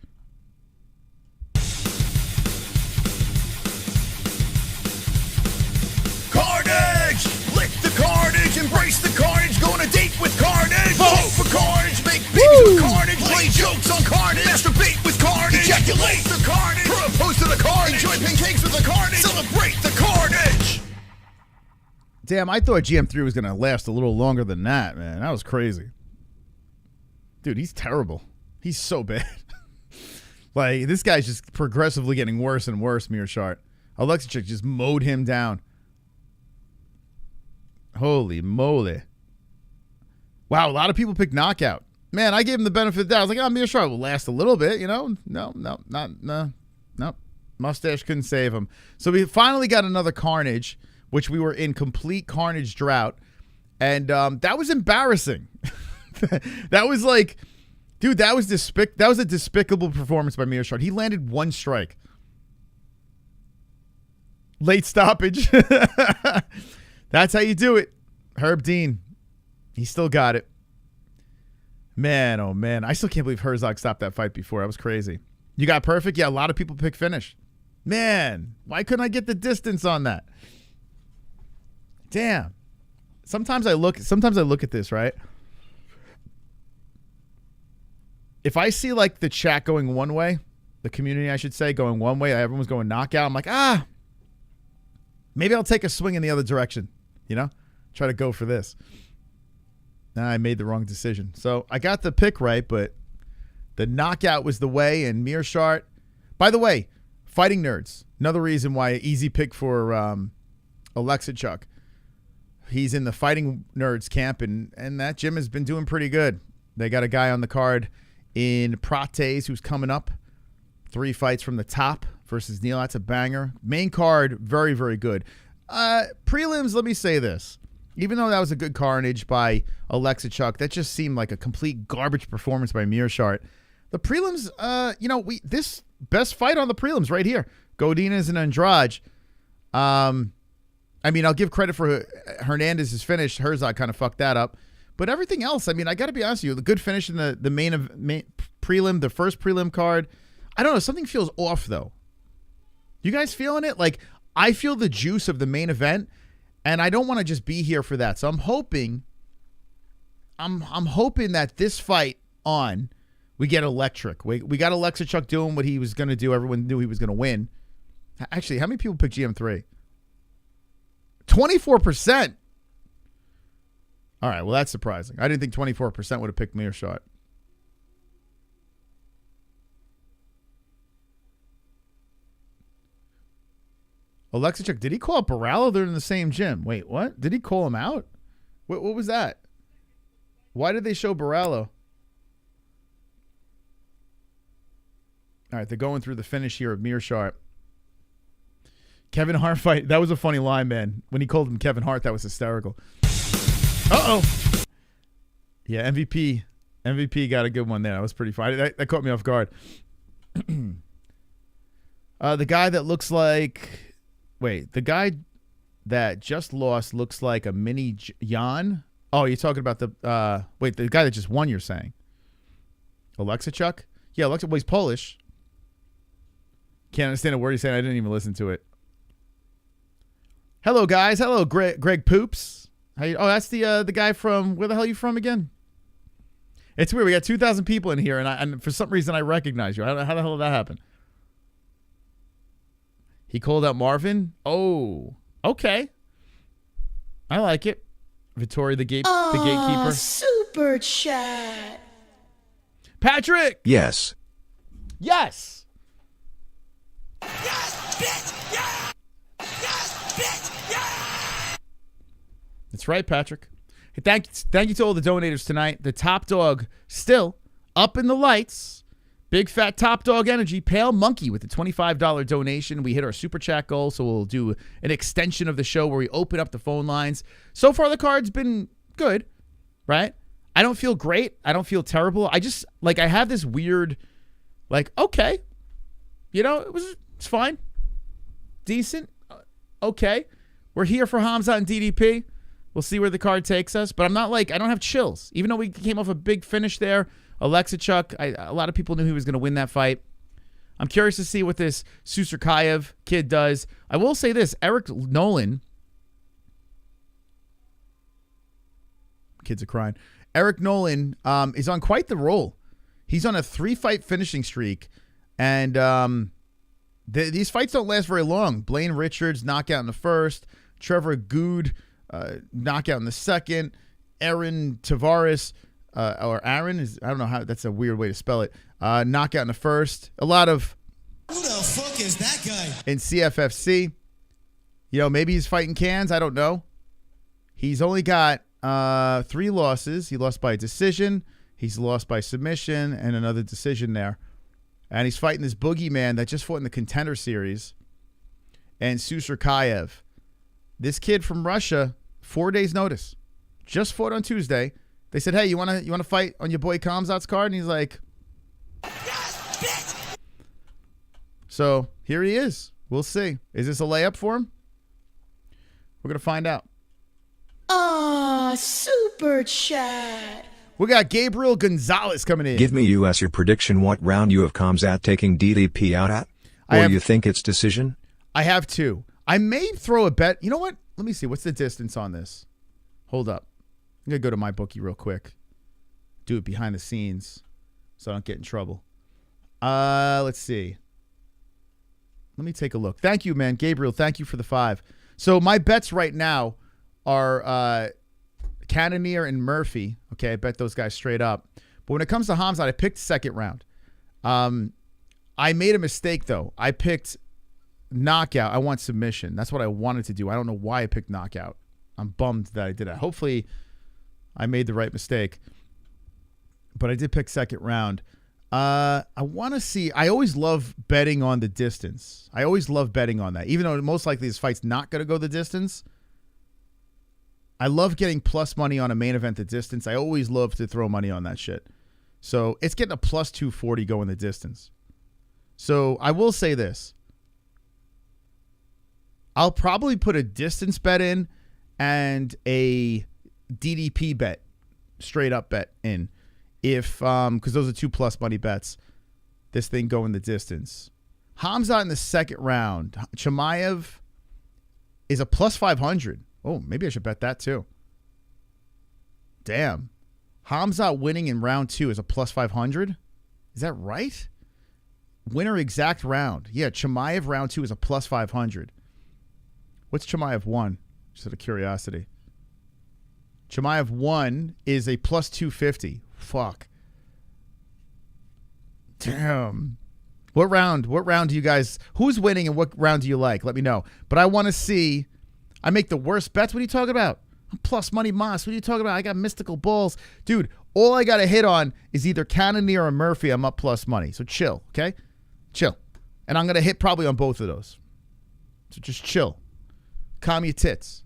Carnage! Lick the carnage, embrace the carnage, go on a date with carnage. Vote for carnage, make babies with carnage, play jokes on carnage, masturbate with carnage, ejaculate the carnage, propose to the carnage, enjoy pancakes with the carnage, celebrate the carnage. Damn, I thought GM3 was going to last a little longer than that, man. That was crazy. Dude, he's terrible. He's so bad. Like, this guy's just progressively getting worse and worse, Meerschaert. Oleksiejczuk just mowed him down. Holy moly. Wow, a lot of people picked knockout. Man, I gave him the benefit of the doubt. I was like, Meerschaert will last a little bit, No. Mustache couldn't save him. So we finally got another carnage, which we were in complete carnage drought. And that was embarrassing. That was like, dude, that was a despicable performance by Meerschaert. He landed one strike. Late stoppage. That's how you do it. Herb Dean. He still got it. Man, oh man. I still can't believe Herzog stopped that fight before. That was crazy. You got perfect? Yeah, a lot of people pick finish. Man, why couldn't I get the distance on that? Damn. Sometimes I look at this, right? If I see like the chat going one way, the community I should say going one way, everyone's going knockout, I'm like, maybe I'll take a swing in the other direction. Try to go for this. Nah, I made the wrong decision. So I got the pick right, but the knockout was the way. And Meerschaert, by the way, Fighting Nerds, another reason why easy pick for Oleksiejczuk. He's in the Fighting Nerds camp, and that gym has been doing pretty good. They got a guy on the card in Prates who's coming up. 3 fights from the top versus Neil. That's a banger. Main card, very, very good. Prelims, let me say this. Even though that was a good carnage by Oleksiejczuk, that just seemed like a complete garbage performance by Meerschaert. The prelims, this best fight on the prelims right here. Godinez and Andrade. I'll give credit for Hernandez's finish. Herzog kind of fucked that up. But everything else, I got to be honest with you, the good finish in the main prelim, the first prelim card, I don't know, something feels off though. You guys feeling it? Like, I feel the juice of the main event, and I don't want to just be here for that. So I'm hoping that this fight we get electric. We got Oleksiejczuk doing what he was going to do. Everyone knew he was going to win. Actually, how many people picked GM3? 24%. All right, well, that's surprising. I didn't think 24% would have picked Meerschaert. Oleksiejczuk, did he call out Barala? They're in the same gym. Wait, what? Did he call him out? What was that? Why did they show Borrello? All right, they're going through the finish here of Meerschaert. Kevin Hart fight. That was a funny line, man. When he called him Kevin Hart, that was hysterical. Uh-oh. Yeah, MVP got a good one there. That was pretty funny. That caught me off guard. The guy that looks like... Wait, the guy that just lost looks like a mini Jan? Oh, you're talking about the... wait, the guy that just won, you're saying? Oleksiejczuk? Yeah, well, he's Polish. Can't understand a word he's saying. I didn't even listen to it. Hello, guys. Hello, Greg Poops. How you, that's the guy from... Where the hell are you from again? It's weird. We got 2,000 people in here, and for some reason I recognize you. How the hell did that happen? He called out Marvin? Oh, okay. I like it. Vittori, the gatekeeper. Super chat. Patrick! Yes. Yes! Yes, bitch! Yeah! Yes, bitch! Yeah! That's right, Patrick. Hey, thank you to all the donators tonight. The top dog still up in the lights. Big fat top dog energy. Pale Monkey with the $25 donation. We hit our super chat goal, so we'll do an extension of the show where we open up the phone lines. So far, the card's been good, right? I don't feel great. I don't feel terrible. I just, like, I have this weird, like, okay. You know, it's fine. Decent. Okay. We're here for Khamzat and DDP. We'll see where the card takes us. But I'm not like, I don't have chills. Even though we came off a big finish there. Oleksiejczuk, a lot of people knew he was going to win that fight. I'm curious to see what this Susurkaev kid does. I will say this. Eric Nolan. Kids are crying. Eric Nolan is on quite the roll. He's on a 3-fight finishing streak. And these fights don't last very long. Blaine Richards, knockout in the first. Trevor Good, knockout in the second. Aaron Tavares, or Aaron, I don't know how, that's a weird way to spell it. Knockout in the first. A lot of... Who the fuck is that guy? In CFFC. You know, maybe he's fighting cans. I don't know. He's only got 3 losses. He lost by decision. He's lost by submission and another decision there. And he's fighting this boogeyman that just fought in the Contender Series. And Susurkaev. This kid from Russia, 4 days notice. Just fought on Tuesday. They said, hey, you wanna fight on your boy Khamzat's card? And he's like, yes, bitch! So here he is. We'll see. Is this a layup for him? We're going to find out. Super chat. We got Gabriel Gonzalez coming in. Give me US your prediction what round you have Khamzat taking DDP out at? Or you think it's decision? I have 2. I may throw a bet. You know what? Let me see. What's the distance on this? Hold up. I'm going to go to my bookie real quick. Do it behind the scenes so I don't get in trouble. Let's see. Let me take a look. Thank you, man. Gabriel, thank you for the 5. So my bets right now are Cannonier and Murphy. Okay, I bet those guys straight up. But when it comes to Khamzat, I picked second round. I made a mistake, though. I picked knockout. I want submission. That's what I wanted to do. I don't know why I picked knockout. I'm bummed that I did that. Hopefully, I made the right mistake. But I did pick second round. I want to see. I always love betting on the distance. I always love betting on that. Even though most likely this fight's not going to go the distance. I love getting plus money on a main event the distance. I always love to throw money on that shit. So it's getting a plus 240 going the distance. So I will say this. I'll probably put a distance bet in and a DDP bet, straight up bet in. If, because those are 2 plus money bets, this thing going the distance. Khamzat in the second round. Chimaev is a plus 500. Oh, maybe I should bet that too. Damn. Khamzat winning in round 2 is a plus 500? Is that right? Winner exact round. Yeah, Chimaev round 2 is a plus 500. What's Chimaev 1? Just out of curiosity. Chimaev 1 is a plus 250. Fuck. Damn. What round do you guys... Who's winning and what round do you like? Let me know. But I want to see... I make the worst bets. What are you talking about? Plus money Moss. What are you talking about? I got mystical balls. Dude, all I got to hit on is either Cannonier or Murphy. I'm up plus money. So chill, okay? Chill. And I'm going to hit probably on both of those. So just chill. Calm your tits.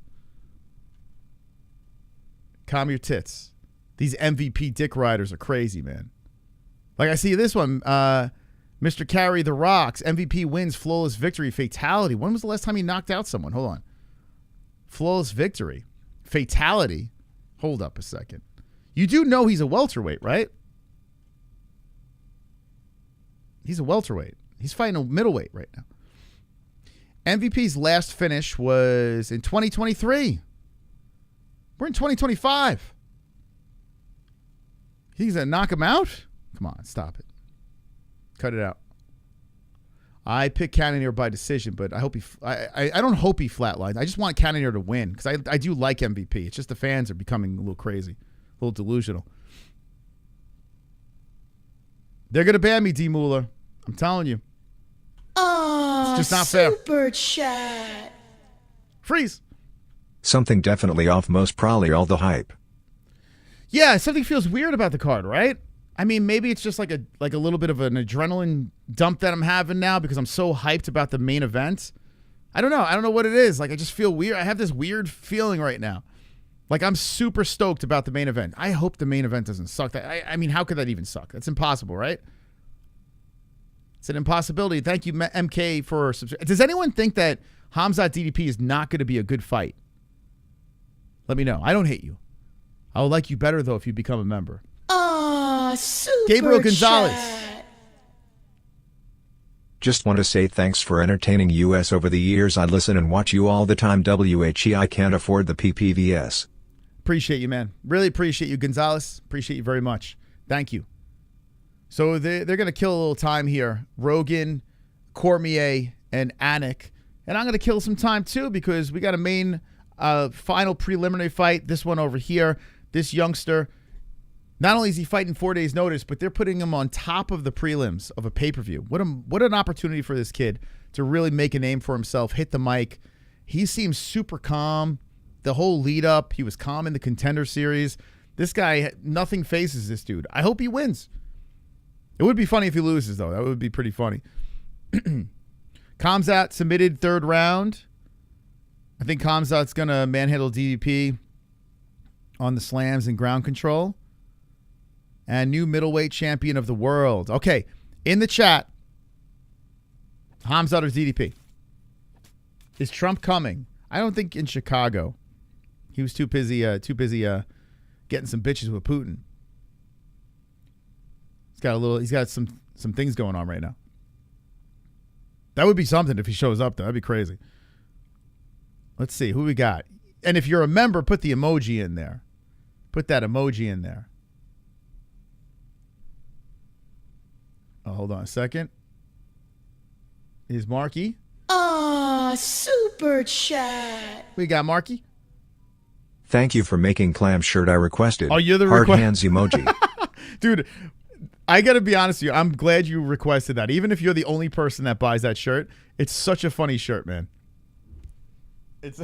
Calm your tits. These MVP dick riders are crazy, man. Like I see this one. Mr. Carry the Rocks. MVP wins flawless victory fatality. When was the last time he knocked out someone? Hold on. Flawless victory. Fatality. Hold up a second. You do know he's a welterweight, right? He's a welterweight. He's fighting a middleweight right now. MVP's last finish was in 2023. We're in 2025. He's going to knock him out? Come on, stop it. Cut it out. I picked Cannonier by decision, but I hope I don't hope he flatlines. I just want Cannonier to win because I do like MVP. It's just the fans are becoming a little crazy, a little delusional. They're gonna ban me, D. Mueller. I'm telling you. Oh, it's just not fair. Super chat. Freeze. Something definitely off. Most probably all the hype. Yeah, something feels weird about the card, right? I mean, maybe it's just like a little bit of an adrenaline dump that I'm having now because I'm so hyped about the main event. I don't know. I don't know what it is. Like, I just feel weird. I have this weird feeling right now. Like, I'm super stoked about the main event. I hope the main event doesn't suck. I mean, how could that even suck? That's impossible, right? It's an impossibility. Thank you, MK, for subscribing. Does anyone think that Khamzat DDP is not going to be a good fight? Let me know. I don't hate you. I will like you better, though, if you become a member. Oh, super Gabriel Gonzalez. chat. Just want to say thanks for entertaining us over the years. I listen and watch you all the time. WHE, I can't afford the PPVS. Appreciate you, man. Really appreciate you, Gonzalez. Appreciate you very much. Thank you. So they're going to kill a little time here. Rogan, Cormier, and Anik. And I'm going to kill some time, too, because we got a main final preliminary fight. This one over here. This youngster. Not only is he fighting 4 days' notice, but they're putting him on top of the prelims of a pay-per-view. What an opportunity for this kid to really make a name for himself, hit the mic. He seems super calm. The whole lead-up, he was calm in the Contender Series. This guy, nothing phases this dude. I hope he wins. It would be funny if he loses, though. That would be pretty funny. Khamzat submitted third round. I think Khamzat's going to manhandle DDP on the slams and ground control. And new middleweight champion of the world. Okay, in the chat, Khamzat or DDP? Is Trump coming? I don't think in Chicago. He was too busy getting some bitches with Putin. He's got some things going on right now. That would be something if he shows up, though. That'd be crazy. Let's see who we got. And if you're a member, put the emoji in there. Put that emoji in there. Oh, hold on a second. Is MaRkY? Oh, super chat. We got MaRkY. Thank you for making clam shirt I requested. Oh, you're the hard hands emoji. Dude, I got to be honest with you. I'm glad you requested that. Even if you're the only person that buys that shirt, it's such a funny shirt, man. It's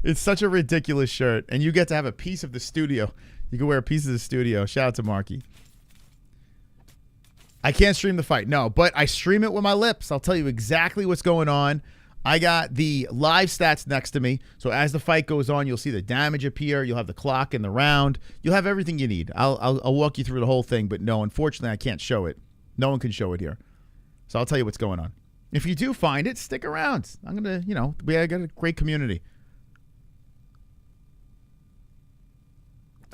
it's such a ridiculous shirt, and you get to have a piece of the studio. You can wear a piece of the studio. Shout out to MaRkY. I can't stream the fight, no, but I stream it with my lips. I'll tell you exactly what's going on. I got the live stats next to me, so as the fight goes on, you'll see the damage appear. You'll have the clock in the round. You'll have everything you need. I'll walk you through the whole thing, but no, unfortunately, I can't show it. No one can show it here, so I'll tell you what's going on. If you do find it, stick around. I'm gonna, we got a great community.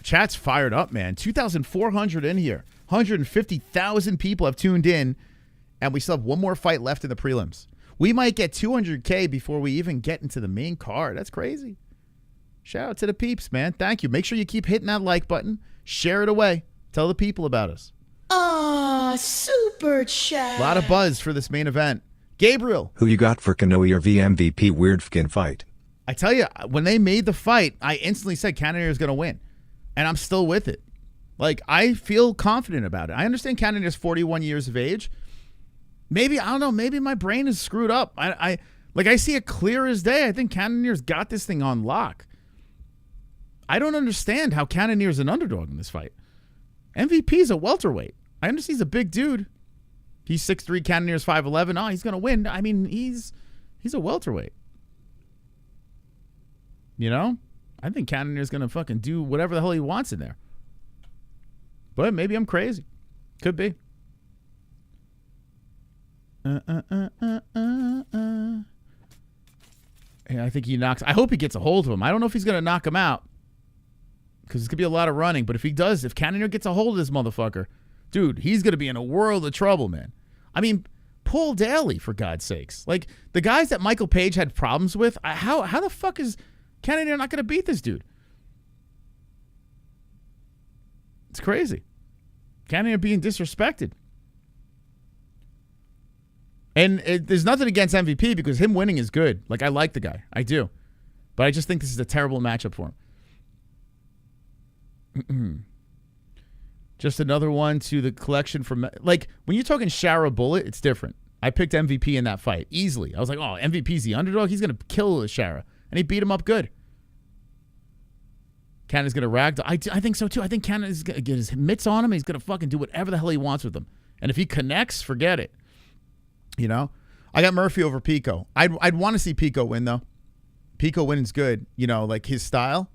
Chat's fired up, man. 2,400 in here. 150,000 people have tuned in, and we still have one more fight left in the prelims. We might get 200K before we even get into the main card. That's crazy. Shout out to the peeps, man. Thank you. Make sure you keep hitting that like button. Share it away. Tell the people about us. Oh, super chat. A lot of buzz for this main event. Gabriel. Who you got for Kanoe or VMVP weird fucking fight? I tell you, when they made the fight, I instantly said Cannonier is going to win. And I'm still with it. Like, I feel confident about it. I understand Cannonier is 41 years of age. Maybe, I don't know, maybe my brain is screwed up. Like, I see it clear as day. I think Cannonier's got this thing on lock. I don't understand how Cannonier's an underdog in this fight. MVP's a welterweight. I understand he's a big dude. He's 6'3", Cannonier's 5'11". Oh, he's going to win. I mean, he's a welterweight. You know? I think Cannonier's going to fucking do whatever the hell he wants in there. But maybe I'm crazy. Could be. Yeah, I think he knocks. I hope he gets a hold of him. I don't know if he's going to knock him out because it's going to be a lot of running. But if he does, if Cannonier gets a hold of this motherfucker, dude, he's going to be in a world of trouble, man. I mean, Paul Daly, for God's sakes. Like, the guys that Michael Page had problems with, how the fuck is Cannonier not going to beat this dude? It's crazy. Cannonier being disrespected. And there's nothing against MVP because him winning is good. Like, I like the guy. I do. But I just think this is a terrible matchup for him. Just another one to the collection from... Like, when you're talking Shara Bullet, it's different. I picked MVP in that fight easily. I was like, oh, MVP's the underdog. He's going to kill Shara. And he beat him up good. Cannon's going to ragdoll. I think so, too. I think Cannon is going to get his mitts on him. He's going to fucking do whatever the hell he wants with them. And if he connects, forget it. You know? I got Murphy over Pico. I'd want to see Pico win, though. Pico winning's good. You know, like his style.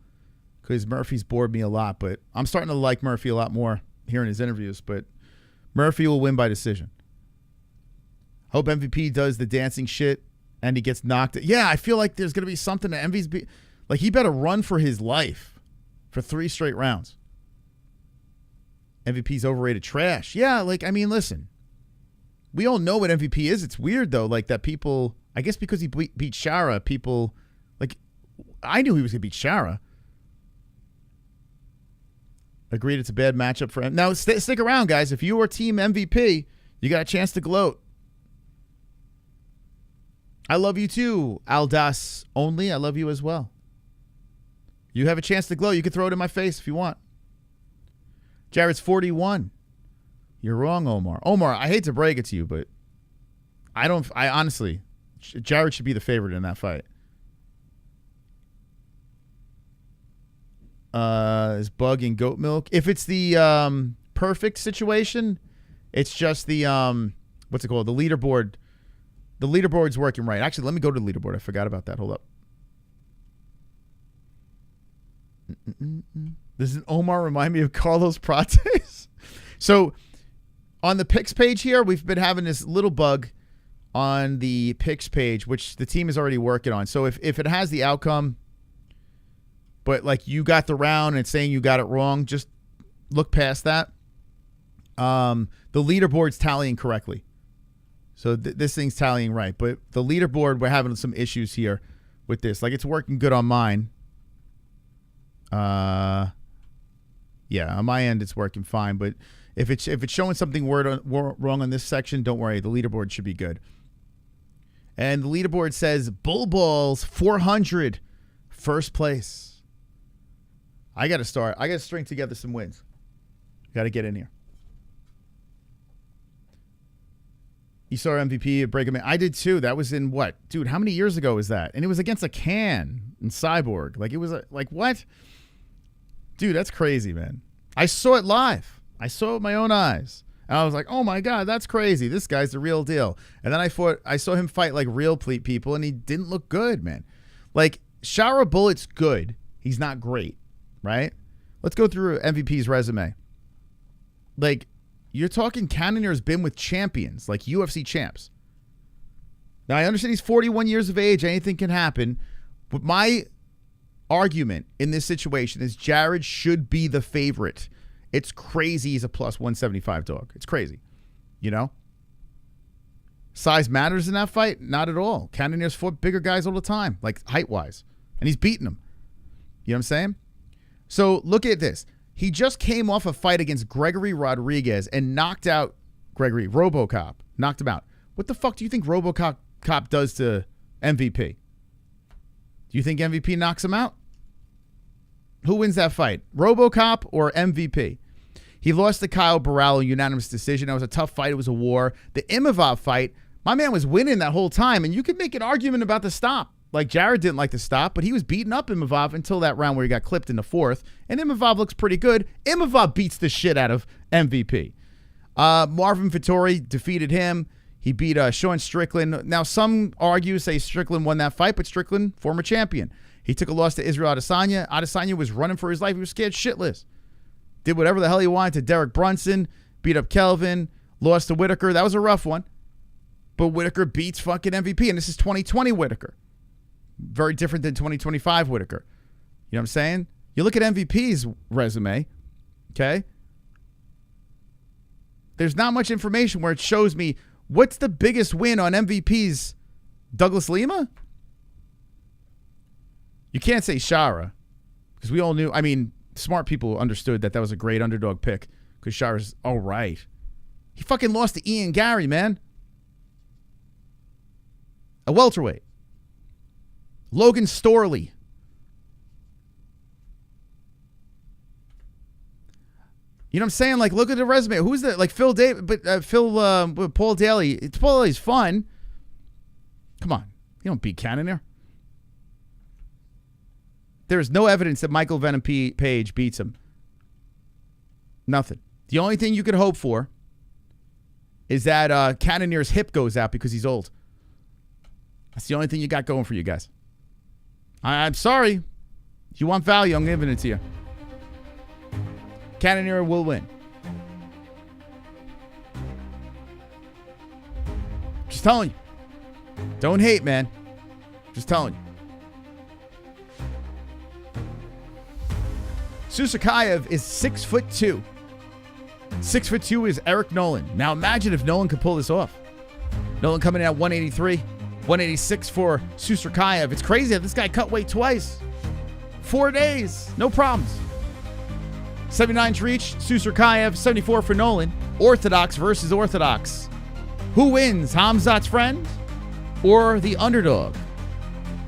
Because Murphy's bored me a lot. But I'm starting to like Murphy a lot more hearing his interviews. But Murphy will win by decision. Hope MVP does the dancing shit and he gets knocked. Yeah, I feel like there's going to be something that MVP... Like, he better run for his life for 3 straight rounds. MVP's overrated trash. Yeah, like, I mean, listen. We all know what MVP is. It's weird, though, like, that people... I guess because he beat Shara, people... Like, I knew he was going to beat Shara. Agreed it's a bad matchup for him. Now, stick around, guys. If you are team MVP, you got a chance to gloat. I love you, too, Aldas only. I love you as well. You have a chance to gloat. You can throw it in my face if you want. Jared's 41. You're wrong, Omar. Omar, I hate to break it to you, but I honestly, Jared should be the favorite in that fight. Is bug in goat milk? If it's the perfect situation, it's just the what's it called? The leaderboard. The leaderboard's working right. Actually, let me go to the leaderboard. I forgot about that. Hold up. Does Omar remind me of Carlos Prates? So, on the picks page here, we've been having this little bug on the picks page, which the team is already working on. So, if it has the outcome, but like you got the round and it's saying you got it wrong, just look past that. The leaderboard's tallying correctly. So this thing's tallying right. But the leaderboard, we're having some issues here with this. Like, it's working good on mine. Yeah, on my end, it's working fine. But if it's showing something wrong on this section, don't worry. The leaderboard should be good. And the leaderboard says Bull Balls 400, first place. I got to start. I got to string together some wins. Got to get in here. You saw MVP at Break 'em In. I did too. That was in what? Dude, how many years ago was that? And it was against a can in Cyborg. Like, it was like, what? Dude, that's crazy, man. I saw it live. I saw it with my own eyes. And I was like, oh my God, that's crazy. This guy's the real deal. And then I saw him fight like real people, and he didn't look good, man. Like, Shara Bullet's good. He's not great, right? Let's go through MVP's resume. Like, you're talking Cannonier's been with champions, like UFC champs. Now, I understand he's 41 years of age. Anything can happen. But my argument in this situation is Jared should be the favorite. It's crazy he's a plus 175 dog. It's crazy. You know? Size matters in that fight? Not at all. Cannonier's fought bigger guys all the time, like height-wise. And he's beating them. You know what I'm saying? So, look at this. He just came off a fight against Gregory Rodriguez and knocked out Gregory. RoboCop knocked him out. What the fuck do you think RoboCop does to MVP? Do you think MVP knocks him out? Who wins that fight? RoboCop or MVP? He lost to Kyle Barallo, unanimous decision. That was a tough fight. It was a war. The Imavov fight, My man was winning that whole time, and you could make an argument about the stop. Like, Jared didn't like the stop, but he was beating up Imavov until that round where he got clipped in the fourth, and Imavov looks pretty good. Imavov beats the shit out of MVP. Marvin Vettori defeated him. He beat Sean Strickland. Now, some argue, say Strickland won that fight, but Strickland, former champion. He took a loss to Israel Adesanya. Adesanya was running for his life. He was scared shitless. Did whatever the hell he wanted to Derek Brunson, beat up Kelvin, lost to Whitaker. That was a rough one. But Whitaker beats fucking MVP, and this is 2020 Whitaker. Very different than 2025 Whitaker. You know what I'm saying? You look at MVP's resume, okay? There's not much information where it shows me what's the biggest win on MVP's Douglas Lima? You can't say Shara, because we all knew, I mean, smart people understood that was a great underdog pick, because Shara's all right. He fucking lost to Ian Gary, man. A welterweight. Logan Storley. You know what I'm saying? Like, look at the resume. Who's the, like, Paul Daly. Paul Daly's fun. Come on. You don't beat Cannonier. There is no evidence that Michael Venom Page beats him. Nothing. The only thing you could hope for is that Cannonier's hip goes out because he's old. That's the only thing you got going for you guys. I'm sorry. If you want value, I'm giving it to you. Cannonier will win. Just telling you. Don't hate, man. Just telling you. Susurkaev is 6'2". 6'2" is Eric Nolan. Now imagine if Nolan could pull this off. Nolan coming in at 183. 186 for Susurkaev. It's crazy that this guy cut weight twice. 4 days. No problems. 79 to reach. Susurkaev. 74 for Nolan. Orthodox versus Orthodox. Who wins? Khamzat's friend or the underdog?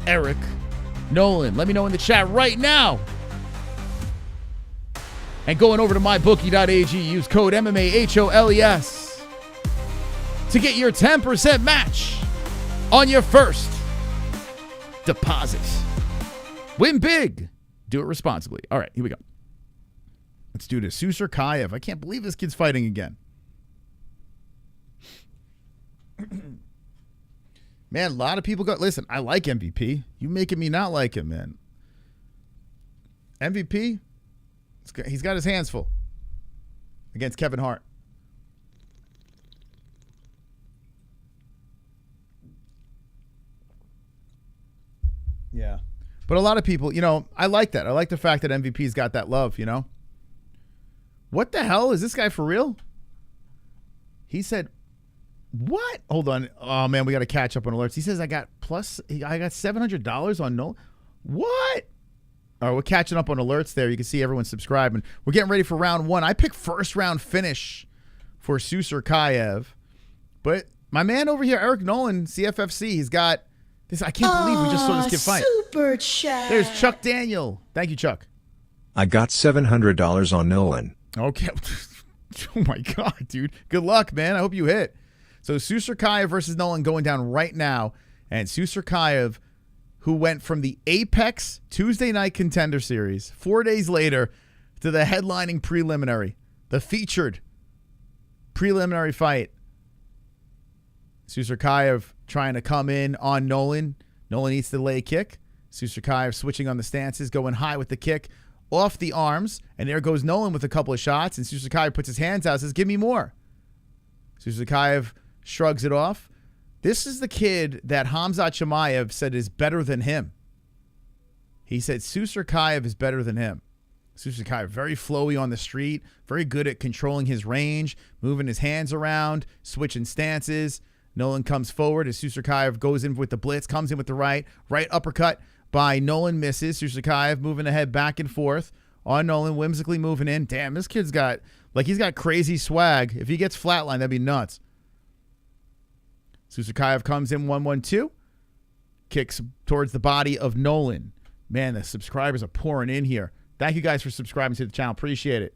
Eric Nolan. Let me know in the chat right now. And going over to MyBookie.ag, use code MMAHOLES to get your 10% match on your first deposit. Win big. Do it responsibly. All right, here we go. Let's do this. Susurkaev. I can't believe this kid's fighting again. Man, a lot of people got... Listen, I like MVP. You making me not like him, man. MVP, he's got his hands full against Kevin Hart. Yeah. But a lot of people, you know, I like that. I like the fact that MVP's got that love, you know? What the hell? Is this guy for real? He said, what? Hold on. Oh, man, we got to catch up on alerts. He says I got $700 on no. What? All right, we're catching up on alerts there. You can see everyone subscribing. We're getting ready for round one. I picked first round finish for Susurkaev. But my man over here, Eric Nolan, CFFC, he's got this. I can't believe we just saw this kid fight. Super chat. There's Chuck Daniel. Thank you, Chuck. I got $700 on Nolan. Okay. Oh, my God, dude. Good luck, man. I hope you hit. So Susurkaev versus Nolan going down right now. And Susurkaev, who went from the Apex Tuesday Night Contender Series 4 days later to the headlining preliminary, the featured preliminary fight. Susurkaev trying to come in on Nolan. Nolan eats the leg kick. Susurkaev switching on the stances, going high with the kick off the arms. And there goes Nolan with a couple of shots. And Susurkaev puts his hands out and says, give me more. Susurkaev shrugs it off. This is the kid that Khamzat Chimaev said is better than him. He said Susurkaev is better than him. Susurkaev, very flowy on the street, very good at controlling his range, moving his hands around, switching stances. Nolan comes forward as Susurkaev goes in with the blitz, comes in with the right uppercut by Nolan, misses. Susurkaev moving the head back and forth on Nolan, whimsically moving in. Damn, this kid's got, he's got crazy swag. If he gets flatlined, that'd be nuts. Susurkaev comes in 1-1-2, kicks towards the body of Nolan. Man, the subscribers are pouring in here. Thank you guys for subscribing to the channel. Appreciate it.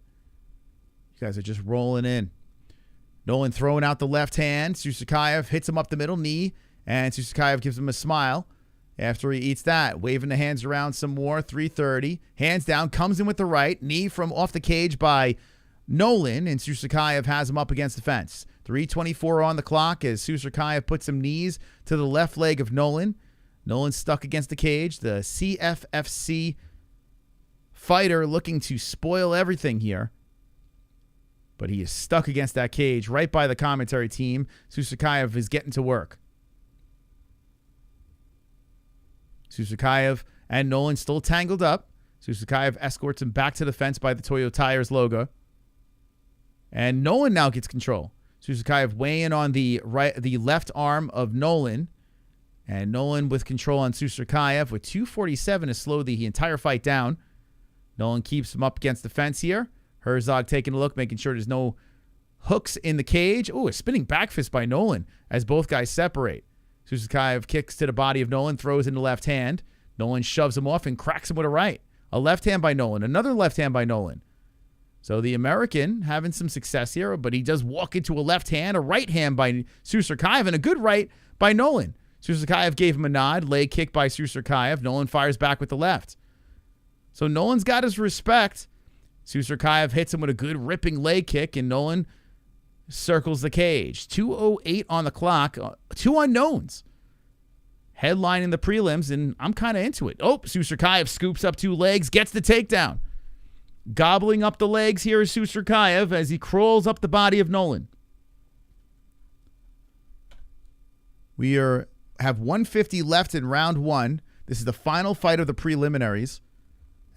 You guys are just rolling in. Nolan throwing out the left hand. Susurkaev hits him up the middle knee, and Susurkaev gives him a smile after he eats that. Waving the hands around some more. 330. Hands down. Comes in with the right. Knee from off the cage by Nolan, and Susurkaev has him up against the fence. 3:24 on the clock as Susurkaev puts some knees to the left leg of Nolan. Nolan's stuck against the cage. The CFFC fighter looking to spoil everything here. But he is stuck against that cage right by the commentary team. Susurkaev is getting to work. Susurkaev and Nolan still tangled up. Susurkaev escorts him back to the fence by the Toyo Tires logo. And Nolan now gets control. Susurkaev weighing on the left arm of Nolan. And Nolan with control on Susurkaev with 2:47 to slow the entire fight down. Nolan keeps him up against the fence here. Herzog taking a look, making sure there's no hooks in the cage. Oh, a spinning back fist by Nolan as both guys separate. Susurkaev kicks to the body of Nolan, throws in the left hand. Nolan shoves him off and cracks him with a right. A left hand by Nolan, another left hand by Nolan. So the American having some success here, but he does walk into a left hand, a right hand by Susurkaev, and a good right by Nolan. Susurkaev gave him a nod, leg kick by Susurkaev. Nolan fires back with the left. So Nolan's got his respect. Susurkaev hits him with a good ripping leg kick, and Nolan circles the cage. 2:08 on the clock. Two unknowns. Headlining the prelims, and I'm kind of into it. Oh, Susurkaev scoops up two legs, gets the takedown. Gobbling up the legs here is Susurkaev as he crawls up the body of Nolan. We have 150 left in round one. This is the final fight of the preliminaries.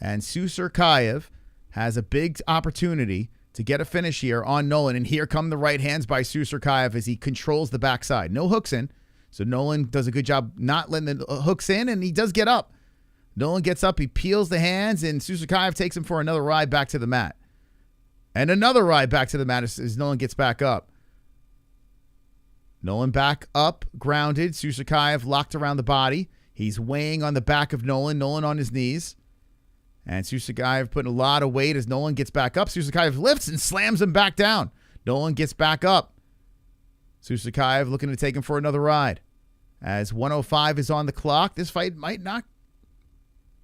And Susurkaev has a big opportunity to get a finish here on Nolan. And here come the right hands by Susurkaev as he controls the backside. No hooks in. So Nolan does a good job not letting the hooks in, and he does get up. Nolan gets up, he peels the hands, and Susurkaev takes him for another ride back to the mat. And another ride back to the mat as Nolan gets back up. Nolan back up, grounded. Susurkaev locked around the body. He's weighing on the back of Nolan. Nolan on his knees. And Susurkaev putting a lot of weight as Nolan gets back up. Susurkaev lifts and slams him back down. Nolan gets back up. Susurkaev looking to take him for another ride. As 105 is on the clock, this fight might not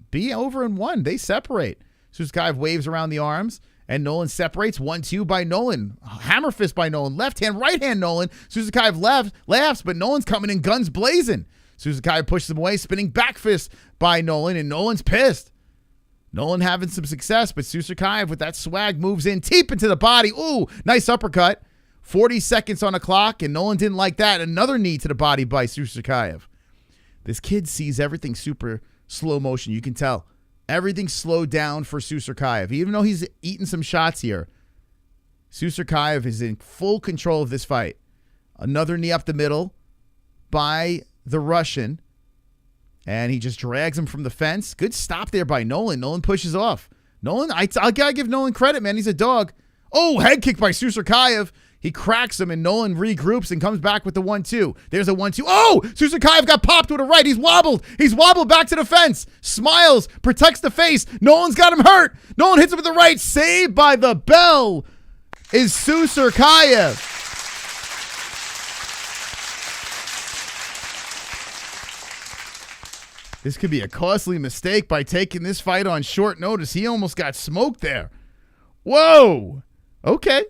be over in one. They separate. Susurkaev waves around the arms, and Nolan separates. 1-2 by Nolan. Hammer fist by Nolan. Left hand, right hand Nolan. Susurkaev laughs, but Nolan's coming in guns blazing. Susurkaev pushes him away. Spinning back fist by Nolan, and Nolan's pissed. Nolan having some success, but Susurkaev with that swag moves in deep into the body. Ooh, nice uppercut. 40 seconds on the clock, and Nolan didn't like that. Another knee to the body by Susurkaev. This kid sees everything super slow motion. You can tell. Everything slowed down for Susurkaev. Even though he's eating some shots here, Susurkaev is in full control of this fight. Another knee up the middle by the Russian. And he just drags him from the fence. Good stop there by Nolan. Nolan pushes off. Nolan, I gotta give Nolan credit, man. He's a dog. Oh, head kick by Susurkaev. He cracks him, and Nolan regroups and comes back with the 1-2. There's a 1-2. Oh, Susurkaev got popped with a right. He's wobbled. He's wobbled back to the fence. Smiles, protects the face. Nolan's got him hurt. Nolan hits him with the right. Saved by the bell is Susurkaev. This could be a costly mistake by taking this fight on short notice. He almost got smoked there. Whoa. Okay.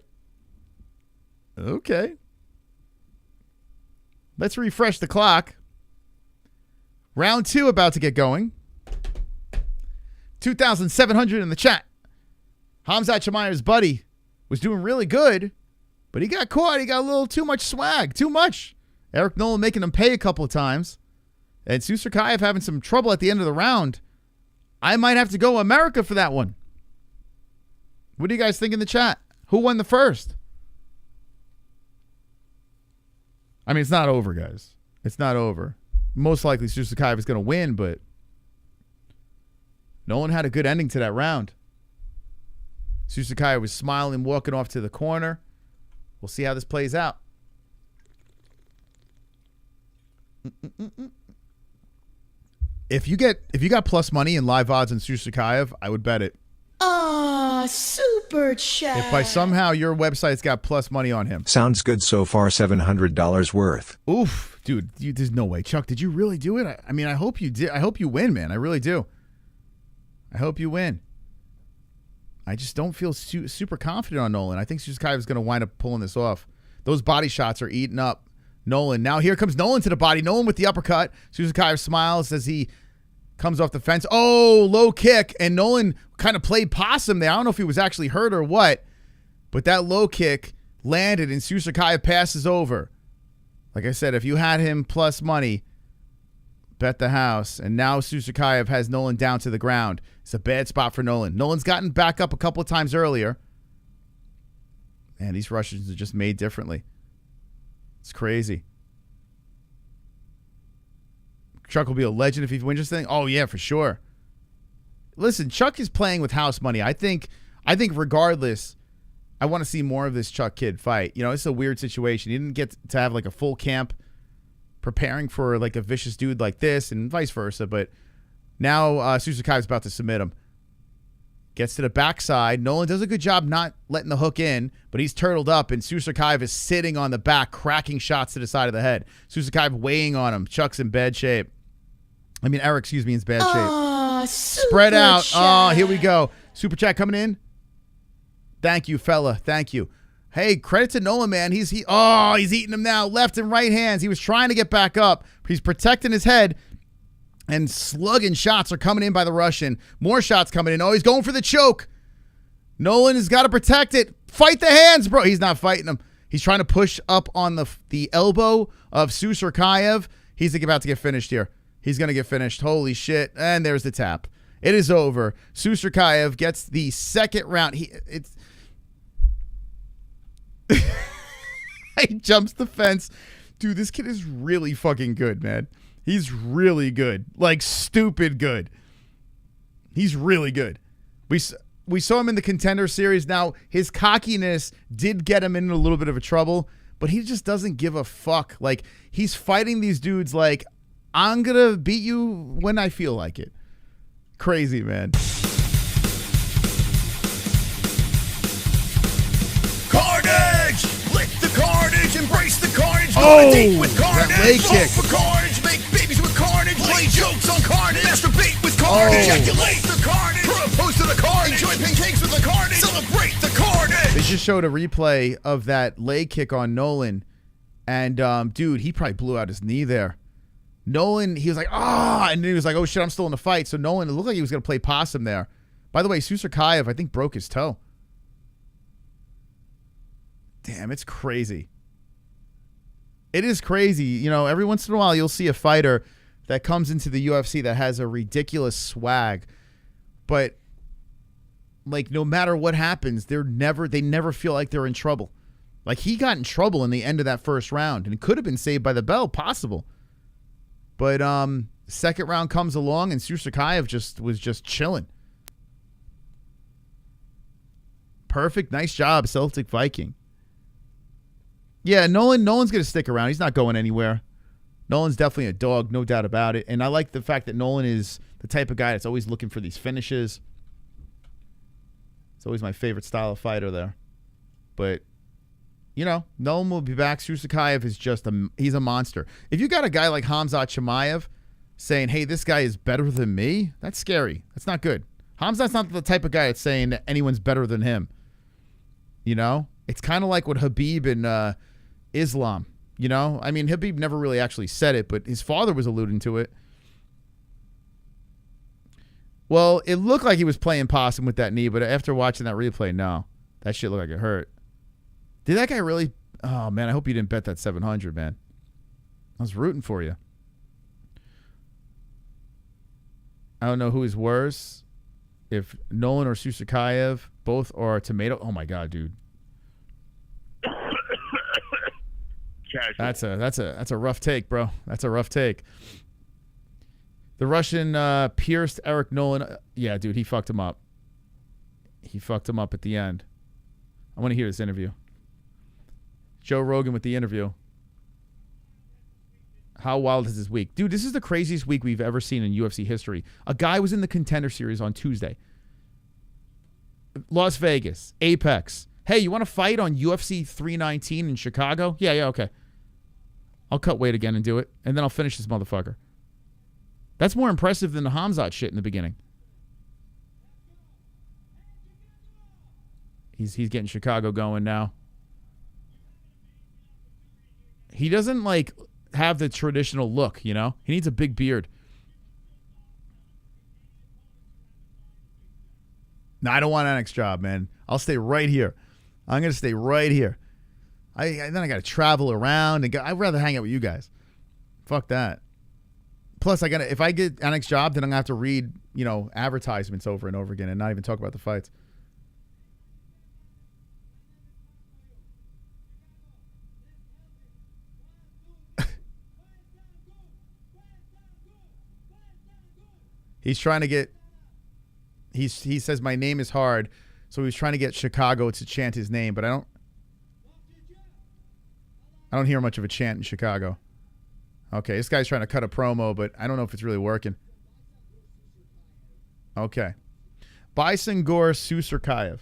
Let's refresh the clock. Round 2 about to get going. 2,700 in the chat. Khamzat Chimaev's buddy was doing really good, but he got caught. He got a little too much swag. Too much. Eric Nolan making him pay a couple of times. And Susurkaev having some trouble at the end of the round. I might have to go America for that one. What do you guys think in the chat? Who won the first? I mean, it's not over, guys. It's not over. Most likely Susurkaev is going to win, but Nolan had a good ending to that round. Susurkaev was smiling, walking off to the corner. We'll see how this plays out. If you got plus money and live odds on Susurkaev, I would bet it. Super chat. If by somehow your website's got plus money on him. Sounds good so far, $700 worth. Oof, dude, there's no way. Chuck, did you really do it? I mean, I hope you did. I hope you win, man. I really do. I hope you win. I just don't feel super confident on Nolan. I think Susurkaev is going to wind up pulling this off. Those body shots are eating up Nolan. Now here comes Nolan to the body. Nolan with the uppercut. Susurkaev smiles as he comes off the fence. Oh, low kick. And Nolan kind of played possum there. I don't know if he was actually hurt or what, but that low kick landed and Susurkaev passes over. Like I said, if you had him plus money, bet the house. And now Susurkaev has Nolan down to the ground. It's a bad spot for Nolan. Nolan's gotten back up a couple of times earlier. Man, these Russians are just made differently. It's crazy. Chuck will be a legend if he wins this thing. Oh, yeah, for sure. Listen, Chuck is playing with house money. I think regardless, I want to see more of this Chuck kid fight. You know, it's a weird situation. He didn't get to have like a full camp preparing for like a vicious dude like this and vice versa. But now Susurkaev's about to submit him. Gets to the backside. Nolan does a good job not letting the hook in, but he's turtled up, and Susurkaev is sitting on the back, cracking shots to the side of the head. Susurkaev weighing on him. Chuck's in bad shape. I mean, Eric, excuse me, is bad shape. Spread out. Chat. Oh, here we go. Super chat coming in. Thank you, fella. Thank you. Hey, credit to Nolan, man. He's eating him now. Left and right hands. He was trying to get back up. He's protecting his head. And slugging shots are coming in by the Russian. More shots coming in. Oh, he's going for the choke. Nolan has got to protect it. Fight the hands, bro. He's not fighting him. He's trying to push up on the elbow of Susurkaev. He's about to get finished here. He's going to get finished. Holy shit. And there's the tap. It is over. Susurkaev gets the second round. He jumps the fence. Dude, this kid is really fucking good, man. He's really good. Like, stupid good. He's really good. We saw him in the Contender Series. Now, his cockiness did get him into a little bit of a trouble, but he just doesn't give a fuck. Like, he's fighting these dudes like, I'm going to beat you when I feel like it. Crazy, man. Carnage! Lick the carnage, embrace the carnage, go Oh, to date with carnage, that leg vote kick. for carnage, make babies with carnage, play jokes on carnage, masturbate with carnage, ejaculate the carnage, propose to the carnage, enjoy pancakes with the carnage, celebrate the carnage. They just showed a replay of that leg kick on Nolan, and dude, he probably blew out his knee there. Nolan, he was like, and then he was like, oh shit, I'm still in the fight. So Nolan, it looked like he was going to play possum there. By the way, Susurkaev, I think, broke his toe. Damn, it's crazy. It is crazy. You know, every once in a while, you'll see a fighter that comes into the UFC that has a ridiculous swag, but like no matter what happens, they never feel like they're in trouble. Like he got in trouble in the end of that first round, and it could have been saved by the bell, possible. But second round comes along, and Susurkaev was just chilling. Perfect, nice job, Celtic Viking. Yeah, Nolan's going to stick around. He's not going anywhere. Nolan's definitely a dog, no doubt about it. And I like the fact that Nolan is the type of guy that's always looking for these finishes. It's always my favorite style of fighter there. But, you know, Nolan will be back. Susurkaev is he's a monster. If you got a guy like Khamzat Chimaev saying, hey, this guy is better than me, that's scary. That's not good. Khamzat's not the type of guy that's saying that anyone's better than him. You know? It's kind of like what Habib and Islam, you know? I mean, Habib never really actually said it, but his father was alluding to it. Well, it looked like he was playing possum with that knee, but after watching that replay, no. That shit looked like it hurt. Did that guy really? Oh, man, I hope you didn't bet that 700, man. I was rooting for you. I don't know who is worse. If Nolan or Susurkaev, both are tomato. Oh, my God, dude. That's a rough take, bro. That's a rough take. The Russian pierced Eric Nolan. Yeah, dude, he fucked him up. He fucked him up at the end. I want to hear this interview. Joe Rogan with the interview. How wild is this week? Dude, this is the craziest week we've ever seen in UFC history. A guy was in the Contender Series on Tuesday. Las Vegas, Apex. Hey, you want to fight on UFC 319 in Chicago? Yeah, okay. I'll cut weight again and do it, and then I'll finish this motherfucker. That's more impressive than the Khamzat shit in the beginning. He's getting Chicago going now. He doesn't, like, have the traditional look, you know? He needs a big beard. No, I don't want an next job, man. I'll stay right here. I'm going to stay right here. Then I got to travel around. And I'd rather hang out with you guys. Fuck that. Plus, if I get an next job, then I'm going to have to read, you know, advertisements over and over again and not even talk about the fights. He's trying to get... He says my name is hard, so he's trying to get Chicago to chant his name, but I don't hear much of a chant in Chicago. Okay, this guy's trying to cut a promo, but I don't know if it's really working. Okay. Baisangur Susurkaev.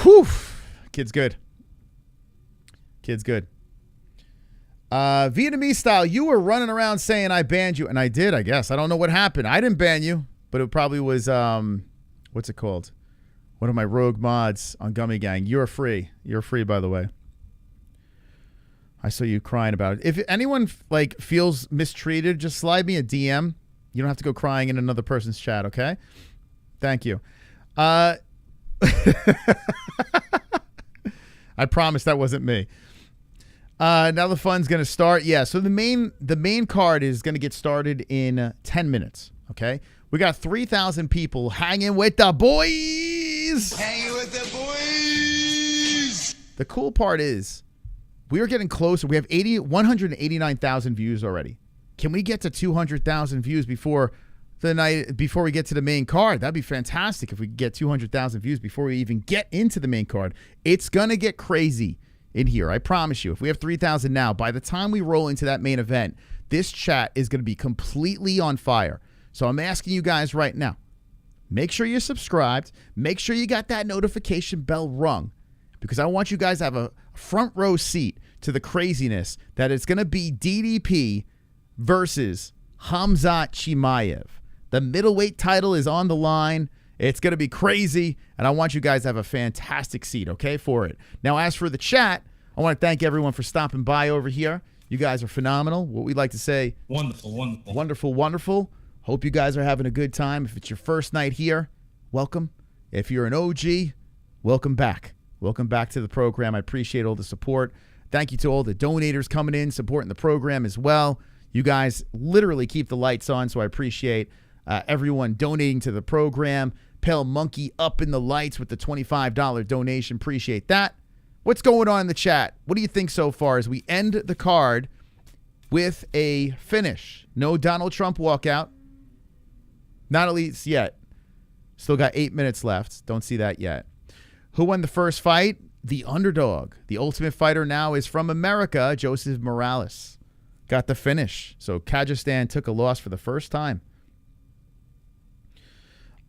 Whew. Kid's good. Kid's good. Vietnamese style, you were running around saying I banned you, and I did, I guess. I don't know what happened. I didn't ban you. But it probably was, what's it called? One of my rogue mods on Gummy Gang. You're free. You're free, by the way. I saw you crying about it. If anyone, like, feels mistreated, just slide me a DM. You don't have to go crying in another person's chat, okay? Thank you. I promise that wasn't me. Now the fun's going to start. Yeah, so the main card is going to get started in 10 minutes, okay? We got 3,000 people hanging with the boys. Hanging with the boys. The cool part is we are getting closer. We have 189,000 views already. Can we get to 200,000 views before we get to the main card? That'd be fantastic if we could get 200,000 views before we even get into the main card. It's going to get crazy in here. I promise you. If we have 3,000 now, by the time we roll into that main event, this chat is going to be completely on fire. So I'm asking you guys right now, make sure you're subscribed. Make sure you got that notification bell rung, because I want you guys to have a front row seat to the craziness that it's going to be DDP versus Khamzat Chimaev. The middleweight title is on the line. It's going to be crazy, and I want you guys to have a fantastic seat, okay, for it. Now, as for the chat, I want to thank everyone for stopping by over here. You guys are phenomenal. What we like to say, wonderful, wonderful. Wonderful, wonderful. Hope you guys are having a good time. If it's your first night here, welcome. If you're an OG, welcome back. Welcome back to the program. I appreciate all the support. Thank you to all the donators coming in, supporting the program as well. You guys literally keep the lights on, so I appreciate everyone donating to the program. Pale Monkey up in the lights with the $25 donation. Appreciate that. What's going on in the chat? What do you think so far as we end the card with a finish? No Donald Trump walkout. Not at least yet. Still got 8 minutes left. Don't see that yet. Who won the first fight? The underdog. The Ultimate Fighter now is from America, Joseph Morales. Got the finish. So Kazakhstan took a loss for the first time.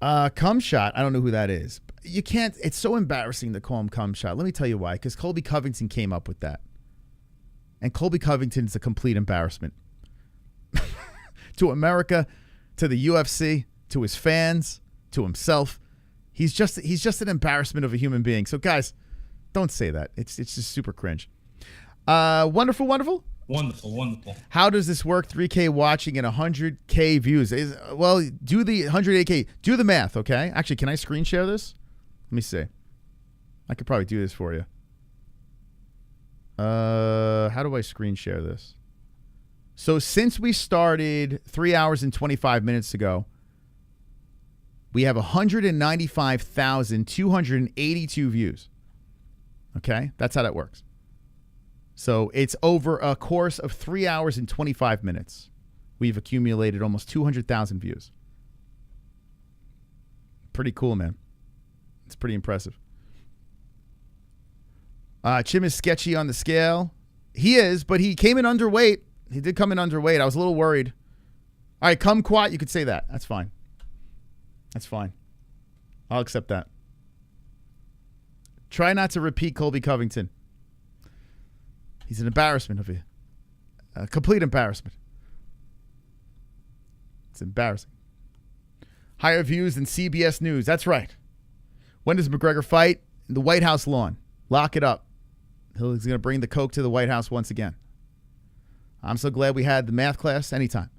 Cum shot. I don't know who that is. You can't. It's so embarrassing to call him cum shot. Let me tell you why. Because Colby Covington came up with that. And Colby Covington's a complete embarrassment. To America, to the UFC, to his fans, to himself. He's just an embarrassment of a human being. So guys, don't say that. It's just super cringe. Wonderful, wonderful. Wonderful, wonderful. How does this work? 3K watching and 100K views. Well, do the 108K. Do the math, okay? Actually, can I screen share this? Let me see. I could probably do this for you. How do I screen share this? So since we started 3 hours and 25 minutes ago, we have 195,282 views. Okay? That's how that works. So it's over a course of 3 hours and 25 minutes. We've accumulated almost 200,000 views. Pretty cool, man. It's pretty impressive. Chim is sketchy on the scale. He is, but he came in underweight. He did come in underweight. I was a little worried. All right, kumquat, you could say that. That's fine. That's fine. I'll accept that. Try not to repeat Colby Covington. He's an embarrassment of you. A complete embarrassment. It's embarrassing. Higher views than CBS News. That's right. When does McGregor fight? In the White House lawn. Lock it up. He's going to bring the Coke to the White House once again. I'm so glad we had the math class. Anytime.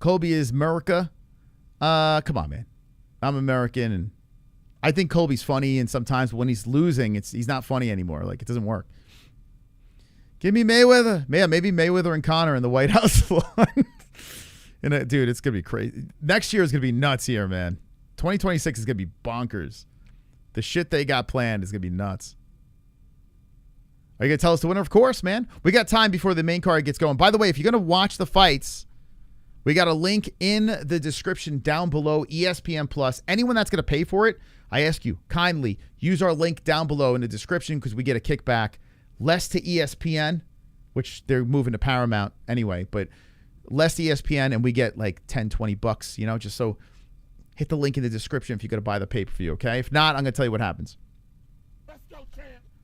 Colby is MaRkY. Come on, man. I'm American, and I think Colby's funny, and sometimes when he's losing, he's not funny anymore. Like, it doesn't work. Give me Mayweather. Yeah, maybe Mayweather and Conor in the White House lawn. And dude, it's going to be crazy. Next year is going to be nuts here, man. 2026 is going to be bonkers. The shit they got planned is going to be nuts. Are you going to tell us the winner? Of course, man. We got time before the main card gets going. By the way, if you're going to watch the fights, we got a link in the description down below, ESPN Plus. Anyone that's going to pay for it, I ask you, kindly use our link down below in the description because we get a kickback. Less to ESPN, which they're moving to Paramount anyway, but less to ESPN, and we get like $10-20, you know, just so hit the link in the description if you're going to buy the pay-per-view, okay? If not, I'm going to tell you what happens.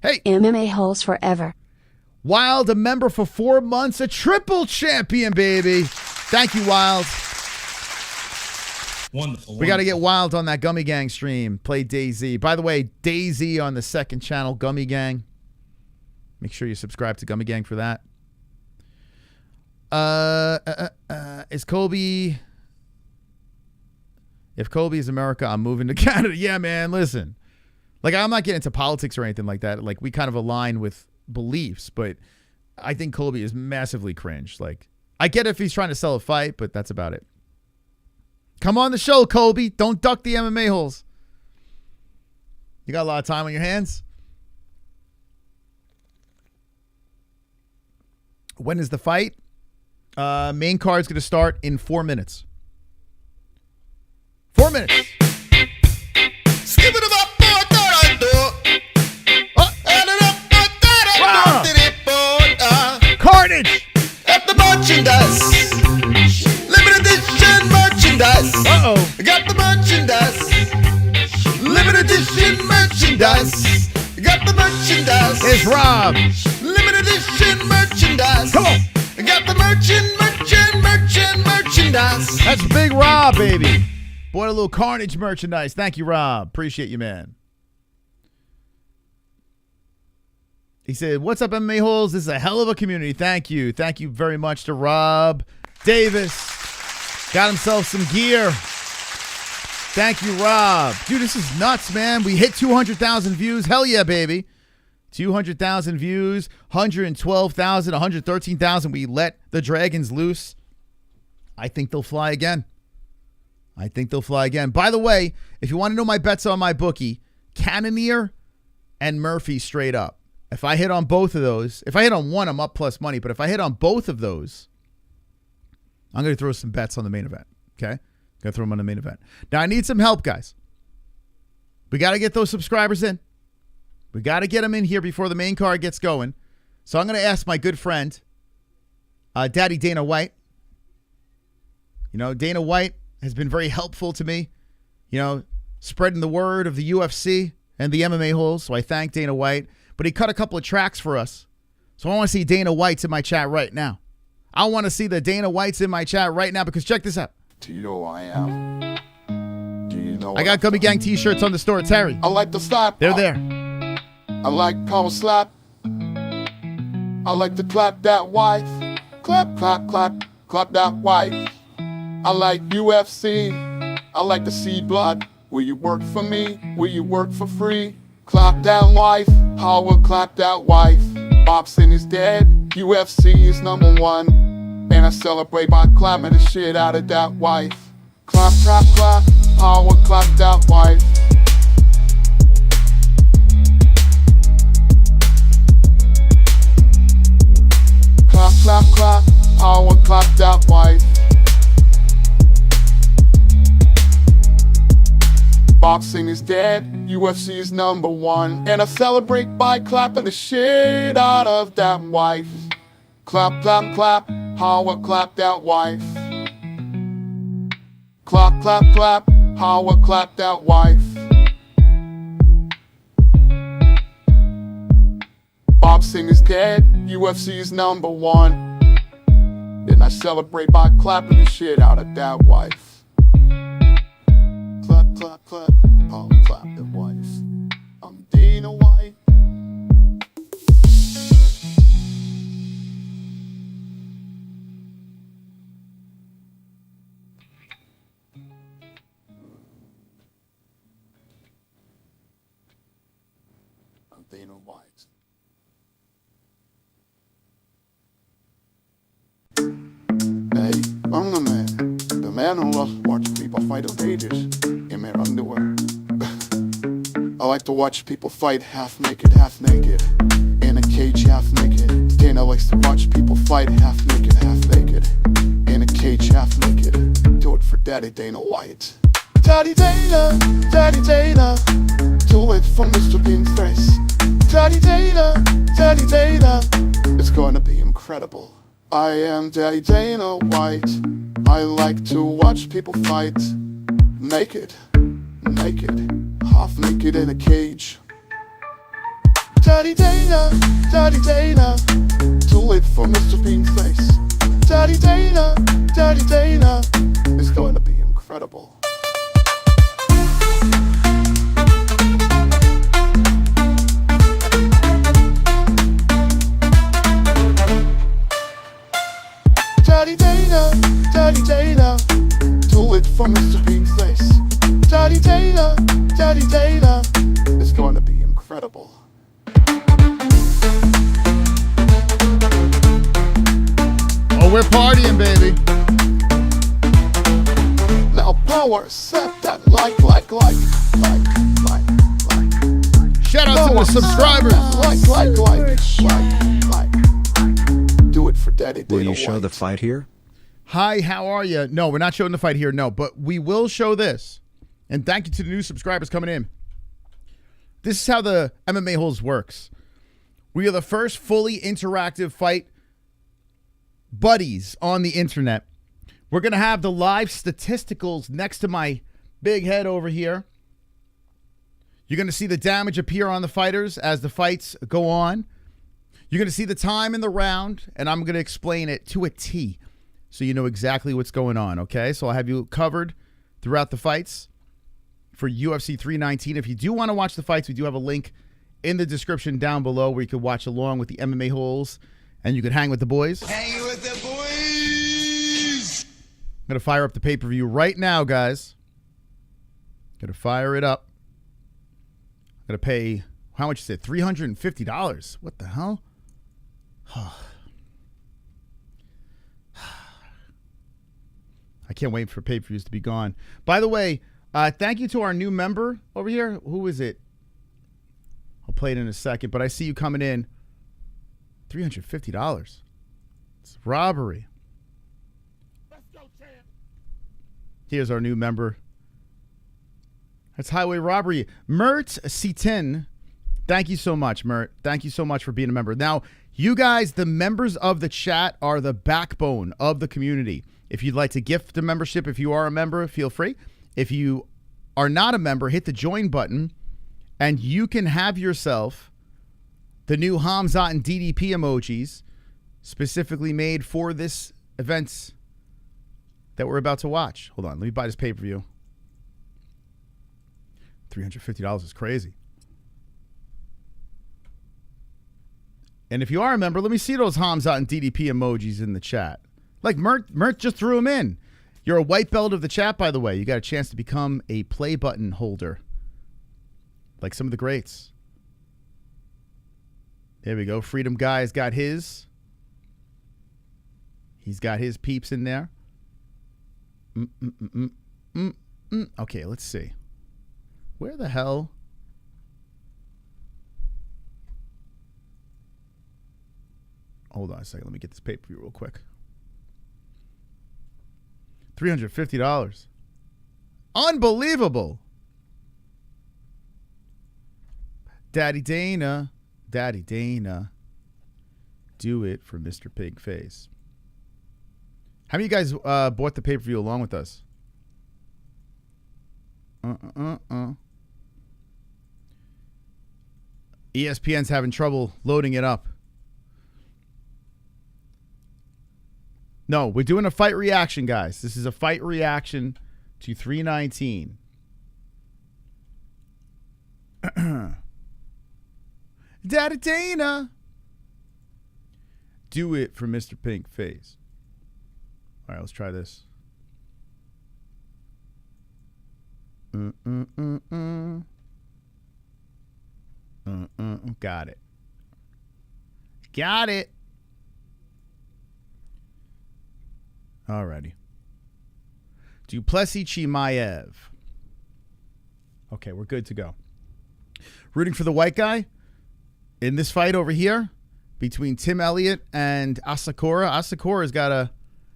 Hey. MMA-Holes forever. Wild, a member for 4 months, a triple champion, baby. Thank you, Wild. Wonderful. We got to get Wild on that Gummy Gang stream. Play DayZ. By the way, DayZ on the second channel, Gummy Gang. Make sure you subscribe to Gummy Gang for that. Is Colby... If Colby is America, I'm moving to Canada. Yeah, man, listen. Like, I'm not getting into politics or anything like that. Like, we kind of align with beliefs, but I think Colby is massively cringe. Like, I get if he's trying to sell a fight, but that's about it. Come on the show, Colby. Don't duck the MMA holes. You got a lot of time on your hands? When is the fight? Main card's going to start in 4 minutes. 4 minutes. Skip it up, Carnage. At the merchandise. Limited edition merchandise. Uh-oh. Got the merchandise. Limited edition merchandise. Got the merchandise. It's Rob. Limited edition merchandise. Come on. Got the merchandise. That's Big Rob, baby. Boy, a little Carnage merchandise. Thank you, Rob. Appreciate you, man. He said, what's up, MMA Holes? This is a hell of a community. Thank you. Thank you very much to Rob Davis. Got himself some gear. Thank you, Rob. Dude, this is nuts, man. We hit 200,000 views. Hell yeah, baby. 200,000 views, 112,000, 113,000. We let the Dragons loose. I think they'll fly again. By the way, if you want to know my bets on my bookie, Cannonier and Murphy straight up. If I hit on both of those, if I hit on one, I'm up plus money. But if I hit on both of those, I'm going to throw some bets on the main event. Okay? Going to throw them on the main event. Now, I need some help, guys. We got to get those subscribers in. We got to get them in here before the main card gets going. So I'm going to ask my good friend, Daddy Dana White. You know, Dana White has been very helpful to me, you know, spreading the word of the UFC and the MMA holes. So I thank Dana White. But he cut a couple of tracks for us. So I want to see Dana White's in my chat right now. I want to see the Dana White's in my chat right now because check this out. Do you know who I am? Do you know I got Gummy Gang t-shirts on the store. Terry. I like the slap. They're there. I like power slap. I like to clap that wife. Clap, clap, clap, clap that wife. I like UFC. I like to see blood. Will you work for me? Will you work for free? Clap that wife, power clap that wife. Boxing is dead, UFC is #1. And I celebrate by clapping the shit out of that wife. Clap, clap, clap, power clap that wife. Clap, clap, clap, power clap that wife. Boxing is dead, UFC is #1. And I celebrate by clapping the shit out of that wife. Clap, clap, clap, power clap that wife. Clap, clap, clap, power clap that wife. boxing is dead, UFC is #1. Then I celebrate by clapping the shit out of that wife. Clap, clap, clap, oh, clap the wife. I'm Dana White. I'm Dana White. Hey, I'm the man who loves to watch people fight on cages in their underwear. I like to watch people fight half naked, in a cage half naked. Dana likes to watch people fight half naked, in a cage half naked. Do it for Daddy Dana White. Daddy Dana, do it for Mr. Bean's face. Daddy Dana, it's gonna be incredible. I am Daddy Dana White. I like to watch people fight naked, half naked in a cage. Daddy Dana, do it for Mr. Bean's face. Daddy Dana, it's going to be incredible. Daddy Dana, do it for Mr. Bean's face. Daddy Dana, it's going to be incredible. Oh, we're partying, baby. Now power set that like. Shout out to the subscribers. Like. Do it for Daddy Dana. Will you show the fight here? Hi, how are you? No, we're not showing the fight here, no, but we will show this. And thank you to the new subscribers coming in. This is how the MMA-Holes works. We are the first fully interactive fight buddies on the internet. We're going to have the live statisticals next to my big head over here. You're going to see the damage appear on the fighters as the fights go on. You're going to see the time in the round, and I'm going to explain it to a T so you know exactly what's going on, okay? So I'll have you covered throughout the fights for UFC 319. If you do want to watch the fights, we do have a link in the description down below where you can watch along with the MMA-Holes, and you can hang with the boys. Hang with the boys! I'm going to fire up the pay-per-view right now, guys. Going to fire it up. I'm going to pay, how much is it? $350. What the hell? I can't wait for pay-per-views to be gone. By the way, thank you to our new member over here. Who is it? I'll play it in a second, but I see you coming in. $350. It's robbery. Let's go, champ. Here's our new member. That's highway robbery. Mert C10. Thank you so much, Mert. Thank you so much for being a member. Now, you guys, the members of the chat, are the backbone of the community. If you'd like to gift a membership, if you are a member, feel free. If you are not a member, hit the join button, and you can have yourself the new Khamzat and DDP emojis specifically made for this event that we're about to watch. Hold on, let me buy this pay-per-view. $350 is crazy. And if you are a member, let me see those Khamzat and DDP emojis in the chat. Like Mert just threw them in. You're a white belt of the chat, by the way. You got a chance to become a play button holder. Like some of the greats. There we go. Freedom Guy's got his. He's got his peeps in there. Okay, let's see. Where the hell? Hold on a second. Let me get this pay-per-view real quick. $350. Unbelievable. Daddy Dana. Daddy Dana. Do it for Mr. Pig Face. How many of you guys bought the pay-per-view along with us? ESPN's having trouble loading it up. No, we're doing a fight reaction, guys. This is a fight reaction to 319. Daddy Dana. Do it for Mr. Pink Face. All right, let's try this. Got it. Got it. Alrighty. Du Plessis Chimaev. Okay, we're good to go. Rooting for the white guy in this fight over here between Tim Elliott and Asakura. Asakura's got to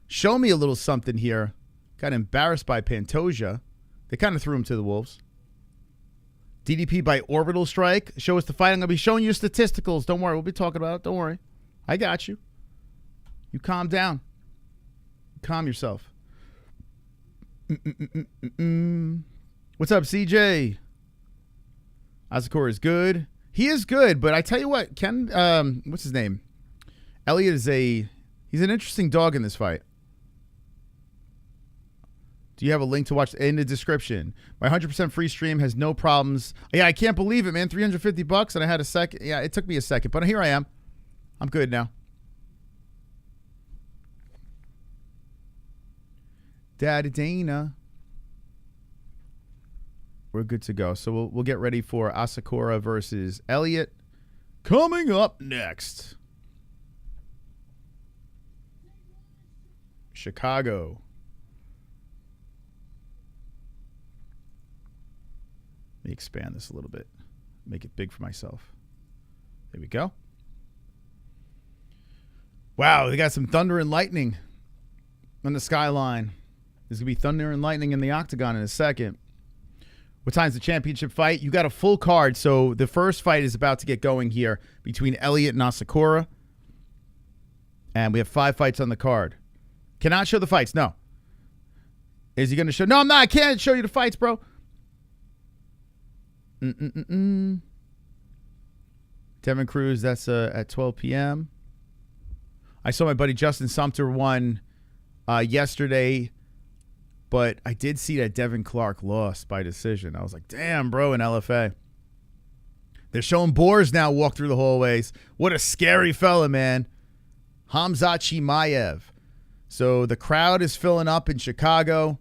show me a little something here. Got embarrassed by Pantoja. They kind of threw him to the wolves. DDP by orbital strike. Show us the fight. I'm going to be showing you statisticals. Don't worry. We'll be talking about it. Don't worry. I got you. You calm down. Calm yourself. What's up, CJ? Asakura is good. He is good, but I tell you what, what's his name? Elliott is he's an interesting dog in this fight. Do you have a link to watch in the description? My 100% free stream has no problems. Yeah, I can't believe it, man. $350 and I had a second. Yeah, it took me a second, but here I am. I'm good now. Daddy Dana. We're good to go. So we'll get ready for Asakura versus Elliott. Coming up next. Chicago. Let me expand this a little bit. Make it big for myself. There we go. Wow, they got some thunder and lightning on the skyline. There's going to be thunder and lightning in the octagon in a second. What time's the championship fight? You got a full card, so the first fight is about to get going here between Elliott and Asakura. And we have 5 fights on the card. Cannot show the fights, no. Is he going to show? No, I'm not. I can't show you the fights, bro. Devin Cruz, that's at 12 p.m. I saw my buddy Justin Sumter won yesterday, but I did see that Devin Clark lost by decision. I was like, damn, bro, in LFA. They're showing boars now walk through the hallways. What a scary fella, man. Khamzat Chimaev. So the crowd is filling up in Chicago.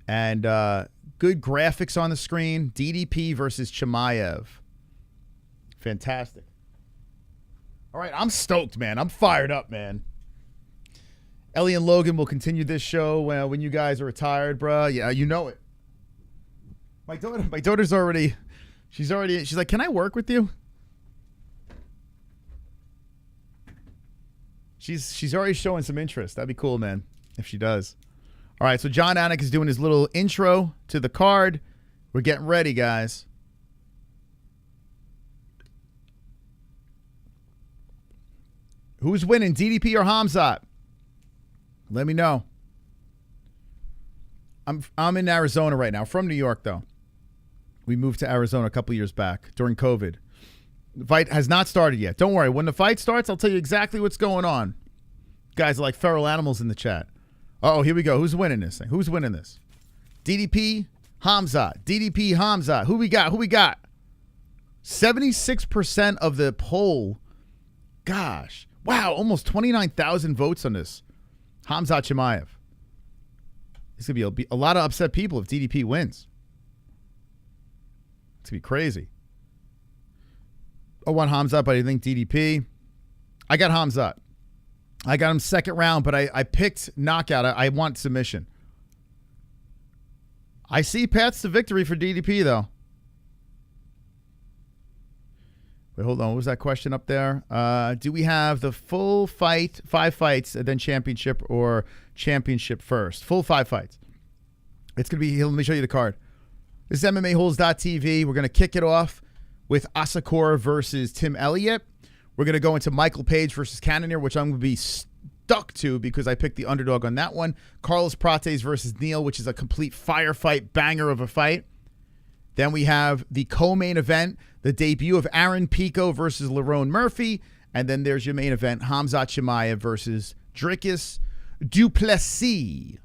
And good graphics on the screen. DDP versus Chimaev. Fantastic. All right, I'm stoked, man. I'm fired up, man. Ellie and Logan will continue this show when you guys are retired, bro. Yeah, you know it. My daughter's already, she's like, can I work with you? She's already showing some interest. That'd be cool, man, if she does. All right, so John Anik is doing his little intro to the card. We're getting ready, guys. Who's winning, DDP or Khamzat? Let me know. I'm in Arizona right now. From New York, though. We moved to Arizona a couple years back during COVID. The fight has not started yet. Don't worry. When the fight starts, I'll tell you exactly what's going on. Guys are like feral animals in the chat. Uh-oh, here we go. Who's winning this thing? Who's winning this? DDP, Khamzat. DDP, Khamzat. Who we got? Who we got? 76% of the poll. Gosh. Wow, almost 29,000 votes on this. Khamzat Chimaev. It's going to be a lot of upset people if DDP wins. It's going to be crazy. I want Khamzat, but I think DDP. I got Khamzat. I got him second round, but I picked knockout. I want submission. I see paths to victory for DDP, though. Wait, hold on. What was that question up there? Do we have the full fight, 5 fights, and then championship, or championship first? Full 5 fights. It's going to be, let me show you the card. This is MMAHoles.tv. We're going to kick it off with Asakura versus Tim Elliott. We're going to go into Michael Page versus Cannonier, which I'm going to be stuck to because I picked the underdog on that one. Carlos Prates versus Neal, which is a complete firefight banger of a fight. Then we have the co-main event, the debut of Aaron Pico versus Lerone Murphy. And then there's your main event, Khamzat Chimaev versus Dricus Du Plessis.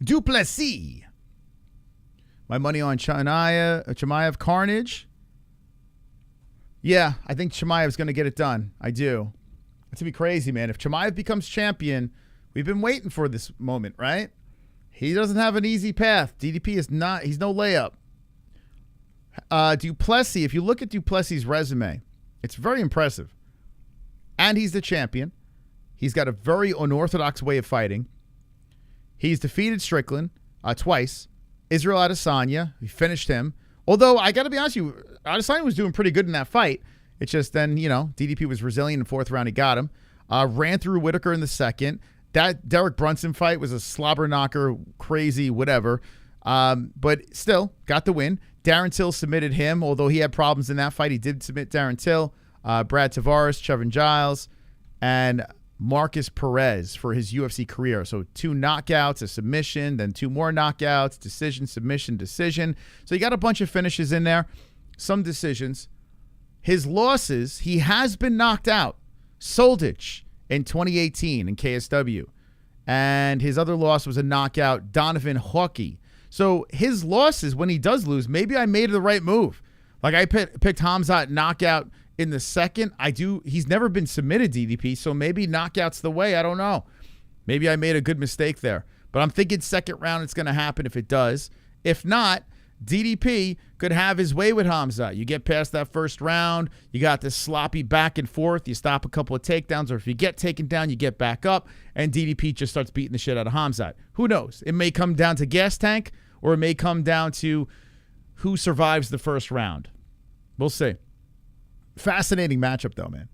Du Plessis. My money on Chimaev Carnage. Yeah, I think Chimaev's going to get it done. I do. It's going to be crazy, man. If Chimaev becomes champion, we've been waiting for this moment, right? He doesn't have an easy path. DDP is not, he's no layup. Du Plessis, if you look at Du Plessis' resume, it's very impressive. And he's the champion. He's got a very unorthodox way of fighting. He's defeated Strickland twice. Israel Adesanya, he finished him. Although, I got to be honest with you, Adesanya was doing pretty good in that fight. It's just then, DDP was resilient in the fourth round. He got him. Ran through Whitaker in the second. That Derek Brunson fight was a slobber knocker, crazy, whatever. But still, got the win. Darren Till submitted him, although he had problems in that fight. He did submit Darren Till, Brad Tavares, Trevin Giles, and Marcus Perez for his UFC career. So 2 knockouts, a submission, then 2 more knockouts, decision, submission, decision. So you got a bunch of finishes in there, some decisions. His losses, he has been knocked out. Soldich in 2018 in KSW. And his other loss was a knockout, Donovan Hockey. So his losses, when he does lose, maybe I made the right move. Like I picked Khamzat knockout in the second. He's never been submitted, DDP, so maybe knockout's the way. I don't know. Maybe I made a good mistake there. But I'm thinking second round it's going to happen if it does. If not, DDP could have his way with Khamzat. You get past that first round. You got this sloppy back and forth. You stop a couple of takedowns, or if you get taken down, you get back up, and DDP just starts beating the shit out of Khamzat. Who knows? It may come down to gas tank, or it may come down to who survives the first round. We'll see. Fascinating matchup, though, man.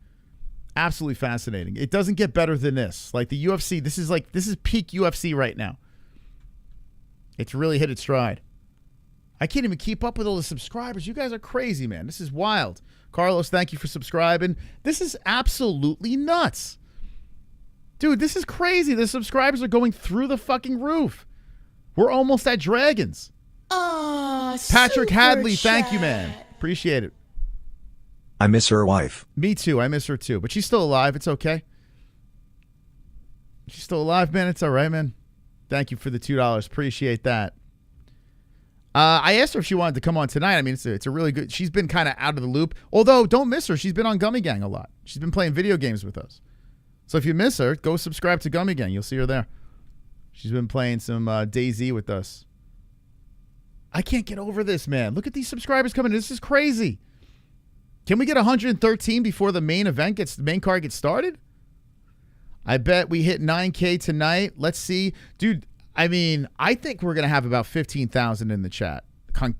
Absolutely fascinating. It doesn't get better than this. Like the UFC, this is peak UFC right now. It's really hit its stride. I can't even keep up with all the subscribers. You guys are crazy, man. This is wild. Carlos, thank you for subscribing. This is absolutely nuts. Dude, this is crazy. The subscribers are going through the fucking roof. We're almost at Dragons. Patrick Hadley, thank you, man. Appreciate it. I miss her wife. Me too. I miss her too. But she's still alive. It's okay. She's still alive, man. It's all right, man. Thank you for the $2. Appreciate that. I asked her if she wanted to come on tonight. I mean, it's a really good... She's been kind of out of the loop. Although, don't miss her. She's been on Gummy Gang a lot. She's been playing video games with us. So if you miss her, go subscribe to Gummy Gang. You'll see her there. She's been playing some DayZ with us. I can't get over this, man. Look at these subscribers coming in. This is crazy. Can we get 113 before the main card gets started? I bet we hit 9K tonight. Let's see. Dude, I mean, I think we're going to have about 15,000 in the chat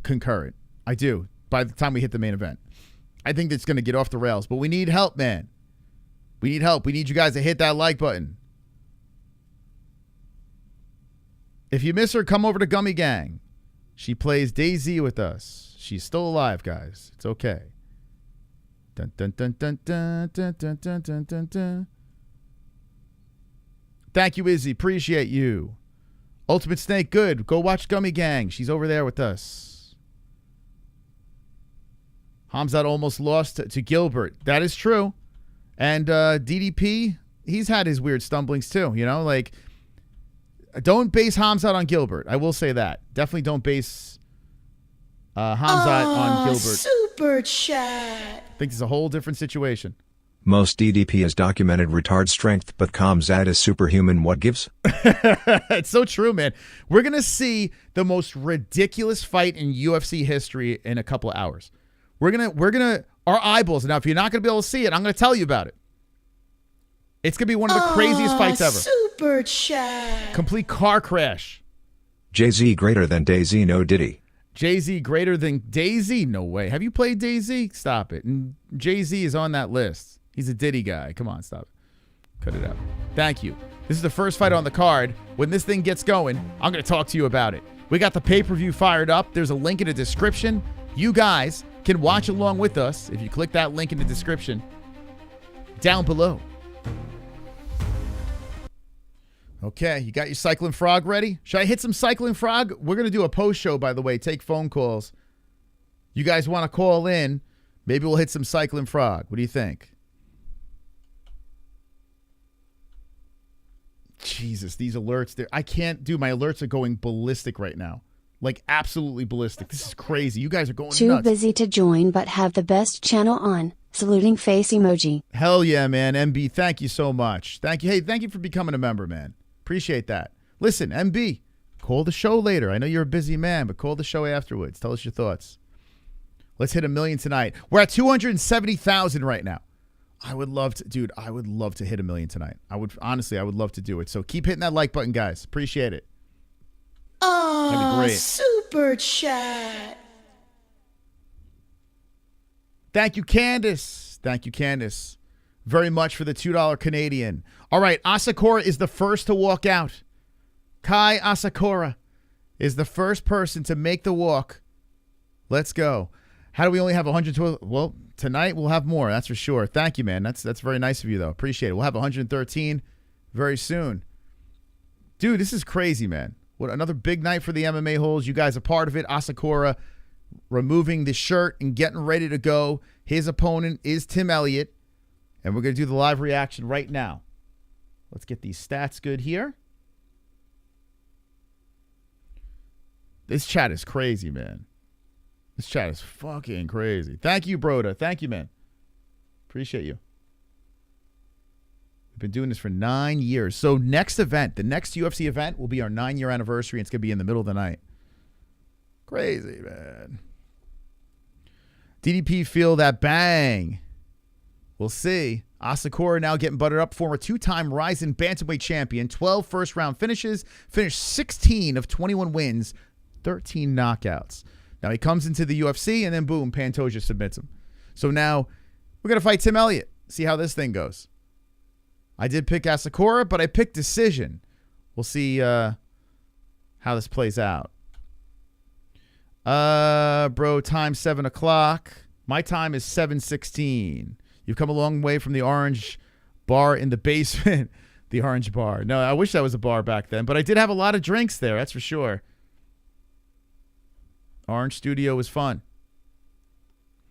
concurrent. I do. By the time we hit the main event. I think it's going to get off the rails. But we need help, man. We need help. We need you guys to hit that like button. If you miss her, come over to Gummy Gang. She plays DayZ with us. She's still alive, guys. It's okay. Dun, dun, dun, dun, dun, dun, dun, dun, dun, dun, dun. Thank you, Izzy. Appreciate you. Ultimate Snake, good. Go watch Gummy Gang. She's over there with us. Khamzat almost lost to Gilbert. That is true. And DDP, he's had his weird stumblings too. You know, like, don't base Khamzat on Gilbert. I will say that. Definitely don't base Khamzat on Gilbert. Super chat. I think it's a whole different situation. Most DDP has documented retard strength, but Khamzat is superhuman. What gives? It's so true, man. We're going to see the most ridiculous fight in UFC history in a couple of hours. We're going to, our eyeballs. Now, if you're not going to be able to see it, I'm going to tell you about it. It's going to be one of the craziest fights ever. Super chat. Complete car crash. Jay-Z greater than DayZ, no Diddy. Jay-Z greater than DayZ? No way. Have you played DayZ? Stop it. And Jay-Z is on that list. He's a Diddy guy. Come on, stop it. Cut it out. Thank you. This is the first fight on the card. When this thing gets going, I'm going to talk to you about it. We got the pay-per-view fired up. There's a link in the description. You guys can watch along with us if you click that link in the description down below. Okay, you got your Cycling Frog ready? Should I hit some Cycling Frog? We're going to do a post show, by the way. Take phone calls. You guys want to call in? Maybe we'll hit some Cycling Frog. What do you think? Jesus, these alerts. I can't do. My alerts are going ballistic right now. Like, absolutely ballistic. This is crazy. You guys are going Too nuts. busy to join but have the best channel on. Saluting face emoji. Hell yeah, man. MB, thank you so much. Thank you. Hey, thank you for becoming a member, man. Appreciate that. Listen, MB, call the show later. I know you're a busy man, but call the show afterwards. Tell us your thoughts. Let's hit 1 million tonight. We're at 270,000 right now. I would love to, dude, I would love to hit 1 million tonight. I would love to do it. So keep hitting that like button, guys. Appreciate it. That'd be great. Super chat. Thank you, Candace. Thank you, Candace, very much for the $2 Canadian. All right, Asakura is the first to walk out. Kai Asakura is the first person to make the walk. Let's go. How do we only have 112? Well, tonight we'll have more, that's for sure. Thank you, man. That's very nice of you, though. Appreciate it. We'll have 113 very soon. Dude, this is crazy, man. What another big night for the MMA Holes. You guys are part of it. Asakura removing the shirt and getting ready to go. His opponent is Tim Elliott. And we're going to do the live reaction right now. Let's get these stats good here. This chat is crazy, man. This chat is fucking crazy. Thank you, Broda. Thank you, man. Appreciate you. We've been doing this for 9 years. So next event, the next UFC event will be our 9-year anniversary. It's going to be in the middle of the night. Crazy, man. DDP feel that bang. We'll see. Asakura now getting buttered up. Former 2-time Ryzen bantamweight champion. 12 first-round finishes. Finished 16 of 21 wins. 13 knockouts. Now he comes into the UFC, and then boom, Pantoja submits him. So now we're going to fight Tim Elliott. See how this thing goes. I did pick Asakura, but I picked decision. We'll see how this plays out. Bro, time 7 o'clock. My time is 7:16. You've come a long way from the orange bar in the basement. The orange bar. No, I wish that was a bar back then, but I did have a lot of drinks there, that's for sure. Orange Studio was fun.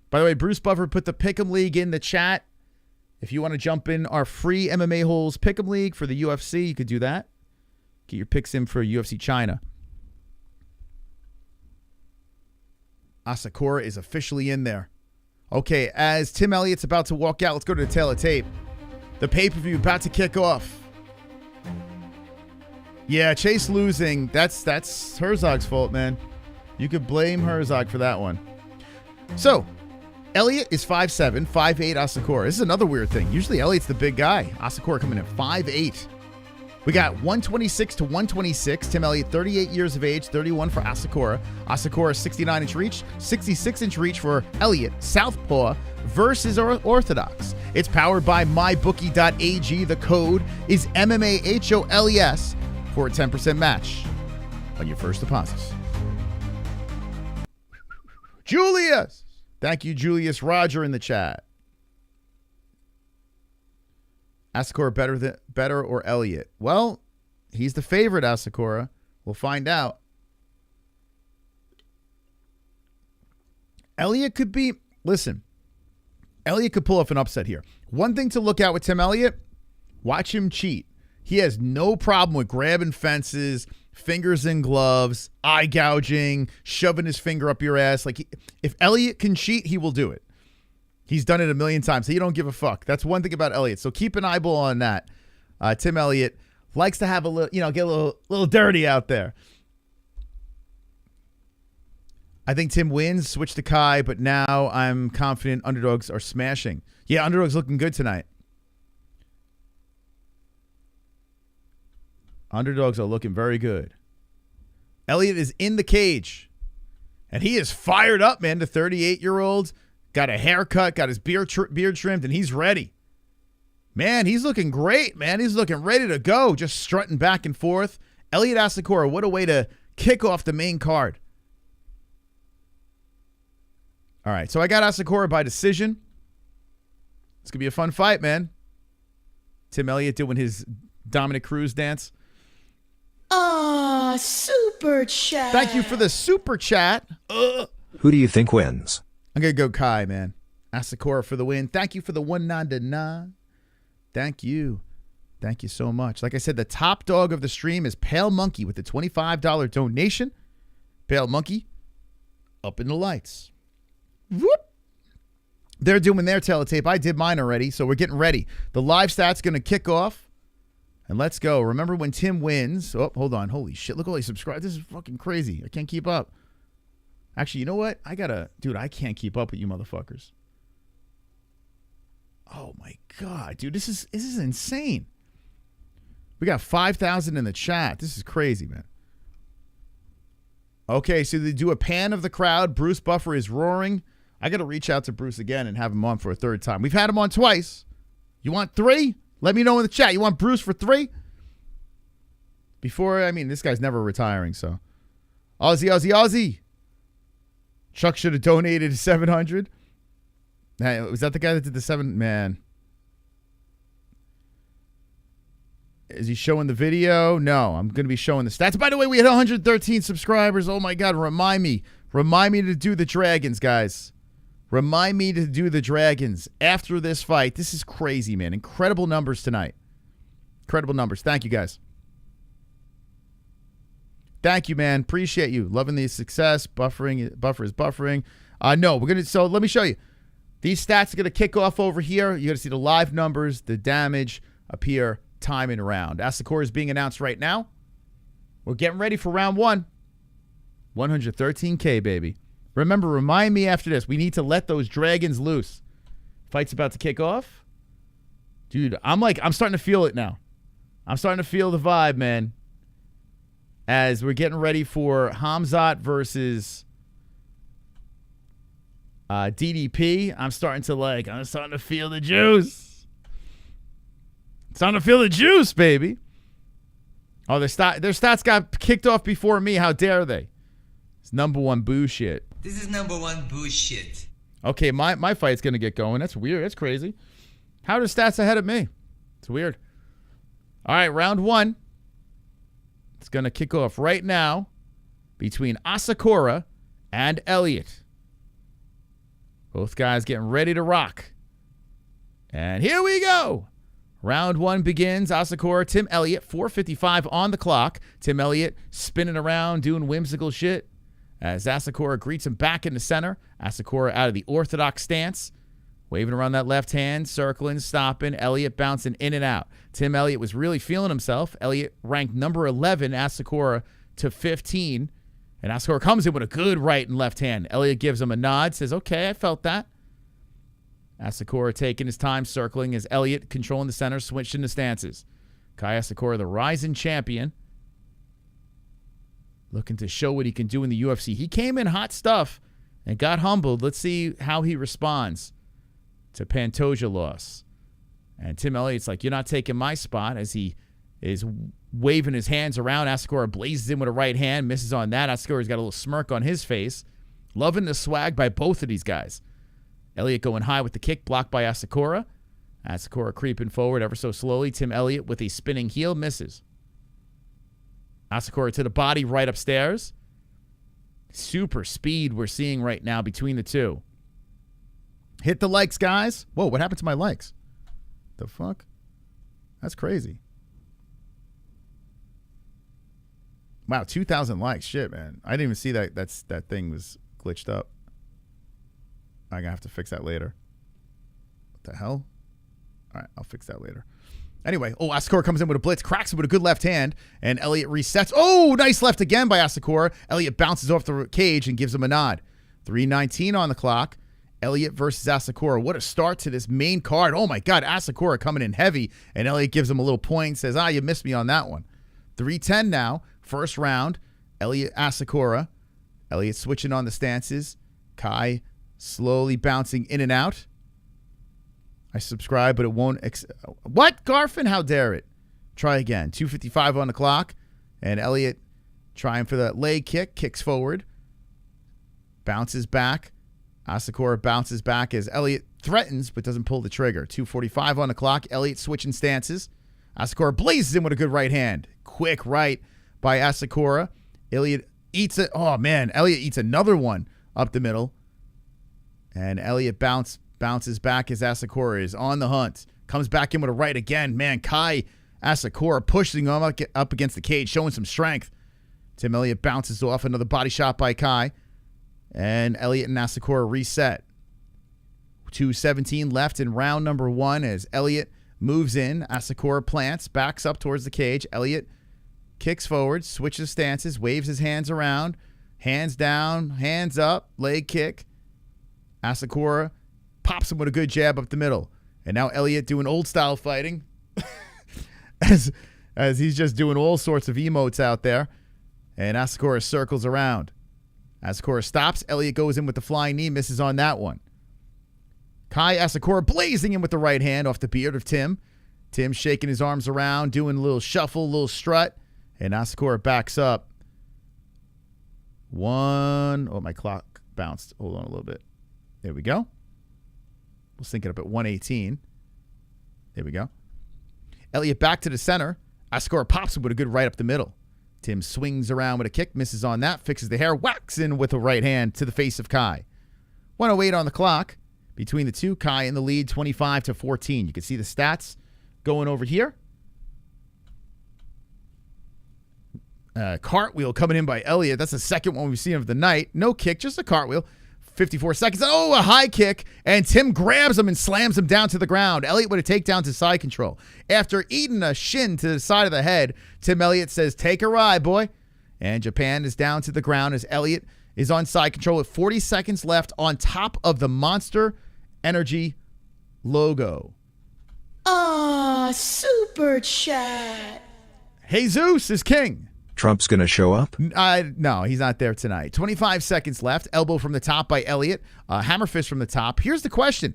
By the way, Bruce Buffer put the Pick'em League in the chat. If you want to jump in our free MMA Holes Pick'em League for the UFC, you could do that. Get your picks in for UFC China. Asakura is officially in there. Okay, as Tim Elliott's about to walk out, let's go to the tail of tape. The pay-per-view about to kick off. Yeah, Chase losing, that's Herzog's fault, man. You could blame Herzog for that one. So, Elliott is 5'7", 5'8", Asakura. This is another weird thing. Usually Elliott's the big guy. Asakura coming in at 5'8". We got 126 to 126. Tim Elliott, 38 years of age, 31 for Asakura. Asakura, 69-inch reach, 66-inch reach for Elliott. Southpaw versus Orthodox. It's powered by MyBookie.ag. The code is MMAHOLES for a 10% match on your first deposits. Julius! Thank you, Julius Roger, in the chat. Asakura better or Elliott? Well, he's the favorite, Asakura. We'll find out. Elliott could be... Listen. Elliott could pull off an upset here. One thing to look at with Tim Elliott, watch him cheat. He has no problem with grabbing fences, fingers in gloves, eye gouging, shoving his finger up your ass. Like, if Elliott can cheat, he will do it. He's done it a million times. He don't give a fuck. That's one thing about Elliott. So keep an eyeball on that. Tim Elliott likes to have a little, get a little dirty out there. I think Tim wins, switch to Kai, but now I'm confident underdogs are smashing. Yeah, underdogs looking good tonight. Underdogs are looking very good. Elliott is in the cage, and he is fired up, man. The 38-year-old got a haircut, got his beard trimmed, and he's ready. Man, he's looking great, man. He's looking ready to go, just strutting back and forth. Elliott Asakura, what a way to kick off the main card. All right, so I got Asakura by decision. It's going to be a fun fight, man. Tim Elliott doing his Dominic Cruz dance. Super chat. Thank you for the super chat. Who do you think wins? I'm going to go Kai, man. Asakura for the win. Thank you for the 199. Thank you. Thank you so much. Like I said, the top dog of the stream is Pale Monkey with the $25 donation. Pale Monkey, up in the lights. Whoop. They're doing their teletape. I did mine already, so we're getting ready. The live stat's going to kick off, and let's go. Remember when Tim wins. Oh, hold on. Holy shit. Look at all these subscribers. This is fucking crazy. I can't keep up. Actually, you know what? Dude, I can't keep up with you motherfuckers. Oh, my God. Dude, this is insane. We got 5,000 in the chat. This is crazy, man. Okay, so they do a pan of the crowd. Bruce Buffer is roaring. I got to reach out to Bruce again and have him on for a third time. We've had him on twice. You want 3? Let me know in the chat. You want Bruce for 3? This guy's never retiring, so. Aussie. Chuck should have donated 700. Hey, was that the guy that did the 7? Man. Is he showing the video? No, I'm going to be showing the stats. By the way, we had 113 subscribers. Oh, my God. Remind me to do the Dragons, guys. Remind me to do the Dragons after this fight. This is crazy, man. Incredible numbers tonight. Incredible numbers. Thank you, guys. Thank you, man. Appreciate you. Loving the success. Buffer is buffering. So let me show you. These stats are going to kick off over here. You're going to see the live numbers, the damage appear time and round. Asakura is being announced right now. We're getting ready for round 1. 113K, baby. Remember, remind me after this. We need to let those Dragons loose. Fight's about to kick off. Dude, I'm starting to feel it now. I'm starting to feel the vibe, man. As we're getting ready for Khamzat versus DDP. I'm starting to feel the juice. It's time to feel the juice, baby. Oh, their stats got kicked off before me. How dare they? It's number 1 bullshit. This is number 1 bullshit. Okay, my fight's going to get going. That's weird. That's crazy. How are the stats ahead of me? It's weird. All right, round 1. It's going to kick off right now between Asakura and Elliott. Both guys getting ready to rock. And here we go. Round 1 begins. Asakura, Tim Elliott, 4:55 on the clock. Tim Elliott spinning around, doing whimsical shit. As Asakura greets him back in the center. Asakura out of the orthodox stance. Waving around that left hand, circling, stopping. Elliott bouncing in and out. Tim Elliott was really feeling himself. Elliott ranked number 11, Asakura to 15. And Asakura comes in with a good right and left hand. Elliott gives him a nod, says, okay, I felt that. Asakura taking his time, circling as Elliott controlling the center, switching the stances. Kai Asakura, the rising champion, looking to show what he can do in the UFC. He came in hot stuff and got humbled. Let's see how he responds to Pantoja loss. And Tim Elliott's like, you're not taking my spot, as he is waving his hands around. Asakura blazes in with a right hand, misses on that. Asakura's got a little smirk on his face. Loving the swag by both of these guys. Elliott going high with the kick, blocked by Asakura. Asakura creeping forward ever so slowly. Tim Elliott with a spinning heel, misses. Asakura to the body, right upstairs. Super speed we're seeing right now between the two. Hit the likes, guys. Whoa, what happened to my likes? The fuck? That's crazy. Wow, 2,000 likes. Shit, man. I didn't even see that thing was glitched up. I'm going to have to fix that later. What the hell? All right, I'll fix that later. Anyway, Asakura comes in with a blitz, cracks him with a good left hand, and Elliott resets. Oh, nice left again by Asakura. Elliott bounces off the cage and gives him a nod. 3:19 on the clock. Elliott versus Asakura. What a start to this main card. Oh, my God. Asakura coming in heavy, and Elliott gives him a little point, says, you missed me on that one. 3:10 now. First round. Elliott, Asakura. Elliott switching on the stances. Kai slowly bouncing in and out. I subscribe, but it won't. What? Garfin? How dare it? Try again. 2:55 on the clock. And Elliott trying for that leg kick. Kicks forward. Bounces back. Asakura bounces back as Elliott threatens, but doesn't pull the trigger. 2:45 on the clock. Elliott switching stances. Asakura blazes in with a good right hand. Quick right by Asakura. Elliott eats it. Oh, man. Elliott eats another one up the middle. And Elliott bounces back as Asakura is on the hunt. Comes back in with a right again. Man, Kai Asakura pushing him up against the cage, showing some strength. Tim Elliott bounces off another body shot by Kai. And Elliott and Asakura reset. 2:17 left in round number 1 as Elliott moves in. Asakura plants, backs up towards the cage. Elliott kicks forward, switches stances, waves his hands around. Hands down, hands up, leg kick. Asakura pops him with a good jab up the middle. And now Elliott doing old style fighting as he's just doing all sorts of emotes out there. And Asakura circles around. Asakura stops. Elliott goes in with the flying knee, misses on that one. Kai Asakura blazing in with the right hand off the beard of Tim. Tim shaking his arms around, doing a little shuffle, a little strut. And Asakura backs up. Oh, my clock bounced. Hold on a little bit. There we go. We'll sync it up at 1:18. There we go. Elliott back to the center. Asakura pops him with a good right up the middle. Tim swings around with a kick, misses on that, fixes the hair, whacks in with a right hand to the face of Kai. 1:08 on the clock. Between the two, Kai in the lead, 25-14. You can see the stats going over here. Cartwheel coming in by Elliott. That's the second one we've seen of the night. No kick, just a cartwheel. 54 seconds. Oh, a high kick. And Tim grabs him and slams him down to the ground. Elliott with a takedown to side control. After eating a shin to the side of the head, Tim Elliott says, take a ride, boy. And Japan is down to the ground as Elliott is on side control with 40 seconds left on top of the Monster Energy logo. Super chat. Jesus is king. Trump's going to show up? No, he's not there tonight. 25 seconds left. Elbow from the top by Elliott. Hammer fist from the top. Here's the question.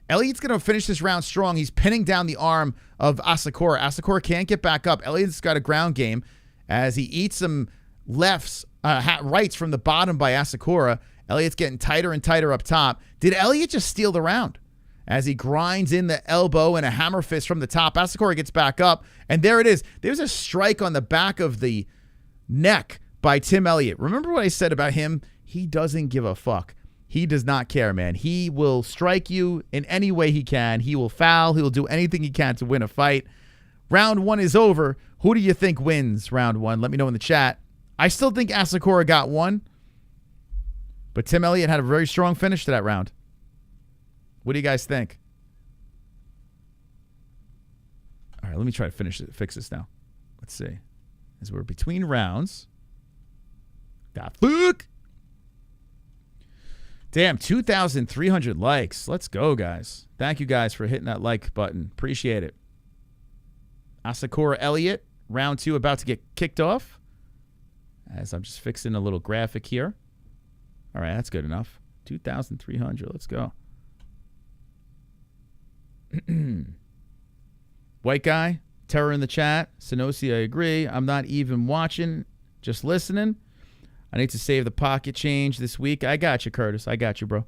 Elliott's going to finish this round strong. He's pinning down the arm of Asakura. Asakura can't get back up. Elliott's got a ground game as he eats some rights from the bottom by Asakura. Elliott's getting tighter and tighter up top. Did Elliott just steal the round? As he grinds in the elbow and a hammer fist from the top, Asakura gets back up. And there it is. There's a strike on the back of the neck by Tim Elliott. Remember what I said about him? He doesn't give a fuck. He does not care, man. He will strike you in any way he can. He will foul. He will do anything he can to win a fight. Round 1 is over. Who do you think wins round 1? Let me know in the chat. I still think Asakura got one, but Tim Elliott had a very strong finish to that round. What do you guys think? All right, let me try to fix this now. Let's see. As we're between rounds. Fuck. Damn, 2,300 likes. Let's go, guys. Thank you guys for hitting that like button. Appreciate it. Asakura Elliott, round 2 about to get kicked off. As I'm just fixing a little graphic here. All right, that's good enough. 2,300. Let's go. White guy. Terror in the chat. Sonosi, I agree. I'm not even watching, just listening. I need to save the pocket change this week. I got you, Curtis. I got you, bro.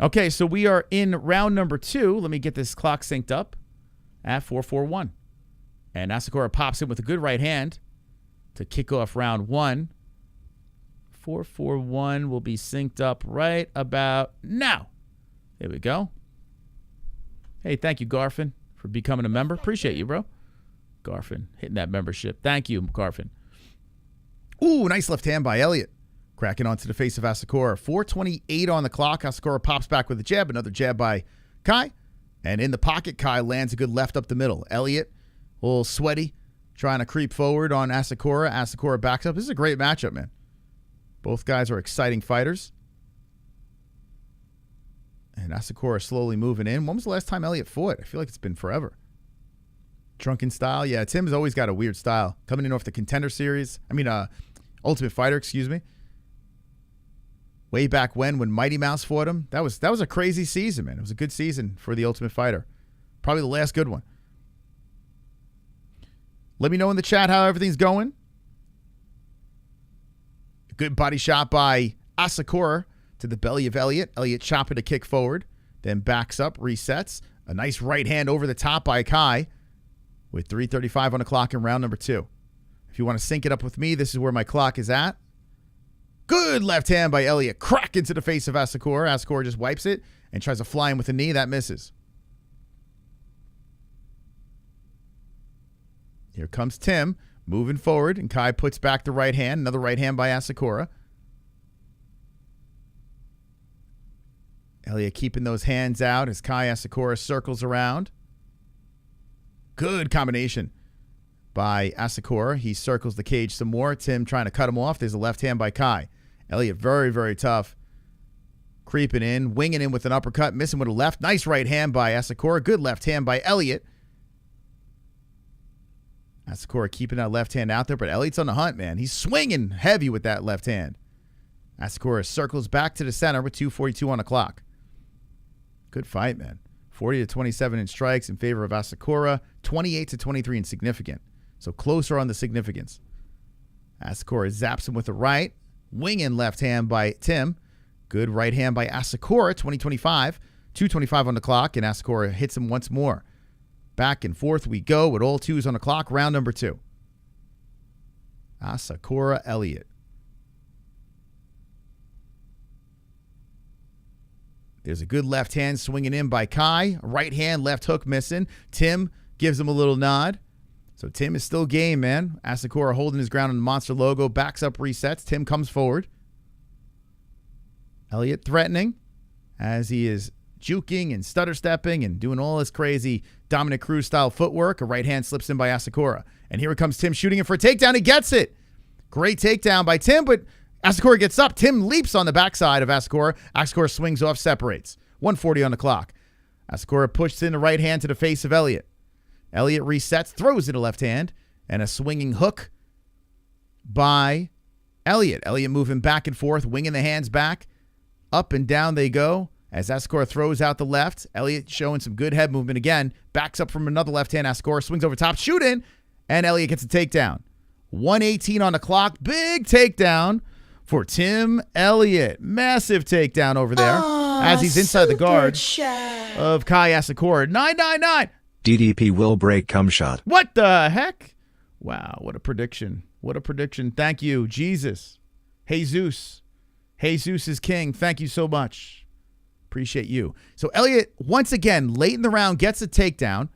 Okay, so we are in round number 2. Let me get this clock synced up at 4:41. And Asakura pops in with a good right hand to kick off round 1. 4:41 will be synced up right about now. There we go. Hey, thank you, Garfin, for becoming a member. Appreciate you, bro. Garfin, hitting that membership. Thank you, Garfin. Ooh, nice left hand by Elliott. Cracking onto the face of Asakura. 4:28 on the clock. Asakura pops back with a jab. Another jab by Kai. And in the pocket, Kai lands a good left up the middle. Elliott, a little sweaty, trying to creep forward on Asakura. Asakura backs up. This is a great matchup, man. Both guys are exciting fighters. And Asakura slowly moving in. When was the last time Elliott fought? I feel like it's been forever. Drunken style. Yeah, Tim's always got a weird style. Coming in off the Contender Series. Ultimate Fighter, excuse me. Way back when Mighty Mouse fought him. That was a crazy season, man. It was a good season for the Ultimate Fighter. Probably the last good one. Let me know in the chat how everything's going. A good body shot by Asakura to the belly of Elliott. Elliott chopping a kick forward. Then backs up, resets. A nice right hand over the top by Kai. With 3:35 on the clock in round number 2. If you want to sync it up with me, this is where my clock is at. Good left hand by Elliott. Crack into the face of Asakura. Asakura just wipes it and tries to fly him with a knee. That misses. Here comes Tim moving forward, and Kai puts back the right hand. Another right hand by Asakura. Elliott keeping those hands out as Kai Asakura circles around. Good combination by Asakura. He circles the cage some more. Tim trying to cut him off. There's a left hand by Kai. Elliott very, very tough. Creeping in, winging in with an uppercut, missing with a left. Nice right hand by Asakura. Good left hand by Elliott. Asakura keeping that left hand out there, but Elliott's on the hunt, man. He's swinging heavy with that left hand. Asakura circles back to the center with 2:42 on the clock. Good fight, man. 40-27 in strikes in favor of Asakura. 28-23 in significant. So closer on the significance. Asakura zaps him with the right. Winging left hand by Tim. Good right hand by Asakura. 20-25. 2:25 on the clock, and Asakura hits him once more. Back and forth we go with all twos on the clock. Round number 2. Asakura Elliott. There's a good left hand swinging in by Kai. Right hand, left hook missing. Tim gives him a little nod. So Tim is still game, man. Asakura holding his ground on the monster logo. Backs up, resets. Tim comes forward. Elliott threatening as he is juking and stutter stepping and doing all this crazy Dominic Cruz style footwork. A right hand slips in by Asakura. And here comes Tim shooting it for a takedown. He gets it. Great takedown by Tim, but Asakura gets up. Tim leaps on the backside of Asakura. Asakura swings off, separates. 1:40 on the clock. Asakura pushes in the right hand to the face of Elliott. Elliott resets, throws it a left hand, and a swinging hook by Elliott. Elliott moving back and forth, winging the hands back. Up and down they go as Asakura throws out the left. Elliott showing some good head movement again. Backs up from another left hand. Asakura swings over top, shoot in, and Elliott gets a takedown. 1:18 on the clock. Big takedown for Tim Elliott. Massive takedown over there as he's inside the guard of Kai Asakura. 999. DDP will break cum shot. What the heck? Wow, what a prediction. What a prediction. Thank you, Jesus. Jesus. Jesus is king. Thank you so much. Appreciate you. So Elliott, once again, late in the round, gets a takedown.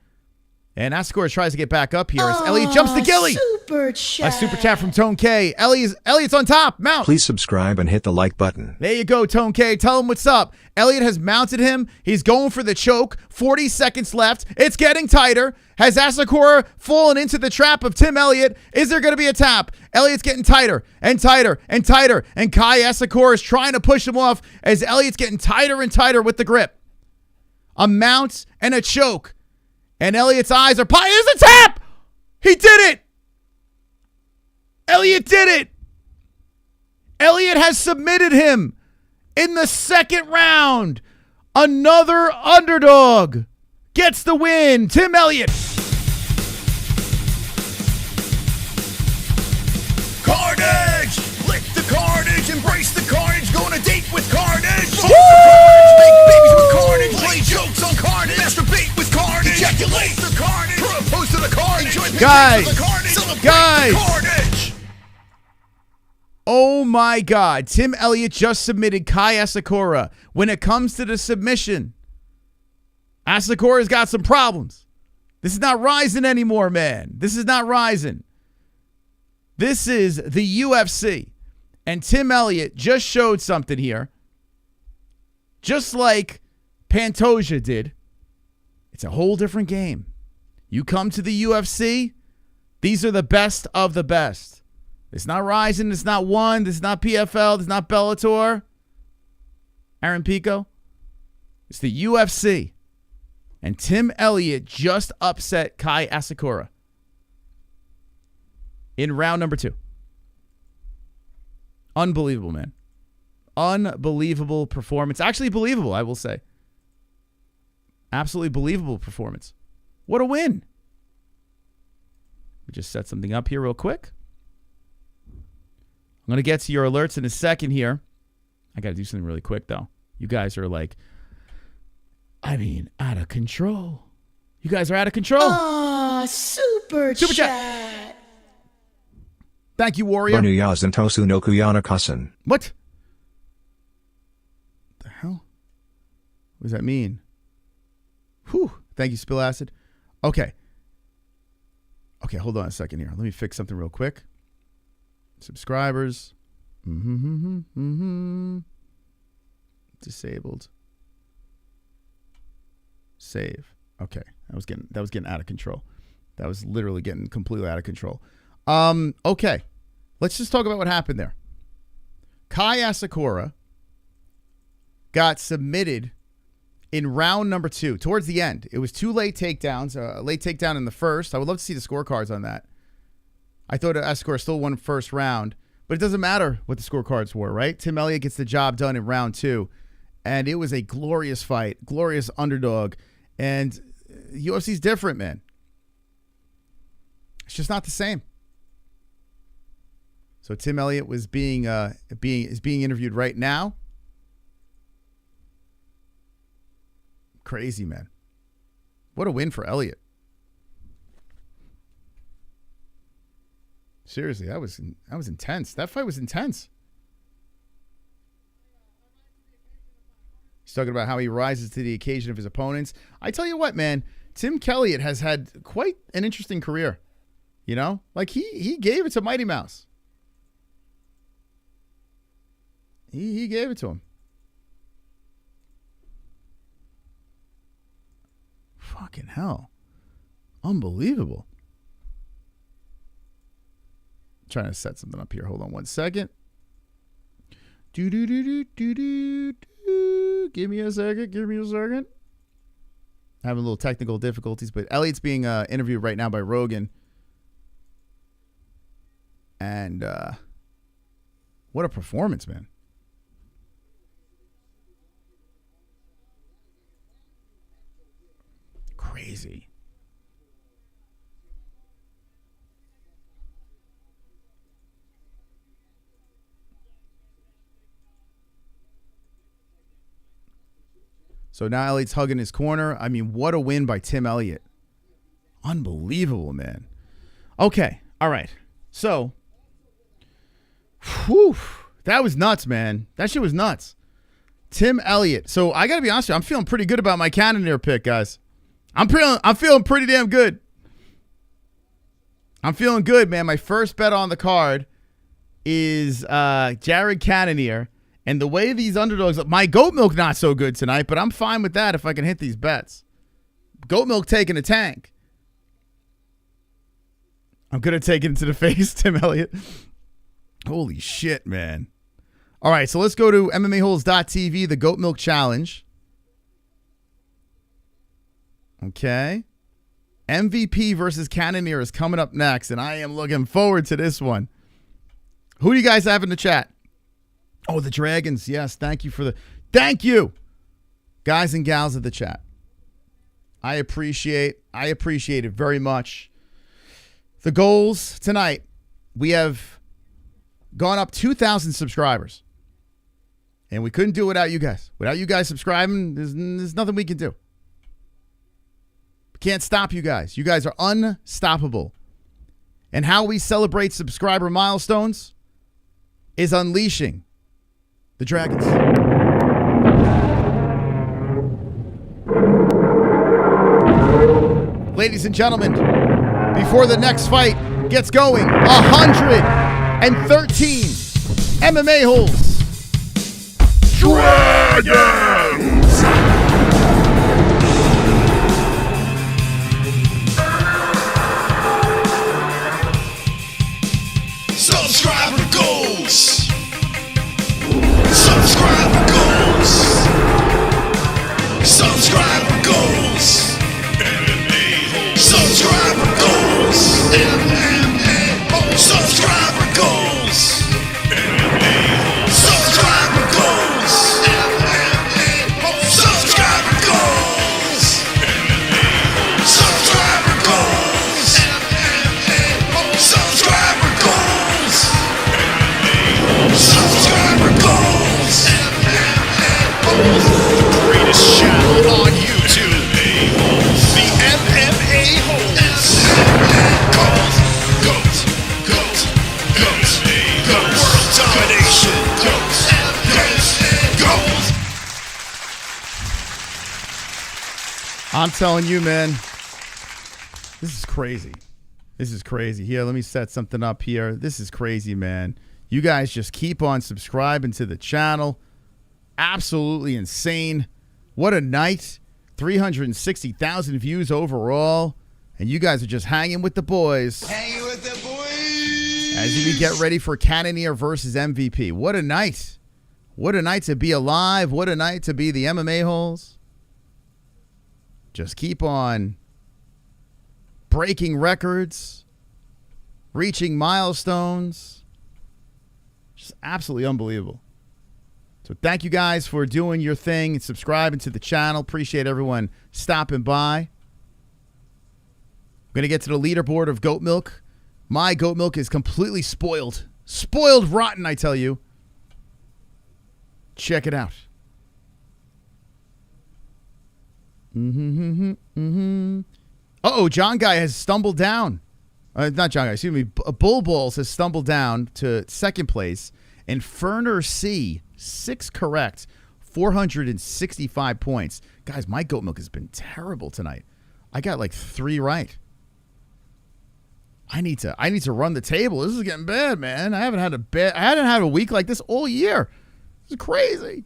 And Asakura tries to get back up here as Elliott jumps the gilly. Super chat. A super chat from Tone K. Elliott's on top. Mount. Please subscribe and hit the like button. There you go, Tone K. Tell him what's up. Elliott has mounted him. He's going for the choke. 40 seconds left. It's getting tighter. Has Asakura fallen into the trap of Tim Elliott? Is there going to be a tap? Elliott's getting tighter and tighter and tighter. And Kai Asakura is trying to push him off as Elliott's getting tighter and tighter with the grip. A mount and a choke. And Elliott's eyes are pie. Here's the tap! He did it! Elliott did it! Elliott has submitted him in the second round. Another underdog gets the win. Tim Elliott. Carnage! Lick the carnage, embrace the carnage, go on a date with carnage. Smoke the carnage, make babies with carnage, play jokes on carnage, masturbate with carnage, ejaculate the carnage, propose to the carnage, enjoy the carnage, celebrate the carnage. Oh my God. Tim Elliott just submitted Kai Asakura. When it comes to the submission, Asakura's got some problems. This is not rising anymore, man. This is not rising. This is the UFC. And Tim Elliott just showed something here. Just like Pantoja did. It's a whole different game. You come to the UFC, these are the best of the best. It's not Rising, it's not One, this is not PFL, this is not Bellator. Aaron Pico. It's the UFC. And Tim Elliott just upset Kai Asakura in round number 2. Unbelievable, man. Unbelievable performance. Actually believable, I will say. Absolutely believable performance. What a win. We just set something up here real quick. I'm going to get to your alerts in a second here. I got to do something really quick, though. You guys are like, out of control. You guys are out of control. Super chat. Thank you, Warrior. Onuyazan Tosu no Kuyanakasan. What? The hell? What does that mean? Whew. Thank you, Spill Acid. Okay. Okay, hold on a second here. Let me fix something real quick. Subscribers. Disabled. Save. Okay. That was getting out of control. That was literally getting completely out of control. Okay. Let's just talk about what happened there. Kai Asakura got submitted in round number 2, towards the end. It was 2 late takedowns. A late takedown in the first. I would love to see the scorecards on that. I thought Asakura still won first round, but it doesn't matter what the scorecards were, right? Tim Elliott gets the job done in round 2, and it was a glorious fight, glorious underdog, and UFC's different, man. It's just not the same. So Tim Elliott was being interviewed right now. Crazy, man. What a win for Elliott. Seriously, that was intense. That fight was intense. He's talking about how he rises to the occasion of his opponents. I tell you what, man, Tim Elliott has had quite an interesting career. You know? Like, he gave it to Mighty Mouse. He gave it to him. Fucking hell. Unbelievable. I'm trying to set something up here. Hold on one second. Give me a second. Having a little technical difficulties, but Elliott's being interviewed right now by Rogan. And what a performance, man. Crazy. So now Elliott's hugging his corner. I mean, what a win by Tim Elliott. Unbelievable, man. Okay. All right. So, whew, that was nuts, man. That shit was nuts. Tim Elliott. So I got to be honest with you, I'm feeling pretty good about my Cannonier pick, guys. I'm feeling pretty damn good. I'm feeling good, man. My first bet on the card is Jared Cannonier. And the way these underdogs, my goat milk not so good tonight, but I'm fine with that if I can hit these bets. Goat milk taking a tank. I'm going to take it into the face, Tim Elliott. Holy shit, man. All right, so let's go to MMAHoles.tv, the Goat Milk Challenge. Okay. MVP versus Cannonier is coming up next, and I am looking forward to this one. Who do you guys have in the chat? Oh, the Dragons. Yes, thank you guys and gals of the chat. I appreciate it very much. The goals tonight, we have gone up 2,000 subscribers. And we couldn't do it without you guys. Without you guys subscribing, there's nothing we can do. We can't stop you guys. You guys are unstoppable. And how we celebrate subscriber milestones is unleashing the Dragons. Ladies and gentlemen, before the next fight gets going, 113 MMA holes. Dragons! Subscriber goals! Subscriber goals! Subscriber goals! MMA-Holes! Subscriber goals! MMA-Holes! Subscriber goals! MMA-Holes! Subscriber goals! MMA-Holes! Subscriber goals! MMA-Holes! Subscriber goals! MMA-Holes! Subscriber goals! MMA-Holes! Subscriber goals! MMA-Holes! The greatest channel on YouTube! I'm telling you, man. This is crazy. This is crazy. Here, let me set something up here. This is crazy, man. You guys just keep on subscribing to the channel. Absolutely insane. What a night. 360,000 views overall. And you guys are just hanging with the boys. Hanging with the boys. As we get ready for Cannonier versus MVP. What a night. What a night to be alive. What a night to be the MMA-Holes. Just keep on breaking records, reaching milestones. Just absolutely unbelievable. So thank you guys for doing your thing and subscribing to the channel. Appreciate everyone stopping by. I'm going to get to the leaderboard of goat milk. My goat milk is completely spoiled. Spoiled rotten, I tell you. Check it out. Uh-oh, John Guy has stumbled down. Not John Guy, excuse me. Bull Balls has stumbled down to second place. And Ferner C, 6 correct, 465 points. Guys, my goat milk has been terrible tonight. I got like 3 right. I need to run the table. This is getting bad, man. I hadn't had a week like this all year. This is crazy.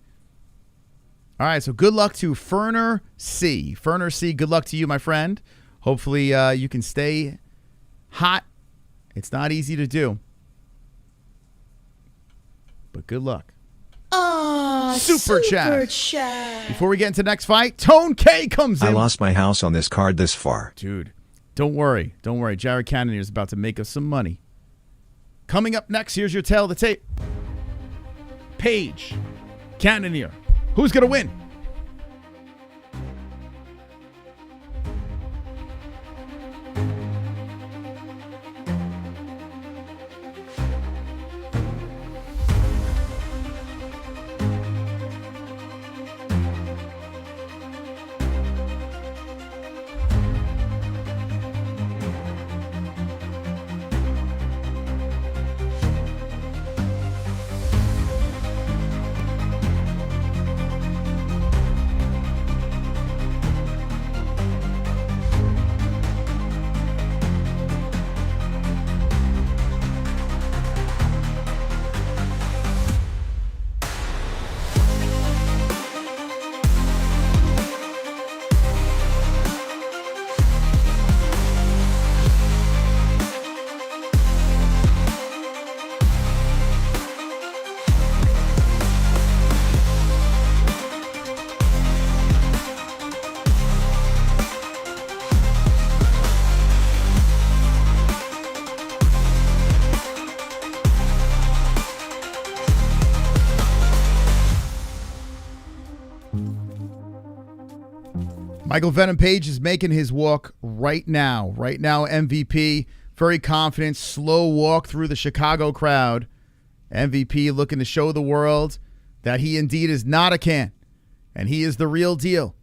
All right, so good luck to Ferner C. Ferner C, good luck to you, my friend. Hopefully you can stay hot. It's not easy to do. But good luck. Super chat. Before we get into the next fight, Tone K comes in. I lost my house on this card this far. Dude, don't worry. Don't worry. Jared Cannonier is about to make us some money. Coming up next, here's your tail of the tape. Paige Cannonier. Who's going to win? Michael Venom Page is making his walk right now. Right now, MVP, very confident, slow walk through the Chicago crowd. MVP looking to show the world that he indeed is not a can, and he is the real deal.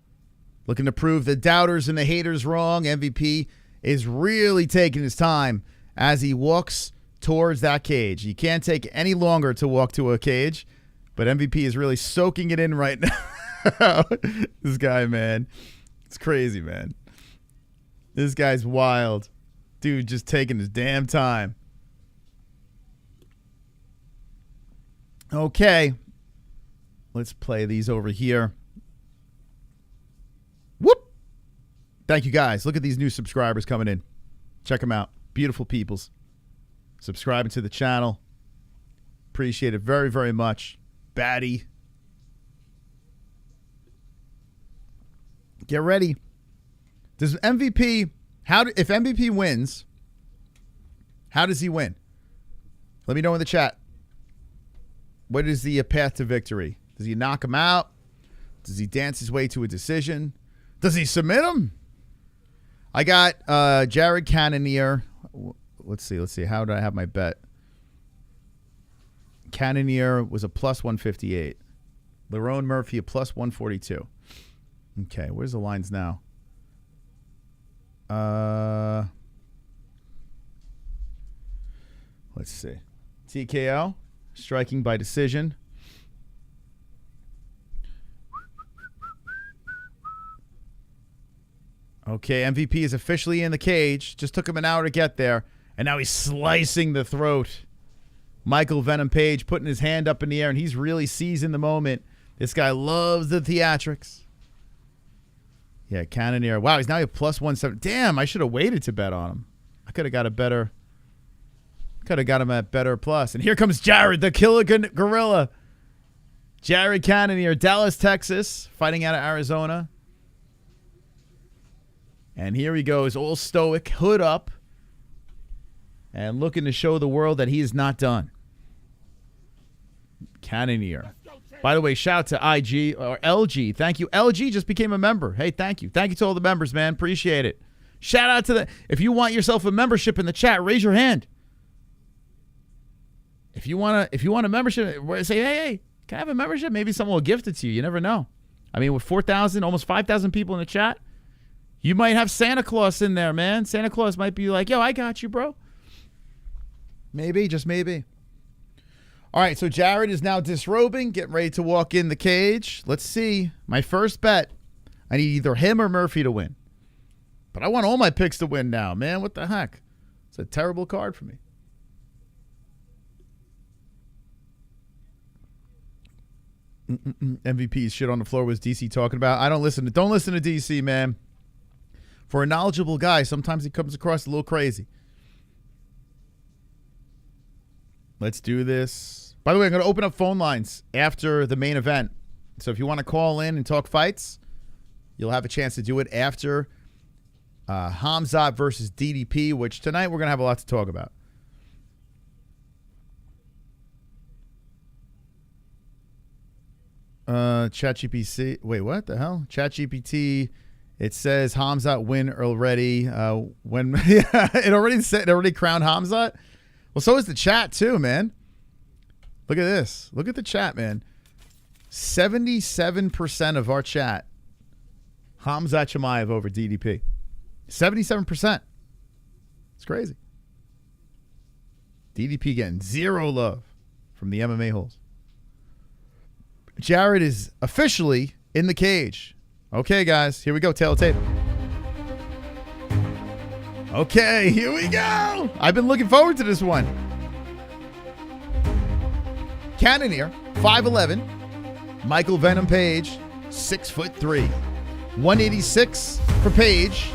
Looking to prove the doubters and the haters wrong. MVP is really taking his time as he walks towards that cage. He can't take any longer to walk to a cage, but MVP is really soaking it in right now. This guy, man. It's crazy, man. This guy's wild. Dude just taking his damn time. Okay. Let's play these over here. Whoop. Thank you, guys. Look at these new subscribers coming in. Check them out. Beautiful peoples. Subscribing to the channel. Appreciate it very, very much. Batty. Get ready. Does MVP, if MVP wins, how does he win? Let me know in the chat. What is the path to victory? Does he knock him out? Does he dance his way to a decision? Does he submit him? I got Jared Cannonier. Let's see. How did I have my bet? Cannonier was a plus 158. Lerone Murphy a plus 142. Okay, where's the lines now? Let's see. TKO, striking by decision. Okay, MVP is officially in the cage. Just took him an hour to get there. And now he's slicing the throat. Michael Venom Page putting his hand up in the air, and he's really seizing the moment. This guy loves the theatrics. Yeah, Cannonier. Wow, he's now at plus 170. Damn, I should have waited to bet on him. I could have got a better... Could have got him at better plus. And here comes Jared, the killer gorilla. Jared Cannonier, Dallas, Texas, fighting out of Arizona. And here he goes, all stoic, hood up, and looking to show the world that he is not done. Cannonier. By the way, shout out to IG or LG. Thank you. LG just became a member. Hey, thank you. Thank you to all the members, man. Appreciate it. Shout out to the... If you want yourself a membership in the chat, raise your hand. If you want a membership, say, hey, can I have a membership? Maybe someone will gift it to you. You never know. I mean, with 4,000, almost 5,000 people in the chat, you might have Santa Claus in there, man. Santa Claus might be like, yo, I got you, bro. Maybe, just maybe. All right, so Jared is now disrobing, getting ready to walk in the cage. Let's see. My first bet, I need either him or Murphy to win. But I want all my picks to win now, man. What the heck? It's a terrible card for me. MVP's shit on the floor was DC talking about. Don't listen to DC, man. For a knowledgeable guy, sometimes he comes across a little crazy. Let's do this. By the way, I'm going to open up phone lines after the main event. So if you want to call in and talk fights, you'll have a chance to do it after Khamzat versus DDP, which tonight we're going to have a lot to talk about. ChatGPT. Wait, what the hell? ChatGPT. It says Khamzat win already. When it already crowned Khamzat. Well, so is the chat too, man. Look at this. Look at the chat, man. 77% of our chat. Khamzat Chimaev over DDP. 77%. It's crazy. DDP getting zero love from the MMA-Holes. Jared is officially in the cage. Okay, guys, here we go. Tail of tape. Okay, here we go. I've been looking forward to this one. Cannonier, 5'11". Michael Venom Page, 6'3". 186 for Page.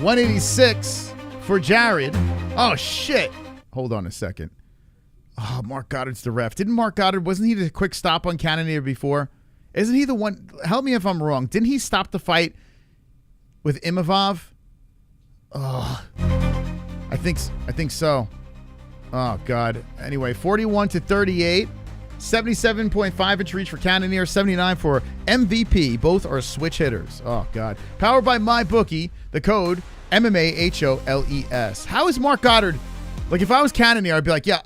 186 for Jared. Oh, shit. Hold on a second. Oh, Mark Goddard's the ref. Didn't Mark Goddard, wasn't he the quick stop on Cannonier before? Isn't he the one? Help me if I'm wrong. Didn't he stop the fight with Imavov? Oh, I think so. Oh, God. Anyway, 41-38. 77.5-inch reach for Cannonier. 79 for MVP. Both are switch hitters. Oh, God. Powered by MaRkY. The code MMAHOLES. How is Mark Goddard? Like, if I was Cannonier, I'd be like, yeah.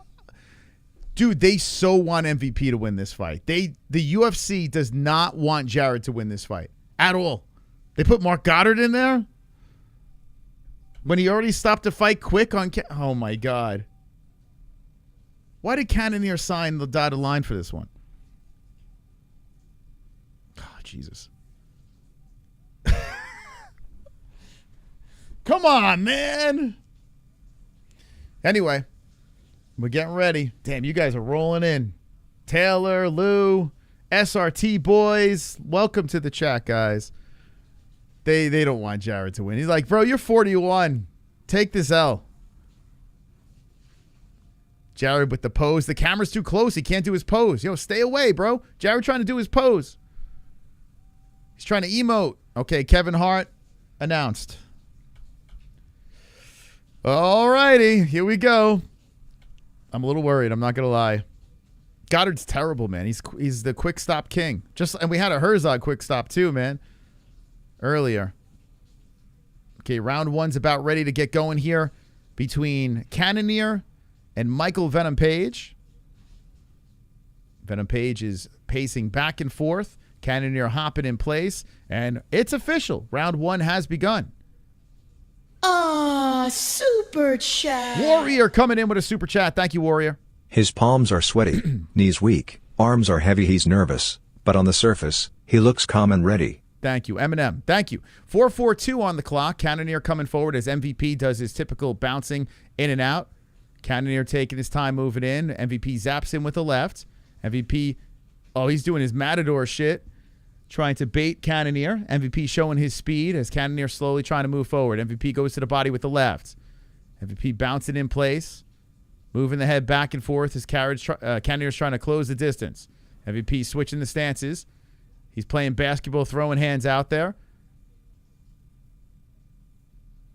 Dude, they so want MVP to win this fight. The UFC does not want Jared to win this fight at all. They put Mark Goddard in there when he already stopped the fight quick on. Oh my God! Why did Cannonier sign the dotted line for this one? Oh, Jesus! Come on, man. Anyway. We're getting ready. Damn, you guys are rolling in. Taylor, Lou, SRT boys. Welcome to the chat, guys. They don't want Jared to win. He's like, bro, you're 41. Take this L. Jared with the pose. The camera's too close. He can't do his pose. Yo, stay away, bro. Jared trying to do his pose. He's trying to emote. Okay, Kevin Hart announced. All righty, here we go. I'm a little worried. I'm not gonna lie. Goddard's terrible, man. He's the quick stop king. And we had a Herzog quick stop too, man. Earlier. Okay, round one's about ready to get going here between Cannonier and Michael Venom Page. Venom Page is pacing back and forth. Cannonier hopping in place, and it's official. Round one has begun. Super chat. Warrior coming in with a super chat. Thank you, Warrior. His palms are sweaty, knees weak, arms are heavy, he's nervous, but on the surface, he looks calm and ready. Thank you. Eminem. Thank you. 4:42 on the clock. Cannonier coming forward as MVP does his typical bouncing in and out. Cannonier taking his time moving in. MVP zaps him with the left. MVP, he's doing his Matador shit, trying to bait Cannonier. MVP showing his speed as Cannonier slowly trying to move forward. MVP goes to the body with the left. MVP bouncing in place, moving the head back and forth as Cannonier's trying to close the distance. MVP switching the stances. He's playing basketball, throwing hands out there.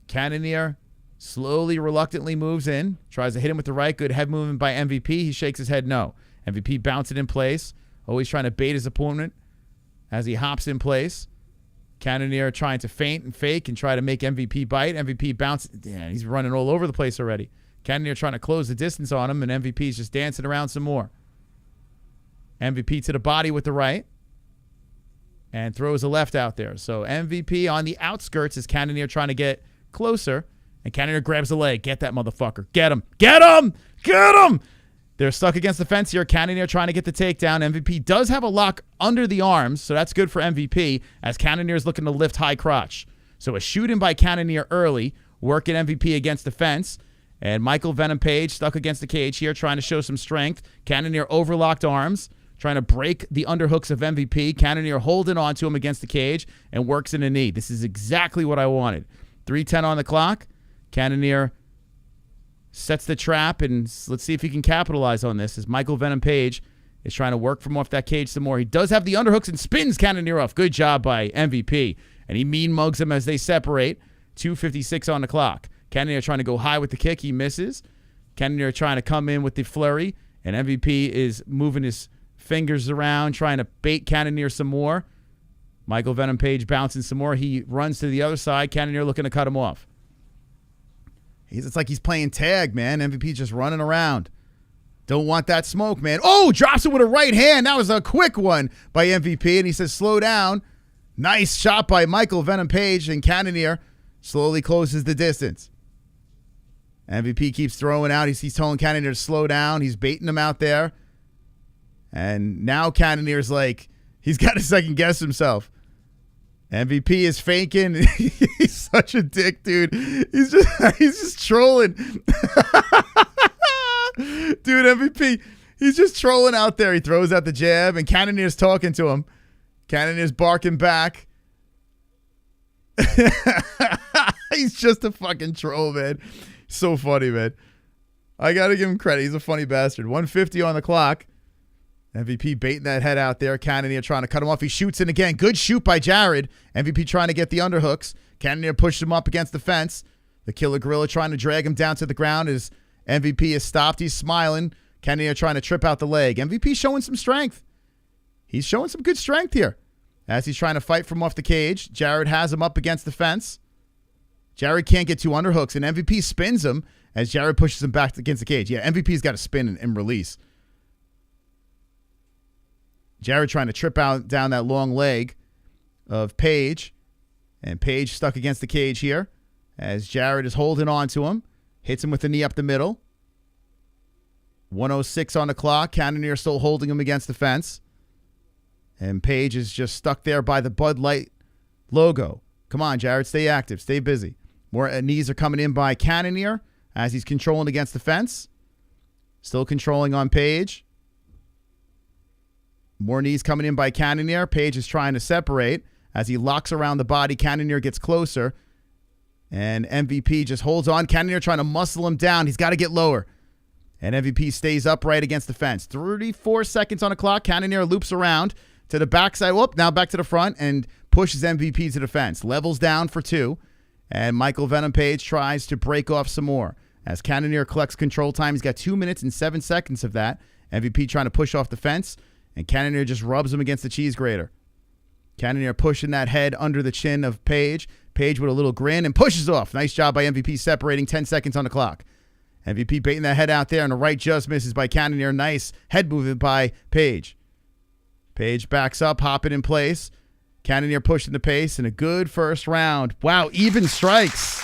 Cannonier slowly, reluctantly moves in, tries to hit him with the right. Good head movement by MVP. He shakes his head no. MVP bouncing in place, always trying to bait his opponent as he hops in place. Cannonier trying to feint and fake and try to make MVP bite. MVP bounce. Yeah, he's running all over the place already. Cannonier trying to close the distance on him, and MVP's just dancing around some more. MVP to the body with the right and throws a left out there. So MVP on the outskirts as Cannonier trying to get closer, and Cannonier grabs the leg. Get that motherfucker. Get him. Get him. Get him. They're stuck against the fence here. Cannonier trying to get the takedown. MVP does have a lock under the arms, so that's good for MVP as Cannonier is looking to lift high crotch. So a shooting by Cannonier early, working MVP against the fence. And Michael Venom Page stuck against the cage here, trying to show some strength. Cannonier overlocked arms, trying to break the underhooks of MVP. Cannonier holding on to him against the cage and works in a knee. This is exactly what I wanted. 3:10 on the clock. Cannonier sets the trap, and let's see if he can capitalize on this as Michael Venom Page is trying to work from off that cage some more. He does have the underhooks and spins Cannonier off. Good job by MVP. And he mean mugs him as they separate. 2:56 on the clock. Cannonier trying to go high with the kick. He misses. Cannonier trying to come in with the flurry, and MVP is moving his fingers around, trying to bait Cannonier some more. Michael Venom Page bouncing some more. He runs to the other side. Cannonier looking to cut him off. It's like he's playing tag, man. MVP just running around. Don't want that smoke, man. Oh, drops it with a right hand. That was a quick one by MVP, and he says, slow down. Nice shot by Michael Venom Page, and Cannonier slowly closes the distance. MVP keeps throwing out. He's telling Cannonier to slow down. He's baiting him out there. And now Cannonier's like, he's got to second guess himself. MVP is faking. He's such a dick, dude. He's just trolling. Dude, MVP, he's just trolling out there. He throws out the jab, and Cannonier's talking to him. Cannonier's barking back. He's just a fucking troll, man. So funny, man. I got to give him credit. He's a funny bastard. 1:50 on the clock. MVP baiting that head out there. Cannonier trying to cut him off. He shoots in again. Good shoot by Gerald. MVP trying to get the underhooks. Cannonier pushed him up against the fence. The Killer Gorilla trying to drag him down to the ground as MVP is stopped. He's smiling. Cannonier trying to trip out the leg. MVP showing some strength. He's showing some good strength here as he's trying to fight from off the cage. Gerald has him up against the fence. Gerald can't get two underhooks, and MVP spins him as Gerald pushes him back against the cage. Yeah, MVP's got to spin and release. Gerald trying to trip out down that long leg of Page. And Page stuck against the cage here as Gerald is holding on to him. Hits him with the knee up the middle. 1:06 on the clock. Cannonier still holding him against the fence. And Page is just stuck there by the Bud Light logo. Come on, Gerald. Stay active. Stay busy. More knees are coming in by Cannonier as he's controlling against the fence. Still controlling on Page. More knees coming in by Cannonier. Page is trying to separate as he locks around the body. Cannonier gets closer. And MVP just holds on. Cannonier trying to muscle him down. He's got to get lower. And MVP stays upright against the fence. 34 seconds on the clock. Cannonier loops around to the backside. Whoop, now back to the front and pushes MVP to the fence. Levels down for 2. And Michael Venom Page tries to break off some more. As Cannonier collects control time, he's got 2 minutes and 7 seconds of that. MVP trying to push off the fence. And Cannonier just rubs him against the cheese grater. Cannonier pushing that head under the chin of Page. Page with a little grin and pushes off. Nice job by MVP separating. 10 seconds on the clock. MVP baiting that head out there, and the right just misses by Cannonier. Nice head movement by Page. Page backs up, hopping in place. Cannonier pushing the pace, and a good first round. Wow, even strikes.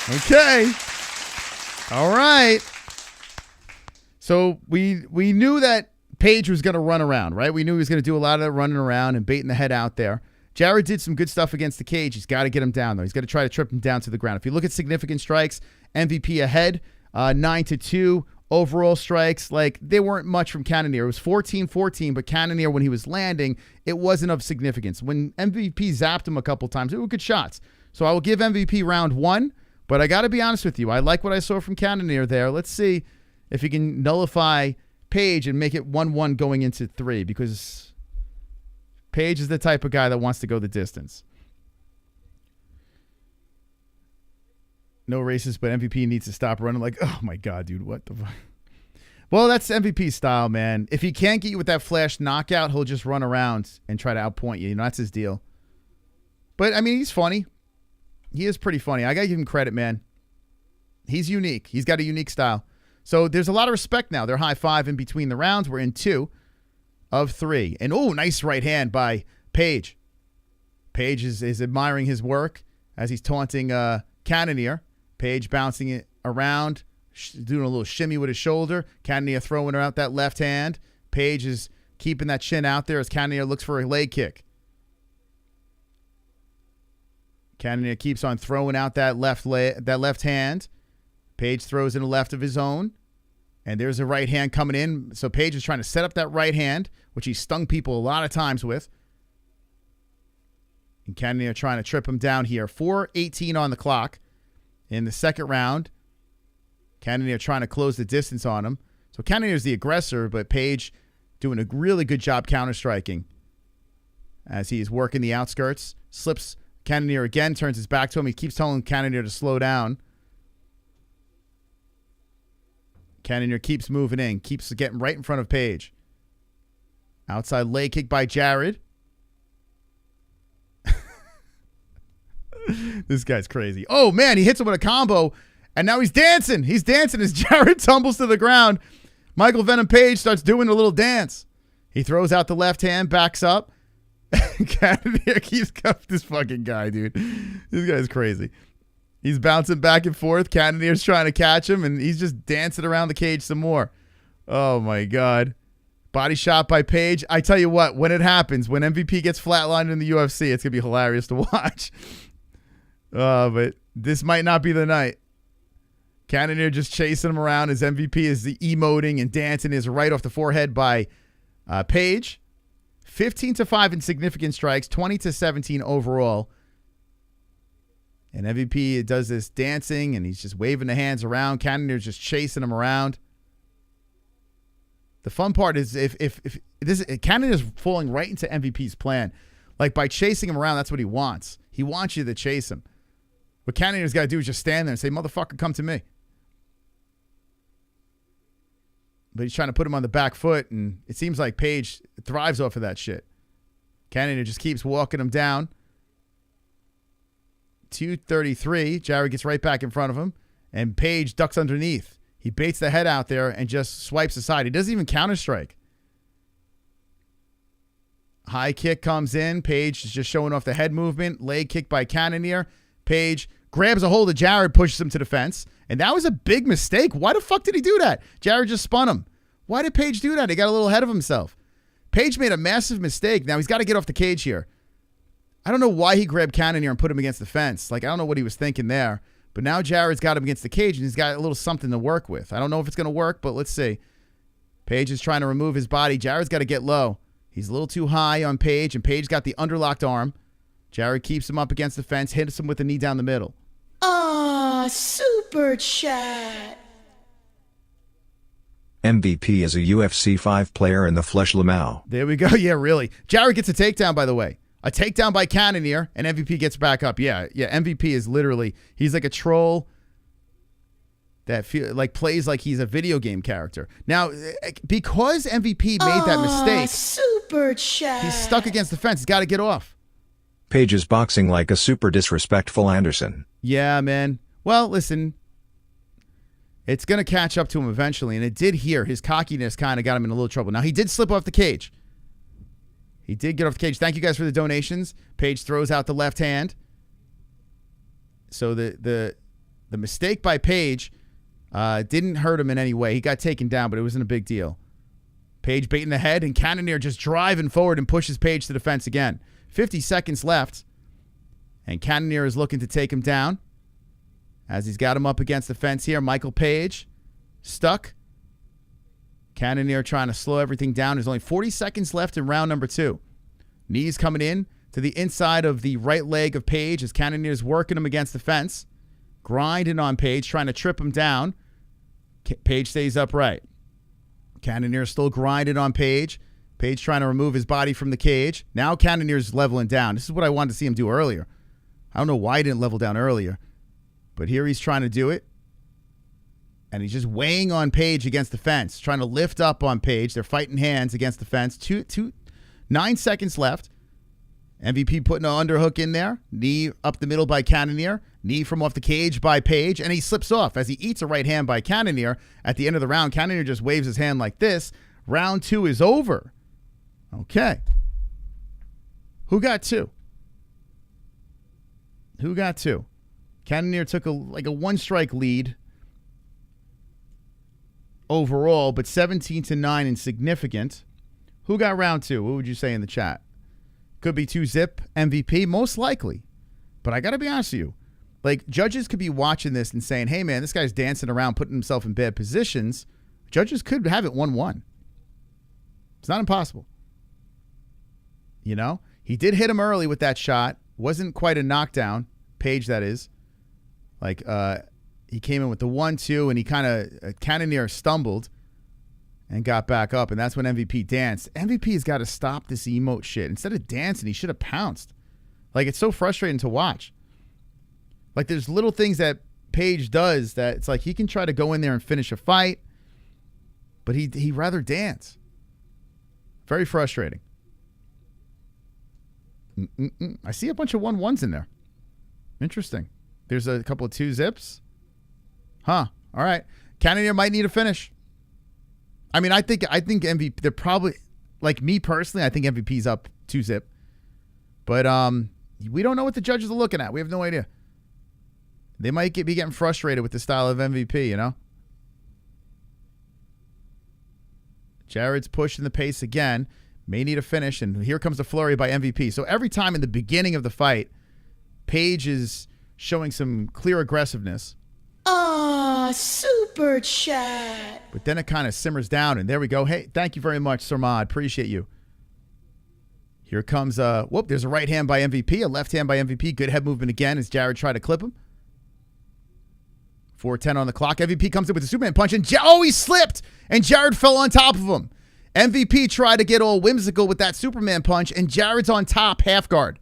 Okay. All right. So we knew that Page was going to run around, right? We knew he was going to do a lot of running around and baiting the head out there. Jared did some good stuff against the cage. He's got to get him down, though. He's got to try to trip him down to the ground. If you look at significant strikes, MVP ahead, 9-2 overall strikes. Like, they weren't much from Cannonier. It was 14-14, but Cannonier, when he was landing, it wasn't of significance. When MVP zapped him a couple times, it were good shots. So I will give MVP round 1, but I got to be honest with you. I like what I saw from Cannonier there. Let's see if he can nullify Page and make it 1-1 going into 3, because Page is the type of guy that wants to go the distance. No races, but MVP needs to stop running. Like, oh my God, dude, what the fuck? Well, that's MVP style, man. If he can't get you with that flash knockout, he'll just run around and try to outpoint you. You know, that's his deal. But, I mean, he's funny. He is pretty funny. I got to give him credit, man. He's unique. He's got a unique style. So there's a lot of respect now. They're high five in between the rounds. We're in 2 of 3. And, oh, nice right hand by Page. Page is admiring his work as he's taunting Cannonier. Page bouncing it around, doing a little shimmy with his shoulder. Cannonier throwing her out that left hand. Page is keeping that chin out there as Cannonier looks for a leg kick. Cannonier keeps on throwing out that left hand. Page throws in a left of his own. And there's a right hand coming in. So Page is trying to set up that right hand, which he stung people a lot of times with. And Cannonier trying to trip him down here. 4:18 on the clock in the second round. Cannonier trying to close the distance on him. So Cannonier's the aggressor, but Page doing a really good job counter-striking as he's working the outskirts. Slips Cannonier again, turns his back to him. He keeps telling Cannonier to slow down. Cannonier keeps moving in, keeps getting right in front of Page. Outside leg kick by Jared. This guy's crazy. Oh, man, he hits him with a combo, and now he's dancing. He's dancing as Jared tumbles to the ground. Michael Venom Page starts doing a little dance. He throws out the left hand, backs up. Cannonier keeps cuffing this fucking guy, dude. This guy's crazy. He's bouncing back and forth. Cannonier's trying to catch him, and he's just dancing around the cage some more. Oh, my God. Body shot by Page. I tell you what, when it happens, when MVP gets flatlined in the UFC, it's going to be hilarious to watch. But this might not be the night. Cannonier just chasing him around as MVP is the emoting and dancing is right off the forehead by Page. 15-5 in significant strikes, 20-17 overall. And MVP does this dancing, and he's just waving the hands around. Cannonier's just chasing him around. The fun part is if this Cannonier's falling right into MVP's plan. Like, by chasing him around, that's what he wants. He wants you to chase him. What Cannonier's got to do is just stand there and say, motherfucker, come to me. But he's trying to put him on the back foot, and it seems like Page thrives off of that shit. Cannonier just keeps walking him down. 2:33. Jared gets right back in front of him, and Page ducks underneath. He baits the head out there and just swipes aside. He doesn't even counter-strike. High kick comes in. Page is just showing off the head movement. Leg kick by Cannonier. Page grabs a hold of Jared, pushes him to the fence. And that was a big mistake. Why the fuck did he do that? Jared just spun him. Why did Page do that? He got a little ahead of himself. Page made a massive mistake. Now he's got to get off the cage here. I don't know why he grabbed Cannonier and put him against the fence. Like, I don't know what he was thinking there. But now Jared's got him against the cage, and he's got a little something to work with. I don't know if it's going to work, but let's see. Page is trying to remove his body. Jared's got to get low. He's a little too high on Page, and Page got the underlocked arm. Jared keeps him up against the fence, hits him with a knee down the middle. Ah, super chat. MVP is a UFC 5 player in the Flesh Lamau. There we go. Yeah, really. Jared gets a takedown, by the way. A takedown by Cannonier, and MVP gets back up. Yeah, MVP is literally, he's like a troll that plays like he's a video game character. Now, because MVP made that mistake, super chat. He's stuck against the fence. He's got to get off. Page is boxing like a super disrespectful Anderson. Yeah, man. Well, listen, it's going to catch up to him eventually, and it did here. His cockiness kind of got him in a little trouble. Now, he did slip off the cage. He did get off the cage. Thank you guys for the donations. Page throws out the left hand. So the mistake by Page didn't hurt him in any way. He got taken down, but it wasn't a big deal. Page baiting the head, and Cannonier just driving forward and pushes Page to the fence again. 50 seconds left, and Cannonier is looking to take him down as he's got him up against the fence here. Michael Page stuck. Cannonier trying to slow everything down. There's only 40 seconds left in round number 2. Knees coming in to the inside of the right leg of Page as Cannonier's working him against the fence. Grinding on Page, trying to trip him down. Page stays upright. Cannonier still grinding on Page. Page trying to remove his body from the cage. Now Cannonier's leveling down. This is what I wanted to see him do earlier. I don't know why he didn't level down earlier. But here he's trying to do it. And he's just weighing on Page against the fence. Trying to lift up on Page. They're fighting hands against the fence. 9 seconds left. MVP putting an underhook in there. Knee up the middle by Cannonier. Knee from off the cage by Page. And he slips off as he eats a right hand by Cannonier. At the end of the round, Cannonier just waves his hand like this. Round 2 is over. Okay. Who got 2? Who got 2? Cannonier took a 1-strike lead overall, but 17-9 insignificant. Who got round 2? What would you say in the chat? Could be 2-zip MVP, most likely. But I got to be honest with you. Like, judges could be watching this and saying, hey, man, this guy's dancing around, putting himself in bad positions. Judges could have it 1-1. It's not impossible. You know? He did hit him early with that shot. Wasn't quite a knockdown. Page, that is. Like, he came in with the 1-2, and he kind of, Cannonier stumbled and got back up, and that's when MVP danced. MVP has got to stop this emote shit. Instead of dancing, he should have pounced. Like, it's so frustrating to watch. Like, there's little things that Page does that it's like he can try to go in there and finish a fight, but he'd rather dance. Very frustrating. I see a bunch of 1-1s in there. Interesting. There's a couple of 2-zips. Huh. All right. Cannonier might need a finish. I mean, I think MVP, they're probably, like me personally, I think MVP's up 2-zip. But we don't know what the judges are looking at. We have no idea. They might be getting frustrated with the style of MVP, you know? Jared's pushing the pace again. May need a finish, and here comes the flurry by MVP. So every time in the beginning of the fight, Page is showing some clear aggressiveness. Ah, super chat. But then it kind of simmers down, and there we go. Hey, thank you very much, Sarmad. Appreciate you. Here comes, there's a right hand by MVP, a left hand by MVP. Good head movement again as Jared tried to clip him. 4:10 on the clock. MVP comes in with a Superman punch, and he slipped, and Jared fell on top of him. MVP tried to get all whimsical with that Superman punch, and Jared's on top, half guard.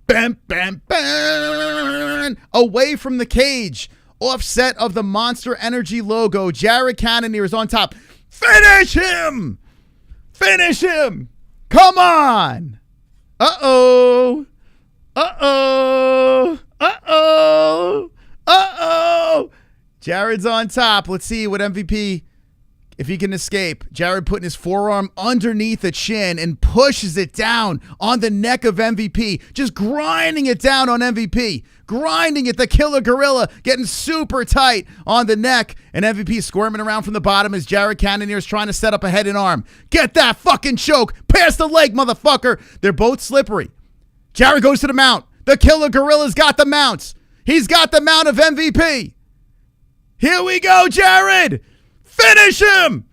Bam, bam, bam. Away from the cage. Offset of the Monster Energy logo. Jared Cannonier is on top. Finish him! Finish him! Come on! Uh-oh! Uh-oh! Uh-oh! Uh-oh! Jared's on top. Let's see what MVP, if he can escape. Jared putting his forearm underneath the chin and pushes it down on the neck of MVP. Just grinding it down on MVP. Grinding it. The killer gorilla getting super tight on the neck. And MVP squirming around from the bottom as Jared Cannonier is trying to set up a head and arm. Get that fucking choke. Pass the leg, motherfucker. They're both slippery. Jared goes to the mount. The killer gorilla's got the mounts. He's got the mount of MVP. Here we go, Jared. Finish him!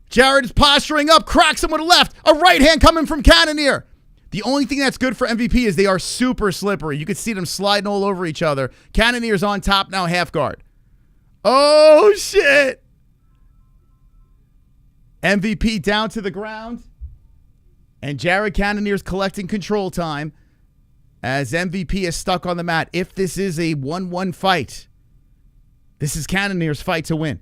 Jared is posturing up, cracks him with a left. A right hand coming from Cannonier. The only thing that's good for MVP is they are super slippery. You can see them sliding all over each other. Cannonier's on top now, half guard. Oh, shit. MVP down to the ground. And Jared Cannonier's collecting control time as MVP is stuck on the mat. If this is a 1-1 fight, this is Cannonier's fight to win.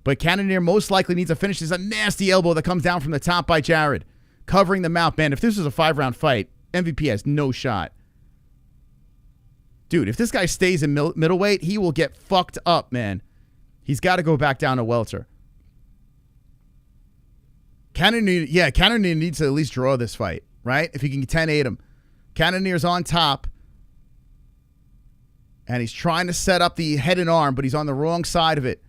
But Cannonier most likely needs a finish. There's a nasty elbow that comes down from the top by Jared. Covering the mouth. Man, if this was a 5-round fight, MVP has no shot. Dude, if this guy stays in middleweight, he will get fucked up, man. He's got to go back down to welter. Cannonier needs to at least draw this fight, right? If he can 10-8 him. Cannonier's on top. And he's trying to set up the head and arm, but he's on the wrong side of it.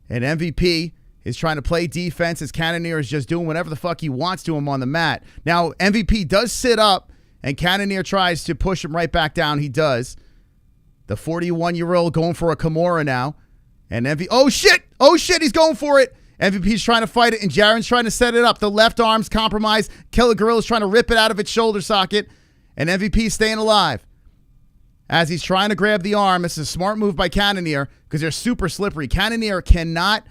And MVP is trying to play defense as Cannonier is just doing whatever the fuck he wants to him on the mat. Now, MVP does sit up, and Cannonier tries to push him right back down. He does. The 41-year-old going for a Kimura now. And oh, shit! Oh, shit, he's going for it. MVP's trying to fight it, and Jaron's trying to set it up. The left arm's compromised. Killer Gorilla's trying to rip it out of its shoulder socket, and MVP's staying alive. As he's trying to grab the arm, it's a smart move by Cannonier because they're super slippery. Cannonier cannot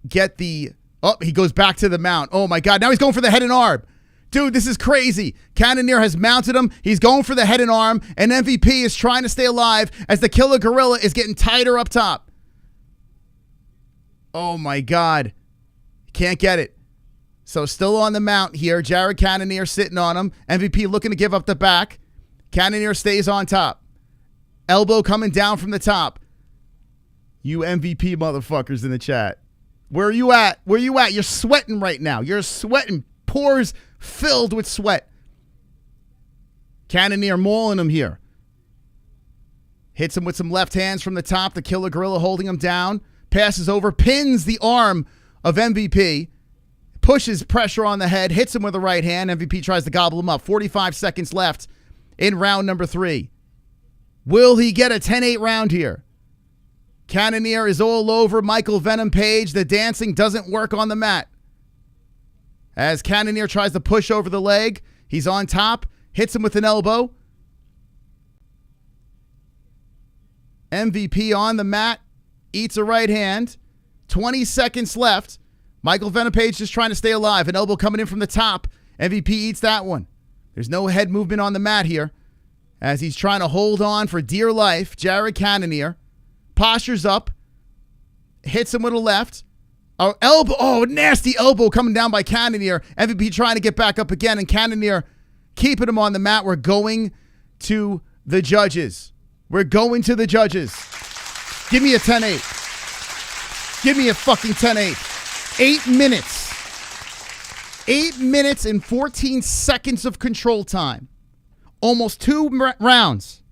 get the... Oh, he goes back to the mount. Oh, my God. Now he's going for the head and arm. Dude, this is crazy. Cannonier has mounted him. He's going for the head and arm, and MVP is trying to stay alive as the Killer Gorilla is getting tighter up top. Oh, my God. Can't get it. So still on the mount here. Jared Cannonier sitting on him. MVP looking to give up the back. Cannonier stays on top. Elbow coming down from the top. You MVP motherfuckers in the chat. Where are you at? Where are you at? You're sweating right now. You're sweating. Pores filled with sweat. Cannonier mauling him here. Hits him with some left hands from the top. The Killer Gorilla holding him down. Passes over. Pins the arm of MVP. Pushes pressure on the head. Hits him with the right hand. MVP tries to gobble him up. 45 seconds left in round number 3. Will he get a 10-8 round here? Cannonier is all over Michael Venom Page. The dancing doesn't work on the mat. As Cannonier tries to push over the leg, he's on top, hits him with an elbow. MVP on the mat, eats a right hand. 20 seconds left. Michael Venom Page just trying to stay alive. An elbow coming in from the top. MVP eats that one. There's no head movement on the mat here as he's trying to hold on for dear life. Jared Cannonier postures up, hits him with a left. Oh, elbow. Oh, nasty elbow coming down by Cannonier. MVP trying to get back up again, and Cannonier keeping him on the mat. We're going to the judges. We're going to the judges. Give me a 10-8. Give me a fucking 10-8. 8 minutes. 8 minutes and 14 seconds of control time. Almost 2 rounds.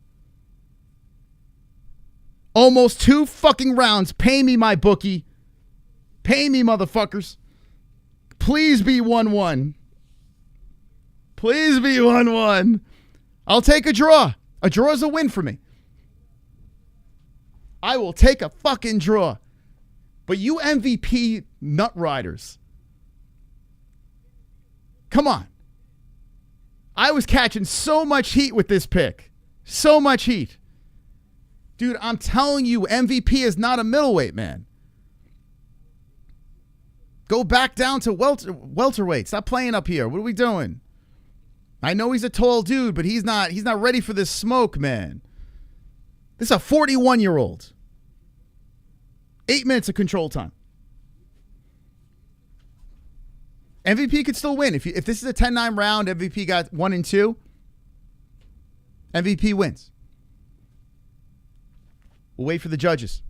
Almost 2 fucking rounds. Pay me, my bookie. Pay me, motherfuckers. Please be 1-1. Please be 1-1. I'll take a draw. A draw is a win for me. I will take a fucking draw. But you MVP nut riders, come on. I was catching so much heat with this pick. So much heat. Dude, I'm telling you, MVP is not a middleweight, man. Go back down to welterweight. Stop playing up here. What are we doing? I know he's a tall dude, but he's not ready for this smoke, man. This is a 41-year-old. 8 minutes of control time. MVP could still win. If this is a 10-9 round, MVP got 1 and 2. MVP wins. We'll wait for the judges.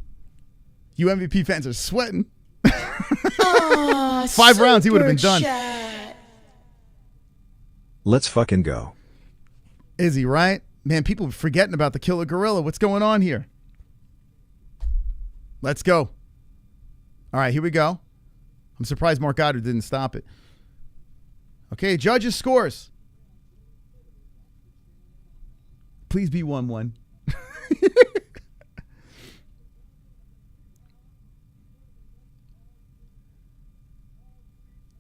You MVP fans are sweating. 5 rounds, he would have been done. Let's fucking go. Is he right? Man, people are forgetting about the Killer Gorilla. What's going on here? Let's go. All right, here we go. I'm surprised MaRkY didn't stop it. Okay, judges' scores. Please be 1-1.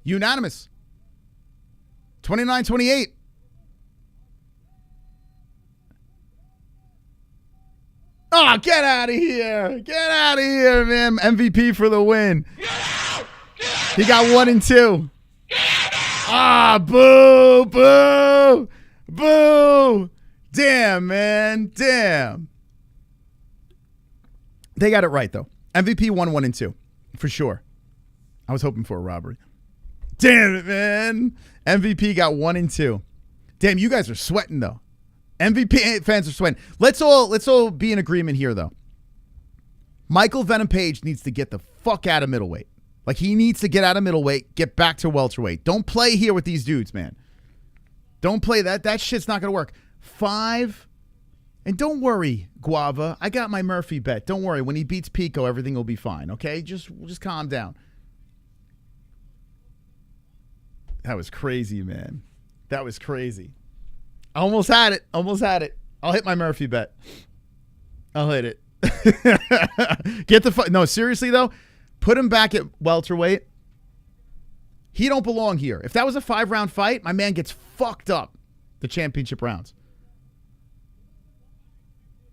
Unanimous. 29-28. Oh, get out of here. Get out of here, man. MVP for the win. He got 1 and 2. Ah, boo, boo, boo. Damn, man. Damn. They got it right, though. MVP won 1 and 2. For sure. I was hoping for a robbery. Damn it, man. MVP got 1 and 2. Damn, you guys are sweating, though. MVP fans are sweating. Let's all be in agreement here, though. Michael Venom Page needs to get the fuck out of middleweight. Like, he needs to get out of middleweight, get back to welterweight. Don't play here with these dudes, man. Don't play that. That shit's not going to work. 5 And don't worry, Guava. I got my Murphy bet. Don't worry. When he beats Pico, everything will be fine, okay? Just calm down. That was crazy, man. That was crazy. I almost had it. I'll hit my Murphy bet. I'll hit it. Get the no, seriously though, put him back at welterweight. He don't belong here. If that was a 5-round fight, my man gets fucked up the championship rounds.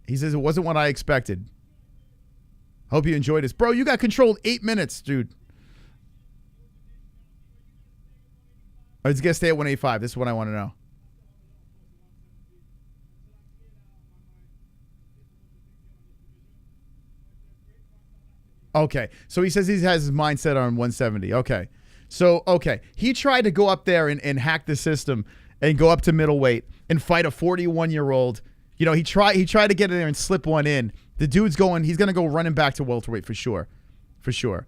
He says it wasn't what I expected. Hope you enjoyed this. Bro, you got controlled 8 minutes, dude. I was going to stay at 185. This is what I want to know. Okay. So he says he has his mindset on 170. Okay. So, okay. He tried to go up there and hack the system and go up to middleweight and fight a 41-year-old. You know, he tried to get in there and slip one in. The dude's he's going to go running back to welterweight for sure. For sure.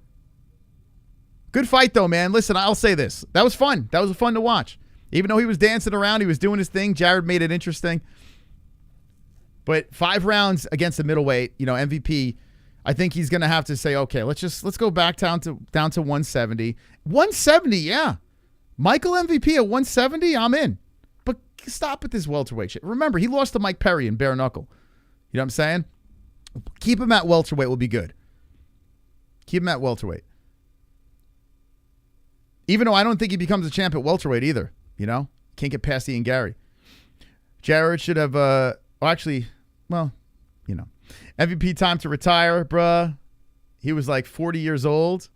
Good fight, though, man. Listen, I'll say this. That was fun. That was fun to watch. Even though he was dancing around, he was doing his thing. Jared made it interesting. But 5 rounds against the middleweight, you know, MVP, I think he's going to have to say, okay, let's go back down to 170. 170, yeah. Michael MVP at 170, I'm in. But stop with this welterweight shit. Remember, he lost to Mike Perry in bare knuckle. You know what I'm saying? Keep him at welterweight will be good. Keep him at welterweight. Even though I don't think he becomes a champ at welterweight either. You know? Can't get past Ian Gary. Jared should have, MVP time to retire, bruh. He was like 40 years old.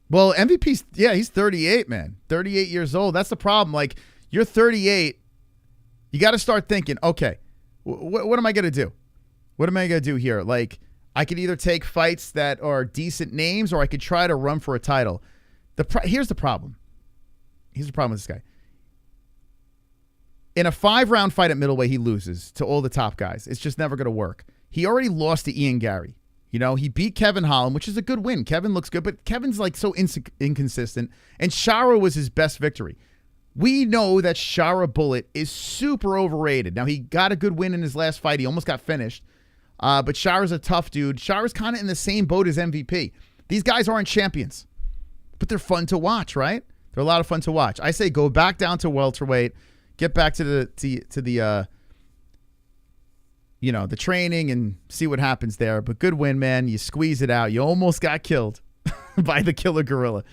Well, MVP's, yeah, he's 38, man. 38 years old. That's the problem. Like, you're 38. You got to start thinking, okay, what am I going to do? What am I going to do here? Like, I could either take fights that are decent names or I could try to run for a title. Here's the problem. Here's the problem with this guy. In a 5-round fight at middleweight, he loses to all the top guys. It's just never going to work. He already lost to Ian Gary. You know, he beat Kevin Holland, which is a good win. Kevin looks good, but Kevin's like so inconsistent. And Shara was his best victory. We know that Shara Bullet is super overrated. Now, he got a good win in his last fight. He almost got finished. But Shara's a tough dude. Shara's kind of in the same boat as MVP. These guys aren't champions, but they're fun to watch, right? They're a lot of fun to watch. I say go back down to welterweight, get back to the training and see what happens there. But good win, man. You squeeze it out. You almost got killed by the killer gorilla.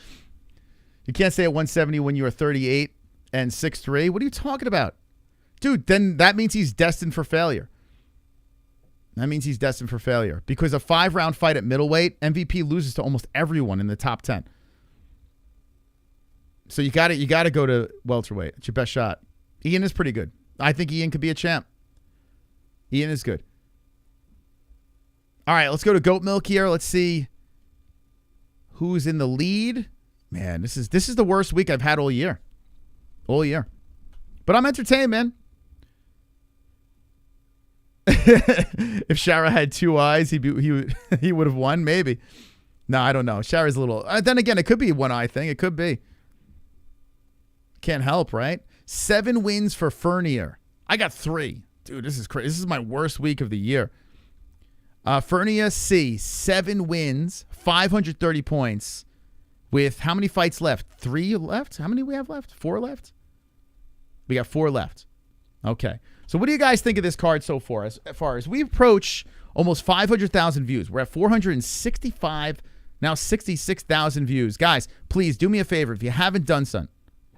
You can't say at 170 when you are 38 and 6'3". What are you talking about? Dude, then that means he's destined for failure. That means he's destined for failure. Because a 5-round fight at middleweight, MVP loses to almost everyone in the top 10. So you got to go to welterweight. It's your best shot. Ian is pretty good. I think Ian could be a champ. Ian is good. All right, let's go to Goat Milk here. Let's see who's in the lead. Man, this is the worst week I've had all year. All year. But I'm entertained, man. If Shara had 2 eyes, he would have won, maybe. No, I don't know. Shara's a little... then again, it could be 1 eye thing. It could be. Can't help, right? 7 wins for Fernier. I got 3. Dude, this is crazy. This is my worst week of the year. Fernier C, 7 wins, 530 points. With how many fights left? 3 left? How many we have left? 4 left? We got 4 left. Okay. So what do you guys think of this card so far? As far as we approach almost 500,000 views. We're at 465, now 66,000 views. Guys, please do me a favor. If you haven't done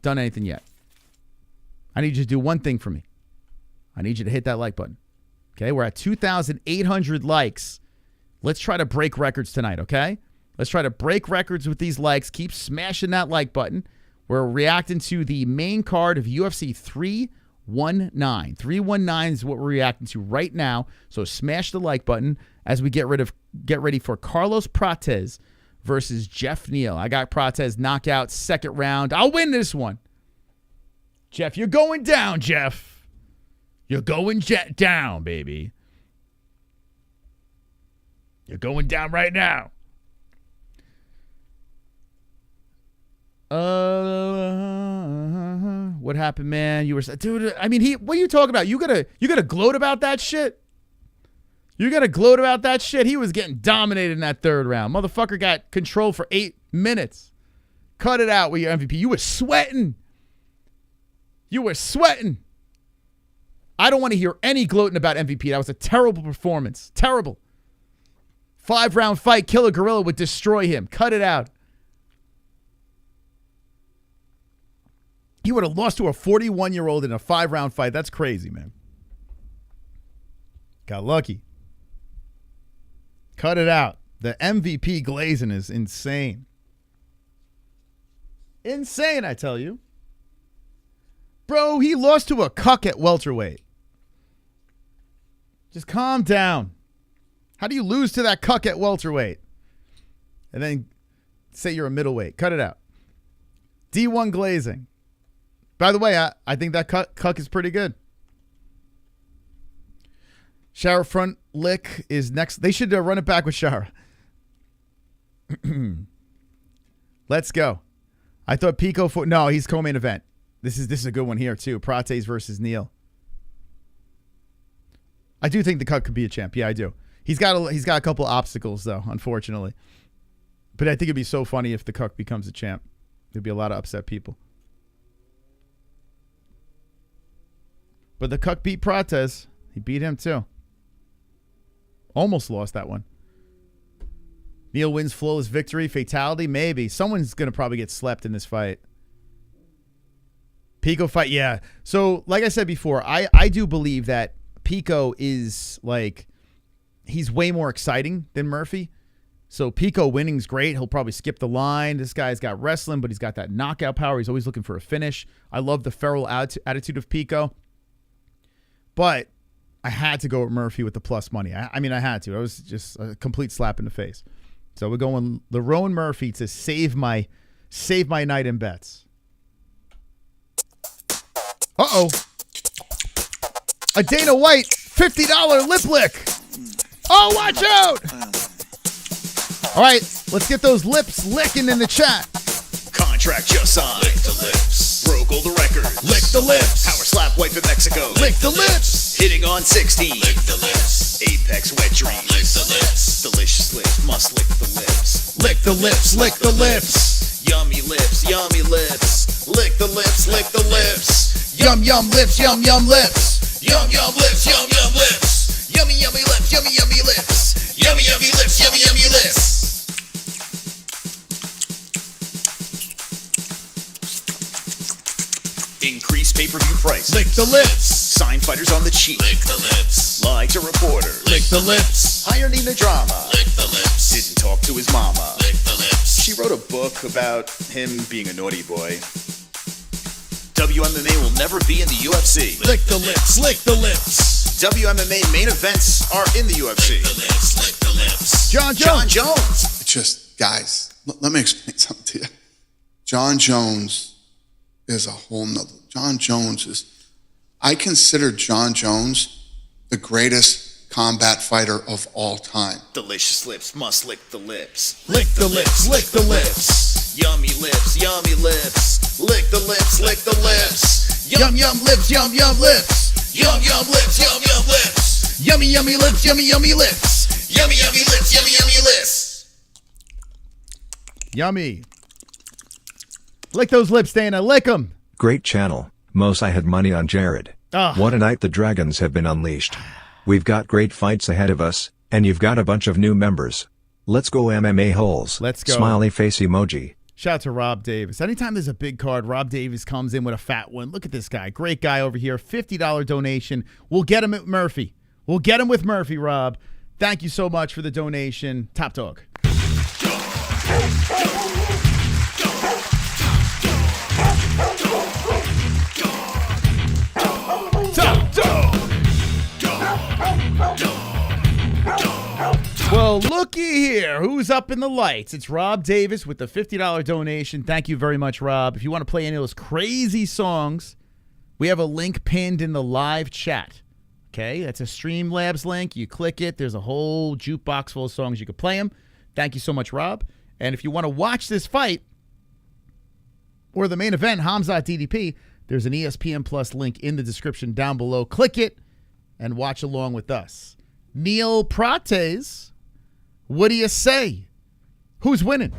anything yet, I need you to do one thing for me. I need you to hit that like button. Okay, we're at 2,800 likes. Let's try to break records tonight, okay? Let's try to break records with these likes. Keep smashing that like button. We're reacting to the main card of UFC 319. 319 is what we're reacting to right now. So smash the like button as we get ready for Carlos Prates versus Jeff Neal. I got Prates knockout, 2nd round. I'll win this one. Jeff, you're going down, Jeff. You're going down, baby. You're going down right now. What happened, man? You were, dude. I mean, what are you talking about? You gotta gloat about that shit. You gotta gloat about that shit. He was getting dominated in that third round. Motherfucker got control for 8 minutes. Cut it out with your MVP. You were sweating. You were sweating. I don't want to hear any gloating about MVP. That was a terrible performance. Terrible. 5-round fight. Killer Gorilla would destroy him. Cut it out. He would have lost to a 41-year-old in a 5-round fight. That's crazy, man. Got lucky. Cut it out. The MVP glazing is insane. Insane, I tell you. Bro, he lost to a cuck at welterweight. Just calm down. How do you lose to that cuck at welterweight? And then say you're a middleweight. Cut it out. D1 glazing. By the way, I think that cuck is pretty good. Shara front lick is next. They should run it back with Shara. Let's go. I thought Pico no, he's co-main event. This is a good one here too. Prates versus Neal. I do think the cuck could be a champ. Yeah, I do. He's got a couple obstacles though, unfortunately. But I think it'd be so funny if the cuck becomes a champ. There'd be a lot of upset people. But the cuck beat Prates. He beat him too. Almost lost that one. Neal wins flawless victory. Fatality? Maybe. Someone's going to probably get slept in this fight. Pico fight? Yeah. So, like I said before, I do believe that Pico is like, he's way more exciting than Murphy. So, Pico winning's great. He'll probably skip the line. This guy's got wrestling, but he's got that knockout power. He's always looking for a finish. I love the feral attitude of Pico. But I had to go with Murphy with the plus money. I mean, I had to. It was just a complete slap in the face. So we're going Lerone Murphy to save my night in bets. Uh-oh. A Dana White $50 lip lick. Oh, watch out. All right, let's get those lips licking in the chat. Contract just signed. Lick the lips. Broke all the records. Lick the lips. Power slap wife in Mexico. Lick the lips. Hitting on 16. Lick the lips. Apex wet dreams. Lick the lips. Delicious lips. Must lick the lips. Lick the lips. Lick the lips. Yummy lips. Yummy lips. Lick the lips. Lick the lips. Yum yum lips. Yum yum lips. Yum yum lips. Yum yum lips. Yummy yummy lips. Yummy yummy lips. Yummy yummy lips. Yummy yummy lips. Increase pay-per-view price. Lick the lips. Sign fighters on the cheap. Lick the lips. Lie to reporters. Lick the lips. Hire Nina Drama. Lick the lips. Didn't talk to his mama. Lick the lips. She wrote a book about him being a naughty boy. WMMA will never be in the UFC. Lick the lips. Lick the lips. WMMA main events are in the UFC. Lick the lips. Lick the lips. John Jones. Just, guys, let me explain something to you. John Jones is a whole nother. John Jones is, I consider John Jones the greatest combat fighter of all time. Delicious lips must lick the lips. Lick the lips, lick the lips. Yummy lips, yummy lips. Lick the lips, lick the lips. Yum yum lips, yum yum lips. Yum yum lips, yum yum lips. Yummy yummy lips, yummy yummy lips. Yummy yummy lips, yummy yummy lips. Yummy. Lick those lips, Dana. Lick them. Great channel. Most I had money on Jared. What a night the Dragons have been unleashed. We've got great fights ahead of us, and you've got a bunch of new members. Let's go MMA-Holes. Let's go. Smiley face emoji. Shout out to Rob Davis. Anytime there's a big card, Rob Davis comes in with a fat one. Look at this guy. Great guy over here. $50 donation. We'll get him at Murphy. We'll get him with Murphy, Rob. Thank you so much for the donation. Top dog. Well, looky here. Who's up in the lights? It's Rob Davis with the $50 donation. Thank you very much, Rob. If you want to play any of those crazy songs, we have a link pinned in the live chat. Okay? That's a Streamlabs link. You click it. There's a whole jukebox full of songs. You can play them. Thank you so much, Rob. And if you want to watch this fight or the main event, Khamzat DDP, There's an ESPN Plus link in the description down below. Click it and watch along with us. Neil Prates, what do you say? Who's winning?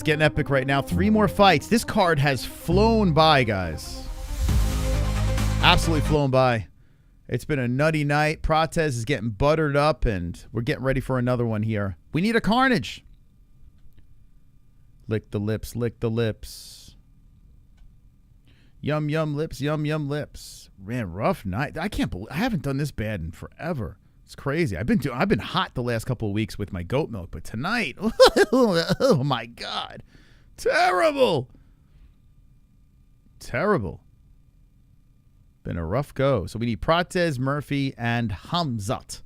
Getting epic right now. 3 more fights. This card has flown by, guys. Absolutely flown by. It's been a nutty night. Prates is getting buttered up, and we're getting ready for another one here. We need a carnage. Lick the lips, lick the lips. Yum, yum lips, yum, yum lips. Man, rough night. I can't believe I haven't done this bad in forever. It's crazy. I've been hot the last couple of weeks with my goat milk, but tonight, oh my God, terrible, terrible. Been a rough go. So we need Prates, Murphy, and Khamzat.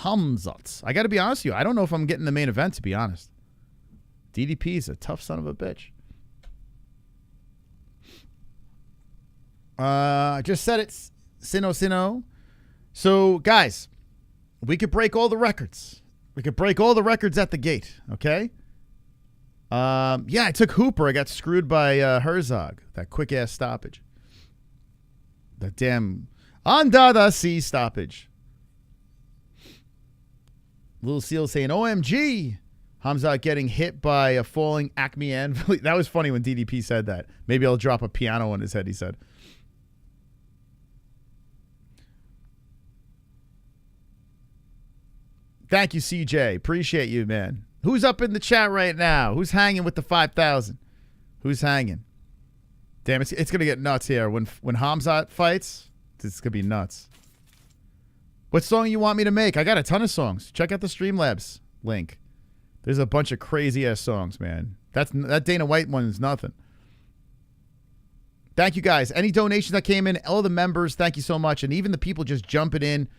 I got to be honest with you. I don't know if I'm getting the main event, to be honest. DDP is a tough son of a bitch. I just said it. Sino. So, guys, we could break all the records. We could break all the records at the gate, okay? Yeah, I took Hooper. I got screwed by Herzog. That quick-ass stoppage. That damn Andrade C stoppage. Little Seal saying, OMG. Khamzat getting hit by a falling Acme anvil. That was funny when DDP said that. Maybe I'll drop a piano on his head, he said. Thank you, CJ. Appreciate you, man. Who's up in the chat right now? Who's hanging with the 5,000? Who's hanging? Damn, it's going to get nuts here. When Khamzat fights, it's going to be nuts. What song you want me to make? I got a ton of songs. Check out the Streamlabs link. There's a bunch of crazy-ass songs, man. That Dana White one is nothing. Thank you, guys. Any donations that came in, all the members, thank you so much. And even the people just jumping in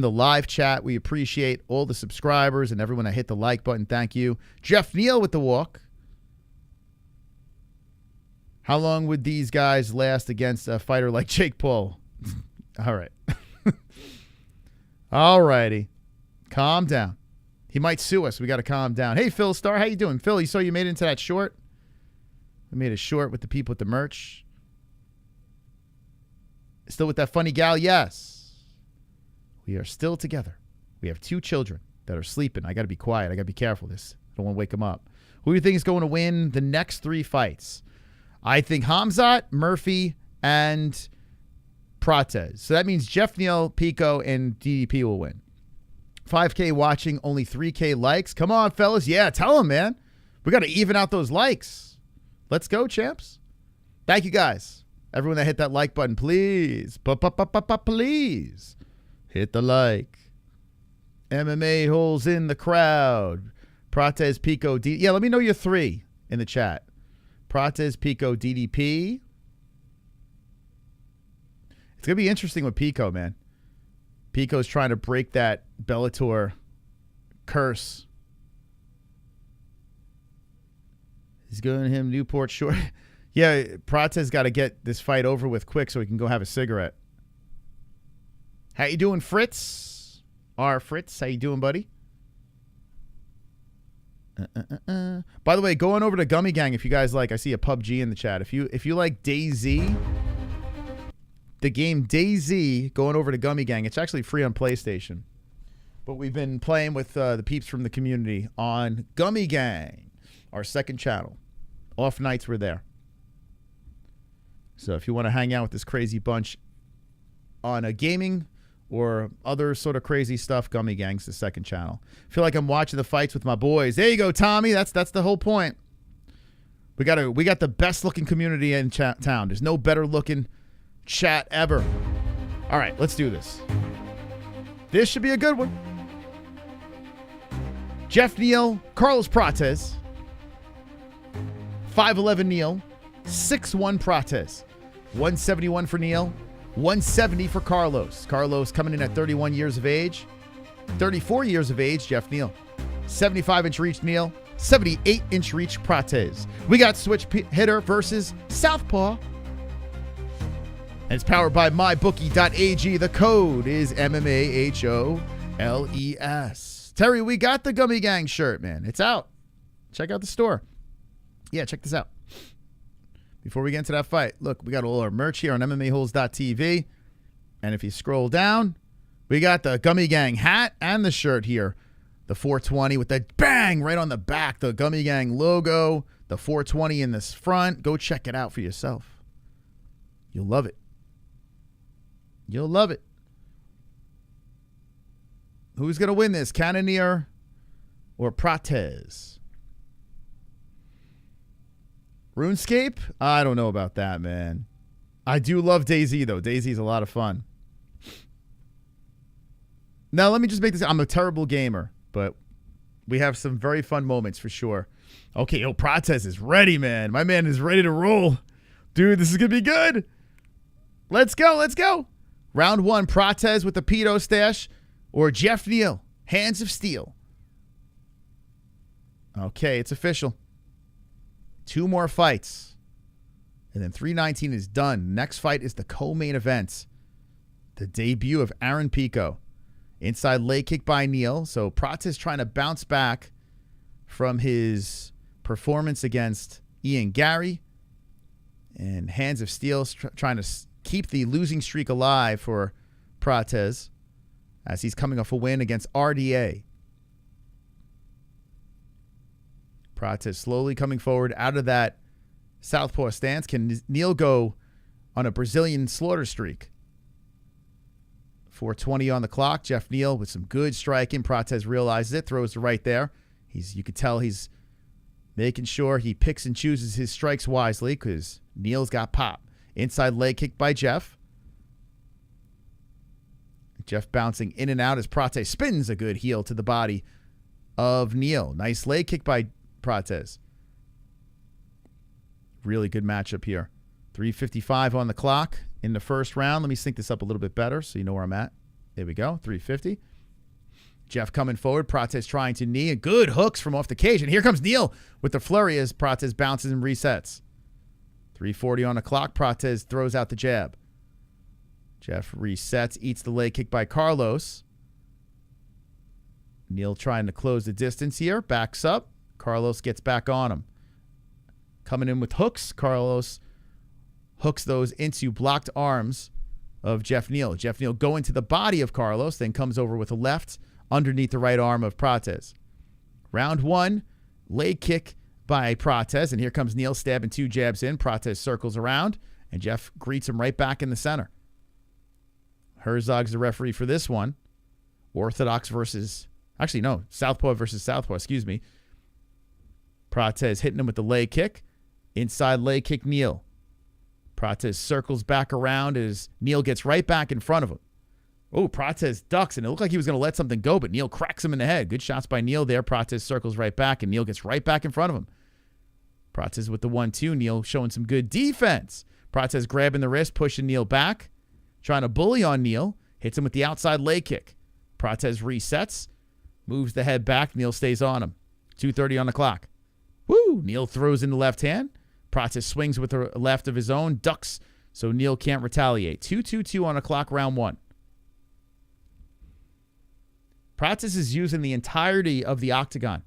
the live chat, we appreciate all the subscribers and everyone that hit the like button. Thank you. Jeff Neal with the walk. How long would these guys last against a fighter like Jake Paul? All right. All righty. Calm down. He might sue us. We got to calm down. Hey, Phil Star, how you doing? Phil, you saw you made it into that short? We made a short with the people with the merch. Still with that funny gal? Yes. We are still together. We have 2 children that are sleeping. I got to be quiet. I got to be careful of this. I don't want to wake them up. Who do you think is going to win the next 3 fights? I think Khamzat, Murphy, and Prates. So that means Jeff Neal, Pico, and DDP will win. 5K watching, only 3K likes. Come on, fellas. Yeah, tell them, man. We got to even out those likes. Let's go, champs. Thank you, guys. Everyone that hit that like button, please. Please. Hit the like. MMA-Holes in the crowd. Prates, Pico, DDP. Yeah, let me know your 3 in the chat. Prates, Pico, DDP. It's going to be interesting with Pico, man. Pico's trying to break that Bellator curse. He's going to him Newport short. Yeah, Prates got to get this fight over with quick so he can go have a cigarette. How you doing, Fritz? Fritz, how you doing, buddy? By the way, going over to Gummy Gang if you guys like. I see a PUBG in the chat. If you like DayZ, the game DayZ, going over to Gummy Gang. It's actually free on PlayStation. But we've been playing with the peeps from the community on Gummy Gang, our second channel. Off nights we're there. So if you want to hang out with this crazy bunch on a gaming or other sort of crazy stuff, Gummy Gang's the second channel. I feel like I'm watching the fights with my boys. There you go, Tommy. That's the whole point. We got the best looking community in town. There's no better looking chat ever. All right, let's do this. This should be a good one. Jeff Neal, Carlos Prates. 5'11 Neal, 6'1 Prates. 171 for Neal, 170 for Carlos. Carlos coming in at 31 years of age. 34 years of age, Jeff Neal. 75-inch reach Neal, 78-inch reach Prates. We got switch hitter versus southpaw. And it's powered by MyBookie.ag. The code is MMAHOLES. Terry, we got the Gummy Gang shirt, man. It's out. Check out the store. Yeah, check this out. Before we get into that fight, look, we got all our merch here on MMAHoles.tv. And if you scroll down, we got the Gummy Gang hat and the shirt here. The 420 with the bang right on the back. The Gummy Gang logo. The 420 in this front. Go check it out for yourself. You'll love it. You'll love it. Who's going to win this? Cannonier or Prates? RuneScape? I don't know about that, man. I do love DayZ, though. DayZ's a lot of fun. Now, let me just make this. I'm a terrible gamer, but we have some very fun moments for sure. Okay, Prates is ready, man. My man is ready to roll. Dude, this is going to be good. Let's go. Let's go. Round one, Prates with the pedo stash. Or Jeff Neal, hands of steel. Okay, it's official. 2 more fights. And then 319 is done. Next fight is the co-main event. The debut of Aaron Pico. Inside leg kick by Neal. So Prates trying to bounce back from his performance against Ian Gary. And hands of steel trying to keep the losing streak alive for Prates, as he's coming off a win against RDA. Prates slowly coming forward out of that southpaw stance. Can Neal go on a Brazilian slaughter streak? 4:20 on the clock. Jeff Neal with some good striking. Prates realizes it, throws it right there. You could tell he's making sure he picks and chooses his strikes wisely because Neal's got pop. Inside leg kick by Jeff. Jeff bouncing in and out as Prates spins a good heel to the body of Neal. Nice leg kick by Prates. Really good matchup here. 3:55 on the clock in the first round. Let me sync this up a little bit better so you know where I'm at. There we go. 3:50. Jeff coming forward. Prates trying to knee. And good hooks from off the cage. And here comes Neal with the flurry as Prates bounces and resets. 3:40 on the clock. Prates throws out the jab. Jeff resets, eats the leg kick by Carlos. Neal trying to close the distance here. Backs up. Carlos gets back on him. Coming in with hooks. Carlos hooks those into blocked arms of Jeff Neal. Jeff Neal going to the body of Carlos, then comes over with a left underneath the right arm of Prates. Round one, leg kick by Prates, and here comes Neal stabbing 2 jabs in. Prates circles around, and Jeff greets him right back in the center. Herzog's the referee for this one. Orthodox versus, actually no, southpaw versus southpaw, excuse me. Prates hitting him with the leg kick. Inside leg kick Neal. Prates circles back around as Neal gets right back in front of him. Oh, Prates ducks, and it looked like he was going to let something go, but Neal cracks him in the head. Good shots by Neal there. Prates circles right back, and Neal gets right back in front of him. Prates with the 1-2. Neal showing some good defense. Prates grabbing the wrist, pushing Neal back. Trying to bully on Neal. Hits him with the outside leg kick. Prates resets. Moves the head back. Neal stays on him. 2:30 on the clock. Woo! Neal throws in the left hand. Prates swings with the left of his own. Ducks so Neal can't retaliate. 2:22 on the clock, round one. Prates is using the entirety of the octagon.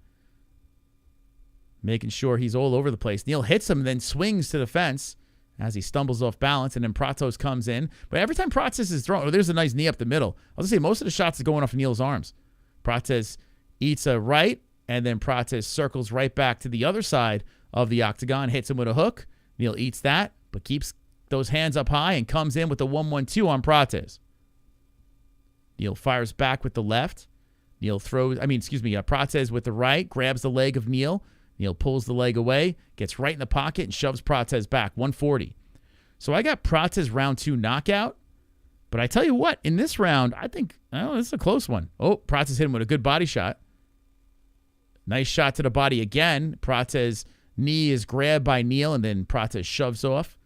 making sure he's all over the place. Neil hits him, then swings to the fence as he stumbles off balance, and then Pratos comes in. But every time Pratos is thrown, there's a nice knee up the middle. I'll just say most of the shots are going off Neil's arms. Pratos eats a right, and then Pratos circles right back to the other side of the octagon, hits him with a hook. Neil eats that, but keeps those hands up high and comes in with the 1-1-2 on Pratos. Neil fires back with the left. Pratos with the right, grabs the leg of Neil. Neil pulls the leg away, gets right in the pocket, and shoves Pratos back, 140. So I got Pratos round 2 knockout. But I tell you what, in this round, I think, this is a close one. Oh, Pratos hit him with a good body shot. Nice shot to the body again. Pratos' knee is grabbed by Neil, and then Pratos shoves off.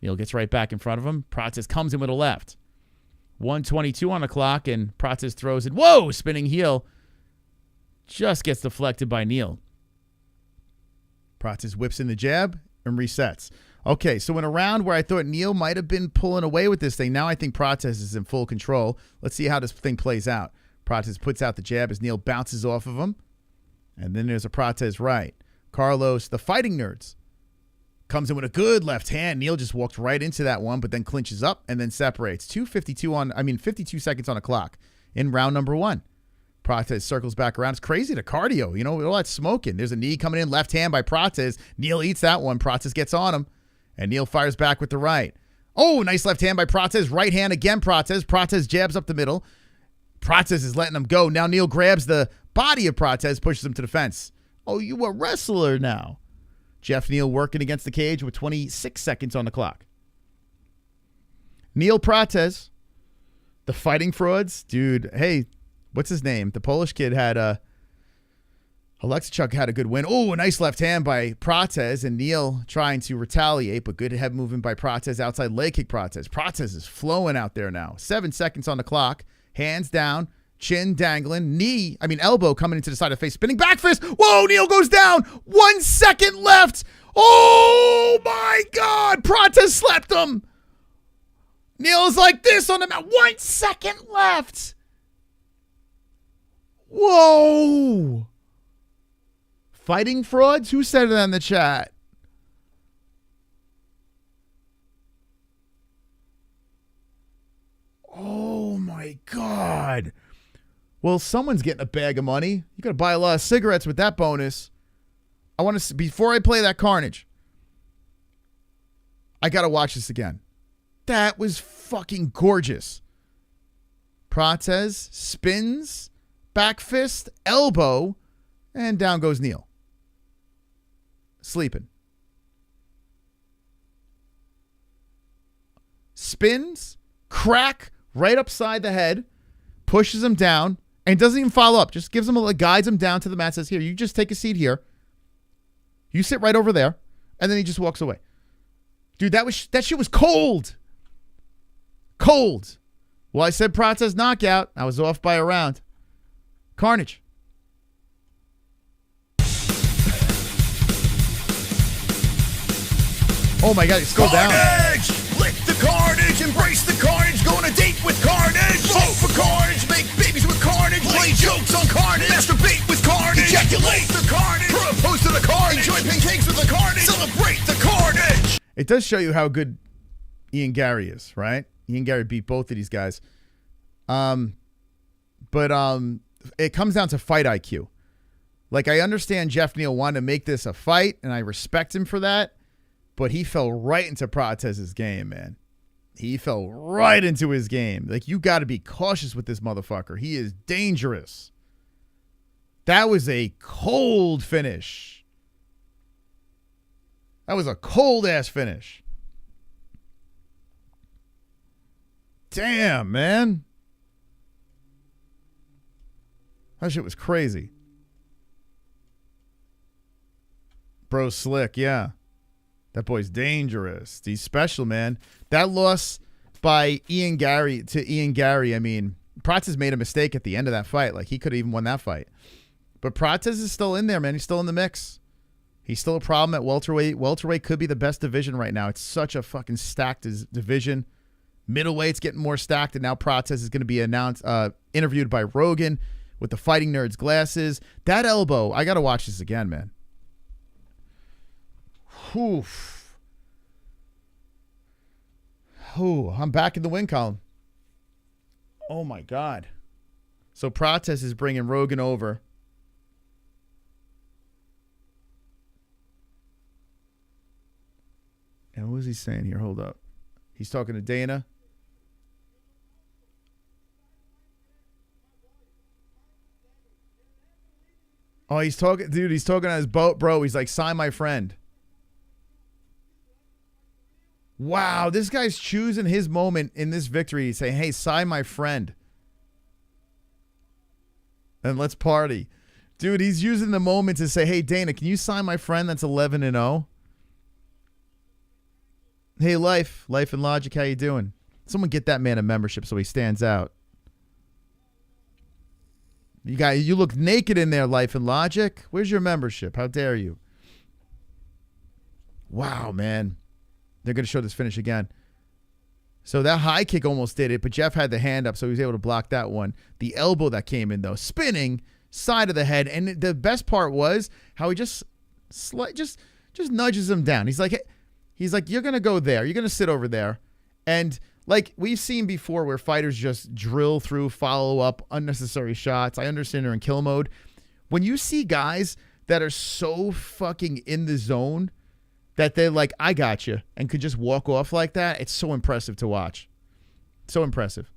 Neil gets right back in front of him. Pratos comes in with a left. 122 on the clock, and Pratos throws it. Whoa! Spinning heel. Just gets deflected by Neil. Pratos whips in the jab and resets. Okay, so in a round where I thought Neil might have been pulling away with this thing, now I think Pratos is in full control. Let's see how this thing plays out. Pratos puts out the jab as Neil bounces off of him. And then there's a Pratos right. Carlos, the Fighting Nerds, comes in with a good left hand. Neil just walked right into that one, but then clinches up and then separates. 52 seconds on the clock in round number 1. Pratos circles back around. It's crazy, the cardio. All that smoking. There's a knee coming in, left hand by Pratos. Neil eats that one. Pratos gets on him, and Neil fires back with the right. Oh, nice left hand by Pratos. Right hand again, Pratos. Pratos jabs up the middle. Pratos is letting him go. Now Neil grabs the body of Pratos, pushes him to the fence. Oh, you a wrestler now. Jeff Neal working against the cage with 26 seconds on the clock. Neil Pratos, the Fighting Frauds. Dude, hey, what's his name? The Polish kid had Oleksiejczuk had a good win. Oh, a nice left hand by Pratos, and Neil trying to retaliate, but good head movement by Pratos. Outside leg kick Pratos. Pratos is flowing out there now. 7 seconds on the clock. Hands down. Chin dangling. Elbow coming into the side of the face. Spinning back fist. Whoa, Neil goes down. 1 second left. Oh, my God. Pratos slept him. Neil is like this on the mat. 1 second left. Whoa. Fighting Frauds? Who said it in the chat? Oh, my God. Well, someone's getting a bag of money. You got to buy a lot of cigarettes with that bonus. I want to, before I play that Carnage, I got to watch this again. That was fucking gorgeous. Pratos spins, back fist, elbow, and down goes Neil. Sleeping. Spins, crack, right upside the head, pushes him down, and doesn't even follow up. Just gives him guides him down to the mat, says, here, you just take a seat here. You sit right over there. And then he just walks away. Dude, that shit was cold. Cold. Well, I said Pratos knockout. I was off by a round. Carnage. Oh my God, he scrolled down. Carnage! Lick the carnage, embrace the carnage, go on a date with carnage. Vote for carnage, make babies with carnage, play jokes on carnage, masturbate with carnage, ejaculate the carnage, propose to the carnage, enjoy pancakes with the carnage, celebrate the carnage. It does show you how good Ian Gary is, right? Ian Gary beat both of these guys. But it comes down to fight IQ. Like, I understand Jeff Neal wanted to make this a fight, and I respect him for that. But he fell right into Pratos' game, man. He fell right into his game. Like, you got to be cautious with this motherfucker. He is dangerous. That was a cold finish. That was a cold-ass finish. Damn, man. That shit was crazy. Bro slick, yeah. That boy's dangerous. He's special, man. That loss by Ian Gary to Ian Gary, I mean, Pratos made a mistake at the end of that fight. Like, he could have even won that fight. But Pratos is still in there, man. He's still in the mix. He's still a problem at welterweight. Welterweight could be the best division right now. It's such a fucking stacked division. Middleweight's getting more stacked, and now Pratos is going to be interviewed by Rogan with the Fighting Nerds glasses. That elbow, I got to watch this again, man. Oof. Oh, I'm back in the win column. Oh, my God. So Prates is bringing Rogan over. And what was he saying here? Hold up. He's talking to Dana. Oh, he's talking, dude, he's talking on his boat, bro. He's like, sign my friend. Wow, this guy's choosing his moment in this victory. He's saying, hey, sign my friend. And let's party. Dude, he's using the moment to say, hey, Dana, can you sign my friend that's 11-0? Hey, Life and Logic, how you doing? Someone get that man a membership so he stands out. You look naked in there, Life and Logic. Where's your membership? How dare you? Wow, man. They're going to show this finish again. So that high kick almost did it, but Jeff had the hand up, so he was able to block that one. The elbow that came in, though, spinning side of the head. And the best part was how he just nudges him down. He's like, you're going to go there. You're going to sit over there. And like we've seen before where fighters just drill through, follow up, unnecessary shots. I understand they're in kill mode. When you see guys that are so fucking in the zone that they're like, I got you, and could just walk off like that, it's so impressive to watch. So impressive.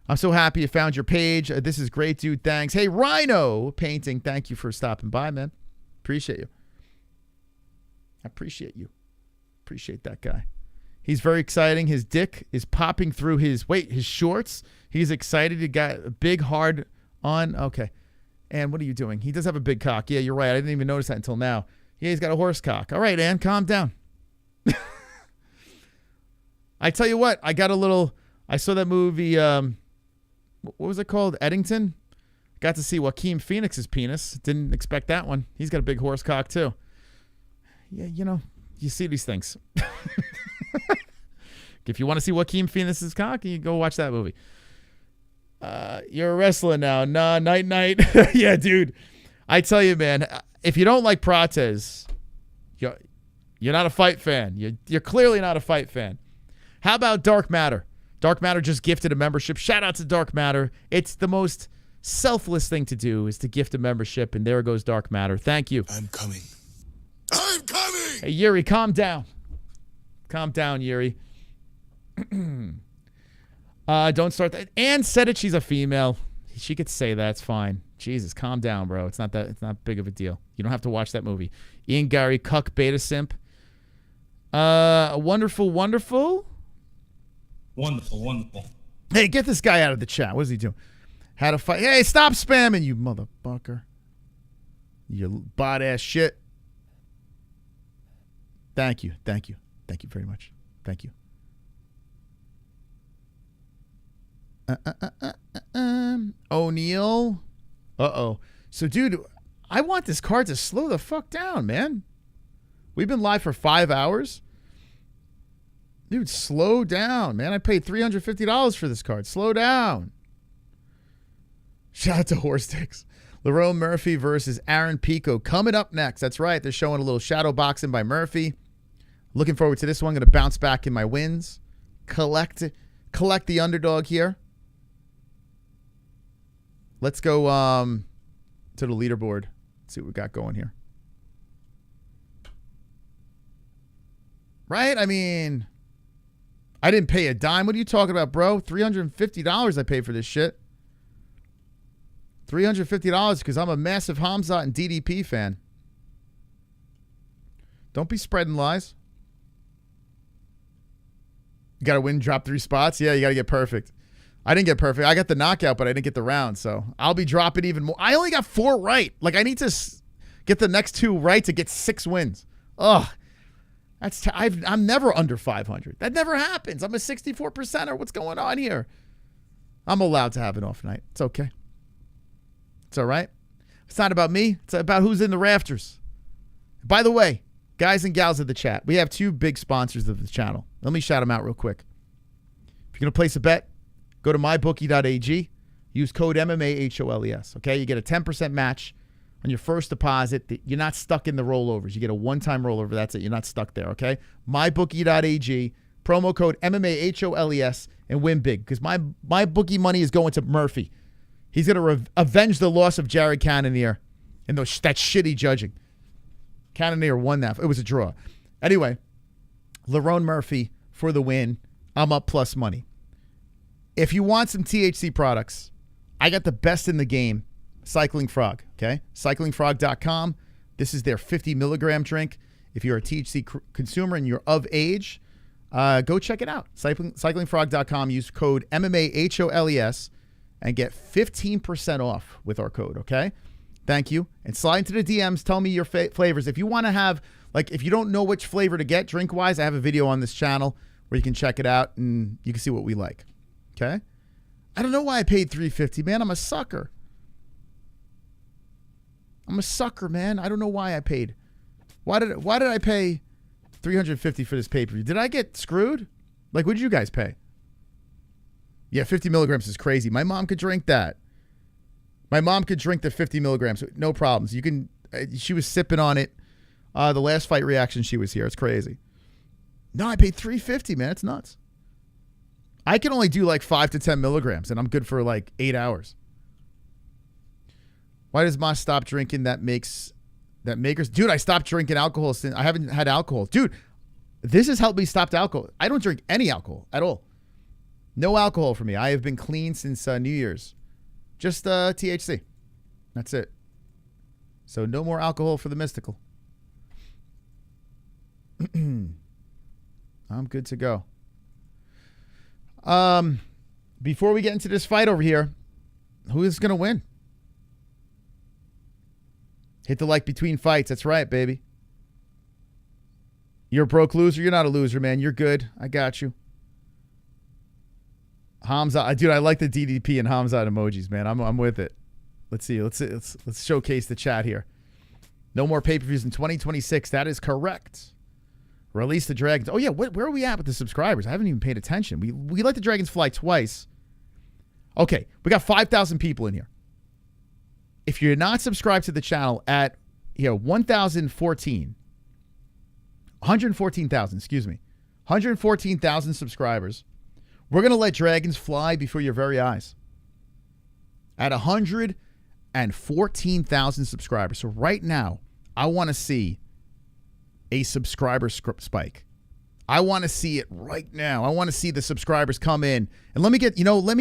I'm so happy you found your page. This is great, dude. Thanks. Hey, Rhino Painting, thank you for stopping by, man. Appreciate you. I appreciate you. Appreciate that guy. He's very exciting. His dick is popping through his shorts. He's excited. He got a big hard on. Okay. And what are you doing? He does have a big cock. Yeah, you're right. I didn't even notice that until now. Yeah, he's got a horse cock. All right, Ann, calm down. I tell you what, I saw that movie, what was it called? Eddington? Got to see Joaquin Phoenix's penis. Didn't expect that one. He's got a big horse cock, too. Yeah, you see these things. If you want to see Joaquin Phoenix's cock, you go watch that movie. You're a wrestler now. Nah, night. Yeah, dude. I tell you, man, if you don't like Prates, you're not a fight fan. You're clearly not a fight fan. How about Dark Matter? Dark Matter just gifted a membership. Shout out to Dark Matter. It's the most selfless thing to do is to gift a membership, and there goes Dark Matter. Thank you. I'm coming. Hey, Yuri, calm down. Calm down, Yuri. Don't start that. Ann said it. She's a female. She could say that. It's fine. Jesus, calm down, bro. It's not big of a deal. You don't have to watch that movie. Ian Gary, cuck, beta simp. Wonderful. Hey, get this guy out of the chat. What is he doing? How to fight. Hey, stop spamming, you motherfucker. You bot ass shit. Thank you very much. Thank you. O'Neal. Uh-oh. So, dude, I want this card to slow the fuck down, man. We've been live for 5 hours. Dude, slow down, man. I paid $350 for this card. Slow down. Shout out to Horse Dicks. Lerone Murphy versus Aaron Pico coming up next. That's right. They're showing a little shadow boxing by Murphy. Looking forward to this one. Going to bounce back in my wins. Collect the underdog here. Let's go to the leaderboard. Let's see what we got going here. Right? I mean, I didn't pay a dime. What are you talking about, bro? $350 I paid for this shit. $350 because I'm a massive Khamzat and DDP fan. Don't be spreading lies. You got to win, drop 3 spots. Yeah, you got to get perfect. I didn't get perfect. I got the knockout, but I didn't get the round, so I'll be dropping even more. I only got 4 right. Like, I need to get the next 2 right to get 6 wins. Ugh. I'm never under 500. That never happens. I'm a 64%er. What's going on here? I'm allowed to have an off night. It's okay. It's all right. It's not about me. It's about who's in the rafters. By the way, guys and gals of the chat, we have 2 big sponsors of the channel. Let me shout them out real quick. If you're going to place a bet, go to mybookie.ag. Use code MMA-HOLES. Okay, you get a 10% match on your first deposit. You're not stuck in the rollovers. You get a one-time rollover. That's it. You're not stuck there, okay? MyBookie.ag, promo code MMA-HOLES, and win big because my bookie money is going to Murphy. He's going to avenge the loss of Jared Cannonier and that shitty judging. Cannonier won that. It was a draw. Anyway, Lerone Murphy for the win. I'm up plus money. If you want some THC products, I got the best in the game, Cycling Frog, okay? CyclingFrog.com. This is their 50 milligram drink. If you're a THC consumer and you're of age, go check it out. CyclingFrog.com. Use code MMA-HOLES and get 15% off with our code, okay? Thank you. And slide into the DMs. Tell me your flavors. If you want to have, if you don't know which flavor to get drink-wise, I have a video on this channel where you can check it out and you can see what we like. Okay? I don't know why I paid $350, man. I'm a sucker. I'm a sucker, man. I don't know why I paid. Why did I pay $350 for this pay-per-view? Did I get screwed? What did you guys pay? Yeah, 50 milligrams is crazy. My mom could drink that. My mom could drink the 50 milligrams. No problems. You can. She was sipping on it. The last fight reaction, she was here. It's crazy. No, I paid $350, man. It's nuts. I can only do 5 to 10 milligrams, and I'm good for 8 hours. Why does Ma stop drinking? That makers? Dude, I stopped drinking alcohol since I haven't had alcohol. Dude, this has helped me stop alcohol. I don't drink any alcohol at all. No alcohol for me. I have been clean since New Year's. Just THC. That's it. So no more alcohol for the mystical. I'm good to go. Before we get into this fight over here, who is going to win? Hit the between fights. That's right, baby. You're a broke loser. You're not a loser, man. You're good. I got you. Hamza, dude, I like the DDP and Hamza emojis, man. I'm with it. Let's see. Let's showcase the chat here. No more pay-per-views in 2026. That is correct. Release the Dragons. Oh, yeah. Where are we at with the subscribers? I haven't even paid attention. We let the Dragons fly twice. Okay. We got 5,000 people in here. If you're not subscribed to the channel at 1,014, 114,000, excuse me, 114,000 subscribers, we're going to let Dragons fly before your very eyes. At 114,000 subscribers. So right now, I want to see a subscriber spike. I want to see it right now. I want to see the subscribers come in. And let me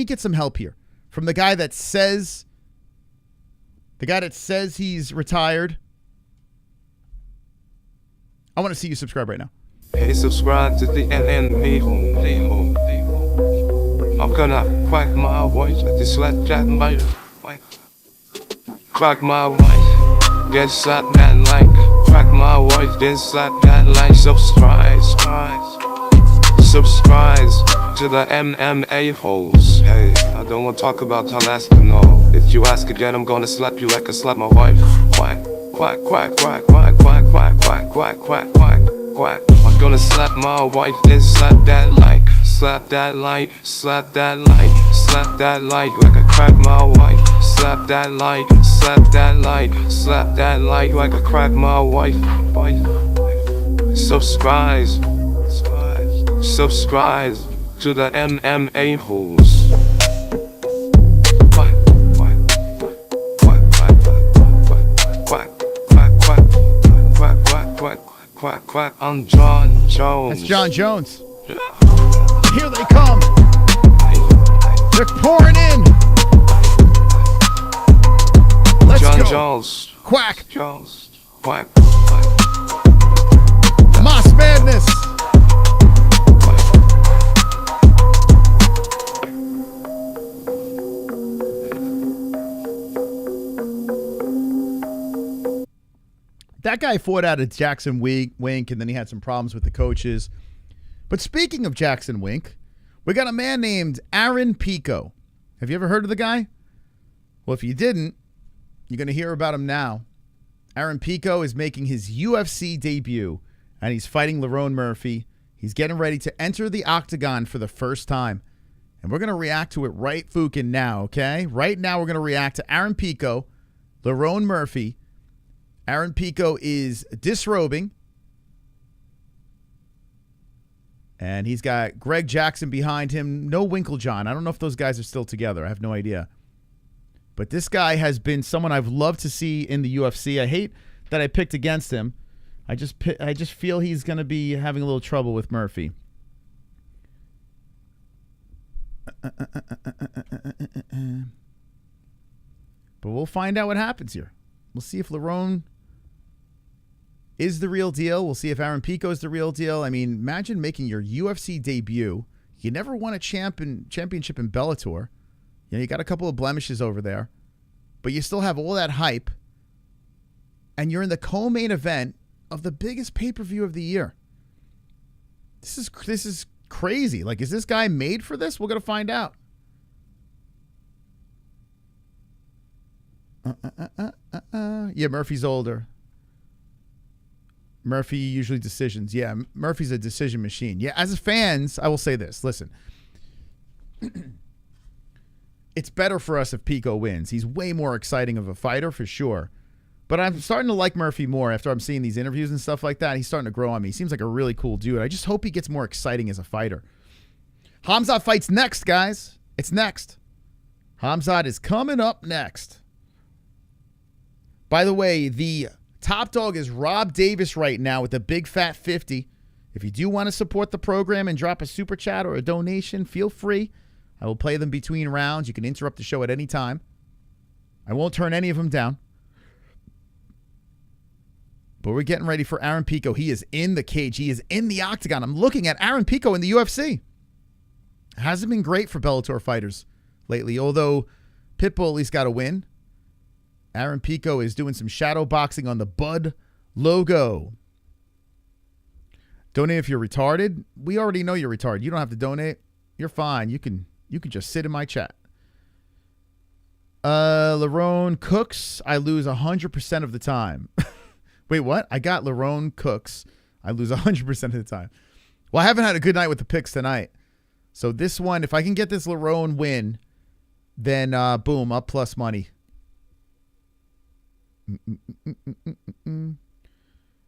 get some help here from the guy that says he's retired. I want to see you subscribe right now. Hey, subscribe to the MMA-Holes. I'm gonna crack my voice at the slap chat bite. Crack my voice, get slap that like. Crack my voice, then slap that like. Subscribe to the MMA-Holes. Hey, I don't want to talk about Alaska, no. If you ask again, I'm gonna slap you like I slap my wife. Quack, quack, quack, quack, quack, quack, quack, quack, quack, quack, quack, quack. I'm gonna slap my wife, then slap that like. Slap that light, slap that light, slap that light like I crack my wife. Slap that light, slap that light, slap that light like I crack my wife. Subscribe to the MMA-Holes. Quack, quack, I'm John Jones. That's John Jones. Here they come. They're pouring in. Let's John go. Jones. Quack. Jones. Quack. Moss Madness. That guy fought out of Jackson Wink, and then he had some problems with the coaches. But speaking of Jackson Wink, we got a man named Aaron Pico. Have you ever heard of the guy? Well, if you didn't, you're going to hear about him now. Aaron Pico is making his UFC debut, and he's fighting Lerone Murphy. He's getting ready to enter the octagon for the first time. And we're going to react to it right fucking now, okay? Right now, we're going to react to Aaron Pico, Lerone Murphy, Aaron Pico is disrobing. And he's got Greg Jackson behind him. No Winklejohn. I don't know if those guys are still together. I have no idea. But this guy has been someone I've loved to see in the UFC. I hate that I picked against him. I just feel he's going to be having a little trouble with Murphy. But we'll find out what happens here. We'll see if Lerone is the real deal. We'll see if Aaron Pico is the real deal. I mean, imagine making your UFC debut. You never won a championship in Bellator. You know, you got a couple of blemishes over there, but you still have all that hype, and you're in the co-main event of the biggest pay-per-view of the year. This is crazy. Like, is this guy made for this? We're going to find out. Yeah, Murphy's older. Murphy usually decisions. Yeah, Murphy's a decision machine. Yeah, as fans, I will say this. Listen, it's better for us if Pico wins. He's way more exciting of a fighter for sure. But I'm starting to like Murphy more after I'm seeing these interviews and stuff like that. He's starting to grow on me. He seems like a really cool dude. I just hope he gets more exciting as a fighter. Khamzat fights next, guys. It's next. Khamzat is coming up next. By the way, the top dog is Rob Davis right now with the Big Fat 50. If you do want to support the program and drop a super chat or a donation, feel free. I will play them between rounds. You can interrupt the show at any time. I won't turn any of them down. But we're getting ready for Aaron Pico. He is in the cage. He is in the octagon. I'm looking at Aaron Pico in the UFC. Hasn't been great for Bellator fighters lately, although Pitbull at least got a win. Aaron Pico is doing some shadow boxing on the Bud logo. Donate if you're retarded. We already know you're retarded. You don't have to donate. You're fine. You can just sit in my chat. Lerone cooks. I lose 100% of the time. Wait, what? I got Lerone cooks. I lose 100% of the time. Well, I haven't had a good night with the picks tonight. So this one, if I can get this Lerone win, then boom, up plus money. This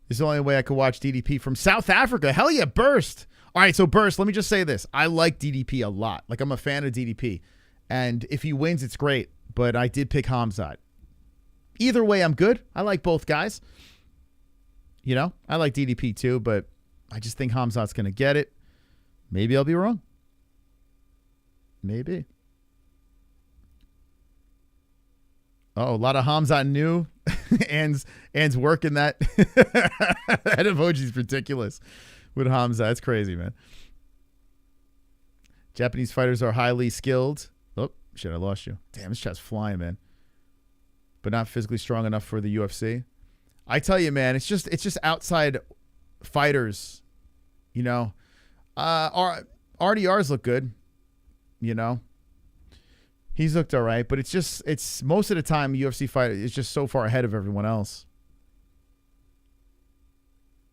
is the only way I could watch DDP from South Africa. Hell yeah, Burst. All right, so Burst, let me just say this. I like DDP a lot. Like, I'm a fan of DDP. And if he wins, it's great. But I did pick Khamzat. Either way, I'm good. I like both guys. You know, I like DDP too, but I just think Khamzat's going to get it. Maybe I'll be wrong. Maybe. Oh, a lot of Khamzat new. Ann's working that. That emoji's ridiculous with Khamzat. It's crazy, man. Japanese fighters are highly skilled. Oh, shit, I lost you. Damn, this chat's flying, man. But not physically strong enough for the UFC. I tell you, man, it's just outside fighters, you know. RDRs look good, you know. He's looked all right, but it's most of the time UFC fighter is just so far ahead of everyone else.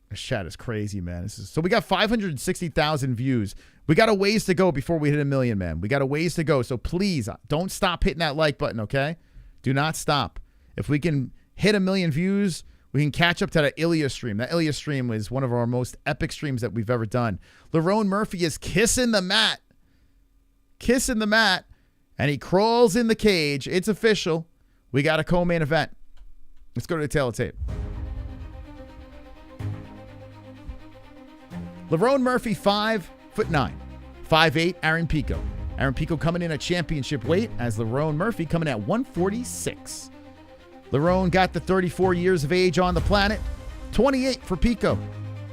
This chat is crazy, man. So we got 560,000 views. We got a ways to go before we hit 1 million, man. We got a ways to go. So please don't stop hitting that like button, okay? Do not stop. If we can hit 1 million views, we can catch up to that Ilya stream. That Ilya stream was one of our most epic streams that we've ever done. Lerone Murphy is kissing the mat. Kissing the mat. And he crawls in the cage. It's official. We got a co-main event. Let's go to the tail of tape. Lerone Murphy, 5'9", 5'8", Aaron Pico. Aaron Pico coming in at championship weight as Lerone Murphy coming at 146. Lerone got the 34 years of age on the planet. 28 for Pico.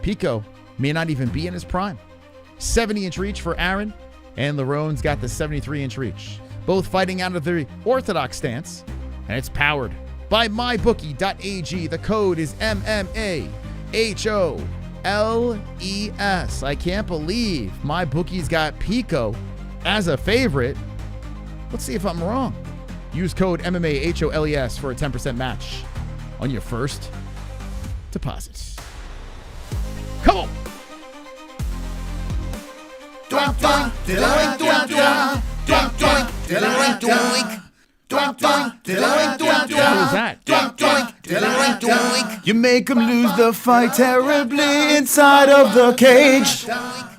Pico may not even be in his prime. 70-inch reach for Aaron. And Lerone's got the 73-inch reach. Both fighting out of the orthodox stance. And it's powered by MyBookie.ag. The code is MMAHOLES. I can't believe MyBookie's got Pico as a favorite. Let's see if I'm wrong. Use code MMAHOLES for a 10% match on your first deposit. Come on. Doink, doink, doink, doink, doink, doink, doink, doink, doink, doink, doink, doink, doink. What was that? Doink, doink, doink, doink. You make him lose the fight terribly inside of the cage.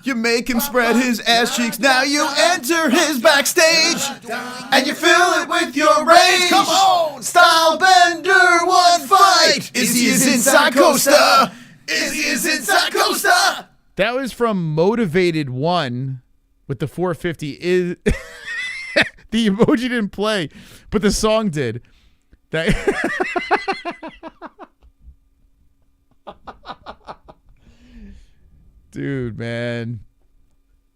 You make him spread his ass cheeks. Now you enter his backstage. And you fill it with your rage. Come on! Style bender, one fight. Is he his inside Costa? Is he his inside Costa? That was from Motivated One with the 450. Is the emoji didn't play, but the song did. That dude, man.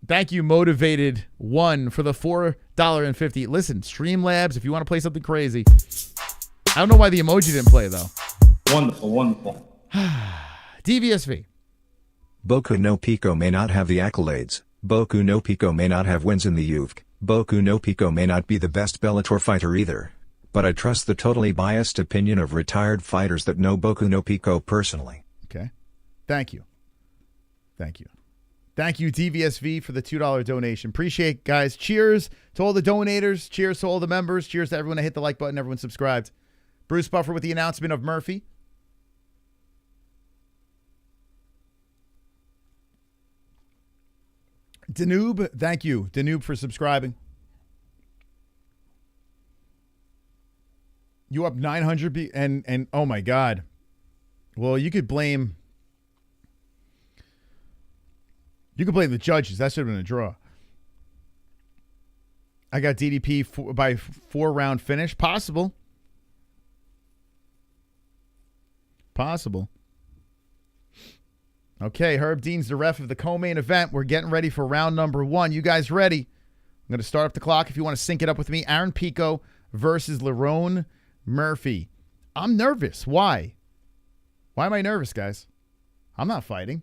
Thank you, Motivated One, for the $4.50. Listen, Streamlabs, if you want to play something crazy. I don't know why the emoji didn't play, though. Wonderful, wonderful. DVSV. Boku no Pico may not have the accolades. Boku no Pico may not have wins in the UFC. Boku no Pico may not be the best Bellator fighter either. But I trust the totally biased opinion of retired fighters that know Boku no Pico personally. Okay. Thank you. Thank you. Thank you, DVSV, for the $2 donation. Appreciate it, guys. Cheers to all the donators. Cheers to all the members. Cheers to everyone that hit the like button, everyone subscribed. Bruce Buffer with the announcement of Murphy. Danube, thank you, Danube, for subscribing. You up 900 and oh my God. Well, you could blame the judges. That should have been a draw. I got DDP by 4-round finish. Possible. Okay, Herb Dean's the ref of the co-main event. We're getting ready for round number 1. You guys ready? I'm going to start up the clock if you want to sync it up with me. Aaron Pico versus Lerone Murphy. I'm nervous. Why? Why am I nervous, guys? I'm not fighting.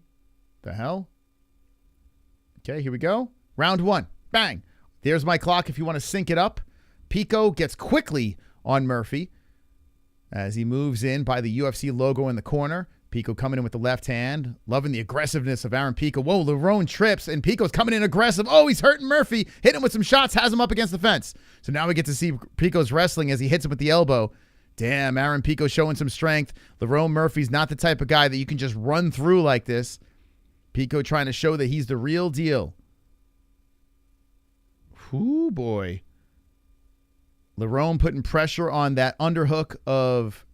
The hell? Okay, here we go. Round 1. Bang. There's my clock if you want to sync it up. Pico gets quickly on Murphy as he moves in by the UFC logo in the corner. Pico coming in with the left hand. Loving the aggressiveness of Aaron Pico. Whoa, Lerone trips, and Pico's coming in aggressive. Oh, he's hurting Murphy. Hitting him with some shots, has him up against the fence. So now we get to see Pico's wrestling as he hits him with the elbow. Damn, Aaron Pico showing some strength. Lerone Murphy's not the type of guy that you can just run through like this. Pico trying to show that he's the real deal. Ooh, boy. Lerone putting pressure on that underhook of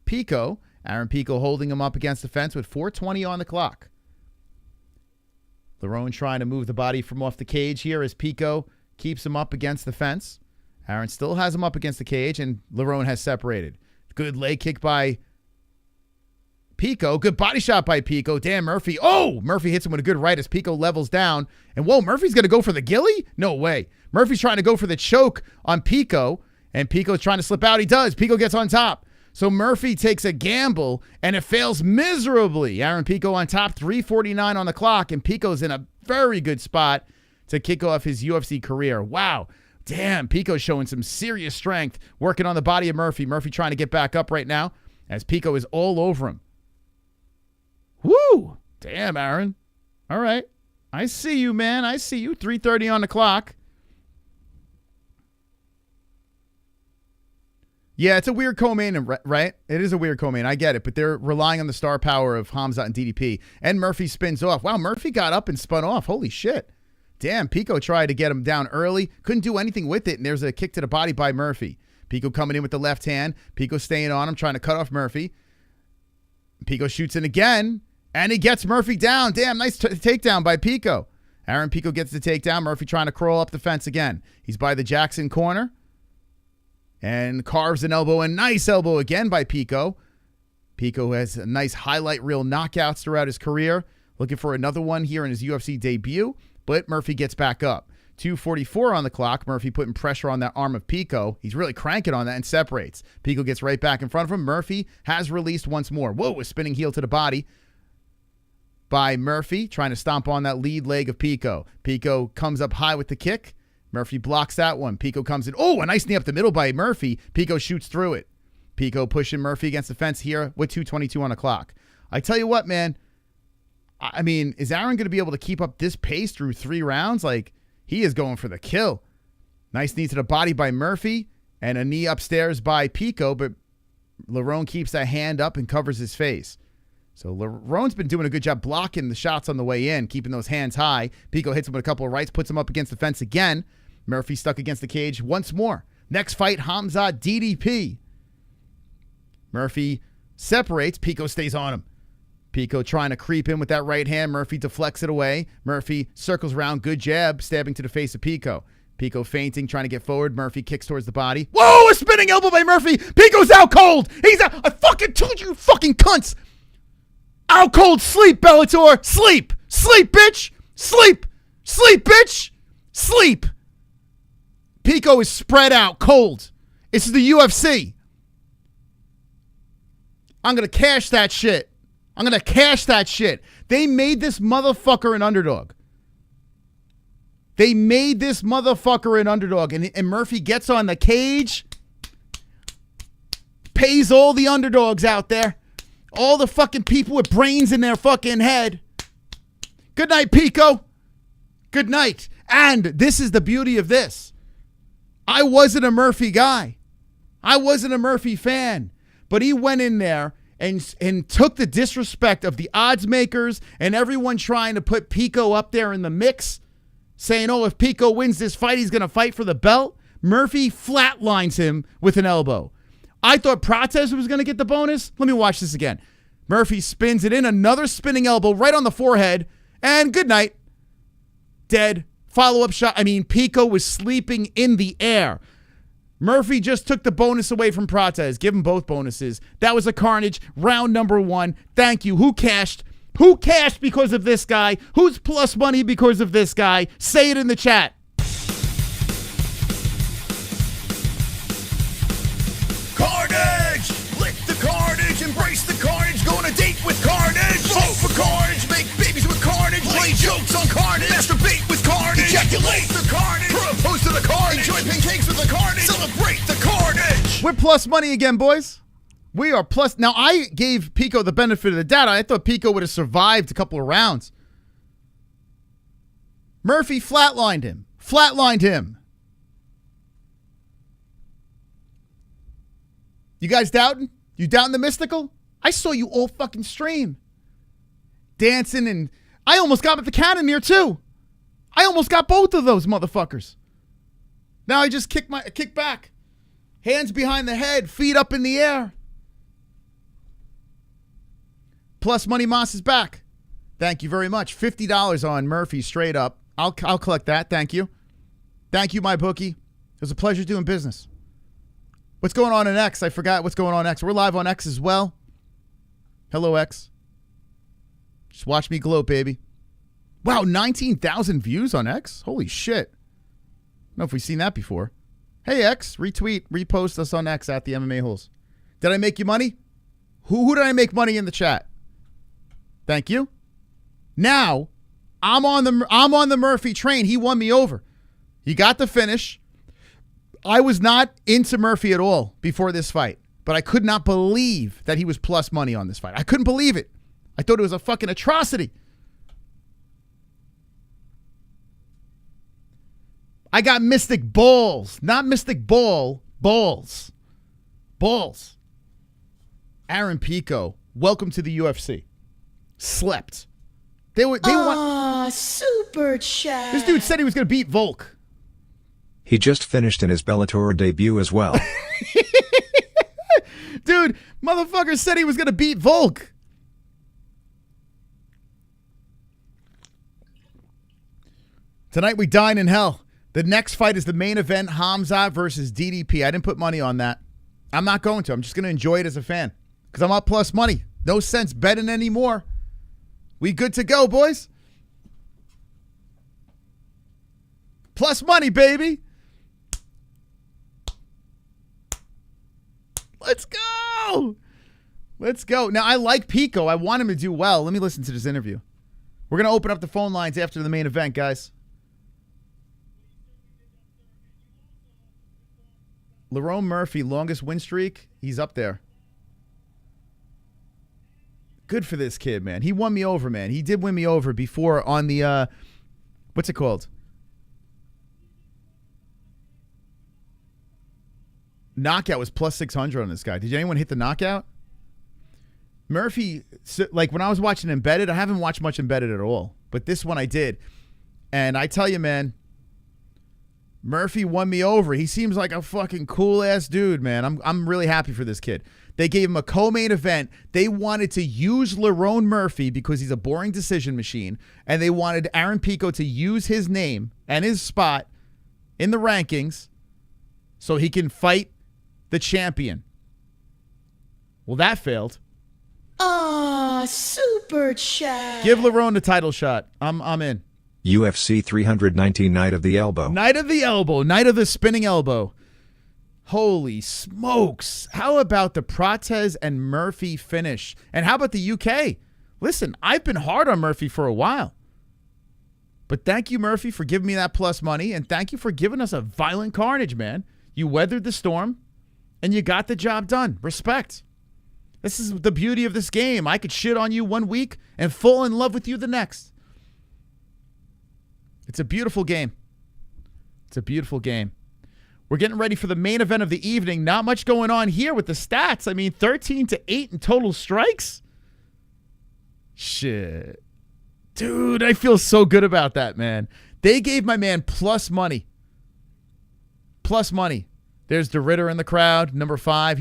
Pico. Aaron Pico holding him up against the fence with 4:20 on the clock. Lerone trying to move the body from off the cage here as Pico keeps him up against the fence. Aaron still has him up against the cage, and Lerone has separated. Good leg kick by Pico. Good body shot by Pico. Damn, Murphy. Oh, Murphy hits him with a good right as Pico levels down. And whoa, Murphy's going to go for the ghillie? No way. Murphy's trying to go for the choke on Pico, and Pico's trying to slip out. He does. Pico gets on top. So Murphy takes a gamble, and it fails miserably. Aaron Pico on top, 3:49 on the clock, and Pico's in a very good spot to kick off his UFC career. Wow. Damn, Pico's showing some serious strength, working on the body of Murphy. Murphy trying to get back up right now as Pico is all over him. Woo! Damn, Aaron. All right. I see you, man. I see you. 3:30 on the clock. Yeah, it's a weird co-main, right? It is a weird co-main. I get it, but they're relying on the star power of Khamzat and DDP. And Murphy spins off. Wow, Murphy got up and spun off. Holy shit. Damn, Pico tried to get him down early. Couldn't do anything with it, and there's a kick to the body by Murphy. Pico coming in with the left hand. Pico staying on him, trying to cut off Murphy. Pico shoots in again, and he gets Murphy down. Damn, nice takedown by Pico. Aaron Pico gets the takedown. Murphy trying to crawl up the fence again. He's by the Jackson corner. And carves an elbow, and nice elbow again by Pico. Pico has a nice highlight reel knockouts throughout his career. Looking for another one here in his UFC debut, but Murphy gets back up. 2:44 on the clock. Murphy putting pressure on that arm of Pico. He's really cranking on that and separates. Pico gets right back in front of him. Murphy has released once more. Whoa, a spinning heel to the body by Murphy, trying to stomp on that lead leg of Pico. Pico comes up high with the kick. Murphy blocks that one. Pico comes in. Oh, a nice knee up the middle by Murphy. Pico shoots through it. Pico pushing Murphy against the fence here with 2:22 on the clock. I tell you what, man. I mean, is Aaron going to be able to keep up this pace through 3 rounds? Like, he is going for the kill. Nice knee to the body by Murphy. And a knee upstairs by Pico, but Lerone keeps that hand up and covers his face. So Lerone's been doing a good job blocking the shots on the way in, keeping those hands high. Pico hits him with a couple of rights, puts him up against the fence again. Murphy stuck against the cage once more. Next fight, Khamzat DDP. Murphy separates. Pico stays on him. Pico trying to creep in with that right hand. Murphy deflects it away. Murphy circles around. Good jab, stabbing to the face of Pico. Pico feinting, trying to get forward. Murphy kicks towards the body. Whoa, a spinning elbow by Murphy. Pico's out cold. He's out. I fucking told you, fucking cunts. Out cold. Sleep, Bellator. Sleep. Sleep, bitch. Sleep. Sleep, bitch. Sleep. Pico is spread out cold. This is the UFC. I'm going to cash that shit. I'm going to cash that shit. They made this motherfucker an underdog. They made this motherfucker an underdog. And Murphy gets on the cage. Pays all the underdogs out there. All the fucking people with brains in their fucking head. Good night, Pico. Good night. And this is the beauty of this. I wasn't a Murphy guy. I wasn't a Murphy fan. But he went in there and took the disrespect of the odds makers and everyone trying to put Pico up there in the mix, saying, oh, if Pico wins this fight, he's going to fight for the belt. Murphy flatlines him with an elbow. I thought Prates was going to get the bonus. Let me watch this again. Murphy spins it in, another spinning elbow right on the forehead, and good night. Dead. Follow-up shot. I mean, Pico was sleeping in the air. Murphy just took the bonus away from Prates. Give him both bonuses. That was a carnage. Round number 1. Thank you. Who cashed? Who cashed because of this guy? Who's plus money because of this guy? Say it in the chat. Carnage! Lick the carnage, embrace the carnage, go on a date with carnage. Vote for carnage, make babies with carnage, play jokes on carnage, masturbate with carnage, ejaculate the carnage, propose to the carnage, enjoy pancakes with the carnage, celebrate the carnage. We're plus money again, boys. We are plus. Now, I gave Pico the benefit of the doubt. I thought Pico would have survived a couple of rounds. Murphy flatlined him. Flatlined him. You guys doubting? You doubting the mystical? I saw you all fucking stream. Dancing, and I almost got the cannon here too. I almost got both of those motherfuckers. Now I just kick back. Hands behind the head, feet up in the air. Plus Money Moss is back. Thank you very much. $50 on Murphy straight up. I'll collect that. Thank you. Thank you, my bookie. It was a pleasure doing business. What's going on in X? I forgot what's going on X. We're live on X as well. Hello, X. Just watch me gloat, baby. Wow, 19,000 views on X? Holy shit. I don't know if we've seen that before. Hey, X, retweet, repost us on X at the MMA-Holes. Did I make you money? Who did I make money in the chat? Thank you. Now, I'm on the Murphy train. He won me over. He got the finish. I was not into Murphy at all before this fight, but I could not believe that he was plus money on this fight. I couldn't believe it. I thought it was a fucking atrocity. I got mystic balls, not mystic ball, balls. Balls. Aaron Pico, welcome to the UFC. Slept. They want super chat. This dude said he was going to beat Volk. He just finished in his Bellator debut as well. Dude, motherfucker said he was going to beat Volk. Tonight we dine in hell. The next fight is the main event, Khamzat versus DDP. I didn't put money on that. I'm not going to. I'm just going to enjoy it as a fan because I'm up plus money. No sense betting anymore. We good to go, boys. Plus money, baby. Let's go. Let's go. Now, I like Pico. I want him to do well. Let me listen to this interview. We're going to open up the phone lines after the main event, guys. Lerone Murphy, longest win streak. He's up there. Good for this kid, man. He won me over, man. He did win me over before on the, what's it called? knockout was plus 600 on this guy. Did anyone hit the knockout? Murphy, like when I was watching Embedded, I haven't watched much Embedded at all, but this one I did. And I tell you, man, Murphy won me over. He seems like a fucking cool-ass dude, man. I'm really happy for this kid. They gave him a co-main event. They wanted to use Lerone Murphy because he's a boring decision machine, and they wanted Aaron Pico to use his name and his spot in the rankings so he can fight the champion. Well, that failed. Super chat. Give Lerone the title shot. I'm in. UFC 319 Night of the Elbow. Night of the elbow. Night of the spinning elbow. Holy smokes. How about the Prates and Murphy finish? And how about the UK? Listen, I've been hard on Murphy for a while. But thank you, Murphy, for giving me that plus money. And thank you for giving us a violent carnage, man. You weathered the storm, and you got the job done. Respect. This is the beauty of this game. I could shit on you one week and fall in love with you the next. It's a beautiful game. It's a beautiful game. We're getting ready for the main event of the evening. Not much going on here with the stats. I mean, 13-8 in total strikes. Shit. Dude, I feel so good about that, man. They gave my man plus money. Plus money. There's DeRitter in the crowd, number 5.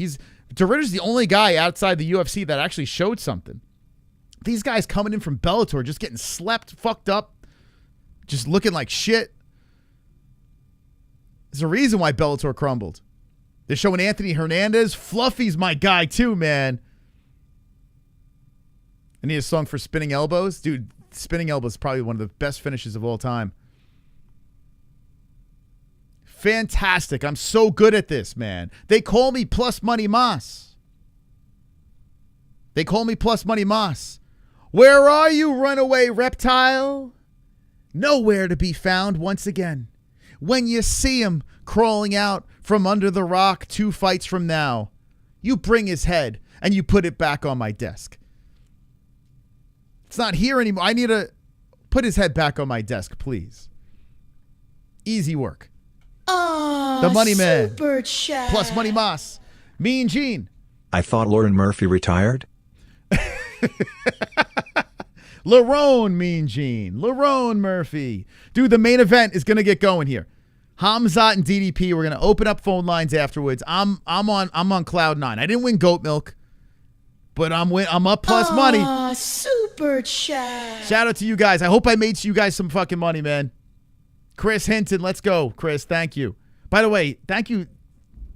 DeRitter's the only guy outside the UFC that actually showed something. These guys coming in from Bellator just getting slept, fucked up, just looking like shit. There's a reason why Bellator crumbled. They're showing Anthony Hernandez. Fluffy's my guy too, man. I need a song for spinning elbows. Dude, spinning elbows is probably one of the best finishes of all time. Fantastic. I'm so good at this, man. They call me Plus Money Moss. They call me Plus Money Moss. Where are you, runaway reptile? Nowhere to be found once again. When you see him crawling out from under the rock 2 fights from now, you bring his head and you put it back on my desk. It's not here anymore. I need to put his head back on my desk, please. Easy work. The money man. Super chat. Plus Money Moss. Mean Gene. I thought Lerone Murphy retired. Lerone, Mean Gene. Lerone Murphy. Dude, the main event is going to get going here. Khamzat and DDP. We're going to open up phone lines afterwards. I'm on cloud 9. I didn't win goat milk, but I'm up plus money. Super chat. Shout out to you guys. I hope I made you guys some fucking money, man. Chris Hinton, let's go. Chris, thank you. By the way, thank you,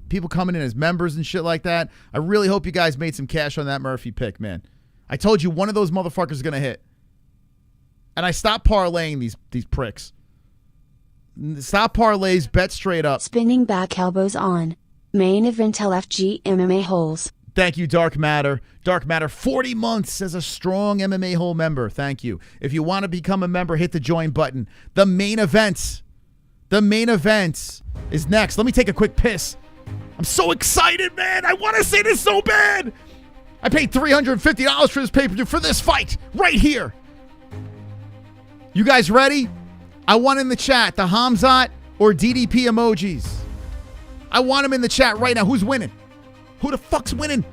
people coming in as members and shit like that. I really hope you guys made some cash on that Murphy pick, man. I told you one of those motherfuckers is going to hit. And I stopped parlaying these pricks. Stop parlays, bet straight up. Spinning back elbows on. Main event LFG MMA-Holes. Thank you, Dark Matter. Dark Matter, 40 months as a strong MMA Hole member. Thank you. If you want to become a member, hit the join button. The main event is next. Let me take a quick piss. I'm so excited, man. I want to say this so bad. I paid $350 for this pay-per-view for this fight right here. You guys ready? I want in the chat the Khamzat or DDP emojis. I want them in the chat right now. Who's winning? Who the fuck's winning?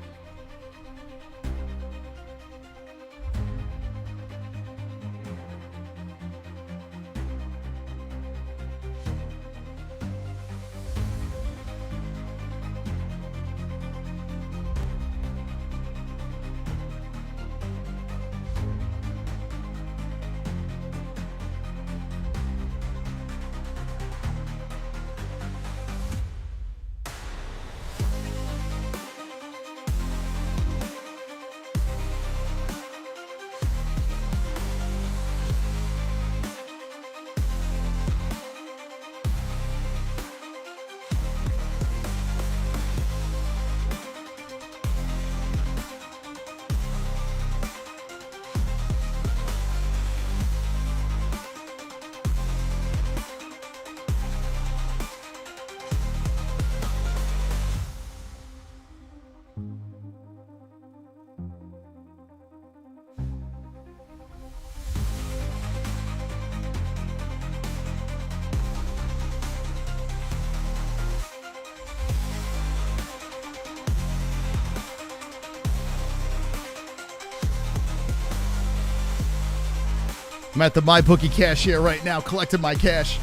I'm at the MyBookie cashier right now, collecting my cash.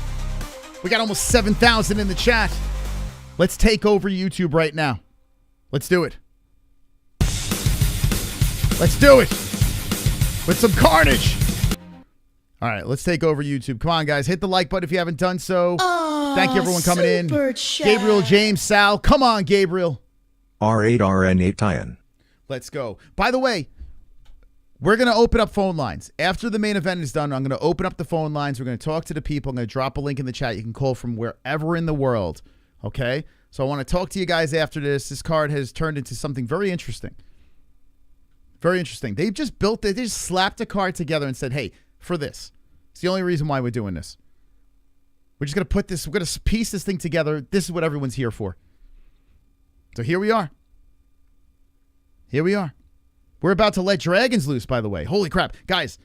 We got almost 7,000 in the chat. Let's take over YouTube right now. Let's do it. Let's do it. With some carnage. All right, let's take over YouTube. Come on, guys. Hit the like button if you haven't done so. Thank you, everyone, coming in. Chat. Gabriel, James, Sal. Come on, Gabriel. R8RN8 tie-in. Let's go. By the way, we're going to open up phone lines. After the main event is done, I'm going to open up the phone lines. We're going to talk to the people. I'm going to drop a link in the chat. You can call from wherever in the world. Okay? So I want to talk to you guys after this. This card has turned into something very interesting. Very interesting. They've just built it. They just slapped a card together and said, hey, for this. It's the only reason why we're doing this. We're just going to put this, we're going to piece this thing together. This is what everyone's here for. So here we are. Here we are. We're about to let dragons loose, by the way. Holy crap. Guys,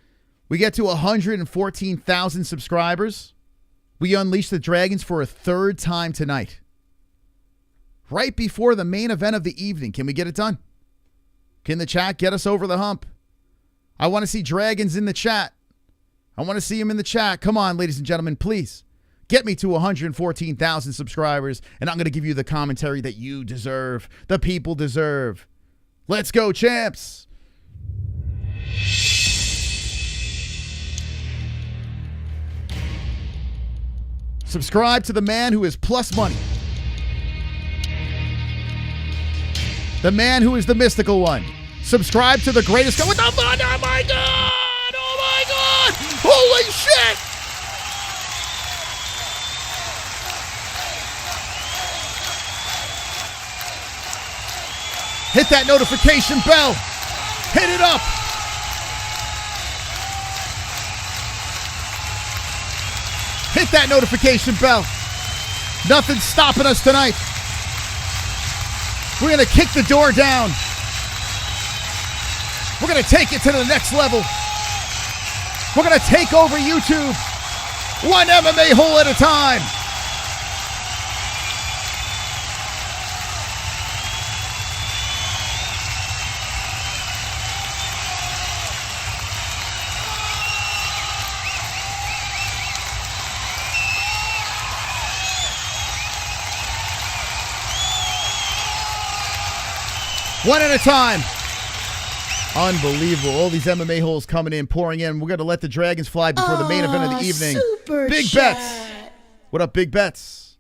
we get to 114,000 subscribers. We unleash the dragons for a third time tonight. Right before the main event of the evening. Can we get it done? Can the chat get us over the hump? I want to see dragons in the chat. I want to see them in the chat. Come on, ladies and gentlemen, please. Get me to 114,000 subscribers, and I'm going to give you the commentary that you deserve. The people deserve. Let's go, champs. Subscribe to the man who is plus money. The man who is the mystical one. Subscribe to the greatest guy with the thunder. Oh my God! Oh my God! Holy shit! Hit that notification bell. Hit it up. Hit that notification bell. Nothing's stopping us tonight. We're going to kick the door down. We're going to take it to the next level. We're going to take over YouTube. One MMA hole at a time. One at a time. Unbelievable. All these MMA holes coming in, pouring in. We're going to let the dragons fly before the main event of the evening. Big chat. Bets. What up, Big Bets?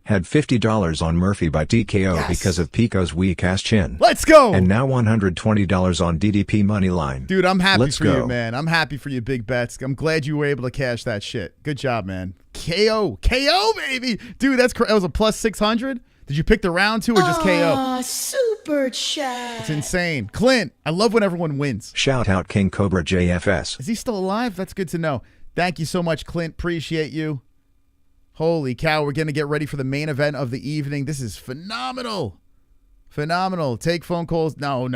Had $50 on Murphy by TKO because of Pico's weak-ass chin. Let's go. And now $120 on DDP money line. Dude, I'm happy Let's for go. you, man. I'm happy for you, Big Bets. I'm glad you were able to cash that shit. Good job, man. KO. KO, baby. Dude, that was a plus 600. Did you pick the round two or just KO? Super chat. It's insane. Clint, I love when everyone wins. Shout out King Cobra JFS. Is he still alive? That's good to know. Thank you so much, Clint. Appreciate you. Holy cow, we're going to get ready for the main event of the evening. This is phenomenal. Phenomenal. Take phone calls. No.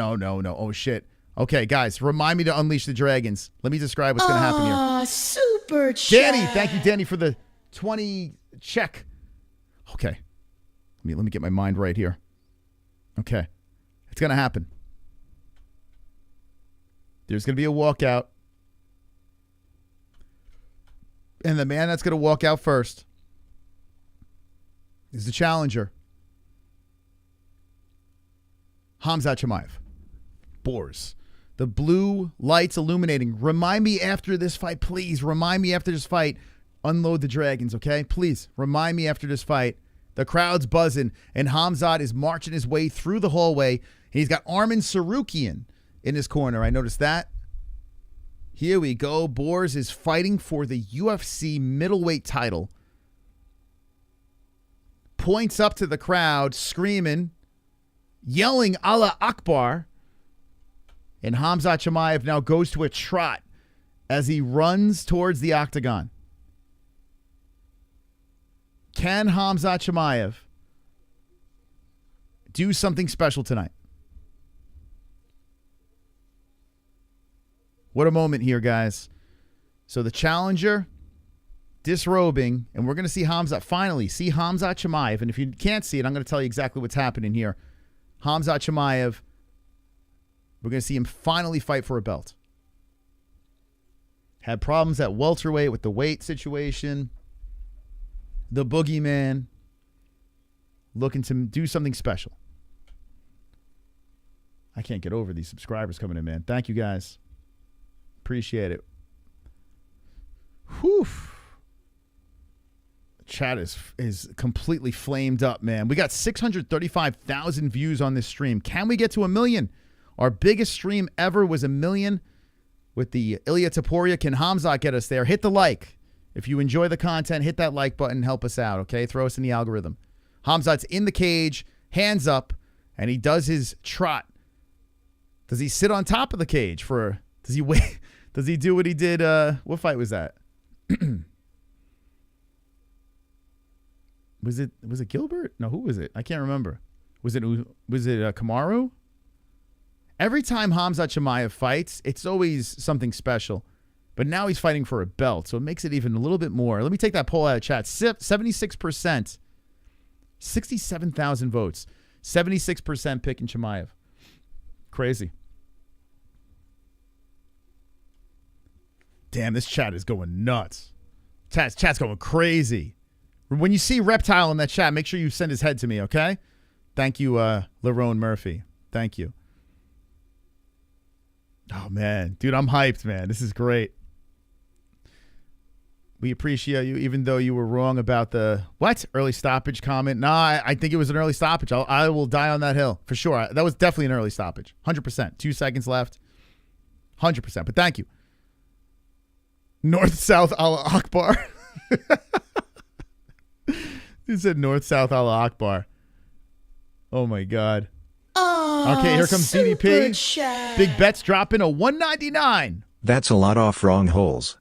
Oh, shit. Okay, guys, remind me to unleash the dragons. Let me describe what's going to happen here. Super chat. Danny, thank you, Danny, for the 20 check. Okay. Let me get my mind right here. Okay. It's going to happen. There's going to be a walkout. And the man that's going to walk out first is the challenger. Khamzat Chimaev. Boars. The blue lights illuminating. Remind me after this fight, please. Remind me after this fight. Unload the dragons, okay? Please. Remind me after this fight. The crowd's buzzing, and Khamzat is marching his way through the hallway. He's got Arman Tsarukyan in his corner. I noticed that. Here we go. Boars is fighting for the UFC middleweight title. Points up to the crowd, screaming, yelling Allah Akbar. And Khamzat Chimaev now goes to a trot as he runs towards the octagon. Can Khamzat Chimaev do something special tonight? What a moment here, guys. So the challenger disrobing, and we're going to see Khamzat, finally see Khamzat Chimaev. And if you can't see it, I'm going to tell you exactly what's happening here. Khamzat Chimaev, we're going to see him finally fight for a belt. Had problems at welterweight with the weight situation. The boogeyman looking to do something special. I can't get over these subscribers coming in, man. Thank you, guys. Appreciate it. Whew. Chat is completely flamed up, man. We got 635,000 views on this stream. Can we get to 1 million? Our biggest stream ever was 1 million with the Ilya Taporia. Can Khamzat get us there? Hit the like. If you enjoy the content, hit that like button. Help us out, okay? Throw us in the algorithm. Khamzat's in the cage, hands up, and he does his trot. Does he sit on top of the cage for... Does he wait? Does he do what he did? What fight was that? Was it Gilbert? No, who was it? I can't remember. Was it Kamaru? Every time Khamzat Chimaev fights, it's always something special. But now he's fighting for a belt, so it makes it even a little bit more. Let me take that poll out of chat. 76%. 67,000 votes. 76% picking Chimaev. Crazy. Damn, this chat is going nuts. Chat's going crazy. When you see Reptile in that chat, make sure you send his head to me, okay? Thank you, Lerone Murphy. Thank you. Oh, man. Dude, I'm hyped, man. This is great. We appreciate you, even though you were wrong about the, early stoppage comment. Nah, I think it was an early stoppage. I will die on that hill, for sure. That was definitely an early stoppage. 100%. 2 seconds left. 100%. But thank you. North-South Allah Akbar. He said North-South Allah Akbar. Oh, my God. Oh, okay, here comes DDP. Chat. Big bets dropping a 199. That's a lot off wrong holes.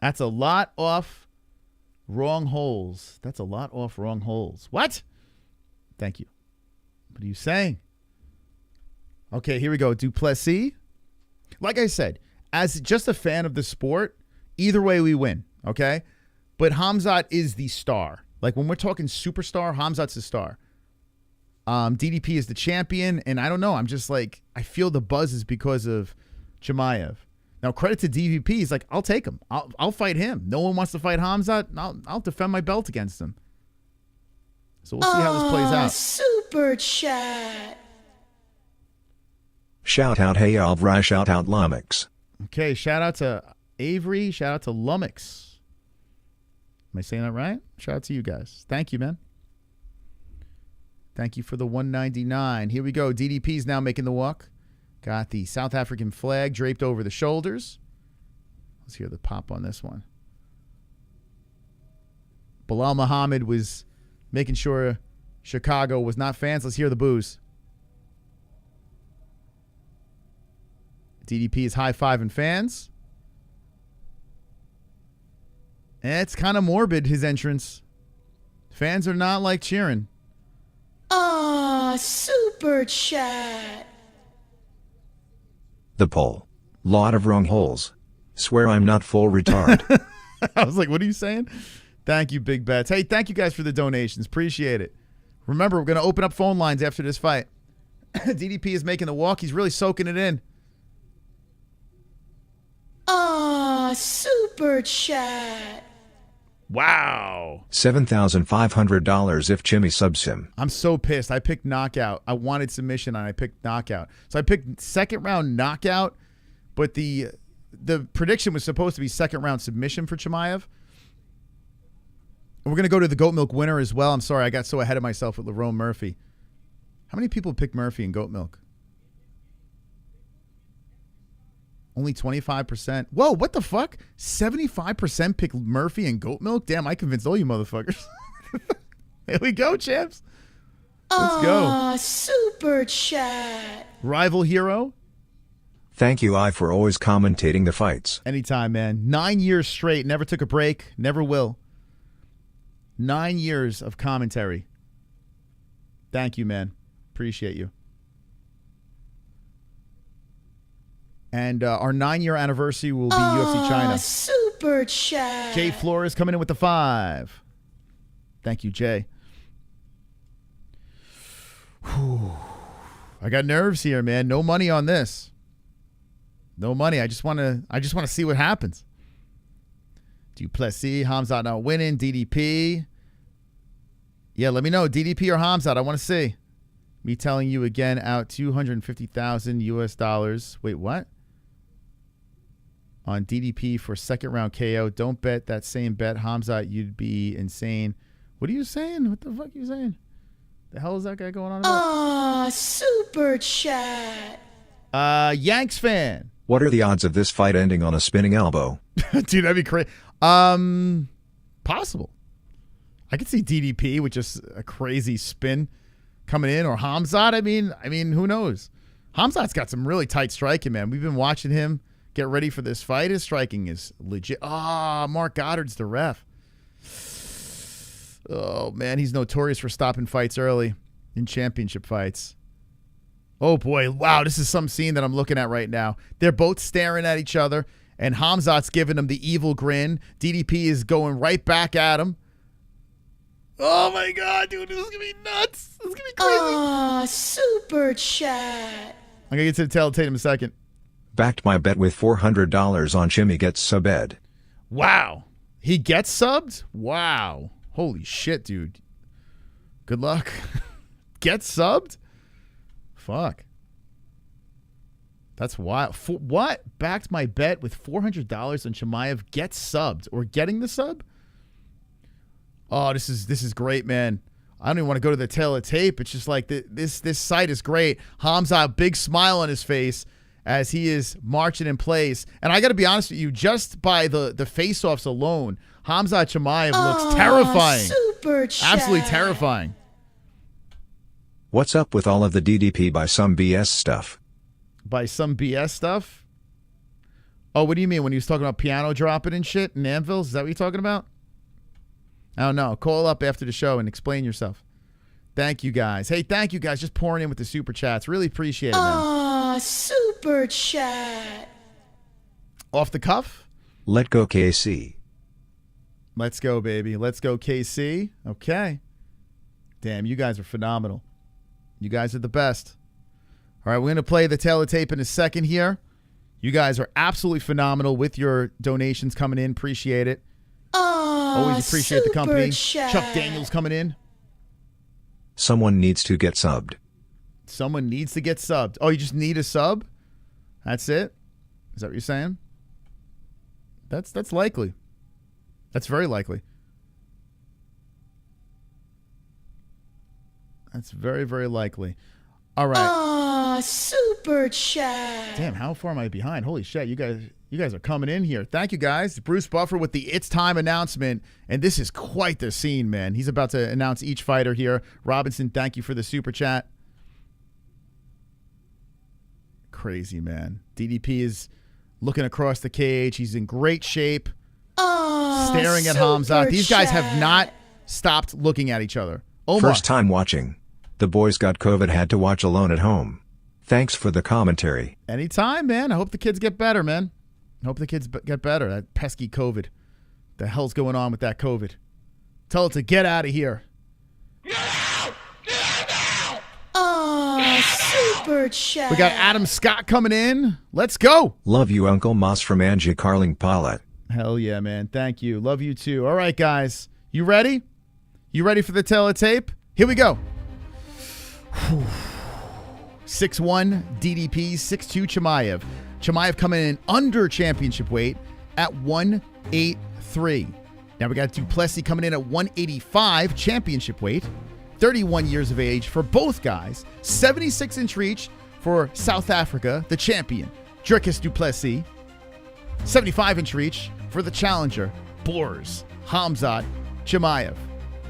That's a lot off wrong holes. That's a lot off wrong holes. What? Thank you. What are you saying? Okay, here we go. Du Plessis. Like I said, as just a fan of the sport, either way we win, okay? But Khamzat is the star. Like when we're talking superstar, Khamzat's the star. DDP is the champion, and I don't know. I'm just like, I feel the buzz is because of Chimaev. Now, credit to DVP. He's like, I'll take him. I'll fight him. No one wants to fight Khamzat. I'll defend my belt against him. So we'll see how this plays out. Super chat. Shout out Hey Alvry, shout out Lumix. Okay, shout out to Avery. Shout out to Lumix. Am I saying that right? Shout out to you guys. Thank you, man. Thank you for the 199. Here we go. DDP's now making the walk. Got the South African flag draped over the shoulders. Let's hear the pop on this one. Bilal Muhammad was making sure Chicago was not fans. Let's hear the boos. DDP is high-fiving fans. And it's kind of morbid, his entrance. Fans are not like cheering. Super chat. The poll. Lot of wrong holes. Swear I'm not full retard. I was like, what are you saying? Thank you, Big Bets. Hey, thank you guys for the donations. Appreciate it. Remember, we're going to open up phone lines after this fight. DDP is making the walk. He's really soaking it in. Super chat. Wow. $7,500 if Chimmy subs him. I'm so pissed. I picked knockout. I wanted submission, and I picked knockout. So I picked second round knockout, but the prediction was supposed to be second round submission for Chimaev. We're going to go to the goat milk winner as well. I'm sorry, I got so ahead of myself with Lerone Murphy. How many people picked Murphy in goat milk? Only 25%. Whoa, what the fuck? 75% picked Murphy and goat milk? Damn, I convinced all you motherfuckers. Here we go, champs. Let's go. Super chat. Rival hero. Thank you, I, for always commentating the fights. Anytime, man. 9 years straight. Never took a break. Never will. 9 years of commentary. Thank you, man. Appreciate you. And our 9-year anniversary will be UFC China. Super chat. Jay Flores coming in with the 5. Thank you, Jay. Whew. I got nerves here, man. No money on this. No money. I just want to see what happens. Du Plessis, Khamzat not winning. DDP. Yeah, let me know. DDP or Khamzat. I want to see. Me telling you again out $250,000 US. Wait, what? On DDP for second round KO. Don't bet that same bet. Khamzat, you'd be insane. What are you saying? What the fuck are you saying? The hell is that guy going on about? Aw, super chat. Yanks fan. What are the odds of this fight ending on a spinning elbow? Dude, that'd be crazy. Possible. I could see DDP with just a crazy spin coming in, or Khamzat. I mean, who knows? Khamzat's got some really tight striking, man. We've been watching him get ready for this fight. His striking is legit. Mark Goddard's the ref. Oh, man, he's notorious for stopping fights early in championship fights. Oh, boy. Wow, this is some scene that I'm looking at right now. They're both staring at each other, and Khamzat's giving him the evil grin. DDP is going right back at him. Oh, my God, dude, this is going to be nuts. This is going to be crazy. Aw, super chat. I'm going to get to the tailgate in a second. Backed my bet with $400 on Chimmy gets sub-ed. Wow. He gets subbed? Wow. Holy shit, dude. Good luck. Get subbed? Fuck. That's wild. What? Backed my bet with $400 on Chimaev. Get subbed. Or getting the sub? Oh, this is great, man. I don't even want to go to the tail of tape. It's just like this site is great. Khamzat, big smile on his face as he is marching in place. And I got to be honest with you, just by the face-offs alone, Khamzat Chimaev looks terrifying. Super chat. Absolutely terrifying. What's up with all of the DDP by some BS stuff? By some BS stuff? Oh, what do you mean? When he was talking about piano dropping and shit in anvils? Is that what you're talking about? I don't know. Call up after the show and explain yourself. Thank you, guys. Hey, thank you, guys. Just pouring in with the super chats. Really appreciate it, man. Aw, super chat. Off the cuff? Let go KC. Let's go, baby. Let's go, KC. Okay. Damn, you guys are phenomenal. You guys are the best. All right, we're going to play the tail of tape in a second here. You guys are absolutely phenomenal with your donations coming in. Appreciate it. Always appreciate the company. Chat. Chuck Daniels coming in. Someone needs to get subbed. Someone needs to get subbed. Oh, you just need a sub? That's it? Is that what you're saying? That's likely. That's very likely. That's very, very likely. All right. Aw, super chat. Damn, how far am I behind? Holy shit, you guys are coming in here. Thank you, guys. Bruce Buffer with the It's Time announcement, and this is quite the scene, man. He's about to announce each fighter here. Robinson, thank you for the super chat. Crazy, man. DDP is looking across the cage. He's in great shape. Aw, staring at Khamzat. These guys have not stopped looking at each other. Omar. First time watching. The boys got COVID, had to watch alone at home. Thanks for the commentary. Anytime, man. I hope the kids get better, man. I hope the kids get better. That pesky COVID. The hell's going on with that COVID? Tell it to get out of here. Oh, super chat. We got Adam Scott coming in. Let's go. Love you, Uncle Moss from Angie Carling Pilot. Hell yeah, man. Thank you. Love you too. All right, guys. You ready? You ready for the tail of tape? Here we go. 6'1", DDP, 6'2", Chimaev. Chimaev coming in under championship weight at 183. Now we got Du Plessis coming in at 185, championship weight. 31 years of age for both guys. 76-inch reach for South Africa, the champion, Dricus Du Plessis. 75-inch reach for the challenger, Boers, Khamzat Chimaev.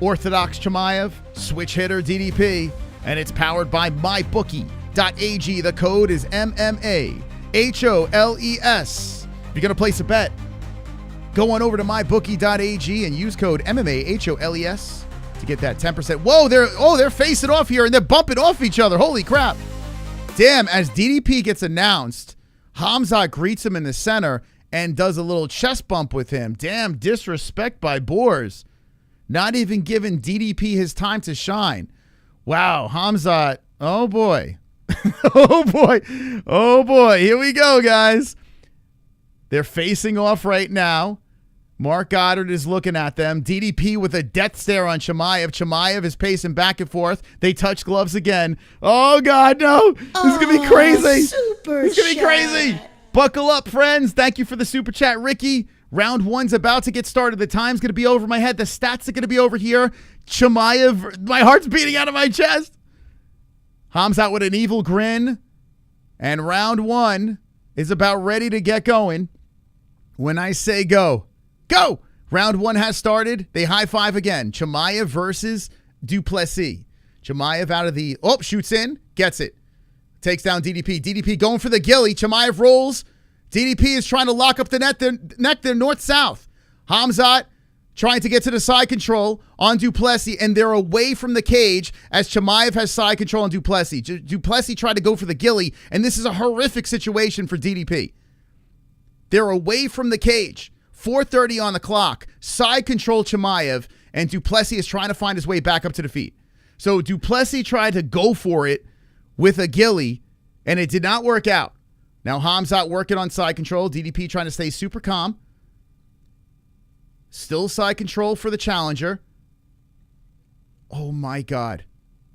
Orthodox Chimaev, switch hitter DDP, and it's powered by MyBookie.ag. The code is MMAHOLES. If you're going to place a bet, go on over to MyBookie.ag and use code MMAHOLES to get that 10%. Whoa, they're facing off here and they're bumping off each other. Holy crap. Damn, as DDP gets announced, Khamzat greets him in the center and does a little chest bump with him. Damn, disrespect by Boers. Not even giving DDP his time to shine. Wow, Khamzat. Oh, boy. Oh, boy. Oh, boy. Here we go, guys. They're facing off right now. Mark Goddard is looking at them. DDP with a death stare on Chimaev. Chimaev is pacing back and forth. They touch gloves again. Oh, God, no. This is going to be crazy. This is going to be crazy. Buckle up, friends. Thank you for the super chat, Ricky. Round 1's about to get started. The time's going to be over my head. The stats are going to be over here. Chimaev, my heart's beating out of my chest. Khamzat with an evil grin. And round 1 is about ready to get going. When I say go. Go! Round 1 has started. They high five again. Chimaev versus Du Plessis. Chimaev out of the... Oh, shoots in. Gets it. Takes down DDP. DDP going for the ghillie. Chimaev rolls. DDP is trying to lock up the neck there north-south. Khamzat trying to get to the side control on Du Plessis, and they're away from the cage as Chimaev has side control on Du Plessis. Du Plessis tried to go for the ghillie, and this is a horrific situation for DDP. They're away from the cage. 4:30 on the clock. Side control Chimaev, and Du Plessis is trying to find his way back up to the feet. So Du Plessis tried to go for it with a ghillie, and it did not work out. Now Khamzat working on side control. DDP trying to stay super calm. Still side control for the challenger. Oh my God.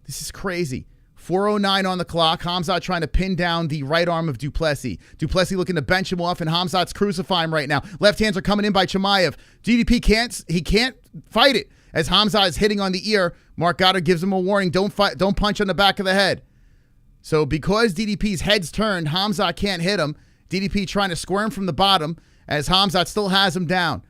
This is crazy. 4:09 on the clock. Khamzat trying to pin down the right arm of Du Plessis. Du Plessis looking to bench him off, and Khamzat's crucifying him right now. Left hands are coming in by Chimaev. DDP can't fight it as Khamzat is hitting on the ear. Mark Goddard gives him a warning. Don't punch on the back of the head. So because DDP's head's turned, Khamzat can't hit him. DDP trying to squirm from the bottom as Khamzat still has him down.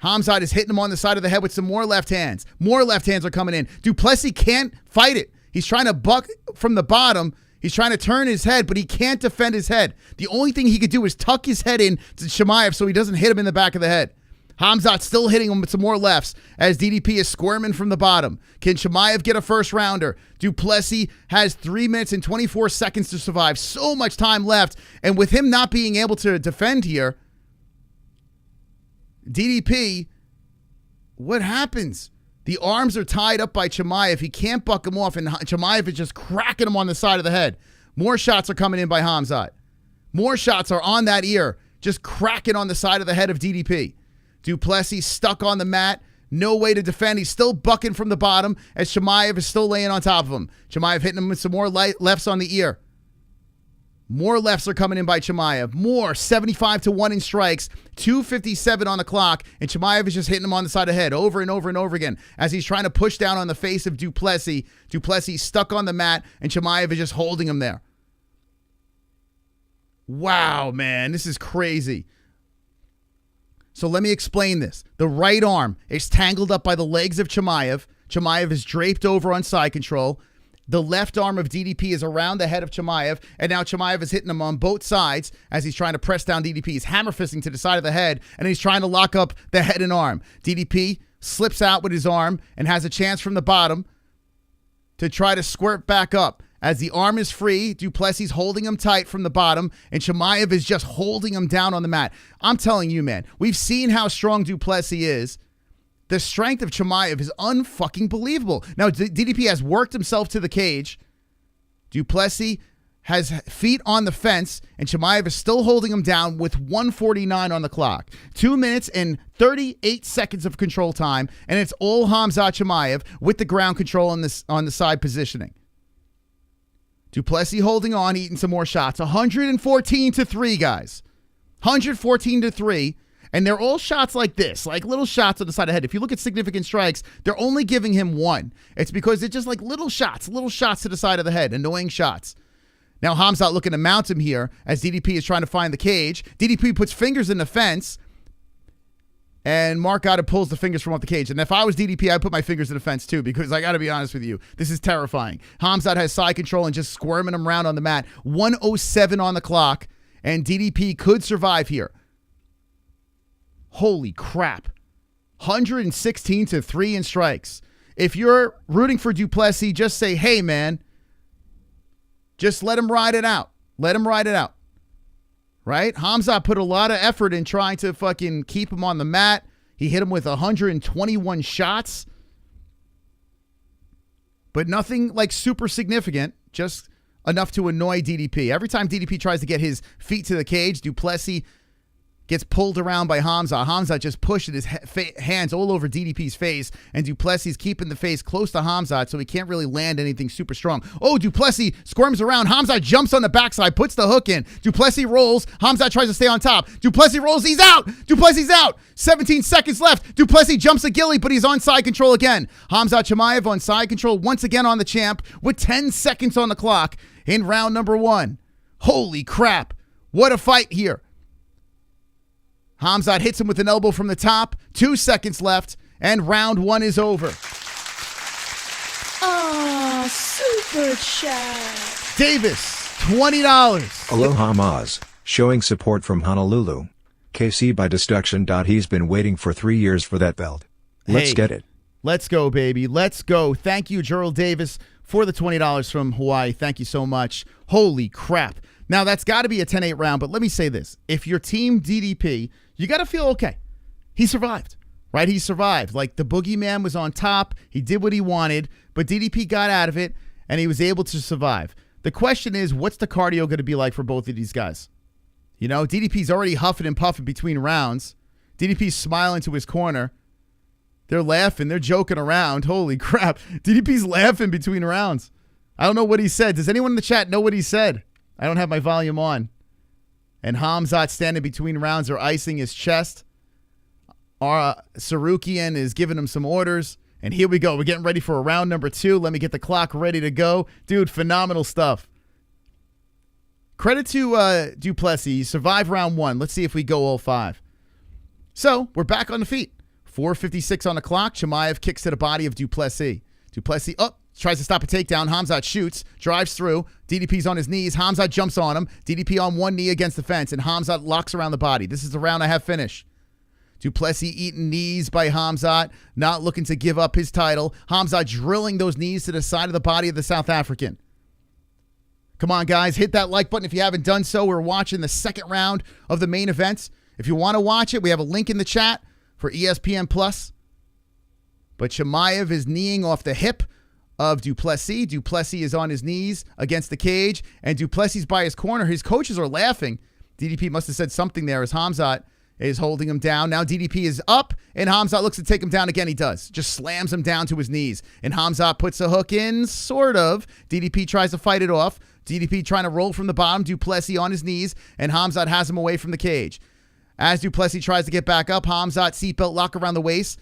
Khamzat is hitting him on the side of the head with some more left hands. More left hands are coming in. Du Plessis can't fight it. He's trying to buck from the bottom. He's trying to turn his head, but he can't defend his head. The only thing he could do is tuck his head in to Chimaev so he doesn't hit him in the back of the head. Khamzat still hitting him with some more lefts as DDP is squirming from the bottom. Can Chimaev get a first rounder? Du Plessis has 3 minutes and 24 seconds to survive. So much time left. And with him not being able to defend here, DDP, what happens? The arms are tied up by Chimaev. He can't buck him off, and Chimaev is just cracking him on the side of the head. More shots are coming in by Khamzat. More shots are on that ear, just cracking on the side of the head of DDP. Du Plessis stuck on the mat. No way to defend. He's still bucking from the bottom as Chimaev is still laying on top of him. Chimaev hitting him with some more lefts on the ear. More lefts are coming in by Chimaev. More 75-1 in strikes. 2:57 on the clock. And Chimaev is just hitting him on the side of the head over and over and over again as he's trying to push down on the face of Du Plessis. Du Plessis stuck on the mat and Chimaev is just holding him there. Wow, man. This is crazy. So let me explain this. The right arm is tangled up by the legs of Chimaev. Chimaev is draped over on side control. The left arm of DDP is around the head of Chimaev, and now Chimaev is hitting him on both sides as he's trying to press down DDP. He's hammer fisting to the side of the head, and he's trying to lock up the head and arm. DDP slips out with his arm and has a chance from the bottom to try to squirt back up. As the arm is free, Du Plessis holding him tight from the bottom, and Chimaev is just holding him down on the mat. I'm telling you, man, we've seen how strong Du Plessis is. The strength of Chimaev is unfucking believable. Now, DDP has worked himself to the cage. Du Plessis has feet on the fence, and Chimaev is still holding him down with 1:49 on the clock. 2 minutes and 38 seconds of control time, and it's all Khamzat Chimaev with the ground control on the side positioning. Du Plessis holding on, eating some more shots. 114-3, guys. 114-3. And they're all shots like this, like little shots on the side of the head. If you look at significant strikes, they're only giving him one. It's because they're just like little shots to the side of the head, annoying shots. Now Khamzat looking to mount him here as DDP is trying to find the cage. DDP puts fingers in the fence, and Mark Goddard pulls the fingers from off the cage. And if I was DDP, I'd put my fingers in the fence too, because I got to be honest with you, this is terrifying. Khamzat has side control and just squirming him around on the mat. 1:07 on the clock, and DDP could survive here. Holy crap. 116-3 in strikes. If you're rooting for Du Plessis, just say, hey, man, just let him ride it out. Let him ride it out. Right? Khamzat put a lot of effort in trying to fucking keep him on the mat. He hit him with 121 shots. But nothing like super significant. Just enough to annoy DDP. Every time DDP tries to get his feet to the cage, Du Plessis gets pulled around by Khamzat. Khamzat just pushing his hands all over DDP's face, and Du Plessis keeping the face close to Khamzat so he can't really land anything super strong. Oh, Du Plessis squirms around. Khamzat jumps on the backside, puts the hook in. Du Plessis rolls. Khamzat tries to stay on top. Du Plessis rolls. He's out. Du Plessis out. 17 seconds left. Du Plessis jumps a ghillie, but he's on side control again. Khamzat Chimaev on side control once again on the champ with 10 seconds on the clock in round number 1. Holy crap. What a fight here. Khamzat hits him with an elbow from the top. 2 seconds left, and round 1 is over. Ah, super chat. Davis, $20. Aloha Maz, showing support from Honolulu. KC by deduction. He's been waiting for 3 years for that belt. Let's get it. Let's go, baby. Let's go. Thank you, Gerald Davis, for the $20 from Hawaii. Thank you so much. Holy crap. Now, that's got to be a 10-8 round, but let me say this. If you're team DDP, you got to feel okay. He survived, right? He survived. Like, the boogeyman was on top. He did what he wanted, but DDP got out of it, and he was able to survive. The question is, what's the cardio going to be like for both of these guys? You know, DDP's already huffing and puffing between rounds. DDP's smiling to his corner. They're laughing. They're joking around. Holy crap. DDP's laughing between rounds. I don't know what he said. Does anyone in the chat know what he said? I don't have my volume on. And Khamzat standing between rounds are icing his chest. Sarukian is giving him some orders. And here we go. We're getting ready for a round number 2. Let me get the clock ready to go. Dude, phenomenal stuff. Credit to Du Plessis. He survived round 1. Let's see if we go all 5. So, we're back on the feet. 4:56 on the clock. Chimaev kicks to the body of Du Plessis. Du Plessis up. Tries to stop a takedown. Khamzat shoots, drives through. DDP's on his knees. Khamzat jumps on him. DDP on one knee against the fence, and Khamzat locks around the body. This is the round I have finished. Du Plessis eating knees by Khamzat, not looking to give up his title. Khamzat drilling those knees to the side of the body of the South African. Come on, guys. Hit that like button if you haven't done so. We're watching the second round of the main event. If you want to watch it, we have a link in the chat for ESPN+. But Chimaev is kneeing off the hip of Du Plessis. Du Plessis is on his knees against the cage, and Du Plessis by his corner. His coaches are laughing. DDP must have said something there as Khamzat is holding him down. Now DDP is up, and Khamzat looks to take him down again. He does. Just slams him down to his knees. And Khamzat puts a hook in, sort of. DDP tries to fight it off. DDP trying to roll from the bottom. Du Plessis on his knees, and Khamzat has him away from the cage. As Du Plessis tries to get back up, Khamzat seatbelt lock around the waist.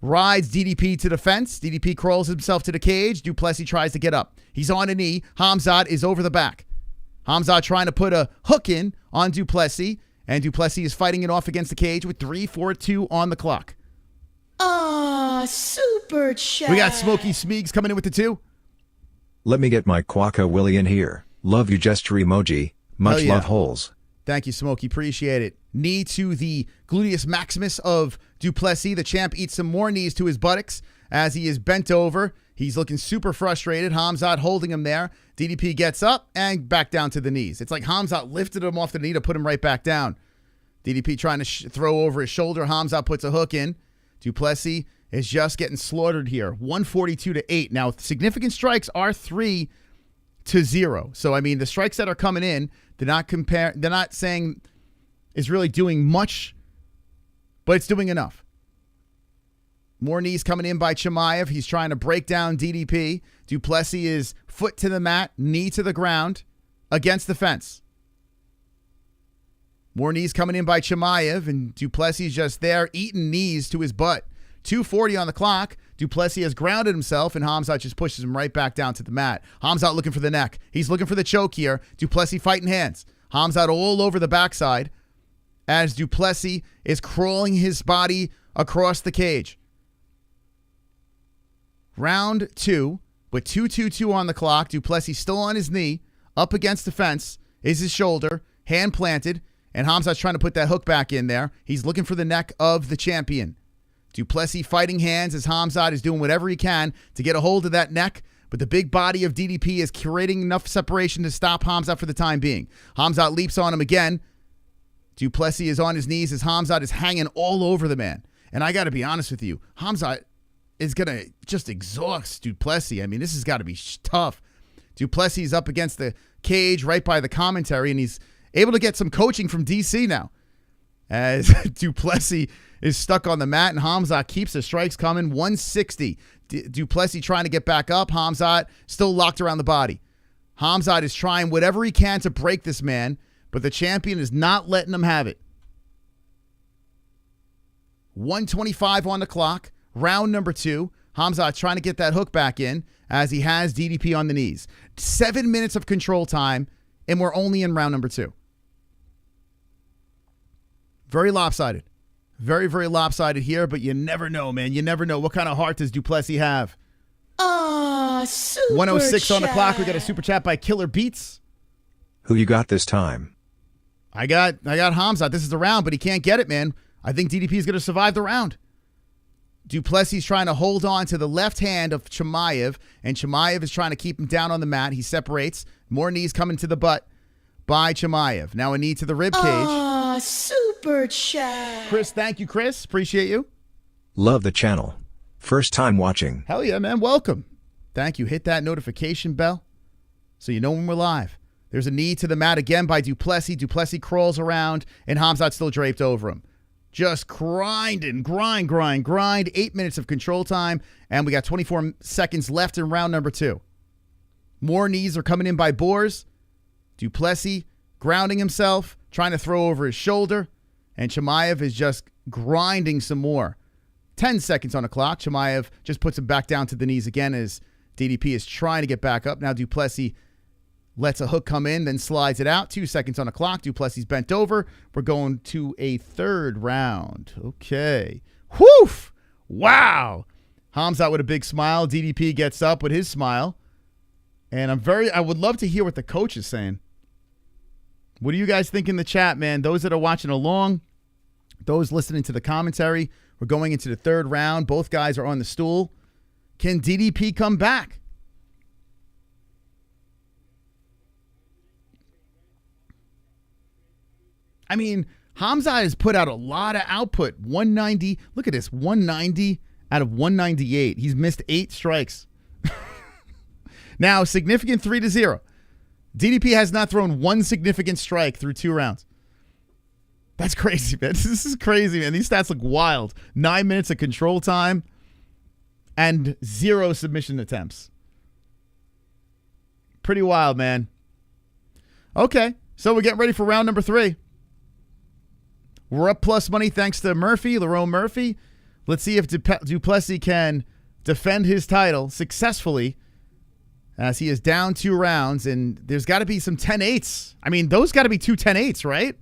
Rides DDP to the fence. DDP crawls himself to the cage. Du Plessis tries to get up. He's on a knee. Khamzat is over the back. Khamzat trying to put a hook in on Du Plessis, and Du Plessis is fighting it off against the cage with 3:42 on the clock. Ah, super chat. We got Smokey Smeegs coming in with the 2. Let me get my Quacka Willie in here. Love you, gesture emoji. Much love, Holes. Thank you, Smokey. Appreciate it. Knee to the gluteus maximus of Du Plessis. The champ eats some more knees to his buttocks as he is bent over. He's looking super frustrated. Khamzat holding him there. DDP gets up and back down to the knees. It's like Khamzat lifted him off the knee to put him right back down. DDP trying to throw over his shoulder. Khamzat puts a hook in. Du Plessis is just getting slaughtered here. 142-8. Now, significant strikes are 3-0. So, I mean, the strikes that are coming in, they're not saying is really doing much, but it's doing enough. More knees coming in by Chimaev. He's trying to break down DDP. Du Plessis is foot to the mat, knee to the ground against the fence. More knees coming in by Chimaev, and Du Plessis just there eating knees to his butt. 2:40 on the clock. Du Plessis has grounded himself, and Khamzat just pushes him right back down to the mat. Khamzat looking for the neck. He's looking for the choke here. Du Plessis fighting hands. Khamzat all over the backside as Du Plessis is crawling his body across the cage. Round 2, with 2:22 on the clock. Du Plessis still on his knee, up against the fence, is his shoulder, hand planted, and Khamzat's trying to put that hook back in there. He's looking for the neck of the champion. Du Plessis fighting hands as Khamzat is doing whatever he can to get a hold of that neck, but the big body of DDP is creating enough separation to stop Khamzat for the time being. Khamzat leaps on him again. Du Plessis is on his knees as Khamzat is hanging all over the man. And I got to be honest with you, Khamzat is going to just exhaust Du Plessis. I mean, this has got to be tough. Du Plessis is up against the cage right by the commentary, and he's able to get some coaching from DC now. as Du Plessis is stuck on the mat, and Khamzat keeps the strikes coming. 160. Du Plessis trying to get back up. Khamzat still locked around the body. Khamzat is trying whatever he can to break this man, but the champion is not letting him have it. 125 on the clock. Round number 2. Khamzat trying to get that hook back in as he has DDP on the knees. 7 minutes of control time, and we're only in round number 2. Very lopsided. Very, very lopsided here, but you never know, man. You never know. What kind of heart does Du Plessis have? Super 106 on the chat. clock. We got a super chat by Killer Beats. Who you got this time? I got Khamzat. This is the round, but he can't get it, man. I think DDP is going to survive the round. Du Plessis trying to hold on to the left hand of Chimaev, and Chimaev is trying to keep him down on the mat. He separates. More knees coming to the butt by Chimaev. Now a knee to the rib cage. Super chat. Chris, thank you, Chris. Appreciate you. Love the channel. First time watching. Hell yeah, man. Welcome. Thank you. Hit that notification bell so you know when we're live. There's a knee to the mat again by Du Plessis. Du Plessis crawls around, and Khamzat's still draped over him. Just grinding, grind. 8 minutes of control time, and we got 24 seconds left in round number 2. More knees are coming in by Boers. Du Plessis grounding himself, trying to throw over his shoulder, and Chimaev is just grinding some more. 10 seconds on the clock. Chimaev just puts him back down to the knees again as DDP is trying to get back up. Now Du Plessis lets a hook come in, then slides it out. 2 seconds on the clock. Du Plessis bent over. We're going to a third round. Okay. Whoof! Wow! Khamzat with a big smile. DDP gets up with his smile. And I would love to hear what the coach is saying. What do you guys think in the chat, man? Those that are watching along, those listening to the commentary, we're going into the third round. Both guys are on the stool. Can DDP come back? I mean, Khamzat has put out a lot of output. 190. Look at this. 190 out of 198. He's missed 8 strikes. Now, significant 3-0. DDP has not thrown one significant strike through 2 rounds. That's crazy, man. This is crazy, man. These stats look wild. 9 minutes of control time and 0 submission attempts. Pretty wild, man. Okay, so we're getting ready for round number 3. We're up plus money thanks to Murphy, Lerone Murphy. Let's see if Du Plessis can defend his title successfully as he is down 2 rounds, and there's got to be some 10-8s. I mean, those got to be 2 10-8s, right?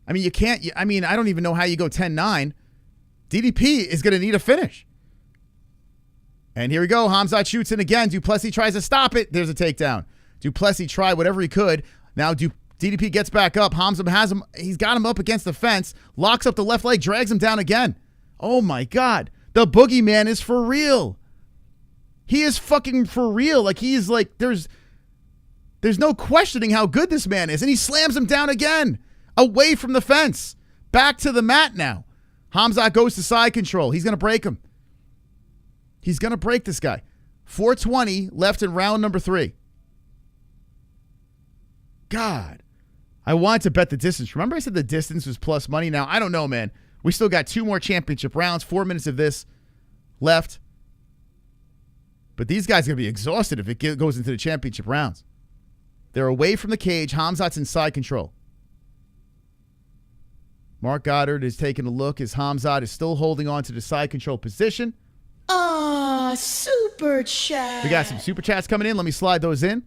I mean, you can't, I don't even know how you go 10-9. DDP is going to need a finish. And here we go. Khamzat shoots in again. Du Plessis tries to stop it. There's a takedown. Du Plessis tried whatever he could. Now DDP gets back up. Khamzat has him. He's got him up against the fence. Locks up the left leg. Drags him down again. Oh, my God. The boogeyman is for real. He is fucking for real. Like, he's like, there's no questioning how good this man is. And he slams him down again. Away from the fence. Back to the mat now. Khamzat goes to side control. He's going to break him. He's going to break this guy. 4:20 left in round number 3. God. I wanted to bet the distance. Remember I said the distance was plus money? Now, I don't know, man. We still got 2 more championship rounds. 4 minutes of this left. But these guys are going to be exhausted if it goes into the championship rounds. They're away from the cage. Khamzat's in side control. Mark Goddard is taking a look as Khamzat is still holding on to the side control position. Super chat. We got some super chats coming in. Let me slide those in.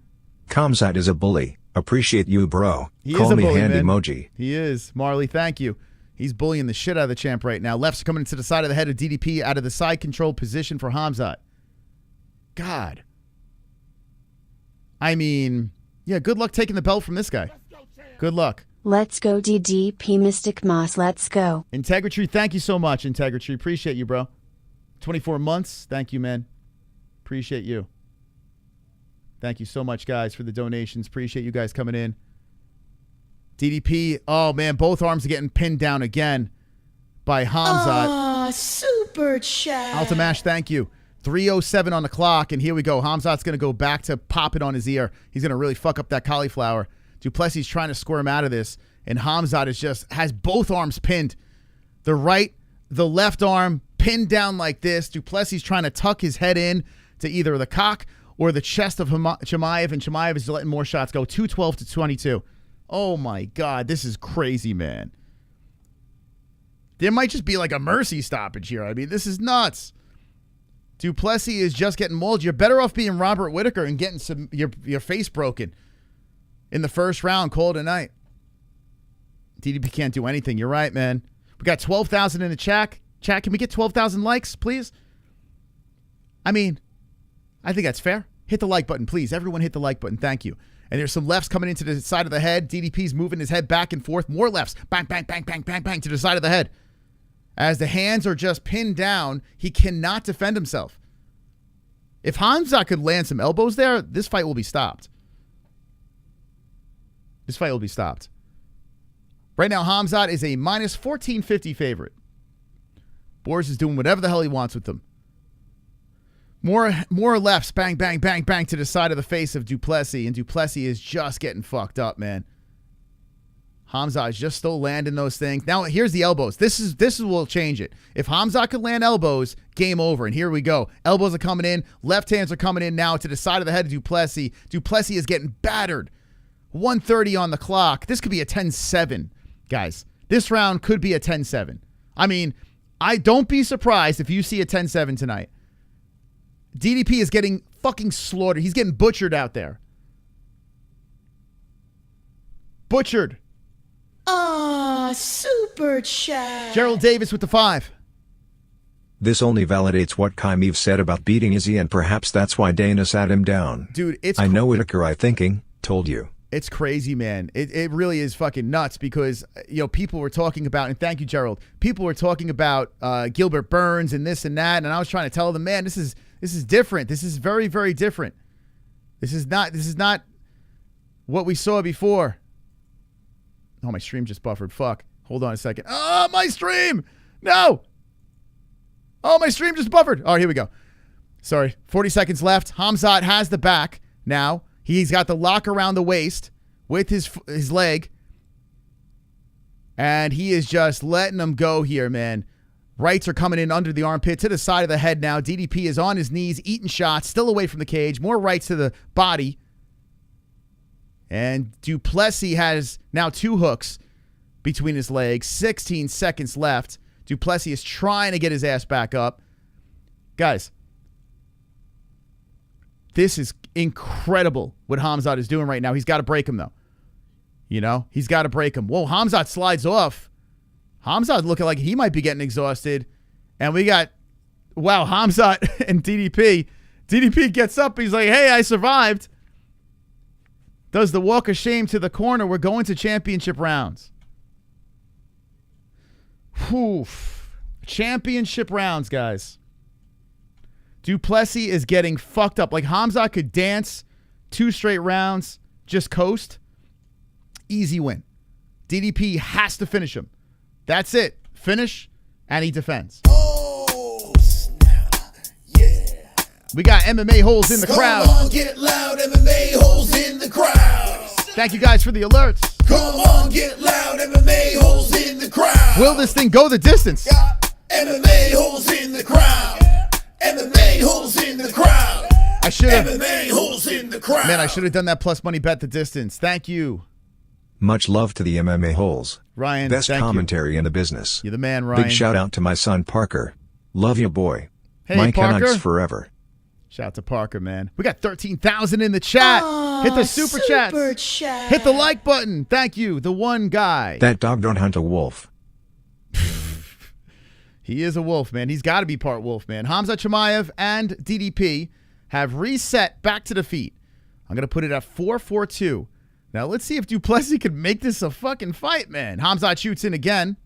Khamzat is a bully. Appreciate you, bro. He Call is a me bully, hand man. emoji. He is. Marley, thank you. He's bullying the shit out of the champ right now. Lefts coming into the side of the head of DDP out of the side control position for Khamzat. God. I mean, yeah, good luck taking the belt from this guy. Good luck. Let's go DDP Mystic Moss. Let's go. Integrity, thank you so much, Integrity. Appreciate you, bro. 24 months. Thank you, man. Appreciate you. Thank you so much, guys, for the donations. Appreciate you guys coming in. DDP, oh, man, both arms are getting pinned down again by Khamzat. Super chat. Altamash, thank you. 3:07 on the clock, and here we go. Khamzat's going to go back to pop it on his ear. He's going to really fuck up that cauliflower. Du Plessis trying to squirm out of this. And Khamzat has both arms pinned. The left arm pinned down like this. Du Plessis trying to tuck his head in to either the cock or the chest of Chimaev, and Chimaev is letting more shots go. 212 to 22. Oh my God, this is crazy, man. There might just be like a mercy stoppage here. I mean, this is nuts. Du Plessis is just getting mauled. You're better off being Robert Whittaker and getting your face broken in the first round. Call it a night. DDP can't do anything. You're right, man. We got 12,000 in the chat. Chat, can we get 12,000 likes, please? I mean, I think that's fair. Hit the like button, please. Everyone hit the like button. Thank you. And there's some lefts coming into the side of the head. DDP's moving his head back and forth. More lefts. Bang, bang, bang, bang, bang, bang to the side of the head. As the hands are just pinned down, he cannot defend himself. If Khamzat could land some elbows there, this fight will be stopped. This fight will be stopped. Right now, Khamzat is a minus 1450 favorite. Boris is doing whatever the hell he wants with them. More lefts. Bang, bang, bang, bang to the side of the face of Du Plessis. And Du Plessis is just getting fucked up, man. Khamzat is just still landing those things. Now, here's the elbows. This will change it. If Khamzat could land elbows, game over. And here we go. Elbows are coming in. Left hands are coming in now to the side of the head of Du Plessis. Du Plessis is getting battered. 1:30 on the clock. This could be a 10-7, guys. This round could be a 10-7. I mean, I don't be surprised if you see a 10-7 tonight. DDP is getting fucking slaughtered. He's getting butchered out there. Butchered. Super chat. Gerald Davis with the 5. This only validates what Chimaev said about beating Izzy, and perhaps that's why Dana sat him down. Dude, I know Whittaker, I thinking, told you. It's crazy, man. It really is fucking nuts because, people were talking about, and thank you, Gerald, people were talking about Gilbert Burns and this and that, and I was trying to tell them, man, this is different. This is very, very different. This is not what we saw before. Oh, my stream just buffered. Fuck. Hold on a second. Oh, my stream! No! Oh, my stream just buffered. Oh, here we go. Sorry. 40 seconds left. Khamzat has the back now. He's got the lock around the waist with his leg. And he is just letting them go here, man. Rights are coming in under the armpit to the side of the head now. DDP is on his knees, eating shots, still away from the cage. More rights to the body. And Du Plessis has now 2 hooks between his legs. 16 seconds left. Du Plessis is trying to get his ass back up. Guys, this is incredible what Khamzat is doing right now. He's got to break him, though. He's got to break him. Whoa, Khamzat slides off. Khamzat looking like he might be getting exhausted. And we got, Khamzat and DDP. DDP gets up. He's like, hey, I survived. Does the walk of shame to the corner. We're going to championship rounds. Whew. Championship rounds, guys. Du Plessis is getting fucked up. Like, Khamzat could dance 2 straight rounds, just coast. Easy win. DDP has to finish him. That's it. Finish, and he defends. Oh, snap. Yeah. We got MMA-Holes in the crowd. Come on, get loud. MMA-Holes in the crowd. Thank you guys for the alerts. Come on, get loud. MMA-Holes in the crowd. Will this thing go the distance? Got MMA-Holes in the crowd. MMA-Holes in the crowd. I should have. MMA-Holes in the crowd. Man, I should have done that plus money bet the distance. Thank you. Much love to the MMA-Holes. Ryan, best thank commentary in the business. You're the man, Ryan. Big shout out to my son Parker. Love you, boy. Hey, my Parker. Canucks forever. Shout out to Parker, man. We got 13,000 in the chat. Hit the super chats. Chat. Hit the like button. Thank you. The one guy. That dog don't hunt a wolf. He is a wolf, man. He's got to be part wolf, man. Khamzat Chimaev and DDP have reset back to defeat. I'm going to put it at 4-4-2. Now, let's see if Du Plessis could make this a fucking fight, man. Khamzat shoots in again.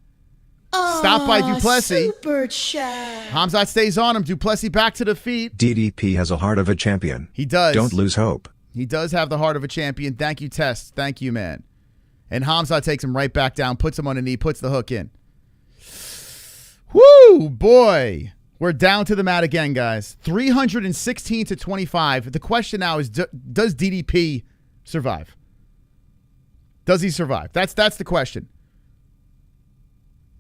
Stopped by Du Plessis. Super chat. Khamzat stays on him. Du Plessis back to defeat. DDP has a heart of a champion. He does. Don't lose hope. He does have the heart of a champion. Thank you, Test. Thank you, man. And Khamzat takes him right back down, puts him on a knee, puts the hook in. Woo, boy. We're down to the mat again, guys. 316 to 25. The question now is, does DDP survive? Does he survive? That's the question.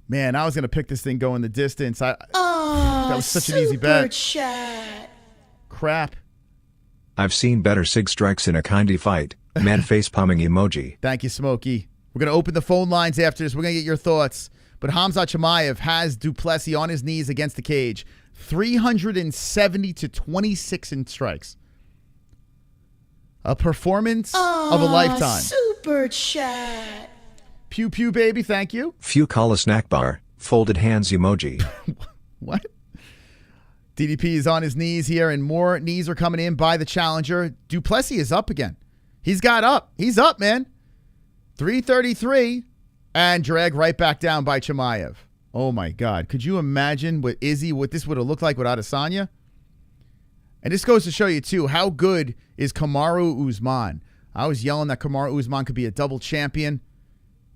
Man, I was going to pick this thing going the distance. That was such an easy bet. Chat. Crap. I've seen better sig strikes in a kindy fight. Man face palming emoji. Thank you, Smokey. We're going to open the phone lines after this. We're going to get your thoughts. But Khamzat Chimaev has Du Plessis on his knees against the cage. 370 to 26 in strikes. A performance of a lifetime. Super chat. Pew pew baby, thank you. Few call a snack bar. Folded hands emoji. What? DDP is on his knees here, and more knees are coming in by the challenger. Du Plessis is up again. He's got up. He's up, man. 333, and drag right back down by Chimaev. Oh, my God. Could you imagine what this would have looked like without Adesanya? And this goes to show you, too, how good is Kamaru Usman. I was yelling that Kamaru Usman could be a double champion.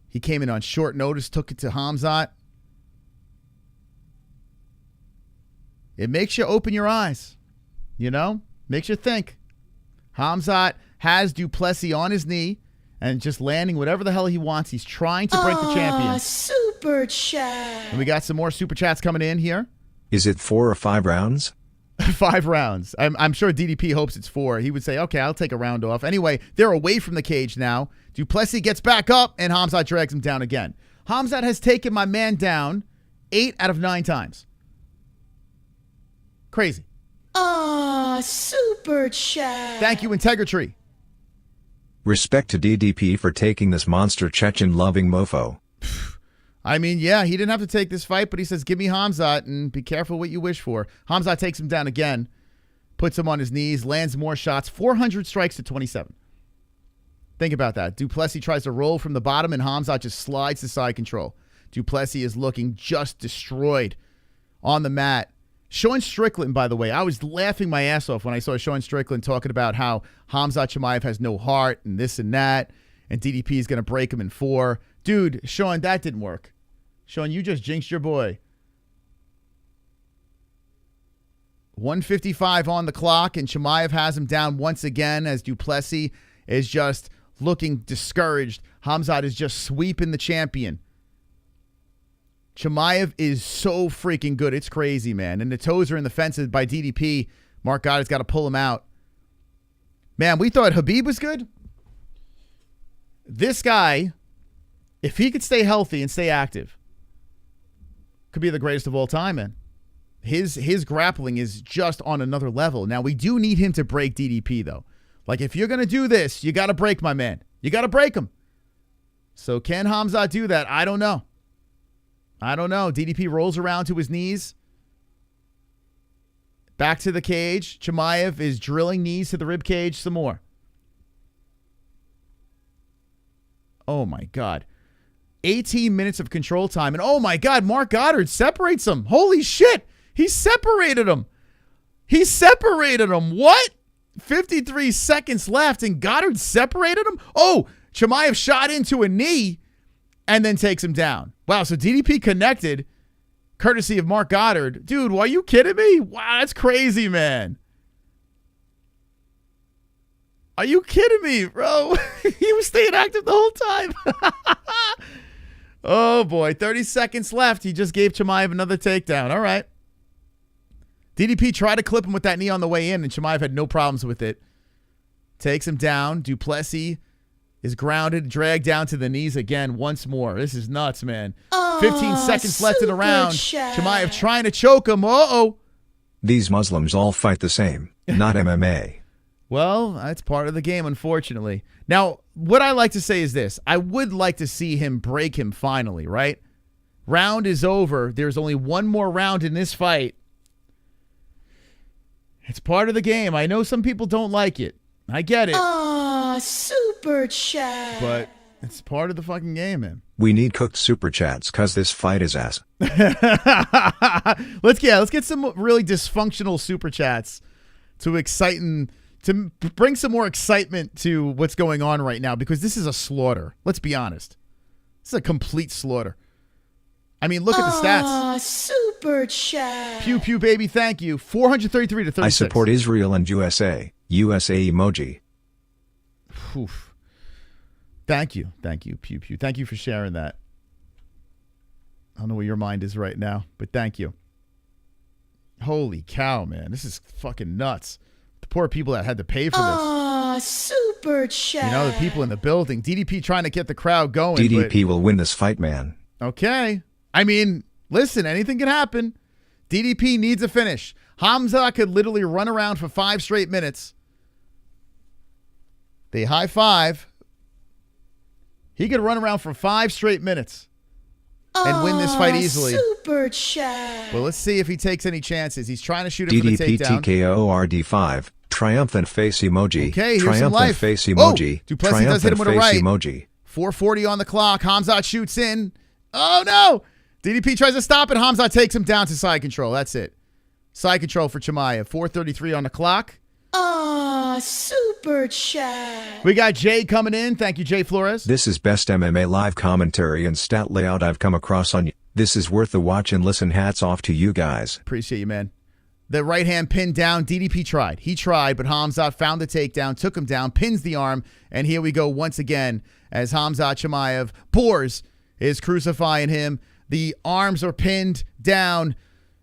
He came in on short notice, took it to Khamzat. It makes you open your eyes, you know? Makes you think. Khamzat has Du Plessis on his knee and just landing whatever the hell he wants. He's trying to break the champion. Super chat. And we got some more super chats coming in here. Is it 4 or 5 rounds? 5 rounds. I'm sure DDP hopes it's 4. He would say, okay, I'll take a round off. Anyway, they're away from the cage now. Du Plessis gets back up, and Khamzat drags him down again. Khamzat has taken my man down 8 out of 9 times. Crazy. Super chat. Thank you, Integrity. Respect to DDP for taking this monster Chechen-loving mofo. I mean, yeah, he didn't have to take this fight, but he says, give me Khamzat and be careful what you wish for. Khamzat takes him down again, puts him on his knees, lands more shots, 400 strikes to 27. Think about that. Du Plessis tries to roll from the bottom, and Khamzat just slides to side control. Du Plessis is looking just destroyed on the mat. Sean Strickland, by the way, I was laughing my ass off when I saw Sean Strickland talking about how Khamzat Chimaev has no heart and this and that, and DDP is going to break him in 4. Dude, Sean, that didn't work. Sean, you just jinxed your boy. 1:55 on the clock, and Chimaev has him down once again as Du Plessis is just looking discouraged. Khamzat is just sweeping the champion. Chimaev is so freaking good. It's crazy, man. And the toes are in the fences by DDP. MaRkY has got to pull him out. Man, we thought Khabib was good. This guy, if he could stay healthy and stay active, could be the greatest of all time, man. His grappling is just on another level. Now, we do need him to break DDP, though. Like, if you're going to do this, you got to break my man. You got to break him. So can Khamzat do that? I don't know. DDP rolls around to his knees. Back to the cage. Chimaev is drilling knees to the rib cage some more. Oh, my God. 18 minutes of control time. And, oh, my God, MaRkY separates him. Holy shit. He separated him. What? 53 seconds left, and Goddard separated him? Oh, Chimaev shot into a knee and then takes him down. Wow, so DDP connected, courtesy of MaRkY. Dude, are you kidding me? Wow, that's crazy, man. Are you kidding me, bro? He was staying active the whole time. Oh, boy, 30 seconds left. He just gave Chimaev another takedown. All right. DDP tried to clip him with that knee on the way in, and Chimaev had no problems with it. Takes him down. Du Plessis is grounded, dragged down to the knees again once more. This is nuts, man. 15 seconds left in the round. Chimaev trying to choke him. Uh-oh. These Muslims all fight the same, not MMA. Well, that's part of the game, unfortunately. Now, what I like to say is this. I would like to see him break him finally, right? Round is over. There's only one more round in this fight. It's part of the game. I know some people don't like it. I get it. Super chat. But it's part of the fucking game, man. We need cooked super chats because this fight is ass. Let's get some really dysfunctional super chats to bring some more excitement to what's going on right now, because this is a slaughter. Let's be honest. This is a complete slaughter. I mean, look at the stats. Super chat. Pew pew baby, thank you. 433 to 36. I support Israel and USA. USA emoji. Oof. Thank you. Pew Pew. Thank you for sharing that. I don't know where your mind is right now, but thank you. Holy cow, man. This is fucking nuts. The poor people that had to pay for this. Ah, super chat. You know, the people in the building. DDP trying to get the crowd going. DDP will win this fight, man. Okay. I mean, listen, anything can happen. DDP needs a finish. Khamzat could literally run around for 5 straight minutes. They high five. He could run around for 5 straight minutes and win this fight easily. Super chat. Well, let's see if he takes any chances. He's trying to shoot it for the DDP takedown. TKO RD5. Triumphant face emoji. Okay, here's some Triumphant life. face emoji. Oh, Du Plessis does hit him with a right. Emoji. 4:40 on the clock. Khamzat shoots in. Oh, no. DDP tries to stop it. Khamzat takes him down to side control. That's it. Side control for Chimaev. 4:33 on the clock. Ah, super chat. We got Jay coming in. Thank you, Jay Flores. This is best MMA live commentary and stat layout I've come across on you. This is worth the watch and listen. Hats off to you guys. Appreciate you, man. The right hand pinned down. DDP tried. He tried, but Khamzat found the takedown, took him down, pins the arm, and here we go once again as Khamzat Chimaev Boers is crucifying him. The arms are pinned down.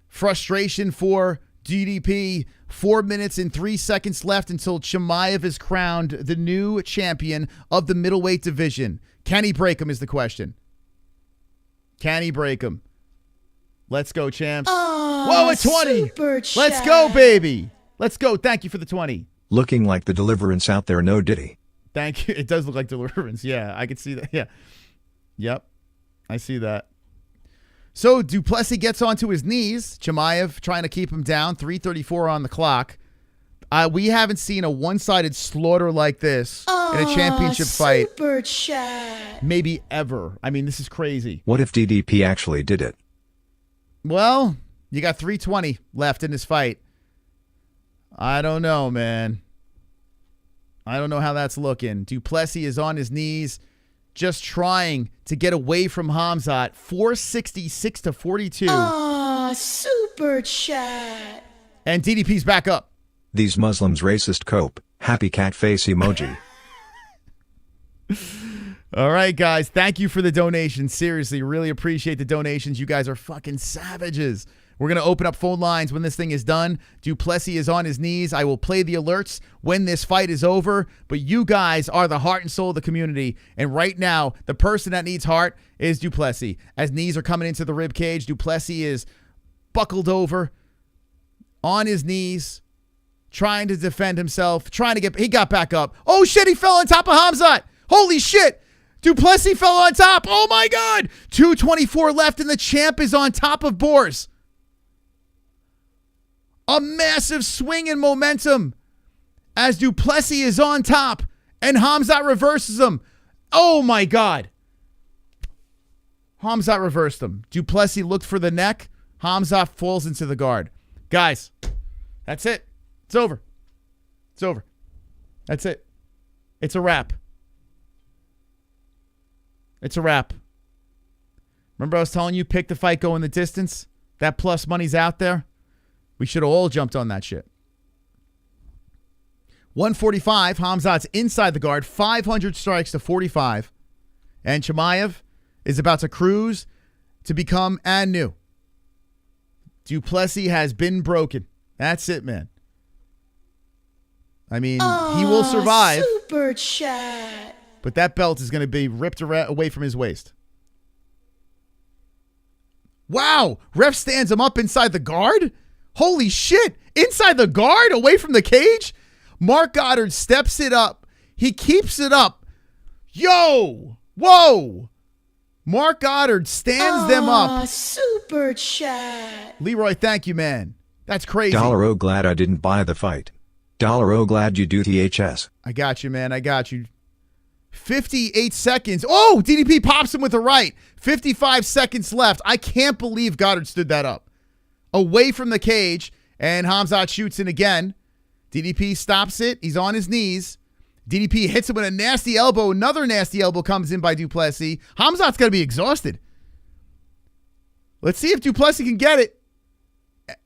Frustration for DDP. 4 minutes and 3 seconds left until Chimaev is crowned the new champion of the middleweight division. Can he break him is the question. Can he break him? Let's go, champs. Whoa, at 20. Let's go, baby. Let's go. Thank you for the 20. Looking like the deliverance out there, no Diddy. Thank you. It does look like deliverance. Yeah, I can see that. Yeah. Yep. I see that. So Du Plessis gets onto his knees. Chimaev trying to keep him down. 3:34 on the clock. We haven't seen a one-sided slaughter like this in a championship fight. Super chat. Maybe ever. I mean, this is crazy. What if DDP actually did it? Well, you got 3:20 left in this fight. I don't know, man. I don't know how that's looking. Du Plessis is on his knees, just trying to get away from Khamzat. 466 to 42. Ah, super chat. And DDP's back up. These Muslims racist cope. Happy cat face emoji. All right, guys. Thank you for the donations. Seriously, really appreciate the donations. You guys are fucking savages. We're going to open up phone lines when this thing is done. Du Plessis is on his knees. I will play the alerts when this fight is over. But you guys are the heart and soul of the community. And right now, the person that needs heart is Du Plessis. As knees are coming into the rib cage, Du Plessis is buckled over on his knees, trying to defend himself, he got back up. Oh, shit, he fell on top of Khamzat. Holy shit. Du Plessis fell on top. Oh, my God. 2:24 left, and the champ is on top of Boers. A massive swing in momentum as Du Plessis is on top and Khamzat reverses him. Oh, my God. Khamzat reversed him. Du Plessis looked for the neck. Khamzat falls into the guard. Guys, that's it. It's over. It's over. That's it. It's a wrap. It's a wrap. Remember I was telling you, pick the fight, go in the distance? That plus money's out there. We should have all jumped on that shit. 145. Khamzat's inside the guard. 500 strikes to 45. And Chimaev is about to cruise to become new. Du Plessis has been broken. That's it, man. I mean, he will survive. Super chat. But that belt is going to be ripped away from his waist. Wow. Ref stands him up inside the guard? Holy shit. Inside the guard? Away from the cage? MaRkY steps it up. He keeps it up. Yo. Whoa. MaRkY stands them up. Super chat. Leroy, thank you, man. That's crazy. $0 glad I didn't buy the fight. $0 glad you do THS. I got you, man. I got you. 58 seconds. Oh, DDP pops him with a right. 55 seconds left. I can't believe Goddard stood that up. Away from the cage, and Khamzat shoots in again. DDP stops it. He's on his knees. DDP hits him with a nasty elbow. Another nasty elbow comes in by Du Plessis. Khamzat's got to be exhausted. Let's see if Du Plessis can get it.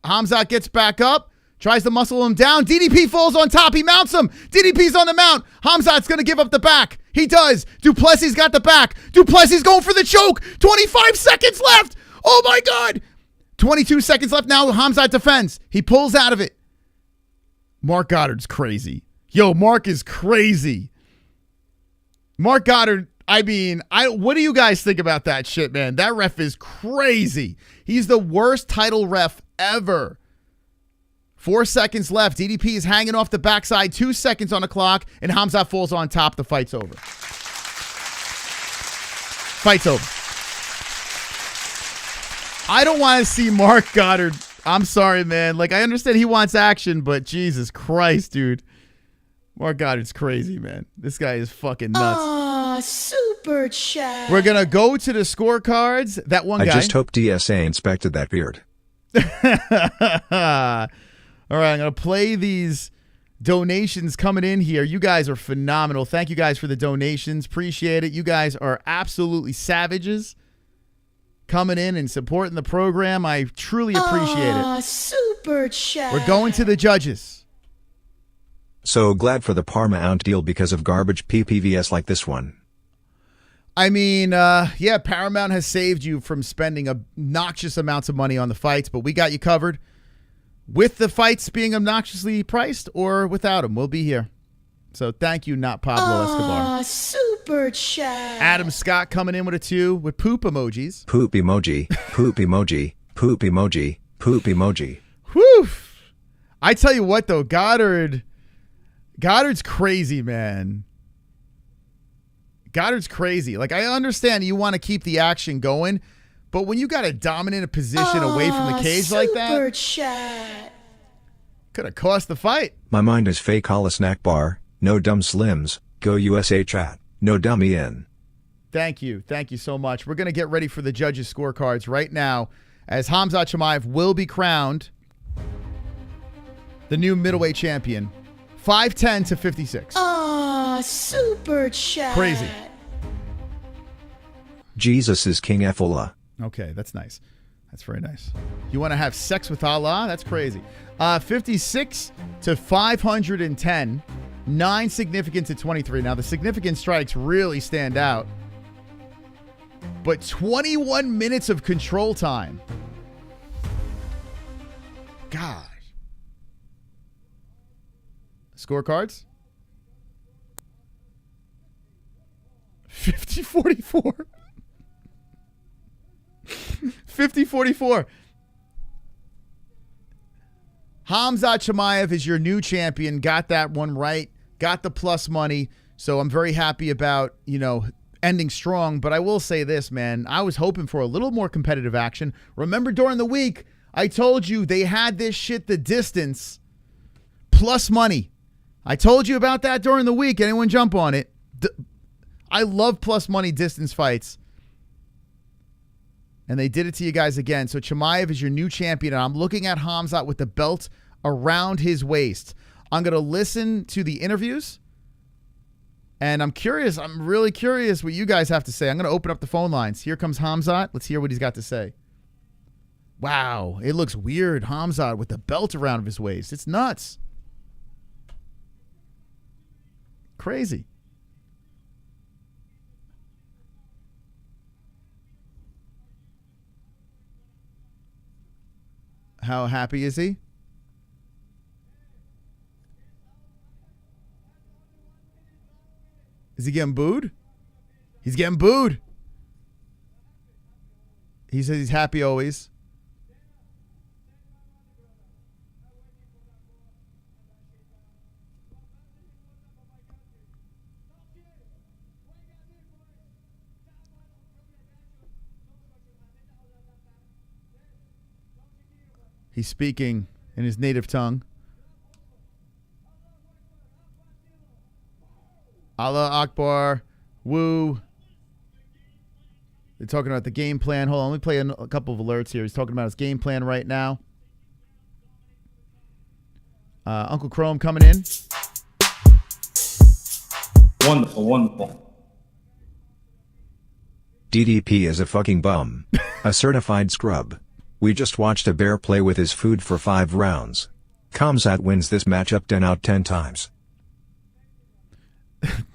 Khamzat gets back up, Tries to muscle him down. DDP falls on top. He mounts him. DDP's on the mount. Khamzat's going to give up the back. He does. Du Plessis got the back. Du Plessis going for the choke. 25 seconds left. Oh, my God. 22 seconds left now. Khamzat defends. He pulls out of it. Mark Goddard's crazy. Yo, Mark is crazy. Mark Goddard, I mean, what do you guys think about that shit, man? That ref is crazy. He's the worst title ref ever. 4 seconds left. DDP is hanging off the backside. 2 seconds on the clock, and Khamzat falls on top. The fight's over. Fight's over. I don't want to see Mark Goddard. I'm sorry, man. Like, I understand he wants action, but Jesus Christ, dude. Mark Goddard's crazy, man. This guy is fucking nuts. Aw, super chat. We're going to go to the scorecards. That one guy. I just hope DSA inspected that beard. All right, I'm going to play these donations coming in here. You guys are phenomenal. Thank you guys for the donations. Appreciate it. You guys are absolutely savages coming in and supporting the program. I truly appreciate it. Super chat. We're going to the judges. So glad for the Paramount deal because of garbage PPVs like this one. I mean, yeah, Paramount has saved you from spending obnoxious amounts of money on the fights, but we got you covered. With the fights being obnoxiously priced or without them, we'll be here. So thank you, not Pablo Escobar. Super chat. Adam Scott coming in with a 2 with poop emojis. Poop emoji, poop emoji, poop emoji, poop emoji. Whew. I tell you what, though, Goddard's crazy, man. Goddard's crazy. Like, I understand you want to keep the action going, but when you got a dominant position away from the cage like that, super chat. Could have cost the fight. My mind is fake holla snack bar. No dumb slims. Go USA chat. No dummy in. Thank you. Thank you so much. We're going to get ready for the judges' scorecards right now as Khamzat Chimaev will be crowned the new middleweight champion. 5'10" to 56. Super chat. Crazy. Jesus is King F-Allah. Okay, that's nice. That's very nice. You want to have sex with Allah? That's crazy. 56 to 510. 9 significant to 23. Now, the significant strikes really stand out. But 21 minutes of control time. Gosh. Scorecards? 50-44. 50-44. Khamzat Chimaev is your new champion. Got that one right. Got the plus money. So I'm very happy about, ending strong. But I will say this, man. I was hoping for a little more competitive action. Remember during the week, I told you they had this shit, the distance, plus money. I told you about that during the week. Anyone jump on it? I love plus money distance fights. And they did it to you guys again. So Chimaev is your new champion. And I'm looking at Khamzat with the belt around his waist. I'm going to listen to the interviews. And I'm curious. I'm really curious what you guys have to say. I'm going to open up the phone lines. Here comes Khamzat. Let's hear what he's got to say. Wow. It looks weird. Khamzat with the belt around his waist. It's nuts. Crazy. How happy is he? Is he getting booed? He's getting booed. He says he's happy always. He's speaking in his native tongue. Allah Akbar, woo. They're talking about the game plan. Hold on, let me play a couple of alerts here. He's talking about his game plan right now. Uncle Chrome coming in. Wonderful, wonderful. DDP is a fucking bum. A certified scrub. We just watched a bear play with his food for 5 rounds. Khamzat wins this matchup 10 out 10 times.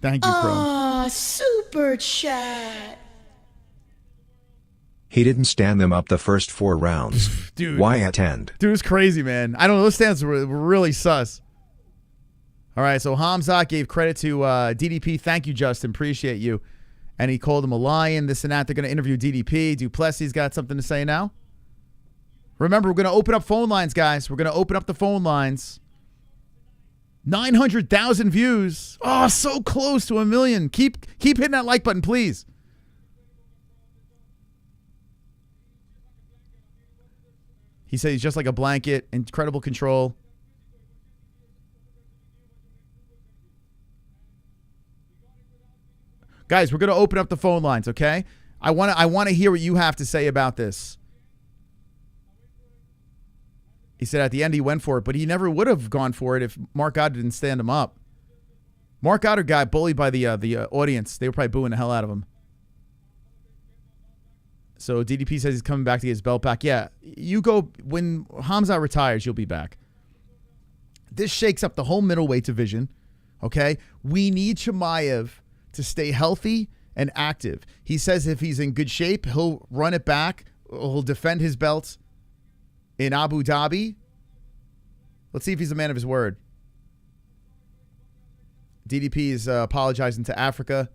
Thank you, Chrome. Aw, super chat. He didn't stand them up the first 4 rounds. Dude. Why attend? Dude, it's crazy, man. I don't know. Those stands were really sus. All right, so Khamzat gave credit to DDP. Thank you, Justin. Appreciate you. And he called him a lion, this and that. They're going to interview DDP. Du Plessis got something to say now. Remember, we're going to open up phone lines, guys. We're going to open up the phone lines. 900,000 views. Oh, so close to 1 million. Keep hitting that like button, please. He said he's just like a blanket. Incredible control. Guys, we're going to open up the phone lines, okay? I want to hear what you have to say about this. He said at the end he went for it, but he never would have gone for it if MaRkY didn't stand him up. MaRkY got bullied by the audience. They were probably booing the hell out of him. So DDP says he's coming back to get his belt back. Yeah, you go when Khamzat retires, you'll be back. This shakes up the whole middleweight division, okay? We need Chimaev to stay healthy and active. He says if he's in good shape, he'll run it back. He'll defend his belts in Abu Dhabi. Let's see if he's a man of his word. DDP is apologizing to Africa.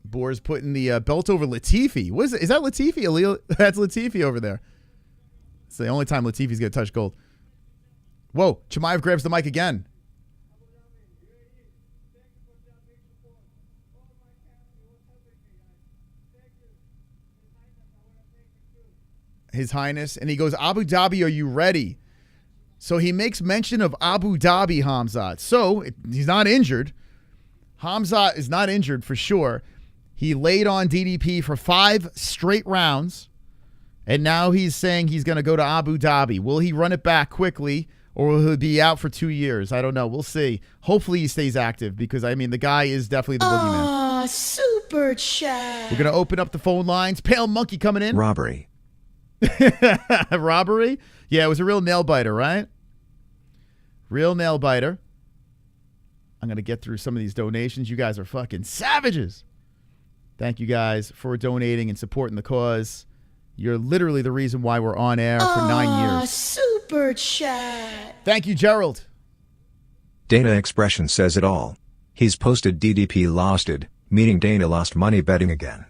Boer's putting the belt over Latifi. What is it? Is that Latifi? That's Latifi over there. It's the only time Latifi's going to touch gold. Whoa, Chimaev grabs the mic again. His Highness. And he goes, Abu Dhabi, are you ready? So he makes mention of Abu Dhabi, Khamzat. So he's not injured. Khamzat is not injured for sure. He laid on DDP for 5 straight rounds. And now he's saying he's going to go to Abu Dhabi. Will he run it back quickly or will he be out for 2 years? I don't know. We'll see. Hopefully he stays active because, I mean, the guy is definitely the boogeyman. Aw, super chat. We're going to open up the phone lines. Pale Monkey coming in. Robbery. Robbery? Yeah, it was a real nail biter, right? Real nail biter. I'm going to get through some of these donations. You guys are fucking savages. Thank you guys for donating and supporting the cause. You're literally the reason why we're on air for 9 years. Super chat. Thank you, Gerald. Dana Expression says it all. He's posted DDP losted, meaning Dana lost money betting again.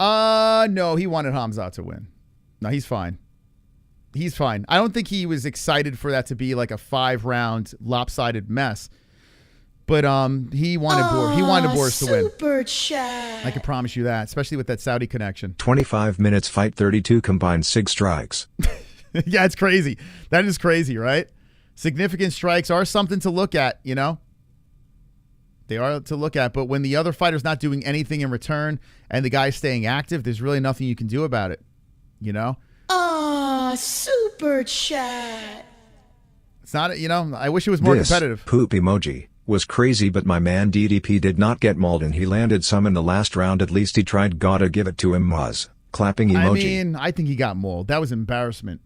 No, he wanted Khamzat to win. No, he's fine. He's fine. I don't think he was excited for that to be like a 5-round lopsided mess. But he wanted Boris to win. Super chat. I can promise you that, especially with that Saudi connection. 25 minutes fight, 32 combined 6 strikes. Yeah, it's crazy. That is crazy, right? Significant strikes are something to look at, you know? They are to look at, but when the other fighter's not doing anything in return and the guy's staying active, there's really nothing you can do about it, you know? Aw, super chat. It's not, you know, I wish it was more competitive. Poop emoji was crazy, but my man DDP did not get mauled and he landed some in the last round. At least he tried. Gotta give it to him. Was clapping emoji. I mean, I think he got mauled. That was embarrassment.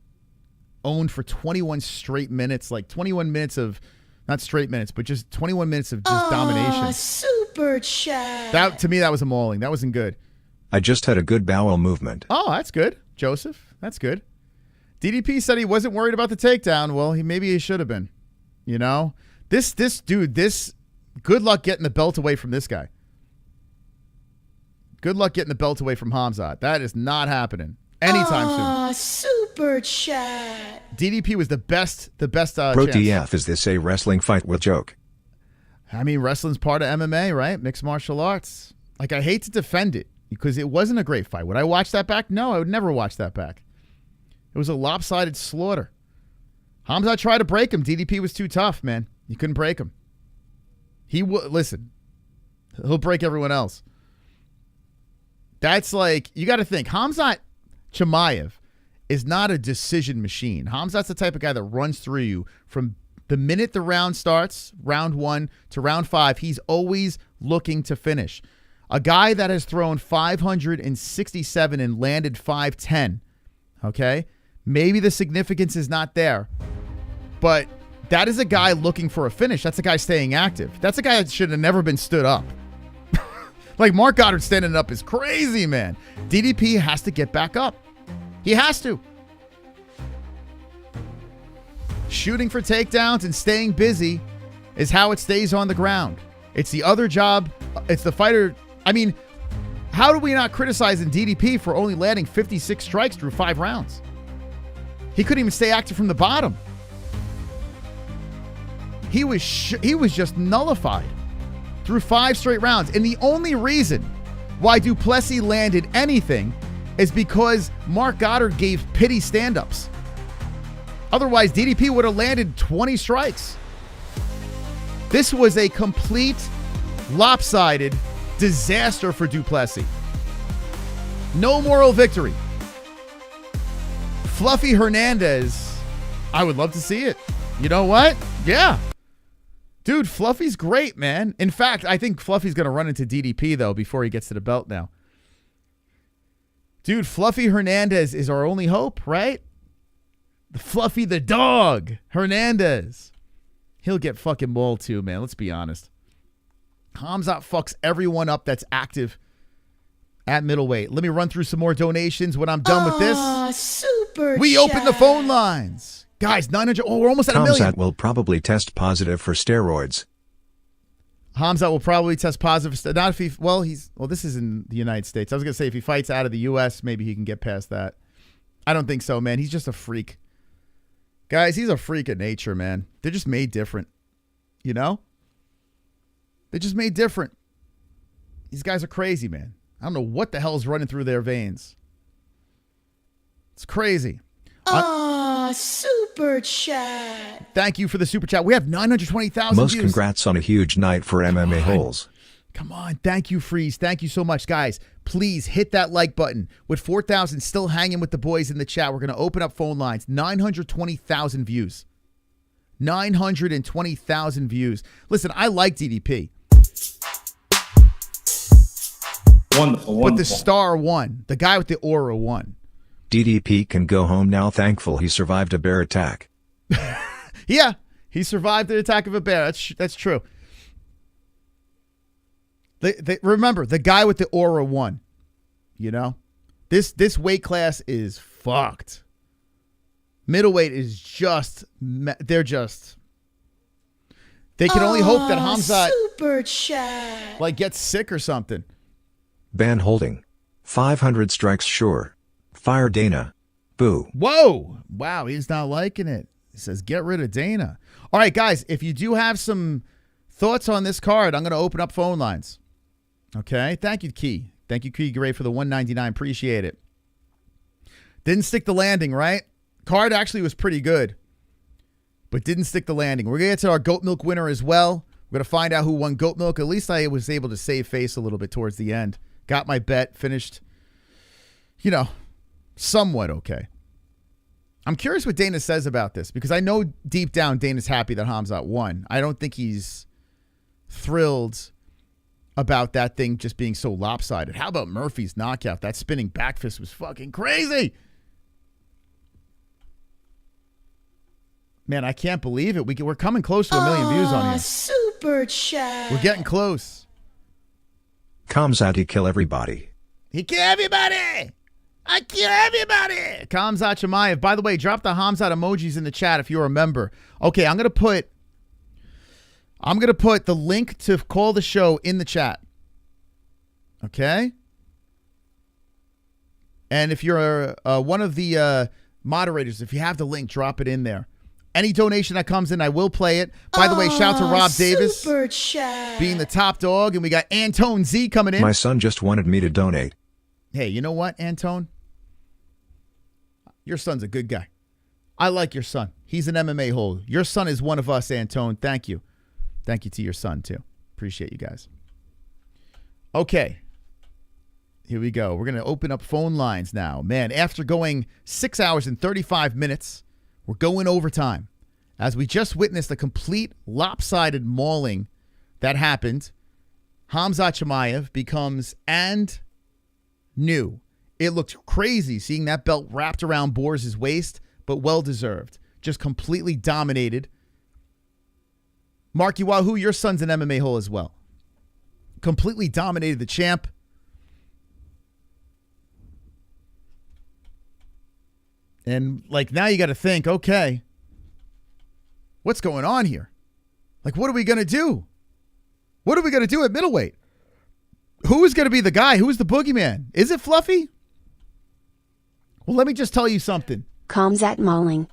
Owned for 21 straight minutes, like 21 minutes of, not straight minutes, but just 21 minutes of just domination. Super chat. That, to me, that was a mauling. That wasn't good. I just had a good bowel movement. Oh, that's good, Joseph. That's good. DDP said he wasn't worried about the takedown. Well, maybe he should have been. You know? This dude, good luck getting the belt away from this guy. Good luck getting the belt away from Khamzat. That is not happening anytime soon. Super chat. DDP was the best Pro chance. TF, is this a wrestling fight with joke? I mean, wrestling's part of MMA, right? Mixed martial arts. Like, I hate to defend it because it wasn't a great fight. Would I watch that back? No, I would never watch that back. It was a lopsided slaughter. Khamzat tried to break him. DDP was too tough, man. You couldn't break him. Listen, he'll break everyone else. That's like, you got to think, Khamzat Chimaev is not a decision machine. Khamzat's the type of guy that runs through you from the minute the round starts, round 1 to round 5. He's always looking to finish. A guy that has thrown 567 and landed 510. Okay? Maybe the significance is not there. But that is a guy looking for a finish. That's a guy staying active. That's a guy that should have never been stood up. Like Mark Goddard standing up is crazy, man. DDP has to get back up. He has to. Shooting for takedowns and staying busy is how it stays on the ground. It's the other job. It's the fighter. I mean, how do we not criticize DDP for only landing 56 strikes through 5 rounds? He couldn't even stay active from the bottom. He was just nullified through 5 straight rounds. And the only reason why Du Plessis landed anything is because Mark Goddard gave pity stand-ups. Otherwise, DDP would have landed 20 strikes. This was a complete lopsided disaster for Du Plessis. No moral victory. Fluffy Hernandez, I would love to see it. You know what? Yeah. Dude, Fluffy's great, man. In fact, I think Fluffy's going to run into DDP, though, before he gets to the belt now. Dude, Fluffy Hernandez is our only hope, right? The Fluffy the dog, Hernandez. He'll get fucking mauled, too, man. Let's be honest. Khamzat fucks everyone up that's active at middleweight. Let me run through some more donations when I'm done with this. Super We open the phone lines. Guys, 900. Oh, we're almost at 1 million. Khamzat will probably test positive for steroids. Khamzat will probably test positive. Not if he, well, this is in the United States. I was going to say if he fights out of the U.S., maybe he can get past that. I don't think so, man. He's just a freak. Guys, he's a freak of nature, man. They're just made different. You know? They're just made different. These guys are crazy, man. I don't know what the hell is running through their veins. It's crazy. Super chat. Thank you for the super chat. We have 920,000 Most views. congrats on a huge night for MMA-Holes. Come on. Thank you, Freeze. Thank you so much. Guys, please hit that like button. With 4,000 still hanging with the boys in the chat, we're going to open up phone lines. 920,000 views. 920,000 views. Listen, I like DDP. Wonderful. But the star won. The guy with the aura won. DDP can go home now, thankful he survived a bear attack. Yeah, he survived the attack of a bear. That's true. Remember, the guy with the aura won. You know? This weight class is fucked. Middleweight is just... They can only hope that Khamzat super chat. gets sick or something. Ban holding. 500 strikes sure. Fire Dana. Boo. Whoa. Wow, he's not liking it. He says, get rid of Dana. All right, guys, if you do have some thoughts on this card, I'm going to open up phone lines. Okay? Thank you, Key. Thank you, Key Gray, for the $1.99. Appreciate it. Didn't stick the landing, right? Card actually was pretty good, but didn't stick the landing. We're going to get to our goat milk winner as well. We're going to find out who won goat milk. At least I was able to save face a little bit towards the end. Got my bet, finished, somewhat okay. I'm curious what Dana says about this because I know deep down Dana's happy that Khamzat won. I don't think he's thrilled about that thing just being so lopsided. How about Murphy's knockout? That spinning back fist was fucking crazy. Man, I can't believe it. We're coming close to 1 million views on here. Super chat. We're getting close. Khamzat, he kill everybody. He kill everybody. I kill everybody. Khamzat Chimaev. By the way, drop the Khamzat emojis in the chat if you're a member. Okay, I'm gonna put the link to call the show in the chat. Okay? And if you're one of the moderators, if you have the link, drop it in there. Any donation that comes in, I will play it. By the way, shout out to Rob Davis super chat. being the top dog. And we got Antone Z coming in. My son just wanted me to donate. Hey, you know what, Antone? Your son's a good guy. I like your son. He's an MMA hole. Your son is one of us, Antone. Thank you. Thank you to your son, too. Appreciate you guys. Okay. Here we go. We're going to open up phone lines now. Man, after going 6 hours and 35 minutes, we're going overtime. As we just witnessed a complete lopsided mauling that happened. Khamzat Chimaev becomes and new. It looked crazy seeing that belt wrapped around Boers' waist, but well-deserved. Just completely dominated. MaRkY WaHoOoOo, your son's an MMA hole as well. Completely dominated the champ. And, like, now you got to think, okay, what's going on here? Like, what are we going to do? What are we going to do at middleweight? Who is going to be the guy? Who's the boogeyman? Is it Fluffy? Well, let me just tell you something. Khamzat mauling.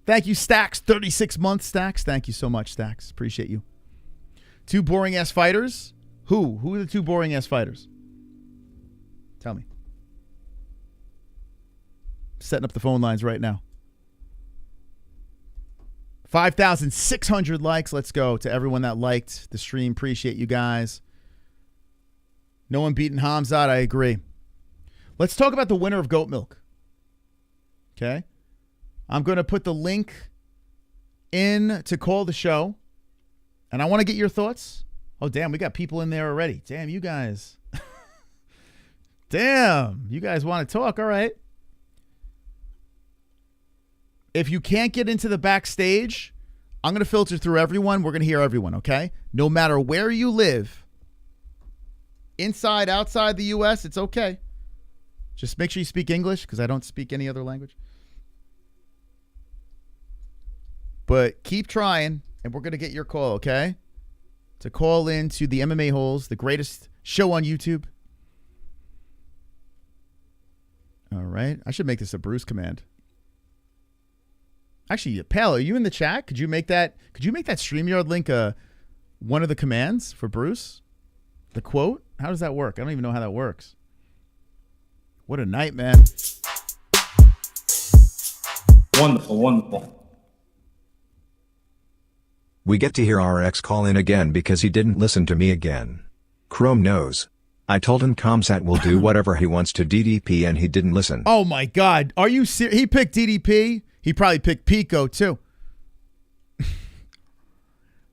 Thank you, Stacks. 36 months, Stacks. Thank you so much, Stacks. Appreciate you. Two boring-ass fighters? Who? Who are the two boring-ass fighters? Tell me. Setting up the phone lines right now. 5,600 likes. Let's go to everyone that liked the stream. Appreciate you guys. No one beating Khamzat. I agree. Let's talk about the winner of Goat Milk. Okay. I'm going to put the link in to call the show. And I want to get your thoughts. Oh, damn. We got people in there already. Damn, you guys. Damn. You guys want to talk. All right. If you can't get into the backstage, I'm going to filter through everyone. We're going to hear everyone, okay? No matter where you live, inside, outside the U.S., it's okay. Just make sure you speak English because I don't speak any other language. But keep trying, and we're going to get your call, okay? To call in to the MMA-Holes, the greatest show on YouTube. All right. I should make this a Bruce command. Actually, Pal, are you in the chat? Could you make that StreamYard link one of the commands for Bruce? The quote? How does that work? I don't even know how that works. What a night, man. Wonderful, wonderful. We get to hear RX call in again because he didn't listen to me again. Chrome knows. I told him Khamzat will do whatever he wants to DDP and he didn't listen. Oh my God. Are you serious? He picked DDP? He probably picked Pico too.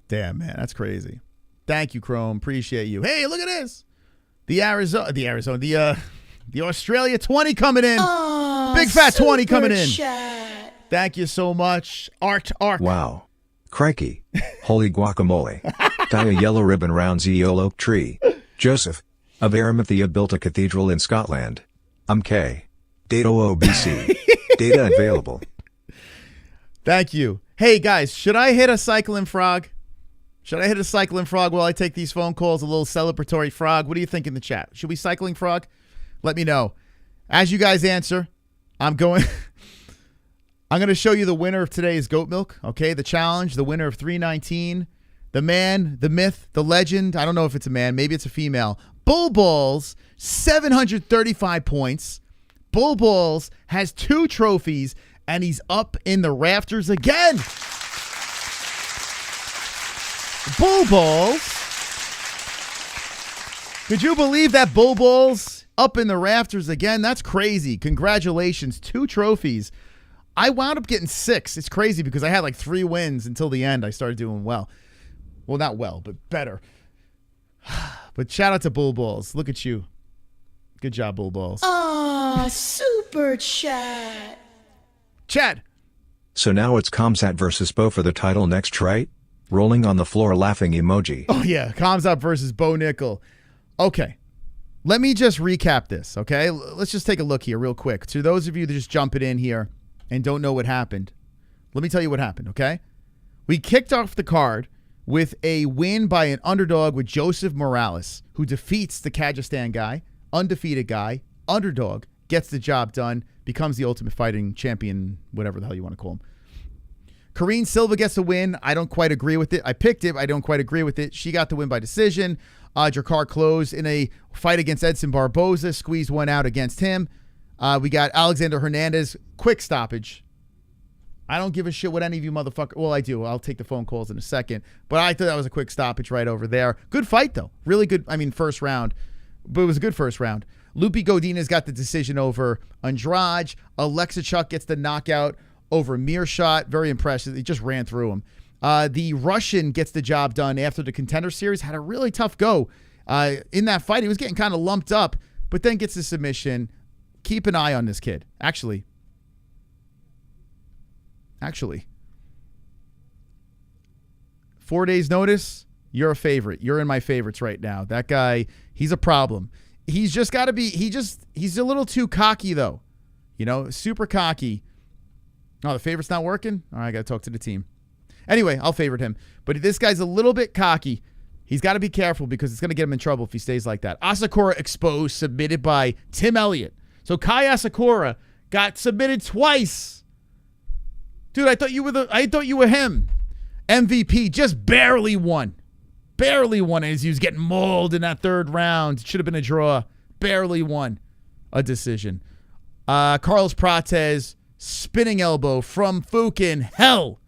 Damn, man. That's crazy. Thank you, Chrome. Appreciate you. Hey, look at this. The Australia 20 coming in. Oh, Big fat 20 coming in. Chat. Thank you so much. Arc. Wow. Crikey. Holy guacamole. Tie a yellow ribbon round the old oak tree. Joseph. Of Arimathea built a cathedral in Scotland. K. Data OBC. Data available. Thank you. Hey, guys, should I hit a cycling frog? Should I hit a cycling frog while I take these phone calls? A little celebratory frog? What do you think in the chat? Should we cycling frog? Let me know. As you guys answer, I'm going to show you the winner of today's Goat Milk, okay? The challenge, the winner of 319, the man, the myth, the legend. I don't know if it's a man. Maybe it's a female. Bull Balls, 735 points. Bull Balls has 2 trophies, and he's up in the rafters again. Bull Balls. Could you believe that Bull Balls up in the rafters again? That's crazy. Congratulations. 2 trophies. I wound up getting 6. It's crazy because I had like 3 wins until the end. I started doing well. Well, not well, but better. But shout out to Bull Balls. Look at you. Good job, Bull Balls. Aw, super chat. Chad. So now it's Khamzat versus Bo for the title next, right? Rolling on the floor laughing emoji. Oh, yeah. Khamzat versus Bo Nickel. Okay. Let me just recap this, okay? Let's just take a look here real quick. To those of you that just jumping in here and don't know what happened, let me tell you what happened, okay? We kicked off the card with a win by an underdog with Joseph Morales, who defeats the Kyrgyzstan guy, undefeated guy, underdog, gets the job done, becomes the Ultimate Fighting Champion, whatever the hell you want to call him. Karine Silva gets the win. I don't quite agree with it. I picked it. I don't quite agree with it. She got the win by decision. Drakkar Klose in a fight against Edson Barboza, squeezed one out against him. We got Alexander Hernandez, quick stoppage. I don't give a shit what any of you motherfuckers... Well, I do. I'll take the phone calls in a second. But I thought that was a quick stoppage right over there. Good fight, though. Really good. I mean, first round. But it was a good first round. Loopy Godinez got the decision over Andrade. Oleksiejczuk gets the knockout over Meerschaert. Very impressive. He just ran through him. The Russian gets the job done after the Contender Series. Had a really tough go in that fight. He was getting kind of lumped up, but then gets the submission. Keep an eye on this kid. Actually, 4 days notice, you're a favorite. You're in my favorites right now. That guy, he's a problem. He's just got to be, he's a little too cocky though. You know, super cocky. Oh, the favorite's not working? All right, I got to talk to the team. Anyway, I'll favorite him. But this guy's a little bit cocky. He's got to be careful because it's going to get him in trouble if he stays like that. Asakura exposed, submitted by Tim Elliott. So Kai Asakura got submitted twice. Dude, I thought you were him. MVP just barely won. Barely won as he was getting mauled in that third round. It should have been a draw. Barely won a decision. Carlos Prates, spinning elbow from fucking hell.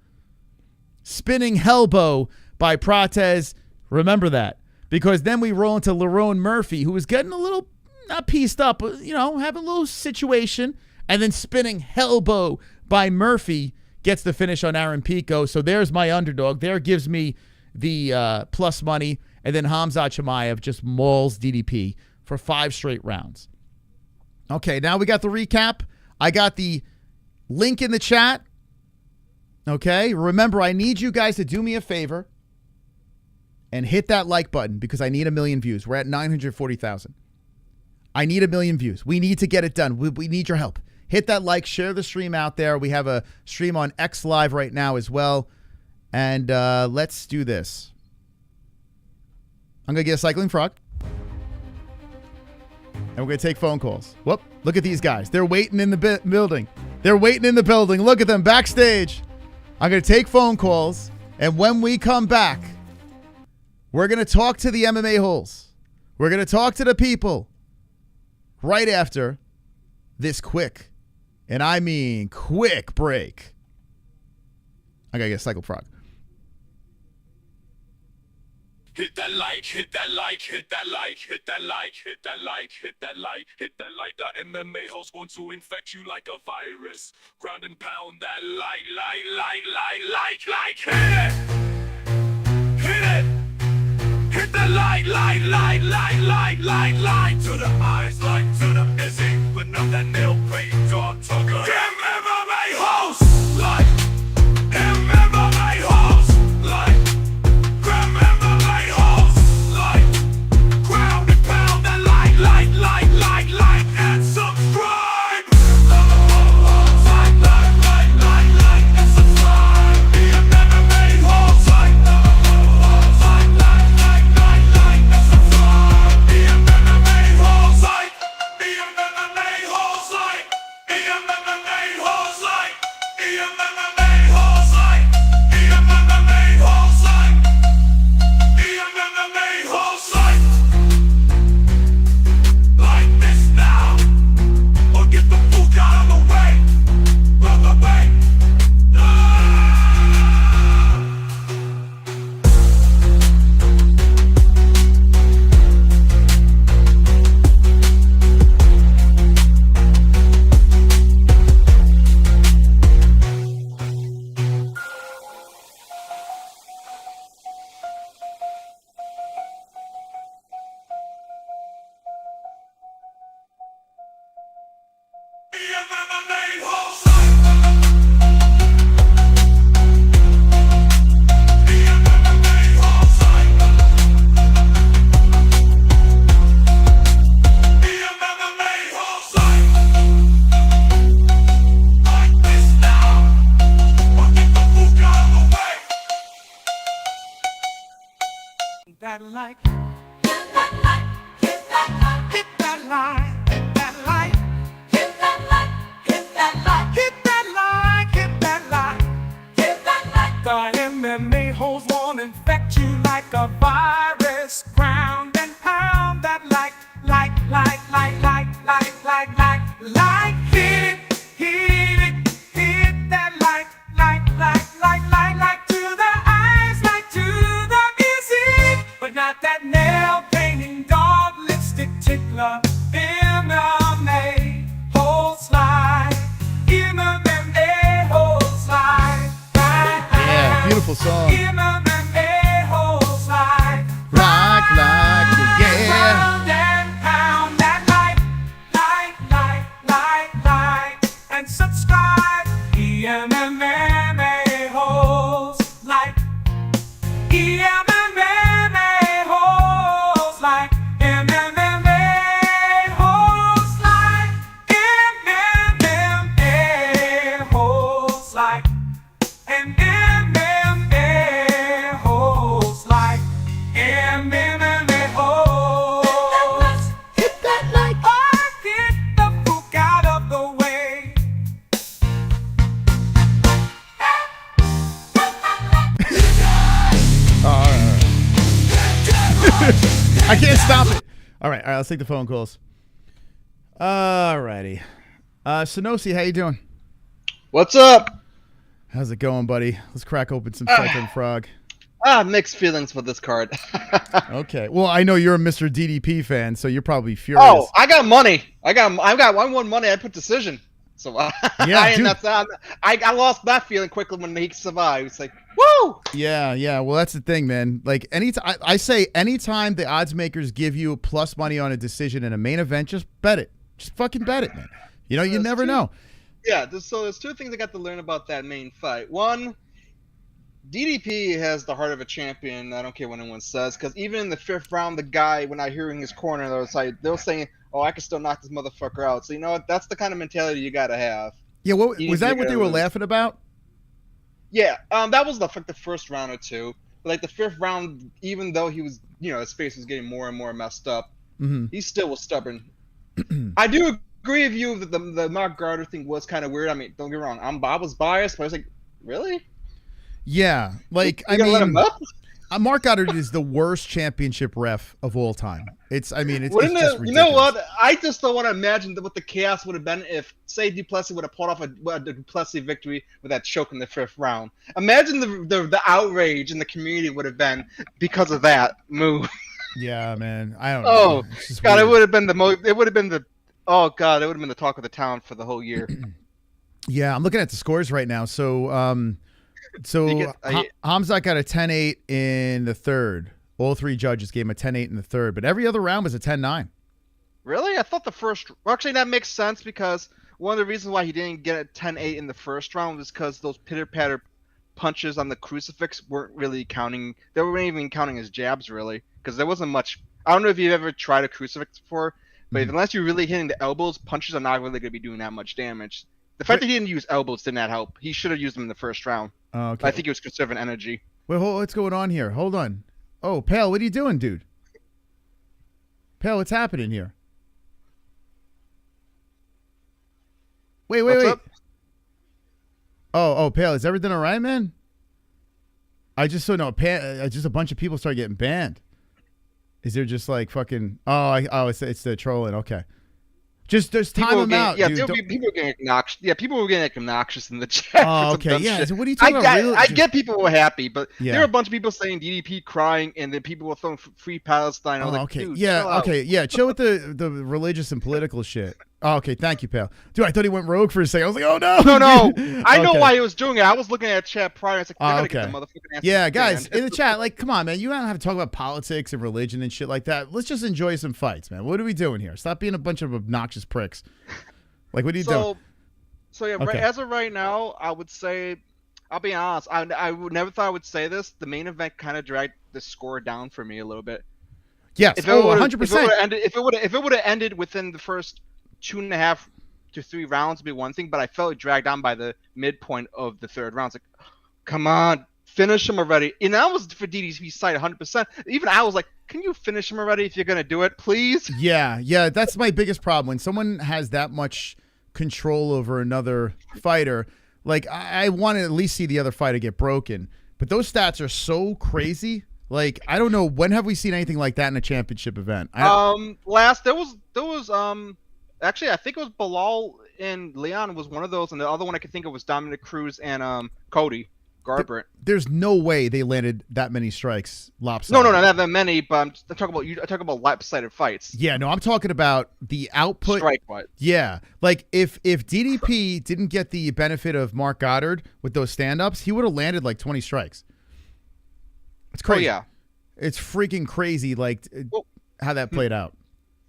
Spinning elbow by Prates. Remember that. Because then we roll into Lerone Murphy, who was getting a little, not pieced up, but, you know, having a little situation. And then spinning elbow by Murphy gets the finish on Aaron Pico. So there's my underdog. There gives me the plus money. And then Khamzat Chimaev just mauls DDP for 5 straight rounds. Okay, now we got the recap. I got the link in the chat. Okay, remember, I need you guys to do me a favor and hit that like button because I need 1 million views. We're at 940,000. I need 1 million views. We need to get it done. We need your help. Hit that like, share the stream out there. We have a stream on X Live right now as well. And let's do this. I'm going to get a cycling frog. And we're going to take phone calls. Whoop, look at these guys. They're waiting in the building. They're waiting in the building. Look at them backstage. I'm going to take phone calls. And when we come back, we're going to talk to the MMA-Holes. We're going to talk to the people right after this quick, and I mean quick break. I got to get a cycle frog. Hit that like, hit that like, hit that like, hit that like, hit that like, hit that like, hit that like. The MMA-Holes want to infect you like a virus. Ground and pound that like, hit it! Hit it! Hit the like, to the eyes, like to the busy. But not that nail plate, dog talker. MMA-Holes! Like, MMA-Holes! Like, MMA-Holes! Like, ground and pound that like, and subscribe! Like, and subscribe! The MMA-Holes! Like, and subscribe! The MMA-Holes! Like, the MMA-Holes! Like, the MMA-Holes! Like, the MMA-Holes! Like, the MMA-Holes! Like, the MMA-Holes! Like this now, or get the fuck out of the way. That like, hit that like, hit that like, hit that like, hit that like, hit that like, hit that like, hit that like, hit that like, hit that like. The MMA-Holes won't infect you like a virus. Ground and pound that like, hit that like to the eyes, like to the music. But not that nail painting dog lipstick tickler. MMA-Holes slide. MMA-Holes slide. Yeah, beautiful song. MMA-Holes like, yeah. Round and pound that like, and subscribe. MMA-Holes like, MMA-Holes like, MMA-Holes like, MMA-Holes like, and MMA-Holes like, MMA-Holes. Hit that like, or get the fuck out of the way. I can't stop it. All right, let's take the phone calls. All righty. Sonosi, how you doing? What's up? How's it going, buddy? Let's crack open some Cycling Frog. Mixed feelings with this card. Okay. Well, I know you're a Mr. DDP fan, so you're probably furious. Oh, I got money. I won money. I put decision. So Yeah, I lost that feeling quickly when he survived. It's like, woo! Yeah. Well, that's the thing, man. Like I say, anytime the odds makers give you plus money on a decision in a main event, just bet it. Just fucking bet it, man. You know, you never know. Yeah. There's two things I got to learn about that main fight. One, DDP has the heart of a champion. I don't care what anyone says, because even in the 5th round, the guy, when I hear in his corner, they were saying, "Oh, I can still knock this motherfucker out." So you know what? That's the kind of mentality you gotta have. Yeah. What was that? What they were laughing about? Yeah. That was the 1st round or two. But like the 5th round, even though he was, his face was getting more and more messed up, he still was stubborn. I do agree with you that the Mark Garter thing was kind of weird. I mean, don't get me wrong. I was biased, but I was like, really? Yeah, like You gonna let him up? Mark Goddard is the worst championship ref of all time. It's just You know what? I just don't want to imagine what the chaos would have been if, say, Du Plessis would have pulled off a Du Plessis victory with that choke in the 5th round. Imagine the outrage in the community would have been because of that move. Yeah, man. I don't know. Oh God, it would have been the talk of the town for the whole year. Yeah, I'm looking at the scores right now. So, Khamzat got a 10-8 in the 3rd. All 3 judges gave him a 10-8 in the 3rd, but every other round was a 10-9. Really? I thought the first. Well, actually, that makes sense because one of the reasons why he didn't get a 10-8 in the 1st round was because those pitter-patter punches on the crucifix weren't really counting. They weren't even counting as jabs, really, because there wasn't much. I don't know if you've ever tried a crucifix before, but unless you're really hitting the elbows, punches are not really going to be doing that much damage. The fact that he didn't use elbows did not help. He should have used them in the 1st round. Okay. I think he was conserving energy. Wait, what's going on here? Hold on. Oh, Pale, what are you doing, dude? Pale, what's happening here? Wait. Up? Oh, Pale, is everything all right, man? I just saw just a bunch of people started getting banned. Is there just like fucking? It's the trolling. Okay. Just time them out, yeah, dude. People were getting obnoxious. Yeah, people were getting obnoxious in the chat. Oh, okay. Yeah. So what are you talking about? I get people were happy, but Yeah. there were a bunch of people saying DDP crying, and then people were throwing free Palestine. I was like, okay. dude, Yeah. chill out. Okay. Yeah. Chill with the religious and political shit. Oh, okay. Thank you, pal. Dude, I thought he went rogue for a second. I was like, oh no. No. I know Okay. why he was doing it. I was looking at chat prior. It's like, I gotta okay. get the motherfucking answer. Yeah, guys, in the chat, like, come on, man. You don't have to talk about politics and religion and shit like that. Let's just enjoy some fights, man. What are we doing here? Stop being a bunch of obnoxious pricks. Like, what are you doing? So yeah, Okay. as of right now, I would say, I'll be honest. I would never thought I would say this. The main event kind of dragged the score down for me a little bit. Yes. If it 100%. If it would have ended within the first 2.5 to 3 rounds, would be one thing. But I felt it dragged down by the midpoint of the 3rd round. It's like, come on, finish him already. And that was for DDP's side 100%. Even I was like, can you finish him already if you're gonna do it, please? Yeah. That's my biggest problem. When someone has that much control over another fighter, like, I want to at least see the other fighter get broken. But those stats are so crazy. Like, I don't know, when have we seen anything like that in a championship event? There was actually, I think it was Bilal and Leon was one of those, and the other one I could think of was Dominic Cruz and Cody Garbrandt. There's no way they landed that many strikes lopsided. No, not that many. But I'm talking about lopsided fights. Yeah, no, I'm talking about the output. Strike fight. Yeah, like if DDP didn't get the benefit of Mark Goddard with those stand-ups, he would have landed like 20 strikes. It's crazy. Oh, yeah. It's freaking crazy, like, how that played out.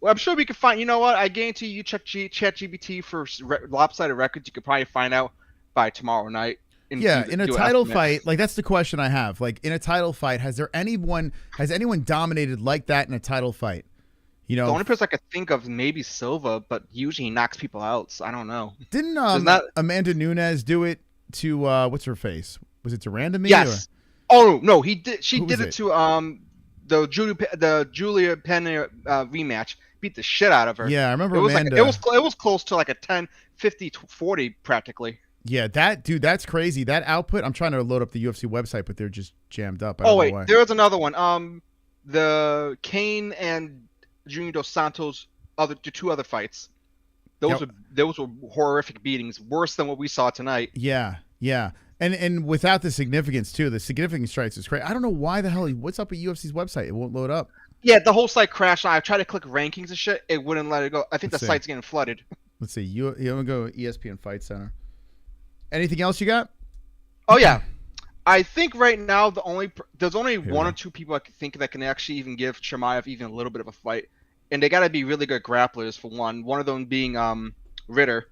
Well, I'm sure we could find. You know what? I guarantee you check ChatGPT for lopsided records. You could probably find out by tomorrow night. In a title fight, like that's the question I have. Like in a title fight, has anyone dominated like that in a title fight? You know, the only person I could think of maybe Silva, but usually he knocks people out. So I don't know. Didn't Amanda Nunes do it to what's her face? Was it to Randomie? Yes. Oh no, he did. She did it to the Julia Penn rematch. Beat the shit out of her. Yeah, I remember it was Amanda. Like, it was close to like a 10-50-40 practically. Yeah, that's crazy. That output. I'm trying to load up the UFC website, but they're just jammed up. There was another one. The Kane and Junior Dos Santos the two other fights. Those were horrific beatings, worse than what we saw tonight. Yeah. And without the significance too. The significance strikes is crazy. I don't know why the hell. What's up with UFC's website? It won't load up. Yeah, the whole site crashed. I tried to click rankings and shit. It wouldn't let it go. I think the site's getting flooded. Let's see. You want to go ESPN Fight Center. Anything else you got? Oh yeah, I think right now there's only one or two people I can think that can actually even give Chimaev even a little bit of a fight, and they got to be really good grapplers for one. One of them being Ritter.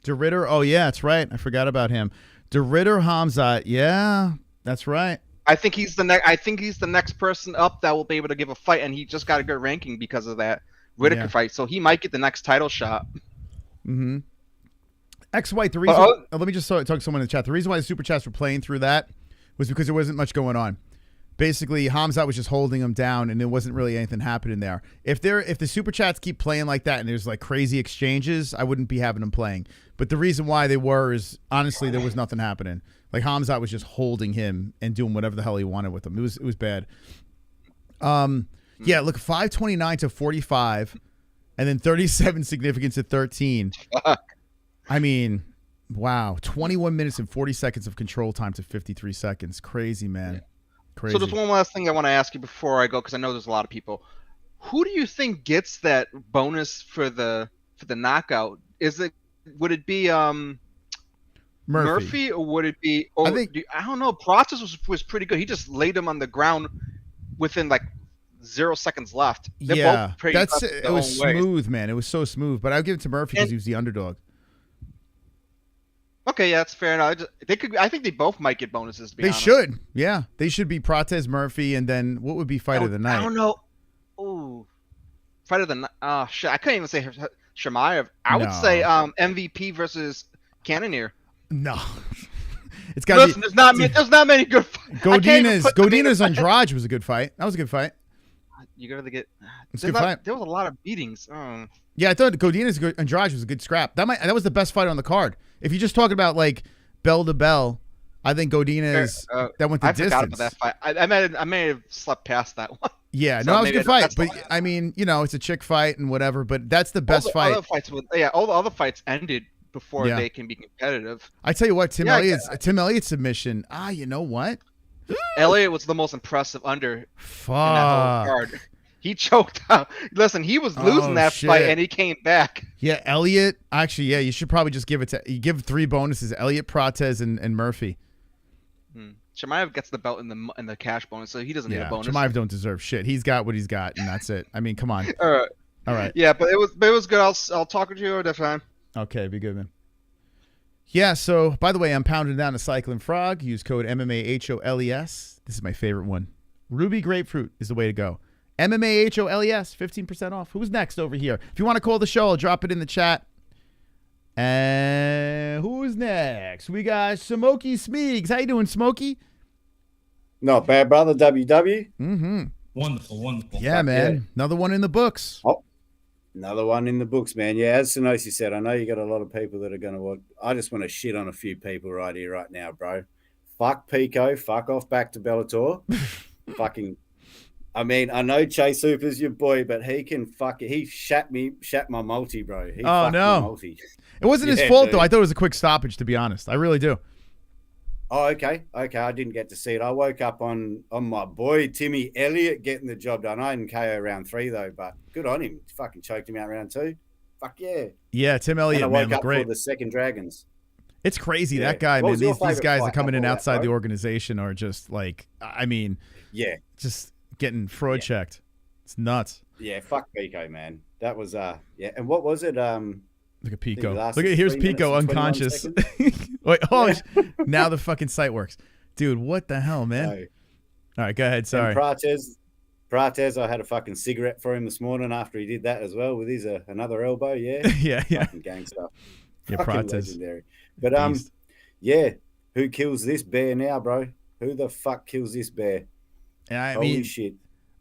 De Ritter. Oh yeah, that's right. I forgot about him. De Ritter, Khamzat. Yeah, that's right. I think he's the next. I think he's the next person up that will be able to give a fight, and he just got a good ranking because of that Ritter fight. So he might get the next title shot. Mm-hmm. X-White, the reason... let me just talk to someone in the chat. The reason why the Super Chats were playing through that was because there wasn't much going on. Basically, Khamzat was just holding him down, and there wasn't really anything happening there. If the Super Chats keep playing like that and there's like crazy exchanges, I wouldn't be having them playing. But the reason why they were is, honestly, there was nothing happening. Like, Khamzat was just holding him and doing whatever the hell he wanted with him. It was bad. Yeah, look, 529 to 45, and then 37 significance at 13. I mean, wow. 21 minutes and 40 seconds of control time to 53 seconds. Crazy, man. Crazy. So there's one last thing I want to ask you before I go, because I know there's a lot of people. Who do you think gets that bonus for the knockout? Would it be Murphy, or would it be? I don't know. Process was pretty good. He just laid him on the ground within like 0 seconds left. They're both pretty it was smooth, man. It was so smooth. But I'll give it to Murphy because he was the underdog. Okay, yeah, that's fair enough. I think they both might get bonuses. To be honest. Should, yeah, they should be Prates, Murphy, and then what would be fight of the night? I don't know. Ooh, fight of the night. Oh shit, I couldn't even say Chimaev. I would say MVP versus Cannonier. No, it's got. Listen, there's not many good. Godinez Andrade was a good fight. That was a good fight. You gotta get. It's a good fight. There was a lot of beatings. Yeah, I thought Godinez Andrade was a good scrap. That was the best fight on the card. If you're just talking about like bell to bell, I think Godinez that went the distance. I forgot about that fight. I may have slept past that one. Yeah, no, that was a good fight. But I mean, it's a chick fight and whatever. But that's the best fight. All the other fights ended before they can be competitive. I tell you what, Tim Elliott's submission. You know what? Elliott was the most impressive under in that whole card. He choked out. Listen, he was losing that fight, and he came back. Yeah, Elliott. Actually, yeah, you should probably just give give 3 bonuses: Elliott, Prates, and Murphy. Chimaev gets the belt in the cash bonus, so he doesn't need a bonus. Chimaev don't deserve shit. He's got what he's got, and that's it. I mean, come on. All right. Yeah, but it was good. I'll talk to you at that time. Okay, be good, man. Yeah. So, by the way, I'm pounding down a Cycling Frog. Use code MMAHOLES. This is my favorite one. Ruby Grapefruit is the way to go. MMAHOLES, 15% off. Who's next over here? If you want to call the show, I'll drop it in the chat. And who's next? We got Smokey Smeegs. How you doing, Smokey? Not bad, brother. WW. Mm-hmm. Wonderful. Yeah, man. Yeah. Another one in the books. Oh, another one in the books, man. Yeah, as Sonosi said, I know you got a lot of people that are going to watch. I just want to shit on a few people right here, right now, bro. Fuck Pico. Fuck off back to Bellator. Fucking... I mean, I know Chase Hooper's your boy, but he can he shat my multi, bro. He fucked my multi. It wasn't his fault, though. I thought it was a quick stoppage, to be honest. I really do. Oh, okay. I didn't get to see it. I woke up on my boy, Timmy Elliott, getting the job done. I didn't KO round 3, though, but good on him. Fucking choked him out round 2. Fuck yeah. Yeah, Tim Elliott, and I woke up great. for the second Dragons. It's crazy. Yeah. That guy, What man. was your These favourite guys that fight coming in after that, outside the bro? organization are just like, I mean, Yeah. just getting fraud checked. It's nuts. Yeah, fuck Pico, man. That was yeah. And what was it? Look at Pico. last Look at here's 3 minutes Pico and 21 unconscious. seconds. Wait, now the fucking site works, dude. What the hell, man? No. All right, go ahead. Sorry. And Prates, I had a fucking cigarette for him this morning after he did that as well with his another elbow. Yeah, yeah. Fucking gangster. Yeah, Fucking Prates. legendary. But Beast. yeah. Who kills this bear now, bro? Who the fuck kills this bear? I Holy mean, shit.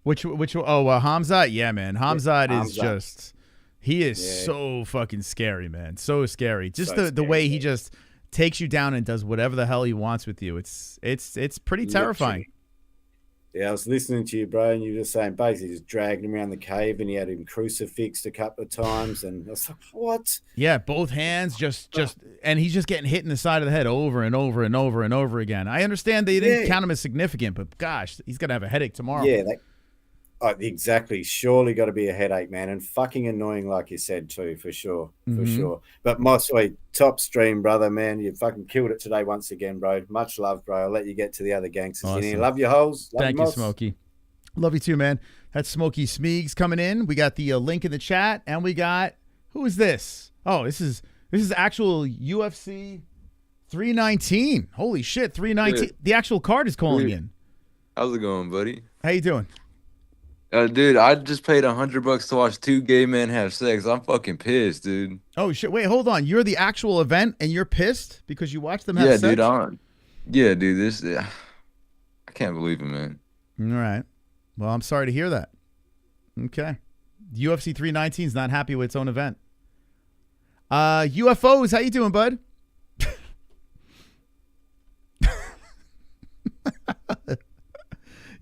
Which Khamzat? Yeah, man. Khamzat is Khamzat. just he is Yeah. so fucking scary, man. So scary. Just So the way scary, he man. just takes you down and does whatever the hell he wants with you. It's pretty terrifying. Yeah, I was listening to you, bro, and you were just saying basically just dragged him around the cave and he had him crucifixed a couple of times, and I was like, what? Yeah, both hands just and he's just getting hit in the side of the head over and over and over and over again. I understand they didn't count him as significant, but gosh, he's gonna have a headache tomorrow. Yeah, exactly. Surely got to be a headache, man, and fucking annoying, like you said too, for sure, for sure. But my sweet top stream, brother, man, you fucking killed it today once again, bro. Much love, bro. I'll let you get to the other gangsters. Awesome. You love your holes. Love Thank your you, moss. Smokey. Love you too, man. That's Smokey Smeegs coming in. We got the link in the chat, and we got who is this? Oh, this is actual UFC 319. Holy shit, 319. Good. The actual card is calling in. How's it going, buddy? How you doing? Dude, I just paid $100 to watch 2 gay men have sex. I'm fucking pissed, dude. Oh shit! Wait, hold on. You're the actual event, and you're pissed because you watched them have Yeah, sex? dude, this I can't believe it, man. All right. Well, I'm sorry to hear that. Okay. UFC 319 is not happy with its own event. UFOs, how you doing, bud?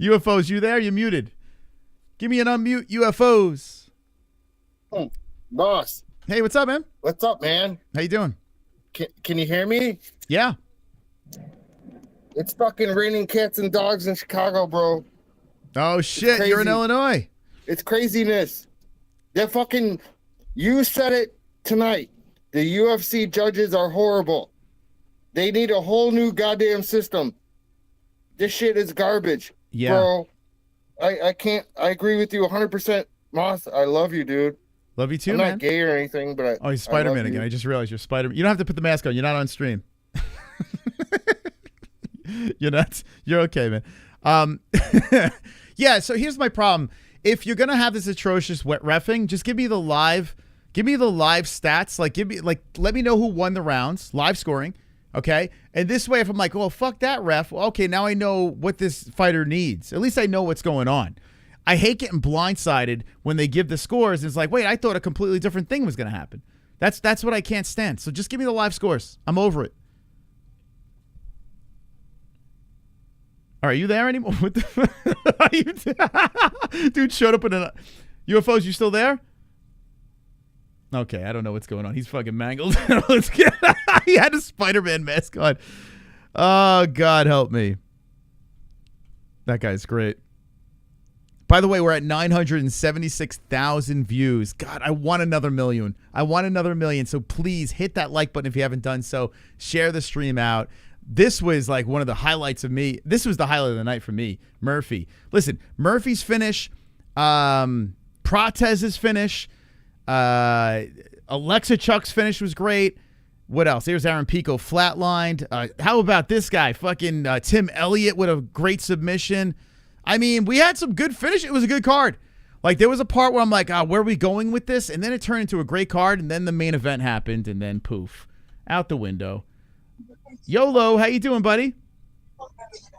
UFOs, you there? You muted. Give me an unmute, UFOs. Boss. Hey, what's up, man? What's up, man? How you doing? Can you hear me? Yeah. It's fucking raining cats and dogs in Chicago, bro. Oh, shit. You're in Illinois. It's craziness. They're fucking... You said it tonight. The UFC judges are horrible. They need a whole new goddamn system. This shit is garbage. Yeah. Bro, I can't... I agree with you 100%. Moss, I love you, dude. Love you too, I'm man. not gay or anything, but Oh, he's Spider-Man again. I just realized you're Spider-Man. You don't have to put the mask on. You're not on stream. You're not. You're okay, man. Yeah, so here's my problem. If you're going to have this atrocious wet reffing, just give me the live stats. Let me know who won the rounds, live scoring. Okay. And this way, if I'm like, well, fuck that ref. Well, okay, now I know what this fighter needs. At least I know what's going on. I hate getting blindsided when they give the scores. And it's like, wait, I thought a completely different thing was going to happen. That's what I can't stand. So just give me the live scores. I'm over it. Are you there anymore? What the dude showed up in a UFOs. You still there? Okay, I don't know what's going on. He's fucking mangled. Let's get. He had a Spider-Man mask on. Oh God, help me. That guy's great. By the way, we're at 976,000 views. God, I want another million. So please hit that like button if you haven't done so. Share the stream out. This was like one of the highlights of me. This was the highlight of the night for me. Murphy. Listen, Murphy's finish, Protez's finish, Oleksiejczuk's finish was great. What else? Here's Aaron Pico flatlined. How about this guy? Fucking Tim Elliott with a great submission. I mean, we had some good finish. It was a good card. Like, there was a part where I'm like, where are we going with this? And then it turned into a great card, and then the main event happened, and then poof, out the window. YOLO, how you doing, buddy?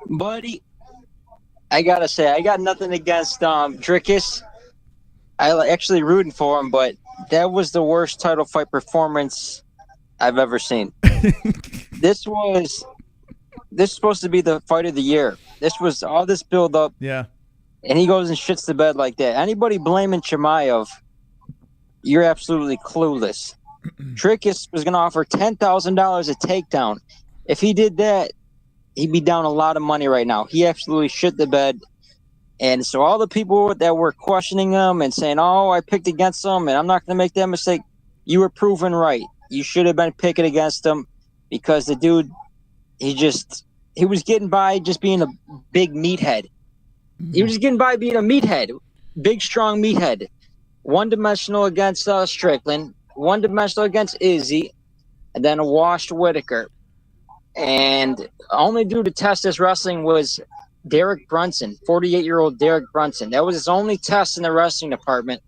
Buddy, I gotta say, I got nothing against Dricus. I actually rooting for him, but that was the worst title fight performance I've ever seen. This is supposed to be the fight of the year. This was all this build up. Yeah. And he goes and shits the bed like that. Anybody blaming Chimaev, you're absolutely clueless. Dricus was going to offer $10,000 a takedown. If he did that, he'd be down a lot of money right now. He absolutely shit the bed. And so all the people that were questioning him and saying, oh, I picked against him and I'm not going to make that mistake, you were proven right. You should have been picking against him. because the dude, he was getting by just being a big meathead. He was just getting by being a meathead, big, strong meathead. One-dimensional against Strickland, one-dimensional against Izzy, and then a washed Whitaker. And only dude to test this wrestling was Derek Brunson, 48-year-old Derek Brunson. That was his only test in the wrestling department.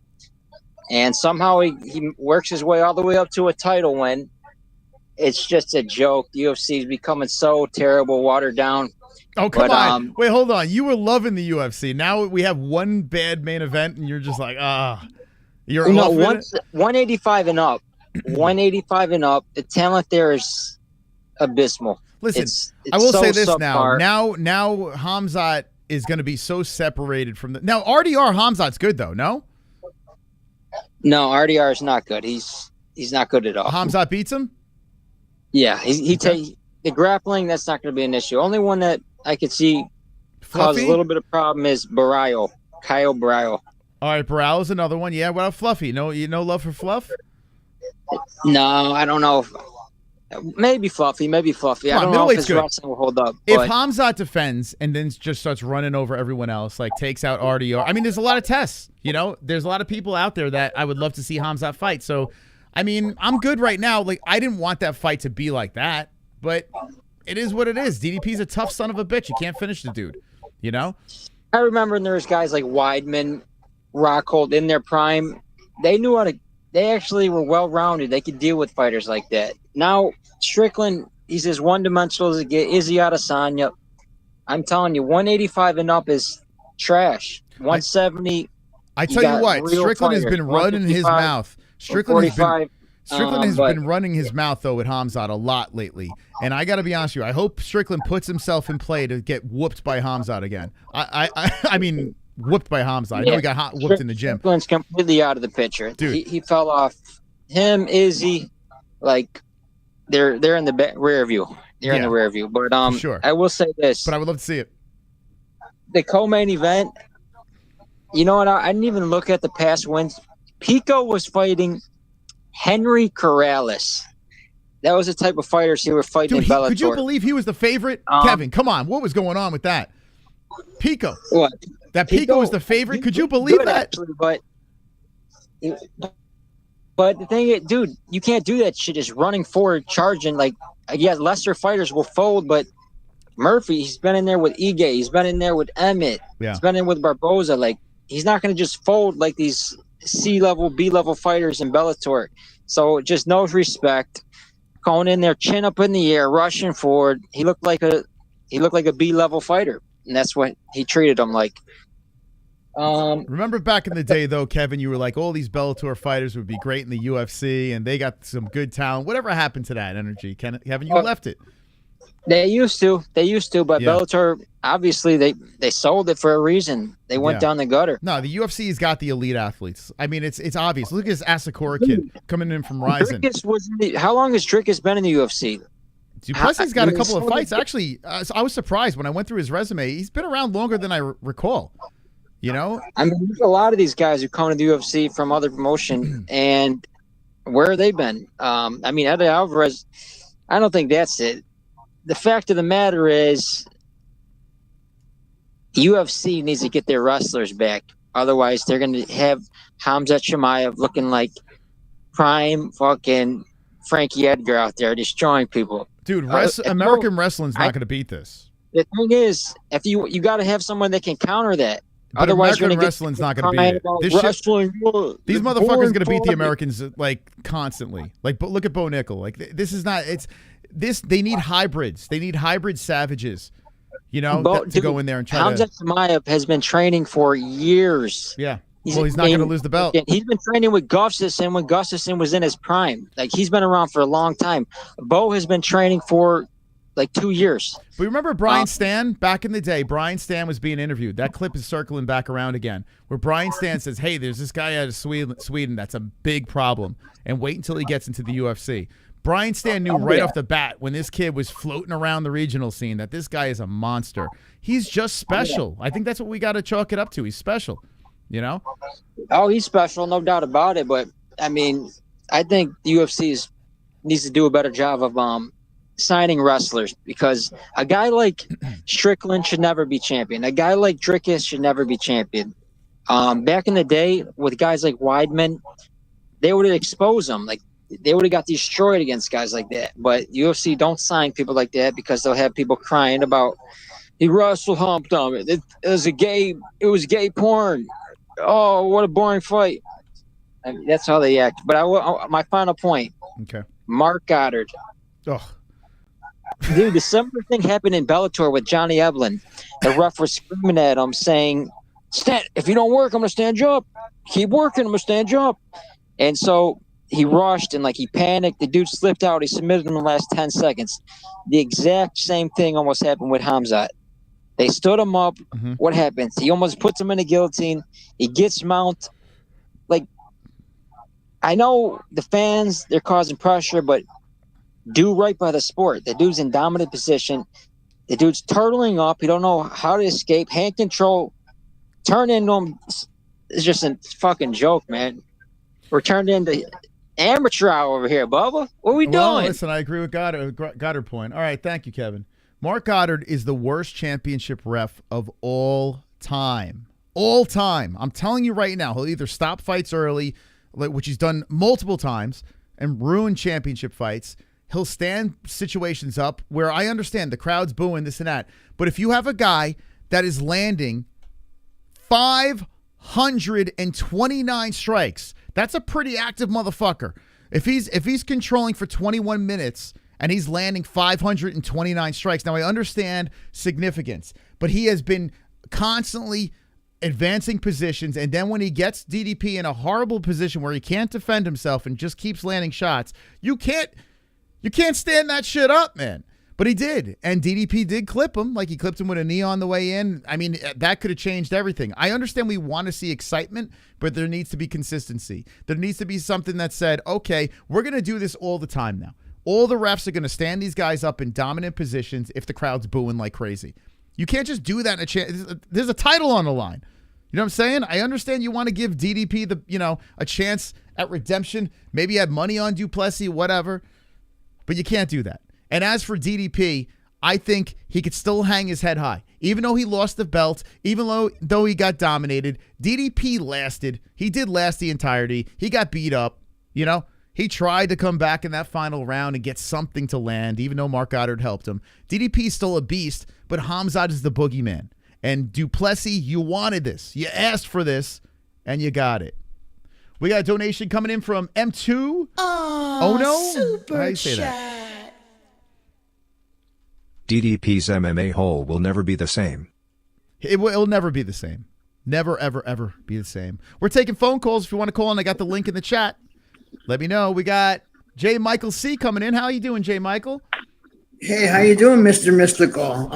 And somehow he works his way all the way up to a title win. It's just a joke. The UFC is becoming so terrible, watered down. Oh, come on. Wait, hold on. You were loving the UFC. Now we have one bad main event, and you're just like, you're no, off it? 185 and up. 185 and up. The talent there is abysmal. Listen, it's I will so say this subpar. now. Now Khamzat is going to be so separated from the. Now RDR Khamzat's good though. No. No, RDR is not good. He's not good at all. Khamzat beats him. Yeah, the grappling. That's not going to be an issue. Only one that I could see cause a little bit of problem is Barrio, Kyle Barrio. All right, Barrio's another one. Yeah, what about Fluffy? No, you know love for Fluff? No, I don't know. Maybe Fluffy. I don't know if his wrestling will hold up. If Khamzat defends and then just starts running over everyone else, like takes out RDR. I mean, there's a lot of tests. You know, there's a lot of people out there that I would love to see Khamzat fight. So, I mean, I'm good right now. Like, I didn't want that fight to be like that, but it is what it is. DDP's a tough son of a bitch. You can't finish the dude. You know. I remember there was guys like Weidman, Rockhold in their prime. They knew how to. They actually were well-rounded. They could deal with fighters like that. Now, Strickland, he's as one-dimensional as it gets. Izzy Adesanya. I'm telling you, 185 and up is trash. 170. I tell you what, Strickland has been running his mouth. Strickland has been running his mouth, though, with Khamzat a lot lately. And I got to be honest with you, I hope Strickland puts himself in play to get whooped by Khamzat again. I mean, whooped by Khamzat. I know he got whooped in the gym. Strickland's completely out of the picture. Dude. He fell off. Him, Izzy, like, they're in the rear view. They're in the rear view. But sure. I will say this. But I would love to see it. The co-main event, you know what? I didn't even look at the past wins. Pico was fighting Henry Corrales. That was the type of fighters he were fighting in Bellator. Could you believe he was the favorite? Kevin, come on. What was going on with that? Pico. What? That Pico was the favorite? Could you believe that? Actually, but the thing is, dude, you can't do that shit. Just running forward, charging. Like, yeah, lesser fighters will fold, but Murphy, he's been in there with Ige. He's been in there with Emmett. Yeah. He's been in with Barboza. Like, he's not going to just fold like these C-level, B-level fighters in Bellator. So just no respect. Going in there, chin up in the air, rushing forward. He looked like a B-level fighter, and that's what he treated him like. Remember back in the day, though, Kevin, you were like, all these Bellator fighters would be great in the UFC, and they got some good talent. Whatever happened to that energy? Kevin, you left it. They used to, but Bellator, obviously, they sold it for a reason. They went down the gutter. No, the UFC's got the elite athletes. I mean, it's obvious. Look at this Asakura kid coming in from Ryzen. How long has Dricus been in the UFC? Du Plessis got a couple of fights. Actually, I was surprised when I went through his resume. He's been around longer than I recall. You know? I mean, there's a lot of these guys who come to the UFC from other promotion, and where have they been? I mean, Eddie Alvarez, I don't think that's it. The fact of the matter is UFC needs to get their wrestlers back. Otherwise, they're going to have Khamzat Chimaev looking like prime fucking Frankie Edgar out there destroying people. Dude, American wrestling's not going to beat this. The thing is, if you got to have someone that can counter that. But otherwise, American wrestling's not going to beat it. These motherfuckers going to beat the Americans like constantly. Like, but look at Bo Nickel. Like, this is not. It's this. They need hybrids. They need hybrid savages. You know, to go in there and try to. Khamzat Chimaev has been training for years. Yeah. Well, he's not going to lose the belt. He's been training with Gustafsson when Gustafsson was in his prime. Like, he's been around for a long time. Bo has been training for like 2 years. But remember Brian Stan back in the day? Brian Stan was being interviewed. That clip is circling back around again, where Brian Stan says, "Hey, there's this guy out of Sweden that's a big problem, and wait until he gets into the UFC." Brian Stan knew right off the bat when this kid was floating around the regional scene that this guy is a monster. He's just special. I think that's what we got to chalk it up to. He's special. You know? Oh, he's special, no doubt about it. But I mean, I think the UFC needs to do a better job of signing wrestlers because a guy like Strickland should never be champion. A guy like Dricus should never be champion. Back in the day with guys like Weidman, they would have exposed them. Like they would have got destroyed against guys like that. But UFC don't sign people like that because they'll have people crying about he wrestle humped him. It was gay porn. Oh, what a boring fight. I mean, that's how they act. But my final point. Okay. Mark Goddard. Oh. Dude, the similar thing happened in Bellator with Johnny Evelyn. The ref was screaming at him saying, if you don't work, I'm going to stand you up. Keep working, I'm going to stand you up. And so he rushed and he panicked. The dude slipped out. He submitted in the last 10 seconds. The exact same thing almost happened with Khamzat. They stood him up. Mm-hmm. What happens? He almost puts him in a guillotine. He gets mount. I know the fans, they're causing pressure, but do right by the sport. The dude's in dominant position. The dude's turtling up. He don't know how to escape. Hand control. Turn into him. It's just a fucking joke, man. We're turned into amateur hour over here, Bubba. What are we doing? Listen, I agree with Goddard point. All right, thank you, Kevin. Mark Goddard is the worst championship ref of all time. All time. I'm telling you right now, he'll either stop fights early, which he's done multiple times, and ruin championship fights. He'll stand situations up where I understand the crowd's booing this and that. But if you have a guy that is landing 529 strikes, that's a pretty active motherfucker. If he's controlling for 21 minutes and he's landing 529 strikes, now I understand significance, but he has been constantly advancing positions, and then when he gets DDP in a horrible position where he can't defend himself and just keeps landing shots, you can't stand that shit up, man. But he did, and DDP did clip him. He clipped him with a knee on the way in. I mean, that could have changed everything. I understand we want to see excitement, but there needs to be consistency. There needs to be something that said, okay, we're going to do this all the time now. All the refs are going to stand these guys up in dominant positions if the crowd's booing like crazy. You can't just do that in a chance. There's a title on the line. You know what I'm saying? I understand you want to give DDP a chance at redemption. Maybe you had money on Du Plessis, whatever. But you can't do that. And as for DDP, I think he could still hang his head high. Even though he lost the belt, even though he got dominated, DDP lasted. He did last the entirety. He got beat up. He tried to come back in that final round and get something to land, even though Mark Goddard helped him. DDP's still a beast, but Khamzat is the boogeyman. And Du Plessis, you wanted this. You asked for this, and you got it. We got a donation coming in from M2. Oh no! Super How do you say that? chat. DDP's MMA hole will never be the same. It'll never be the same. Never, ever, ever be the same. We're taking phone calls. If you want to call in, I got the link in the chat. Let me know. We got J. Michael C. coming in. How you doing, J. Michael? Hey, how you doing, Mr. Mystical?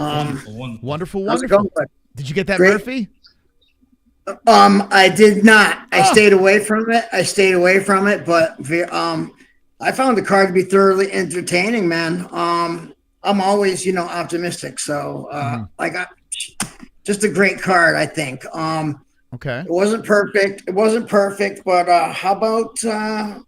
Wonderful. How's it going? Did you get that Great. Murphy? I did not. I stayed away from it. But I found the card to be thoroughly entertaining, man. I'm always, optimistic. So, I got just a great card, I think. Okay. It wasn't perfect, but how about Kai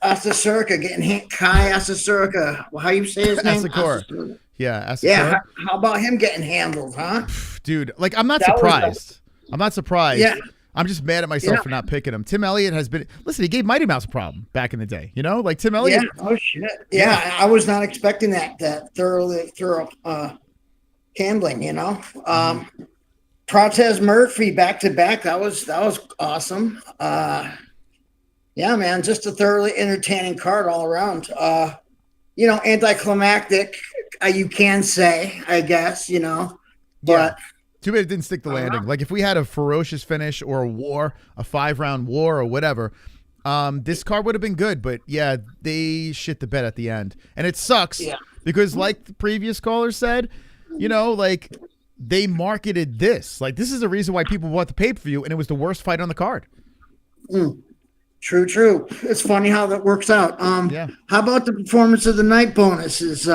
Asakura getting Kai Asakura? Well, how you say his name? Asakura. Yeah, Asakura. Yeah. How about him getting handled, huh? Dude, I'm not surprised. I'm not surprised. Yeah. I'm just mad at myself for not picking him. Tim Elliott has been. Listen, he gave Mighty Mouse a problem back in the day. Tim Elliott. Yeah. Oh shit. Yeah, I was not expecting that thorough handling. Protez Murphy back to back. That was awesome. Yeah, man, just a thoroughly entertaining card all around. Anticlimactic, you can say, I guess, but too bad it didn't stick the landing. If we had a ferocious finish or a war, a 5-round war or whatever, this card would have been good. But yeah, they shit the bed at the end, and it sucks because, like the previous caller said, they marketed this. This is the reason why people bought the pay-per-view, and it was the worst fight on the card. True. It's funny how that works out. How about the performance of the night bonuses?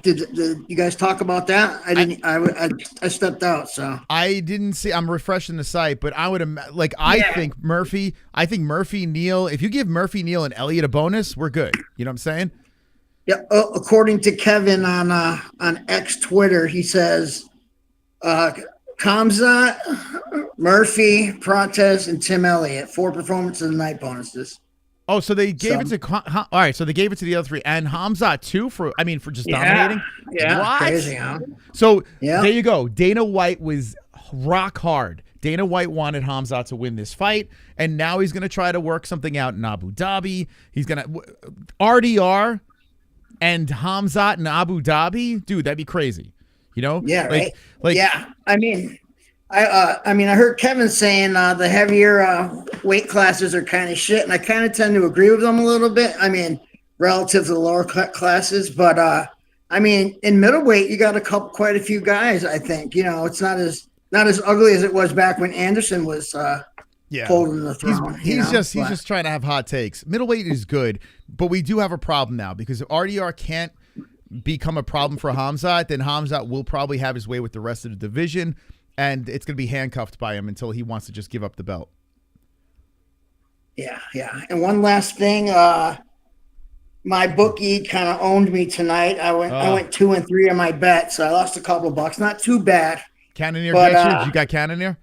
Did you guys talk about that? I didn't. I stepped out, so I didn't see. I'm refreshing the site, but I would I think Murphy. Neal. If you give Murphy, Neal, and Elliott a bonus, we're good. You know what I'm saying? Yeah, according to Kevin on X Twitter, he says Khamzat, Murphy, Protez, and Tim Elliott, 4 performances of the night bonuses. Oh, so they gave it to all right. So they gave it to the other 3 and Khamzat too for just dominating. Yeah, what? Crazy, huh? So there you go. Dana White was rock hard. Dana White wanted Khamzat to win this fight, and now he's going to try to work something out in Abu Dhabi. He's going to RDR and Khamzat in Abu Dhabi, dude. That'd be crazy. You know? Yeah, right. Yeah, I mean, I heard Kevin saying the heavier weight classes are kind of shit, and I kind of tend to agree with them a little bit. I mean, relative to the lower classes, but I mean, in middleweight, you got quite a few guys. I think it's not as ugly as it was back when Anderson was holding the throne. He's just trying to have hot takes. Middleweight is good, but we do have a problem now because if RDR can't become a problem for Khamzat, then Khamzat will probably have his way with the rest of the division, and it's going to be handcuffed by him until he wants to just give up the belt. Yeah. And one last thing, my bookie kind of owned me tonight. I went 2 and 3 on my bet, so I lost a couple of bucks. Not too bad. Cannonier gets you? You got Cannonier?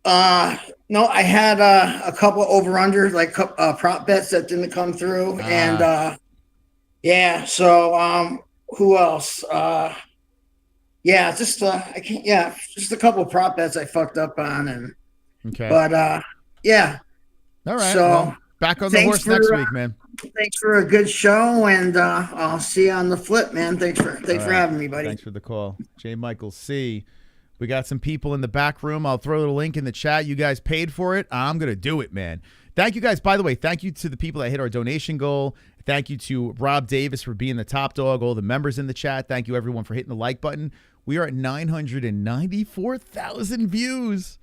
No, I had a couple over-under, like prop bets that didn't come through. And so who else? Just a couple of prop bets I fucked up on. And okay. But all right. So well, back on the horse next week, man. Thanks for a good show, and I'll see you on the flip, man. Thanks for having me, buddy. Thanks for the call. J. Michael C. We got some people in the back room. I'll throw the link in the chat. You guys paid for it. I'm going to do it, man. Thank you guys. By the way, thank you to the people that hit our donation goal. Thank you to Rob Davis for being the top dog, all the members in the chat. Thank you, everyone, for hitting the like button. We are at 994,000 views.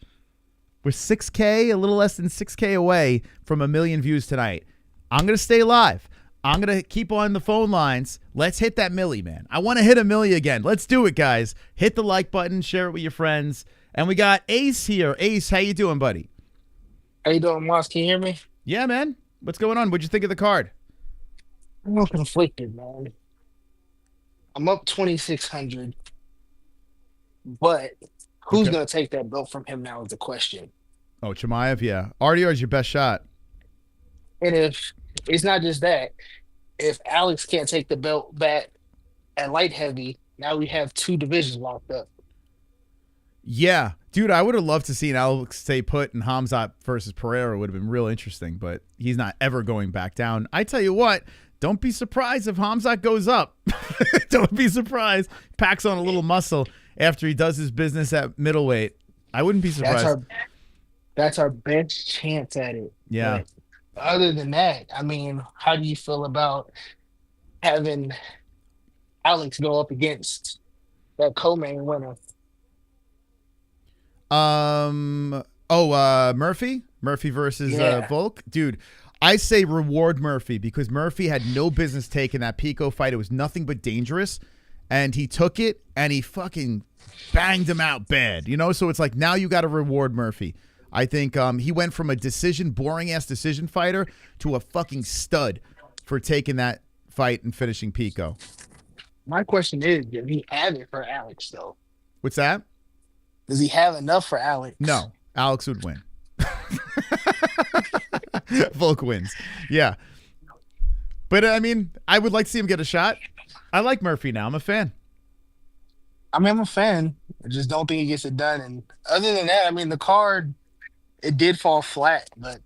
We're 6K, a little less than 6K away from 1 million views tonight. I'm going to stay live. I'm going to keep on the phone lines. Let's hit that milli, man. I want to hit 1 million again. Let's do it, guys. Hit the like button. Share it with your friends. And we got Ace here. Ace, how you doing, buddy? How you doing, Moss? Can you hear me? Yeah, man. What's going on? What'd you think of the card? I'm not conflicted, man. I'm up 2,600. But who's going to take that belt from him now is the question. Oh, Chimaev, yeah. RDR is your best shot. And if it's not just that, if Alex can't take the belt back at light heavy, now we have 2 divisions locked up. Yeah. Dude, I would have loved to see Alex stay put and Khamzat versus Pereira would have been real interesting, but he's not ever going back down. I tell you what, don't be surprised if Khamzat goes up. Don't be surprised. Packs on a little muscle after he does his business at middleweight. I wouldn't be surprised. That's our best chance at it. Yeah. But other than that, I mean, how do you feel about having Alex go up against that co-main winner? Murphy versus Volk. Dude, I say reward Murphy because Murphy had no business taking that Pico fight. It was nothing but dangerous, and he took it and he fucking banged him out bad. So it's like now you got to reward Murphy. I think he went from a boring ass decision fighter to a fucking stud for taking that fight and finishing Pico. My question is, does he have it for Alex though? What's that? Does he have enough for Alex? No, Alex would win. Volk wins. Yeah. But I mean, I would like to see him get a shot. I like Murphy now. I'm a fan. I mean, I'm a fan. I just don't think he gets it done. And other than that, I mean, the card, it did fall flat, but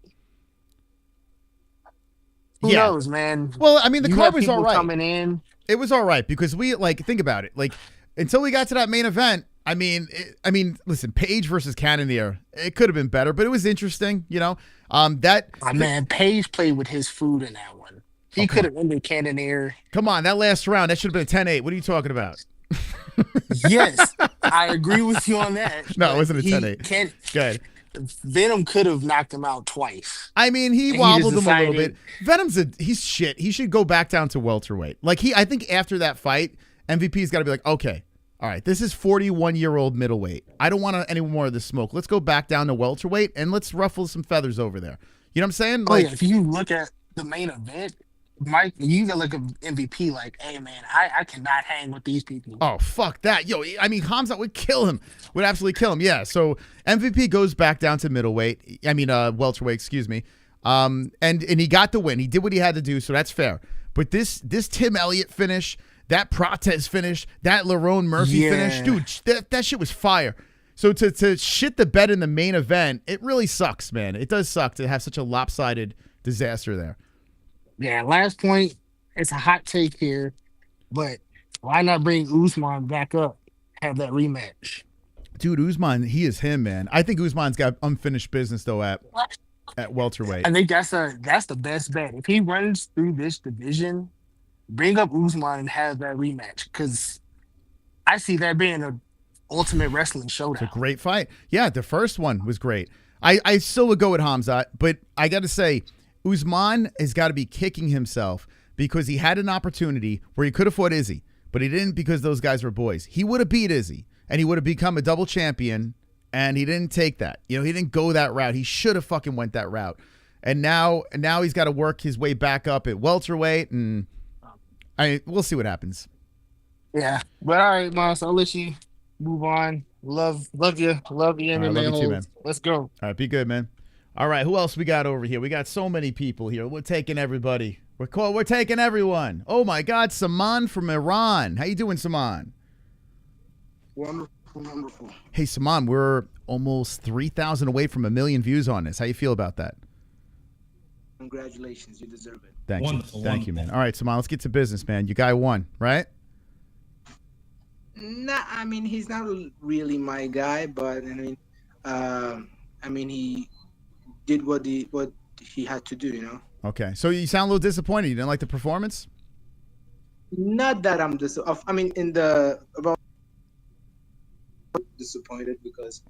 who knows, man? Well, I mean, the card was all right. Coming in. It was all right because we think about it. Like until we got to that main event, I mean, listen, Page versus Cannonier, it could have been better, but it was interesting, man, Page played with his food in that one. He could have ended Cannonier. Come on, that last round, that should have been a 10-8. What are you talking about? Yes, I agree with you on that. No, it wasn't a 10-8. Good. Venom could have knocked him out twice. I mean, he wobbled him a little bit. Venom's he's shit. He should go back down to welterweight. I think after that fight, MVP's got to be like, okay, all right, this is 41-year-old middleweight. I don't want any more of this smoke. Let's go back down to welterweight and let's ruffle some feathers over there. You know what I'm saying? If you look at the main event, Mike, you can look at MVP like, hey man, I cannot hang with these people. Oh, fuck that. Yo, I mean, Khamzat would kill him. Would absolutely kill him. Yeah. So MVP goes back down to middleweight. I mean, welterweight, excuse me. And he got the win. He did what he had to do, so that's fair. But this Tim Elliott finish, that Prates finish, that Lerone Murphy finish, dude, that shit was fire. So to shit the bed in the main event, it really sucks, man. It does suck to have such a lopsided disaster there. Yeah, last point, it's a hot take here, but why not bring Usman back up, have that rematch? Dude, Usman, he is him, man. I think Usman's got unfinished business, though, at welterweight. I think that's the best bet. If he runs through this division, bring up Usman and have that rematch, because I see that being an ultimate wrestling showdown. It's a great fight. Yeah, the first one was great. I still would go with Khamzat, but I got to say, Usman has got to be kicking himself because he had an opportunity where he could have fought Izzy, but he didn't because those guys were boys. He would have beat Izzy, and he would have become a double champion, and he didn't take that. You know, he didn't go that route. He should have fucking went that route. And now he's got to work his way back up at welterweight, and we'll see what happens. Yeah. But all right, Moss, I'll let you move on. Love you. Love you, right, love you too, man. Let's go. All right, be good, man. All right, who else we got over here? We got so many people here. We're taking everybody. We're taking everyone. Oh my God, Saman from Iran. How you doing, Saman? Wonderful. Hey, Saman, we're almost 3,000 away from 1 million views on this. How you feel about that? Congratulations, you deserve it. Thank you, man. All right, Saman, let's get to business, man. You guy won, right? Nah, I mean he's not really my guy, but I mean he did what he had to do, you know. Okay, so you sound a little disappointed. You didn't like the performance? Not that I'm disappointed because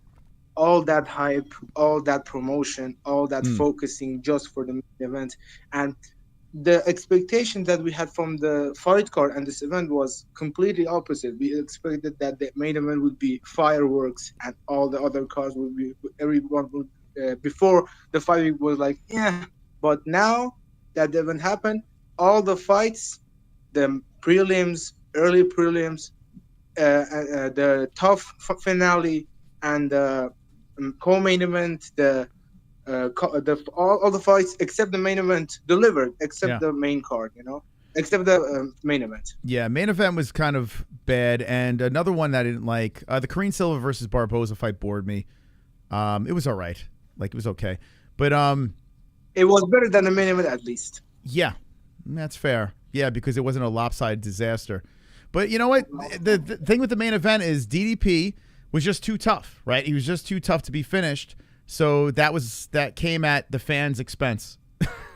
all that hype, all that promotion, all that focusing just for the main event, and the expectation that we had from the fight card and this event was completely opposite. We expected that the main event would be fireworks and all the other cards would be, everyone would, before the fight week was like, yeah. But now that the event happened, all the fights, the prelims, early prelims, the tough finale, and the co-main event, all the fights except the main event delivered, except the main card, you know, except the main event. Yeah, main event was kind of bad, and another one that I didn't like, the Karine Silva versus Barboza fight bored me. It was all right, like it was okay, but it was better than the main event at least. Yeah, that's fair. Yeah, because it wasn't a lopsided disaster. But you know what? The thing with the main event is DDP was just too tough, right? He was just too tough to be finished. So that came at the fans' expense.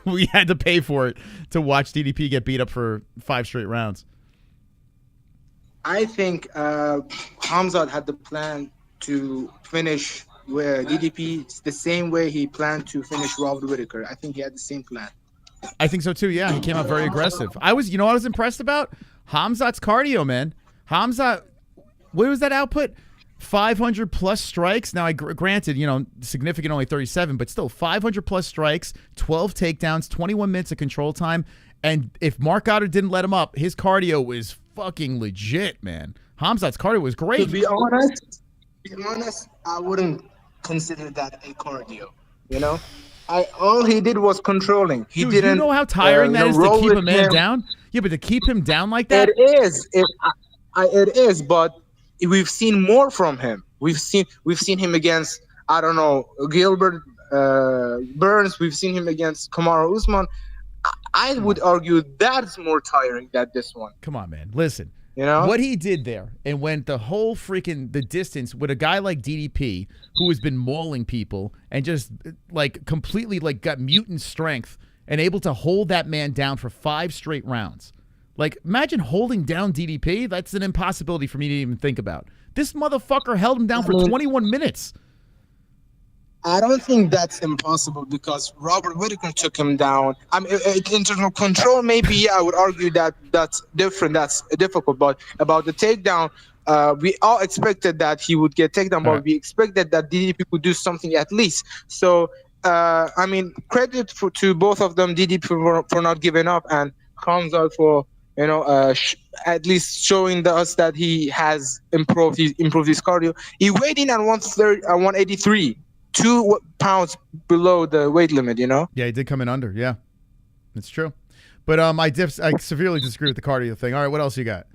We had to pay for it to watch DDP get beat up for 5 straight rounds. I think Khamzat had the plan to finish where DDP the same way he planned to finish Robert Whittaker. I think he had the same plan. I think so too. Yeah, he came out very aggressive. I was impressed about Khamzat's cardio, man. Khamzat, what was that output? 500 plus strikes. Now, granted, significant only 37, but still 500 plus strikes, 12 takedowns, 21 minutes of control time. And if MaRkY didn't let him up, his cardio was fucking legit, man. Khamzat's cardio was great. To be honest, I wouldn't consider that a cardio. You know, all he did was controlling. He didn't. You know how tiring that is to keep a man down? Yeah, but to keep him down like that, it is. It is, but we've seen more from him. We've seen him against, I don't know, Gilbert Burns. We've seen him against Kamaru Usman. I would argue that's more tiring than this one. Come on, man. Listen, you know what he did there and went the whole the distance with a guy like DDP who has been mauling people and just like completely like got mutant strength and able to hold that man down for 5 straight rounds. Like, imagine holding down DDP. That's an impossibility for me to even think about. This motherfucker held him down for 21 minutes. I don't think that's impossible because Robert Whittaker took him down. I mean, in terms of control, maybe I would argue that that's different. That's difficult. But about the takedown, we all expected that he would get takedown, but we expected that DDP would do something at least. So, I mean, credit to both of them, DDP for not giving up, and Khamzat for at least showing us that he has improved his cardio. He weighed in at 183, 2 pounds below the weight limit. Yeah, he did come in under. Yeah, it's true. But I severely disagree with the cardio thing. All right, what else you got?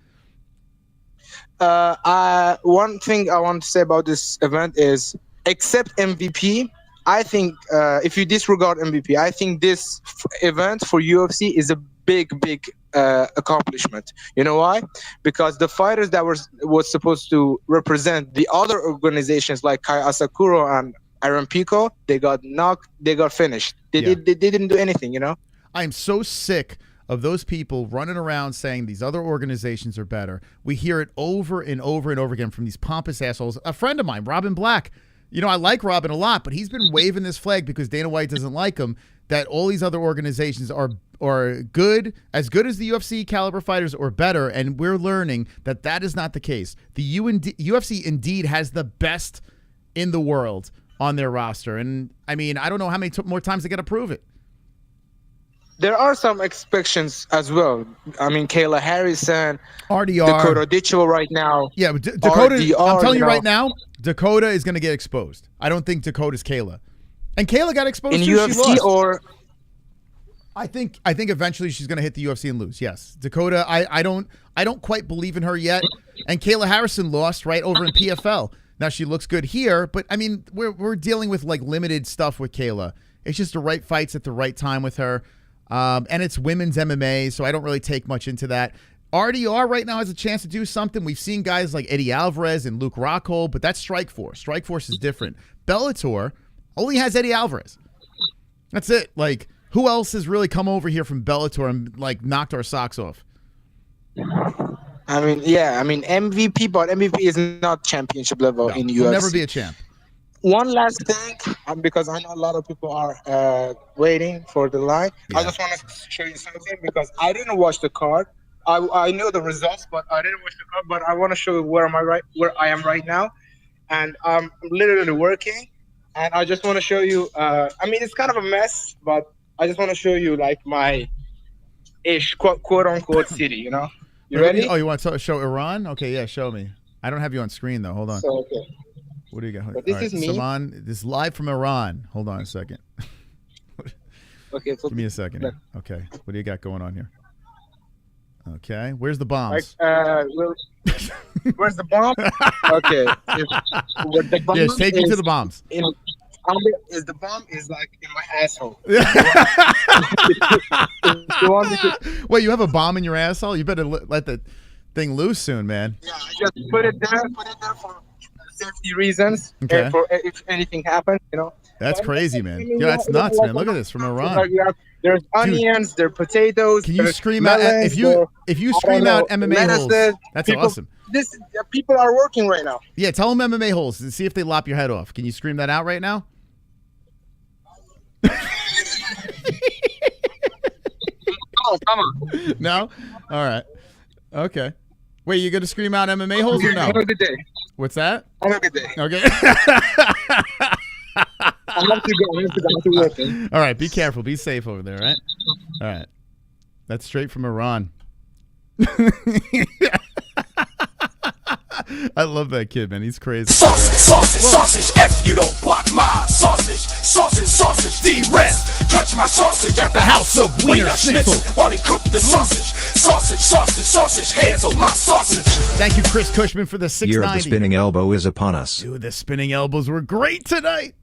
One thing I want to say about this event is, except MVP, I think if you disregard MVP, I think this event for UFC is a big accomplishment. You know why? Because the fighters that was supposed to represent the other organizations like Kai Asakura and Aaron Pico, they got knocked, they got finished. They didn't do anything, you know? I am so sick of those people running around saying these other organizations are better. We hear it over and over and over again from these pompous assholes. A friend of mine, Robin Black, I like Robin a lot, but he's been waving this flag because Dana White doesn't like him, that all these other organizations are good as the UFC caliber fighters or better, and we're learning that is not the case. The UFC indeed has the best in the world on their roster, and I mean, I don't know how many more times they got to prove it. There are some expectations as well. I mean, Kayla Harrison, RDR, Dakota Ditchell right now. Yeah, but Dakota, RDR, I'm telling you right now, Dakota is going to get exposed. I don't think Dakota's Kayla. And Kayla got exposed in too. UFC, she lost. or I think eventually she's going to hit the UFC and lose. Yes, Dakota. I don't quite believe in her yet. And Kayla Harrison lost right over in PFL. Now she looks good here, but I mean we're dealing with like limited stuff with Kayla. It's just the right fights at the right time with her. And it's women's MMA, so I don't really take much into that. RDR right now has a chance to do something. We've seen guys like Eddie Alvarez and Luke Rockhold, but that's Strikeforce. Strikeforce is different. Bellator only has Eddie Alvarez. That's it. Like, who else has really come over here from Bellator and like knocked our socks off? I mean, MVP, but MVP is not championship level in UFC. He'll never be a champ. One last thing, because I know a lot of people are waiting for the line. Yeah. I just want to show you something because I didn't watch the card. I know the results, but I didn't watch the card. But I want to show you where I am right now, and I'm literally working. And I just want to show you. I mean, it's kind of a mess, but I just want to show you like my quote unquote city. You know, you ready? Oh, you want to show Iran? Okay, yeah, show me. I don't have you on screen though. Hold on. So, okay. What do you got? But this is me. Salman, this is live from Iran. Hold on a second. Okay. So give me a second. Here. Okay. What do you got going on here? Okay. Where's the bombs? Where's the bomb? Okay. The bomb take me to the bombs. The bomb is like in my asshole. Wait, you have a bomb in your asshole? You better let the thing loose soon, man. Yeah, I just put it there for safety reasons. Okay. And for if anything happens, you know. That's crazy, man. Yeah, that's nuts, man. Look at this from Iran. There's onions, there's potatoes. Can you scream out if you scream out MMA-Holes? That's awesome. People are working right now. Yeah, tell them MMA-Holes and see if they lop your head off. Can you scream that out right now? Oh, come on. No? All right. Okay. Wait, you going to scream out MMA-Holes or no? Have a good day. What's that? Have a good day. Okay. I have to go. All right, be careful. Be safe over there, right? All right. That's straight from Iran. I love that kid, man. He's crazy. Sausage, if you don't block my sausage, the rest. Touch my sausage at the house of Wiener Schnitzel while he cook the sausage, hands on my sausage. Thank you, Chris Cushman, for the 690. Year of the spinning elbow is upon us. Dude, the spinning elbows were great tonight.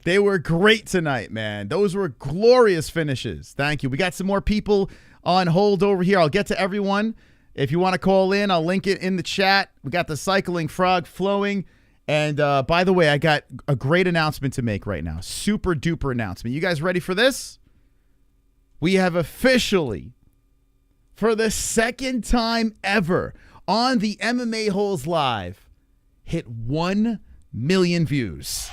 They were great tonight, man. Those were glorious finishes. Thank you. We got some more people on hold over here. I'll get to everyone. If you want to call in, I'll link it in the chat. We got the cycling frog flowing. And by the way, I got a great announcement to make right now. Super duper announcement. You guys ready for this? We have officially, for the second time ever on the MMA-Holes Live, hit 1 million views.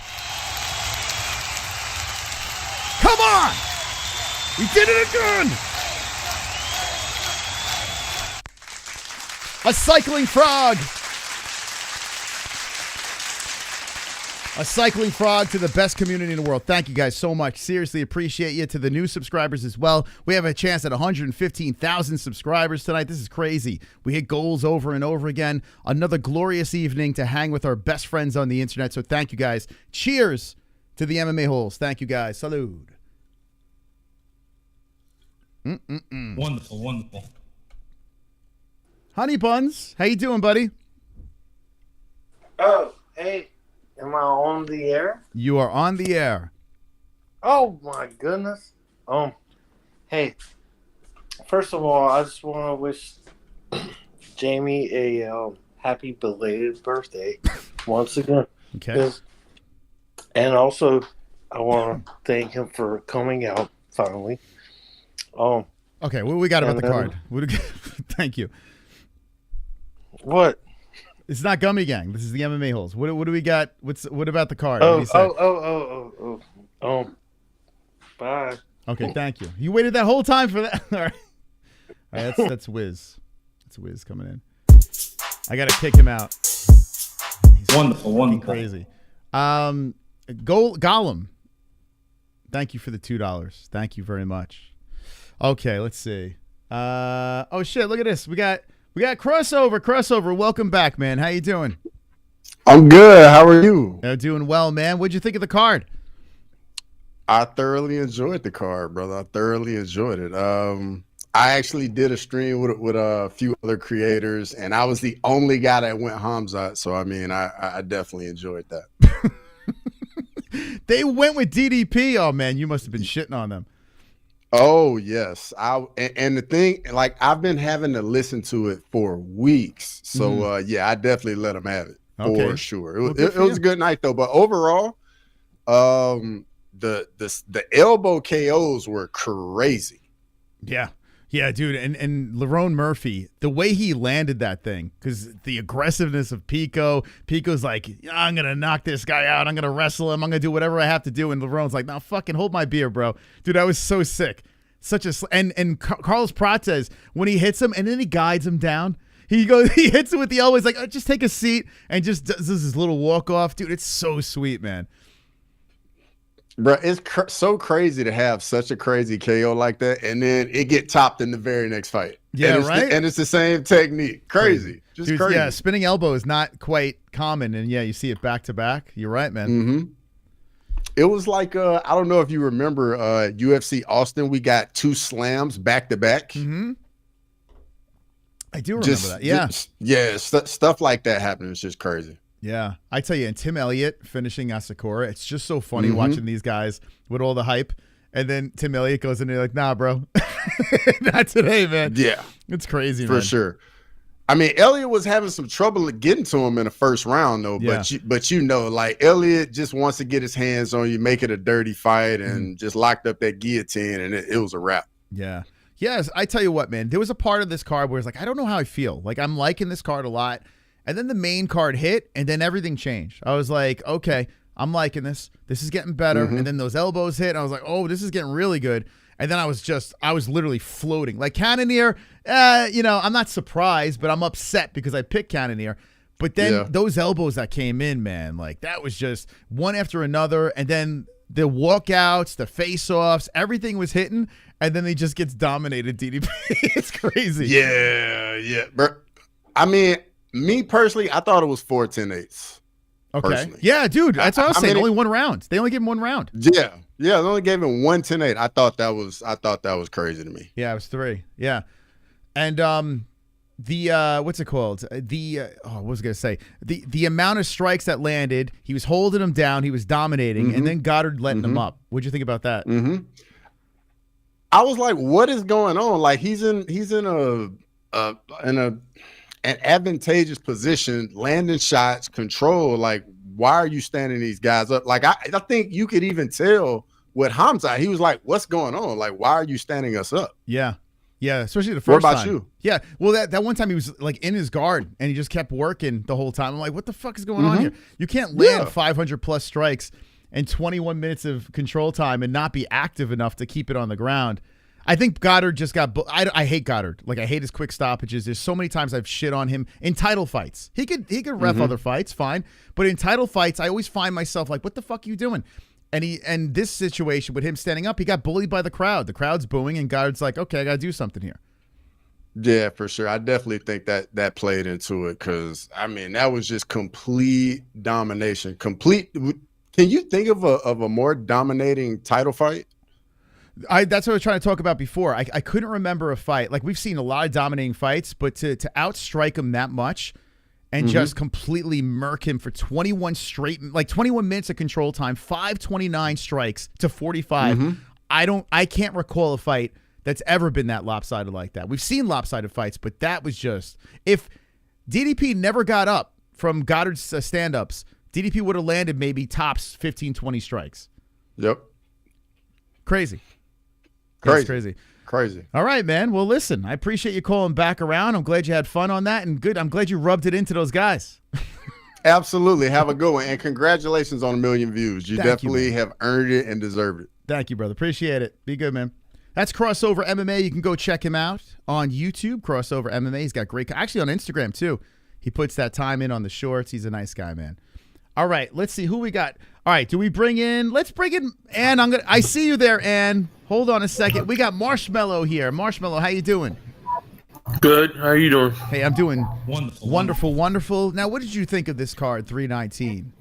Come on! We did it again! A cycling frog A cycling frog to the best community in the world. Thank you guys so much. Seriously appreciate you. To the new subscribers as well. We have a chance at 115,000 subscribers tonight. This is crazy. We hit goals over and over again. Another glorious evening to hang with our best friends on the internet. So thank you guys. Cheers to the MMA Holes. Thank you guys. Salud. Wonderful, wonderful. Honey Buns, how you doing, buddy? Oh, hey. Am I on the air? You are on the air. Oh my goodness. Hey. First of all, I just want to wish Jamie a happy belated birthday once again. Okay. And also, I want to thank him for coming out finally. Okay, what we got about the card? Thank you. What? It's not Gummy Gang. This is the MMA Holes. What do we got? What about the card? Bye. Okay, thank you. You waited that whole time for that. All right. All right, that's Wiz. That's Wiz coming in. I gotta kick him out. He's wonderful. Crazy. Gollum. Thank you for the $2. Thank you very much. Okay, let's see. Oh shit! Look at this. We got crossover. Welcome back, man. How you doing? I'm good. How are you? Doing well, man. What'd you think of the card? I thoroughly enjoyed the card, brother. I thoroughly enjoyed it. I actually did a stream with a few other creators, and I was the only guy that went Khamzat. So I mean, I definitely enjoyed that. They went with DDP. Oh man, you must have been shitting on them. Oh yes, and the thing, like, I've been having to listen to it for weeks, so yeah, I definitely let them have it for sure. It was a good night though, but overall, the elbow KOs were crazy. Yeah, dude, and Lerone Murphy, the way he landed that thing, because the aggressiveness of Pico's like, I'm gonna knock this guy out, I'm gonna wrestle him, I'm gonna do whatever I have to do, and Lerone's like, no, fucking hold my beer, bro. Dude, I was so sick. And Carlos Prates, when he hits him and then he guides him down, he hits him with the elbow, he's like, oh, just take a seat, and just does this little walk off. Dude, it's so sweet, man. Bro, it's so crazy to have such a crazy KO like that, and then it get topped in the very next fight. Yeah, and right? And it's the same technique. Crazy. Just Dude, crazy. Yeah, spinning elbow is not quite common, and yeah, you see it back to back. You're right, man. Mm-hmm. It was like, I don't know if you remember UFC Austin, we got 2 slams back to back. Mm-hmm. I do remember that. Yeah. Stuff like that happening. It's just crazy. Yeah, I tell you, and Tim Elliott finishing Asakura, it's just so funny watching these guys with all the hype, and then Tim Elliott goes in there like, nah, bro, not today, man. Yeah, it's crazy, for man. sure. I mean, Elliott was having some trouble getting to him in the first round, though. Yeah. But you know, like, Elliott just wants to get his hands on you, make it a dirty fight, and just locked up that guillotine, and it was a wrap. Yeah. Yes, I tell you what, man. There was a part of this card where it's like, I don't know how I feel. Like, I'm liking this card a lot. And then the main card hit, and then everything changed. I was like, okay, I'm liking this. This is getting better. And then those elbows hit, and I was like, oh, this is getting really good. And then I was literally floating. Like Cannonier, I'm not surprised, but I'm upset because I picked Cannonier. But then those elbows that came in, man, like that was just one after another. And then the walkouts, the face-offs, everything was hitting. And then he just gets dominated, DDP. It's crazy. Yeah. But I mean, me personally, I thought it was 4 10-8s. Okay. Personally. Yeah, dude. That's what I was saying. mean, only one round. They only gave him one round. Yeah. They only gave him 1 10-8. I thought that was crazy to me. Yeah, it was 3. Yeah. And what's it called? What was I gonna say? The amount of strikes that landed, he was holding him down, he was dominating, and then Goddard letting him up. What'd you think about that? I was like, what is going on? Like he's in an advantageous position, landing shots, control. Like, why are you standing these guys up? Like, I think you could even tell with Khamzat, he was like, what's going on? Like, why are you standing us up? Yeah, especially the first time. What about you? Yeah, well, that one time he was like in his guard and he just kept working the whole time. I'm like, what the fuck is going on here? You can't land 500 plus strikes and 21 minutes of control time and not be active enough to keep it on the ground. I think Goddard just got. I hate Goddard. Like I hate his quick stoppages. There's so many times I've shit on him in title fights. He could ref other fights, fine. But in title fights, I always find myself like, what the fuck are you doing? And this situation with him standing up, he got bullied by the crowd. The crowd's booing, and Goddard's like, okay, I got to do something here. Yeah, for sure. I definitely think that played into it because, I mean, that was just complete domination. Can you think of a more dominating title fight? That's what I was trying to talk about before. I couldn't remember a fight. Like, we've seen a lot of dominating fights, but to outstrike him that much and just completely murk him for 21 minutes of control time, 529 strikes to 45. I can't recall a fight that's ever been that lopsided like that. We've seen lopsided fights, but that was just, if DDP never got up from Goddard's stand-ups, DDP would have landed maybe tops 15, 20 strikes. Yep. Crazy. Crazy. Crazy. Crazy. All right, man. Well, listen, I appreciate you calling back around. I'm glad you had fun on that, and good. I'm glad you rubbed it into those guys. Absolutely. Have a good one, and congratulations on 1 million views. You Thank you, definitely man. have earned it and deserved it. Thank you, brother. Appreciate it. Be good, man. That's Crossover MMA. You can go check him out on YouTube, Crossover MMA. He's got great, actually on Instagram too. He puts that time in on the shorts. He's a nice guy, man. All right, let's see who we got. All right, let's bring in Ann. I see you there, Ann. Hold on a second. We got Marshmallow here. Marshmallow, how you doing? Good. How are you doing? Hey, I'm doing wonderful. Now, what did you think of this card, 319?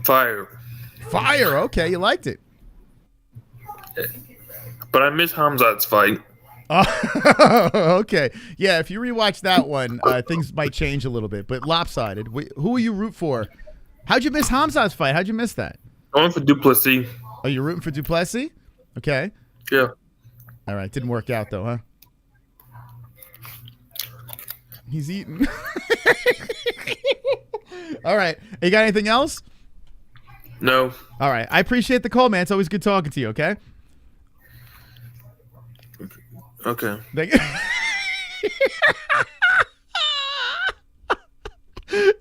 Fire. Okay, you liked it. But I miss Khamzat's fight. Okay. Yeah, if you rewatch that one, things might change a little bit, but lopsided. Who will you root for? How'd you miss Khamzat's fight? How'd you miss that? Going for Du Plessis. Oh, you're rooting for Du Plessis? Okay. Yeah. All right. Didn't work out, though, huh? He's eating. All right. You got anything else? No. All right. I appreciate the call, man. It's always good talking to you, okay? Okay.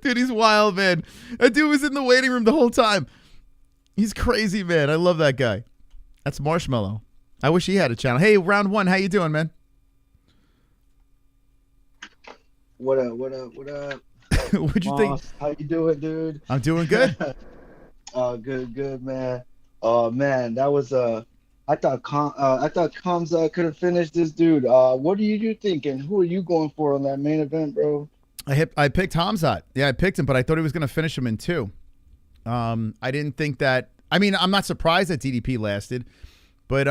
Dude, he's wild, man. That dude was in the waiting room the whole time. He's crazy, man. I love that guy. That's Marshmallow. I wish he had a channel. Hey, round one. How you doing, man? What up? What'd you think? How you doing, dude? I'm doing good. Good, man. Man, that was I thought Khamzat could have finished this dude. What are you thinking? Who are you going for on that main event, bro? I picked Khamzat. Yeah, I picked him, but I thought he was going to finish him in 2. I didn't think that. I mean, I'm not surprised that DDP lasted, but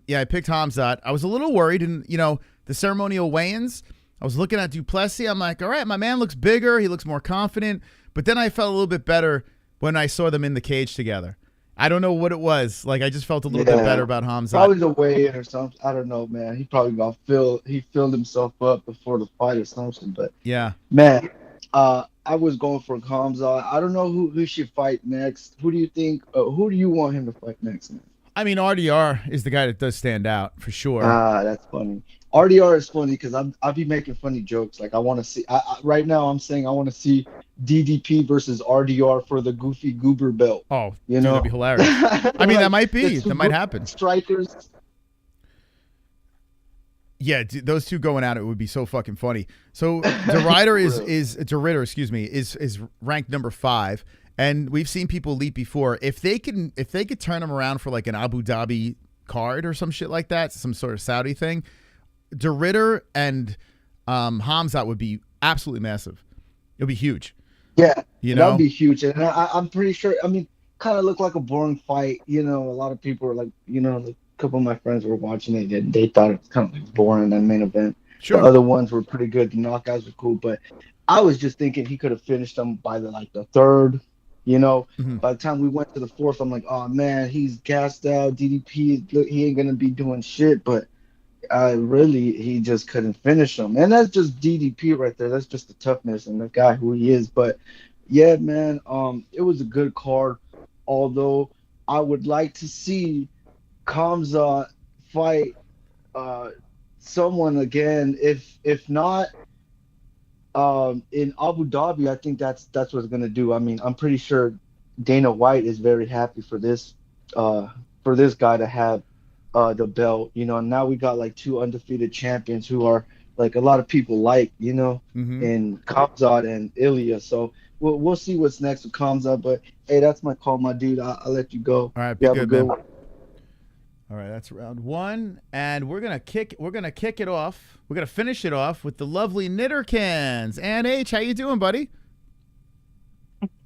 yeah, I picked Khamzat. I was a little worried, and the ceremonial weigh-ins. I was looking at Du Plessis. I'm like, all right, my man looks bigger. He looks more confident. But then I felt a little bit better when I saw them in the cage together. I don't know what it was. Like, I just felt a little bit better about Khamzat. Probably the weigh-in or something. I don't know, man. He probably filled himself up before the fight or something. But yeah, man, I was going for Khamzat. I don't know who should fight next. Who do you think? Who do you want him to fight next, man? I mean, RDR is the guy that does stand out for sure. That's funny. RDR is funny because I'll be making funny jokes. Like I want to see. Right now, I'm saying I want to see DDP versus RDR for the Goofy Goober belt. Oh, that'd be hilarious. I mean, that might be. That might happen. Strikers. Yeah, those two going at it would be so fucking funny. So DeRider is ranked number 5, and we've seen people leap before. If they could turn him around for like an Abu Dhabi card or some shit like that, some sort of Saudi thing, DeRider and Khamzat would be absolutely massive. It would be huge. Yeah, that would be huge, and I'm pretty sure. I mean, kind of looked like a boring fight. A lot of people were like, a couple of my friends were watching it, and they thought it was kind of like boring, that main event. Sure. The other ones were pretty good. The knockouts were cool, but I was just thinking he could have finished them by the third. By the time we went to the 4th, I'm like, oh man, he's gassed out. DDP, he ain't gonna be doing shit, but he just couldn't finish him, and that's just DDP right there. That's just the toughness and the guy who he is. But yeah, man, it was a good card. Although I would like to see Khamzat fight someone again. If not in Abu Dhabi, I think that's what it's gonna do. I mean, I'm pretty sure Dana White is very happy for this guy to have the belt, you know, and now we got like 2 undefeated champions who are like a lot of people like, you know, in Khamzat and Ilya. So we'll see what's next with Khamzat. But hey, that's my call, my dude. I'll let you go. All right, You be have a good, good man. one. All right, that's round 1, and we're gonna kick it off. We're gonna finish it off with the lovely Knittercans. Ann H, how you doing, buddy?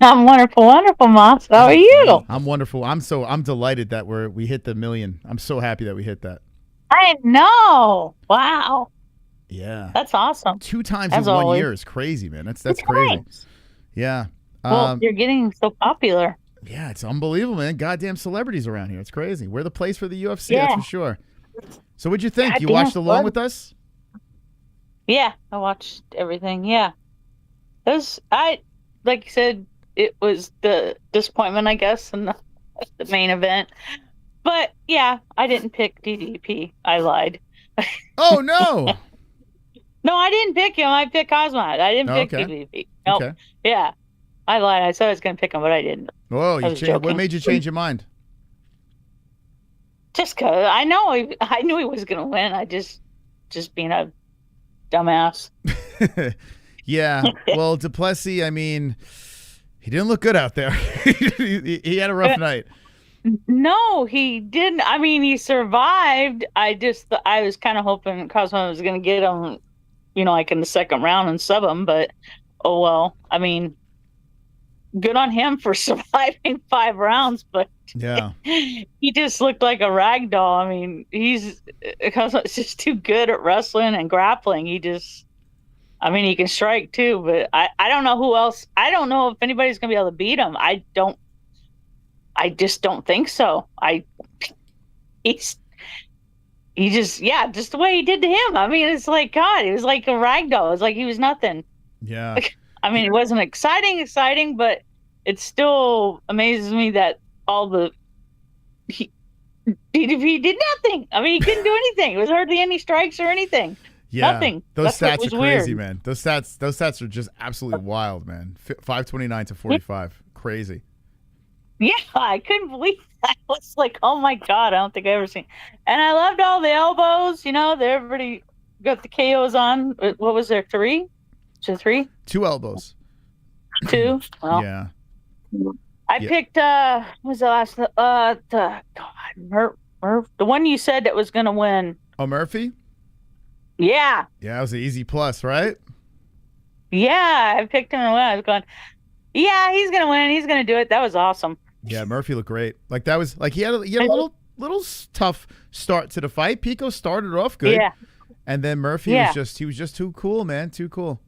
I'm wonderful, Moss. How are you? I'm wonderful. I'm delighted that we hit the 1 million. I'm so happy that we hit that. I know. Wow. Yeah. That's awesome. 2 times As in 1 always. year is crazy, man. That's 2 crazy. times. Yeah. Well, you're getting so popular. Yeah, it's unbelievable, man. Goddamn celebrities around here. It's crazy. We're the place for the UFC, Yeah. that's for sure. So what'd you think? You Goddamn watched along fun. with us? Yeah, I watched everything. Yeah. Like you said, it was the disappointment, I guess, in the main event. But yeah, I didn't pick DDP. I lied. Oh no. No, I didn't pick him. I picked Khamzat. I didn't pick Okay. DDP. Nope. Okay. Yeah. I lied. I said I was going to pick him, but I didn't. Whoa, I was what joking. made you change your mind? Just because I knew he was going to win. I just being a dumbass. Yeah. Well, Du Plessis, I mean, he didn't look good out there. he had a rough night. No, he didn't. I mean, he survived. I was kind of hoping Cosmo was going to get him, you know, like in the second round and sub him. But oh well. I mean, good on him for surviving 5 rounds. But Yeah. he just looked like a rag doll. I mean, Cosmo's just too good at wrestling and grappling. He can strike too, but I don't know who else. I don't know if anybody's going to be able to beat him. I just don't think so. Just the way he did to him. I mean, it's like, God, it was like a ragdoll. It's like he was nothing. Yeah. I mean, it wasn't exciting, but it still amazes me that DDP did nothing. I mean, he couldn't do anything. It was hardly any strikes or anything. Yeah. Nothing. Those That's what stats was are crazy, weird. man. Those stats are just absolutely wild, man. 529 to 45. Crazy. Yeah, I couldn't believe that. I was like, oh my God, I don't think I've ever seen. And I loved all the elbows, you know, everybody got the KOs on. What was there, 3? Was it 3? 2 elbows. 2? Well, Yeah. I picked, what was the last, Murph, the one you said that was going to win. Oh, Murphy? Yeah. Yeah, that was an easy plus, right? Yeah, I picked him to win. I was going, yeah, he's going to win. He's going to do it. That was awesome. Yeah, Murphy looked great. Like that was like he had a little tough start to the fight. Pico started off good. Yeah. And then Murphy was just too cool, man. Too cool.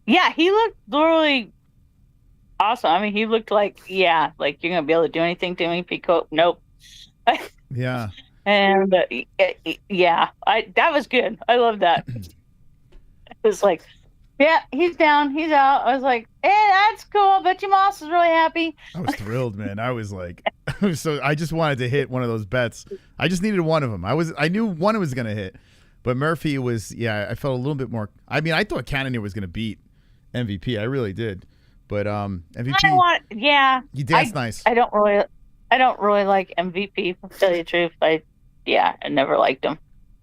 Yeah, he looked literally awesome. I mean, he looked like, you're going to be able to do anything to me, Pico. Nope. Yeah. And that was good. I love that. It was like, yeah, he's down, he's out. I was like, hey, that's cool. I bet you Moss is really happy. I was thrilled, man. I was like, I just wanted to hit one of those bets. I just needed one of them. I knew one was going to hit, but Murphy was, I felt a little bit more. I mean, I thought Cannonier was going to beat MVP. I really did. But MVP, he danced nice. I don't really like MVP, to tell you the truth. I never liked him.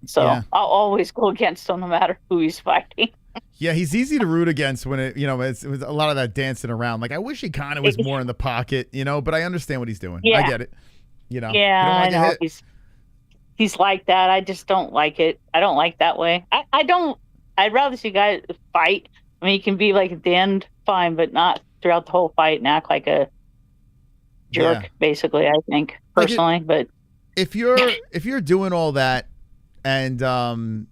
So I'll always go against him no matter who he's fighting. Yeah, he's easy to root against when it was a lot of that dancing around. Like I wish he kind of was more in the pocket, but I understand what he's doing. Yeah. I get it. Yeah, I know. He's like that. I just don't like it. I don't like that way. I'd rather see guys fight. I mean, you can be like at the end, fine, but not throughout the whole fight and act like a jerk, basically, I think, personally. But if you're doing all that and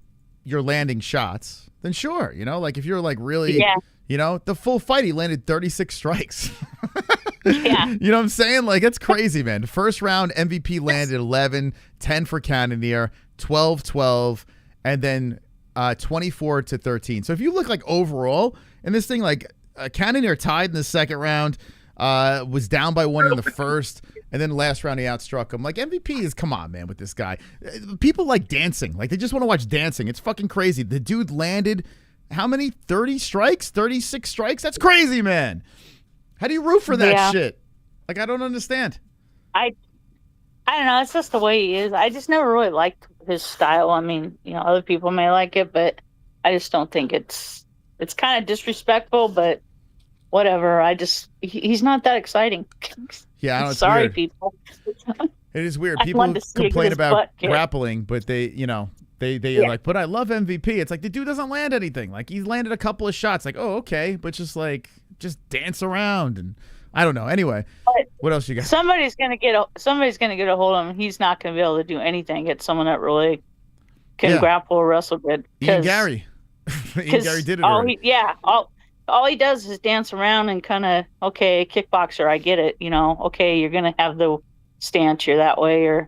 you're landing shots, then sure, like if you're like really, the full fight, he landed 36 strikes. Yeah. You know what I'm saying? Like, that's crazy, man. The first round, MVP landed 11, 10 for Cannonier, 12-12, and then 24-13. So if you look like overall in this thing, like Cannonier tied in the second round, was down by 1 in the first, and then last round he outstruck him. Like MVP is, come on, man, with this guy. People like dancing. Like they just want to watch dancing. It's fucking crazy. The dude landed how many? 30 strikes? 36 strikes? That's crazy, man. How do you root for that shit? Like I don't understand. I I don't know. It's just the way he is. I just never really liked his style. I mean, other people may like it, but I just don't think it's kind of disrespectful, but whatever. He's not that exciting. Yeah, I know, it's sorry, weird. people. It is weird. I'd People love to see complain his about butt kicked. grappling, but they Yeah. like, but I love MVP. It's like the dude doesn't land anything. Like he's landed a couple of shots. Like, oh, okay, but just dance around and I don't know. Anyway, what else you got? Somebody's gonna get a hold of him. He's not gonna be able to do anything. Get someone that really can grapple or wrestle good. Ian Gary. Ian Gary did it already. All he does is dance around and kind of, okay, kickboxer, I get it. Okay, you're gonna have the stance, you're that way,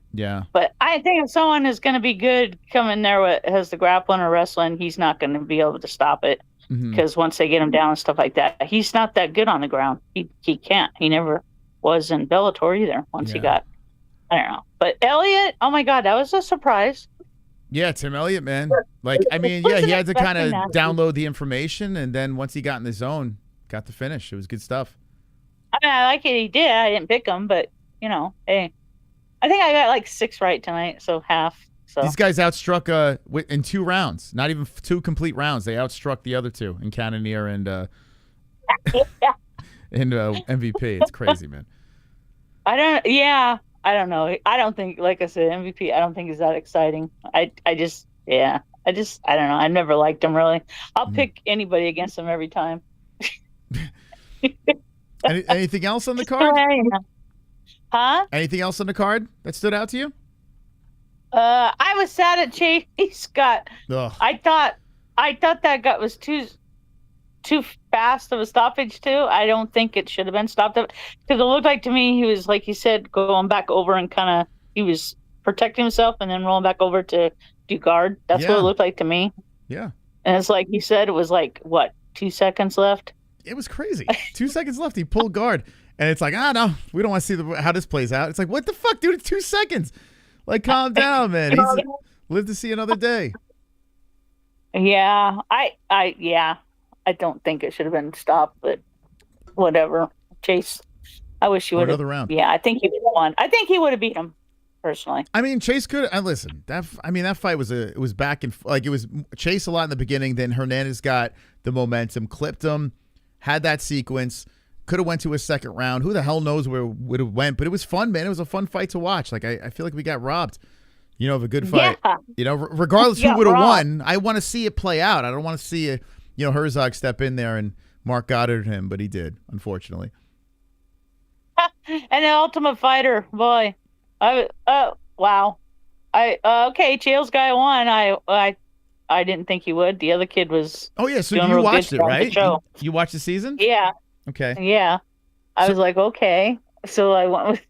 but I think if someone is gonna be good coming there has the grappling or wrestling, he's not gonna be able to stop it. Because once they get him down and stuff like that, he's not that good on the ground. He can't. He never was in Bellator either. Once he got, I don't know. But Elliott, oh my God, that was a surprise. Yeah, Tim Elliott, man. Like, I mean, he had to kind of download the information, and then once he got in the zone, got the finish. It was good stuff. I mean, I like it. He did. I didn't pick him, but hey, I think I got like 6 right tonight, so half. So these guys outstruck in 2 rounds, not even 2 complete rounds. They outstruck the other 2 in Cannonier and MVP. It's crazy, man. I don't know. I don't think, like I said, MVP, I don't think is that exciting. I don't know. I never liked him really. I'll pick anybody against him every time. Anything else on the card? Huh? Anything else on the card that stood out to you? I was sad at Chase got. Ugh. I thought that gut was too fast of a stoppage too. I don't think it should have been stopped up because it looked like to me he was, like you said, going back over and kind of he was protecting himself and then rolling back over to do guard. That's what it looked like to me. Yeah. And it's like you said, it was like what, 2 seconds left? It was crazy. 2 seconds left. He pulled guard, and it's like, no, we don't want to see how this plays out. It's like, what the fuck, dude? It's 2 seconds. Like, calm down, man. He's lived to see another day. Yeah, I don't think it should have been stopped, but whatever. Chase, I wish he would have. Another round. Yeah, I think he would have won. I think he would have beat him, personally. I mean, Chase could. Listen, that fight was back and it was Chase a lot in the beginning. Then Hernandez got the momentum, clipped him, had that sequence. Could have went to a second round. Who the hell knows where it would have went? But it was fun, man. It was a fun fight to watch. Like I feel like we got robbed, of a good fight. Yeah. Regardless who would have won, I want to see it play out. I don't want to see Herzog step in there and Mark Goddard him, but he did, unfortunately. And the Ultimate Fighter, boy. Wow. Okay, Chael's guy won. I didn't think he would. The other kid was. Oh yeah, so you watched it, right? You watched the season? Yeah. Okay. Yeah. I was like, okay. So I went with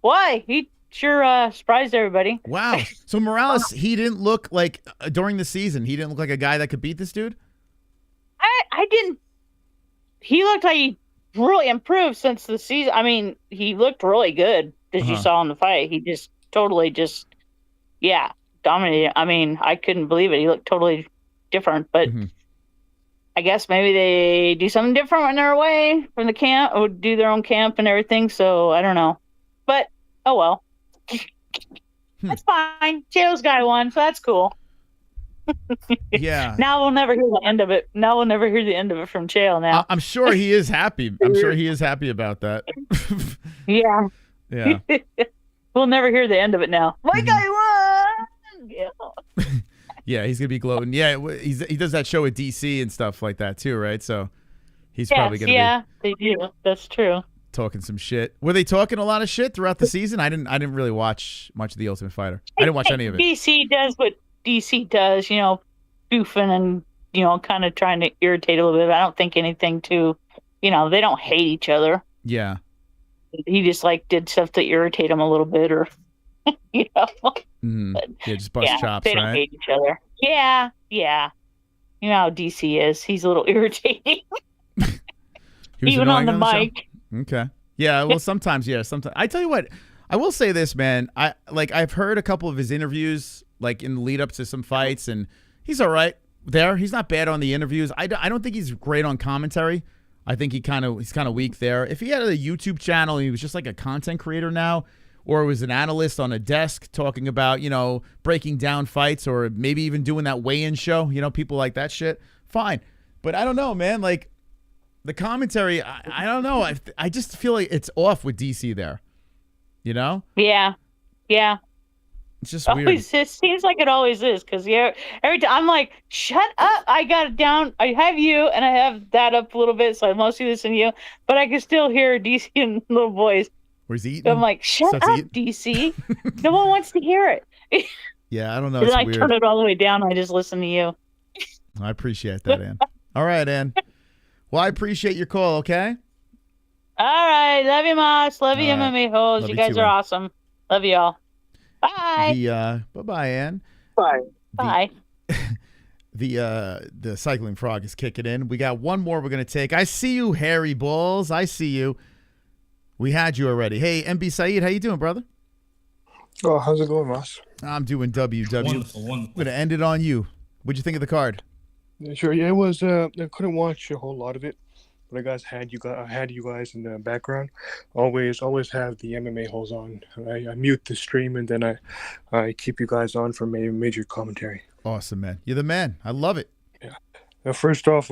why? He sure surprised everybody. Wow. So Morales, he didn't look like during the season, he didn't look like a guy that could beat this dude? I didn't. He looked like he really improved since the season. I mean, he looked really good as you saw in the fight. He just totally dominated. I mean, I couldn't believe it. He looked totally different, but I guess maybe they do something different when they're away from the camp or do their own camp and everything. So I don't know, but oh well. That's fine. Chael's guy won, so that's cool. Yeah. Now we'll never hear the end of it. From Chael now. I'm sure he is happy. I'm sure he is happy about that. Yeah. Yeah. We'll never hear the end of it now. My guy won. Yeah. Yeah, he's gonna be gloating. Yeah, he does that show at DC and stuff like that too, right? So he's probably gonna they do. That's true. Talking some shit. Were they talking a lot of shit throughout the season? I didn't really watch much of The Ultimate Fighter. I didn't watch any of it. DC does what DC does, goofing and kind of trying to irritate a little bit. I don't think anything too, they don't hate each other. Yeah. He just did stuff to irritate him a little bit, or Yeah, just bust chops, they don't hate each other. Yeah. You know how DC is. He's a little irritating. Even on the mic. Okay. Yeah, well sometimes. I tell you what, I will say this, man. I've heard a couple of his interviews in the lead up to some fights, and he's all right there. He's not bad on the interviews. I don't think he's great on commentary. I think he's kind of weak there. If he had a YouTube channel and he was just like a content creator now, or was an analyst on a desk talking about, breaking down fights, or maybe even doing that weigh-in show, people like that shit, fine. But I don't know, man. Like, the commentary, I don't know. I just feel like it's off with DC there. Yeah. Yeah. It's just weird. It seems like it always is, because every time I'm like, shut up, I got it down. I have you, and I have that up a little bit, so I mostly listen to you, but I can still hear DC in little voice. Where's he eating? So I'm like, shut up, DC. No one wants to hear it. Yeah, I don't know. Then It's I weird. turn it all the way down. I just listen to you. I appreciate that, Ann. All right, Ann. Well, I appreciate your call, okay? All right. Love you, Moss. Love you, All right. MMA-Holes. Love You you guys too, are Ann. awesome. Love you all. Bye. Bye-bye, Ann. Bye. Bye. The cycling frog is kicking in. We got one more we're going to take. I see you, Harry Balls. I see you. We had you already. Hey, MB Saeed, how you doing, brother? Oh, how's it going, Moss? I'm doing WW. Wonderful. I'm going to end it on you. What'd you think of the card? Sure. Yeah, it was. I couldn't watch a whole lot of it, but I had you guys in the background. Always have the MMA holes on. I mute the stream and then I keep you guys on for major commentary. Awesome, man. You're the man. I love it. Yeah. First off,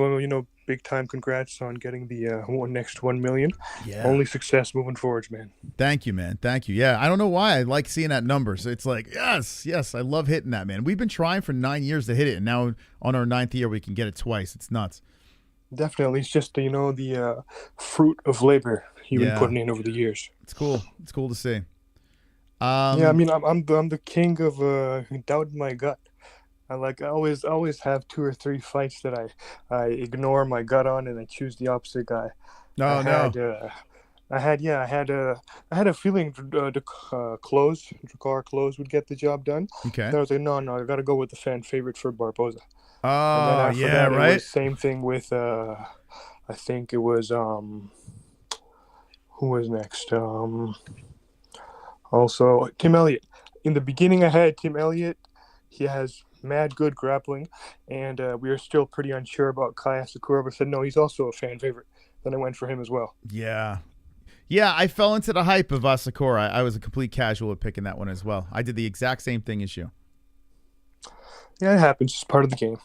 big time congrats on getting the next 1 million. Yeah. Only success moving forwards, man. Thank you, man. Thank you. Yeah, I don't know why I like seeing that number. So it's like, yes, I love hitting that, man. We've been trying for 9 years to hit it, and now on our 9th year we can get it twice. It's nuts. Definitely, it's just the fruit of labor you've been putting in over the years. It's cool. It's cool to see. Yeah, I mean, I'm the king of doubting my gut. I always have 2 or 3 fights that I ignore my gut on, and I choose the opposite guy. I had a feeling Drakkar Klose would get the job done. Okay. And I was like, no, I got to go with the fan favorite for Barboza. Oh, yeah, right. It was same thing with I think it was who was next? Also Tim Elliott. In the beginning, I had Tim Elliott. He has mad good grappling, and we were still pretty unsure about Kai Asakura, but said no, he's also a fan favorite. Then I went for him as well. Yeah, I fell into the hype of Asakura. I was a complete casual at picking that one as well. I did the exact same thing as you. Yeah, it happens. It's part of the game.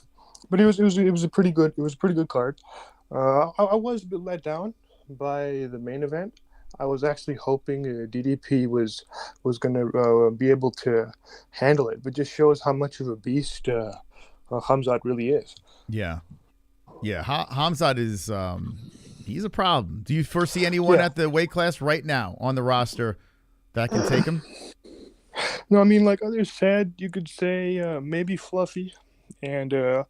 But it was a pretty good card. I was a bit let down by the main event. I was actually hoping DDP was going to be able to handle it, but just shows how much of a beast Khamzat really is. Yeah. Khamzat is he's a problem. Do you foresee anyone at the weight class right now on the roster that can take him? No, I mean, like others said, you could say maybe Fluffy and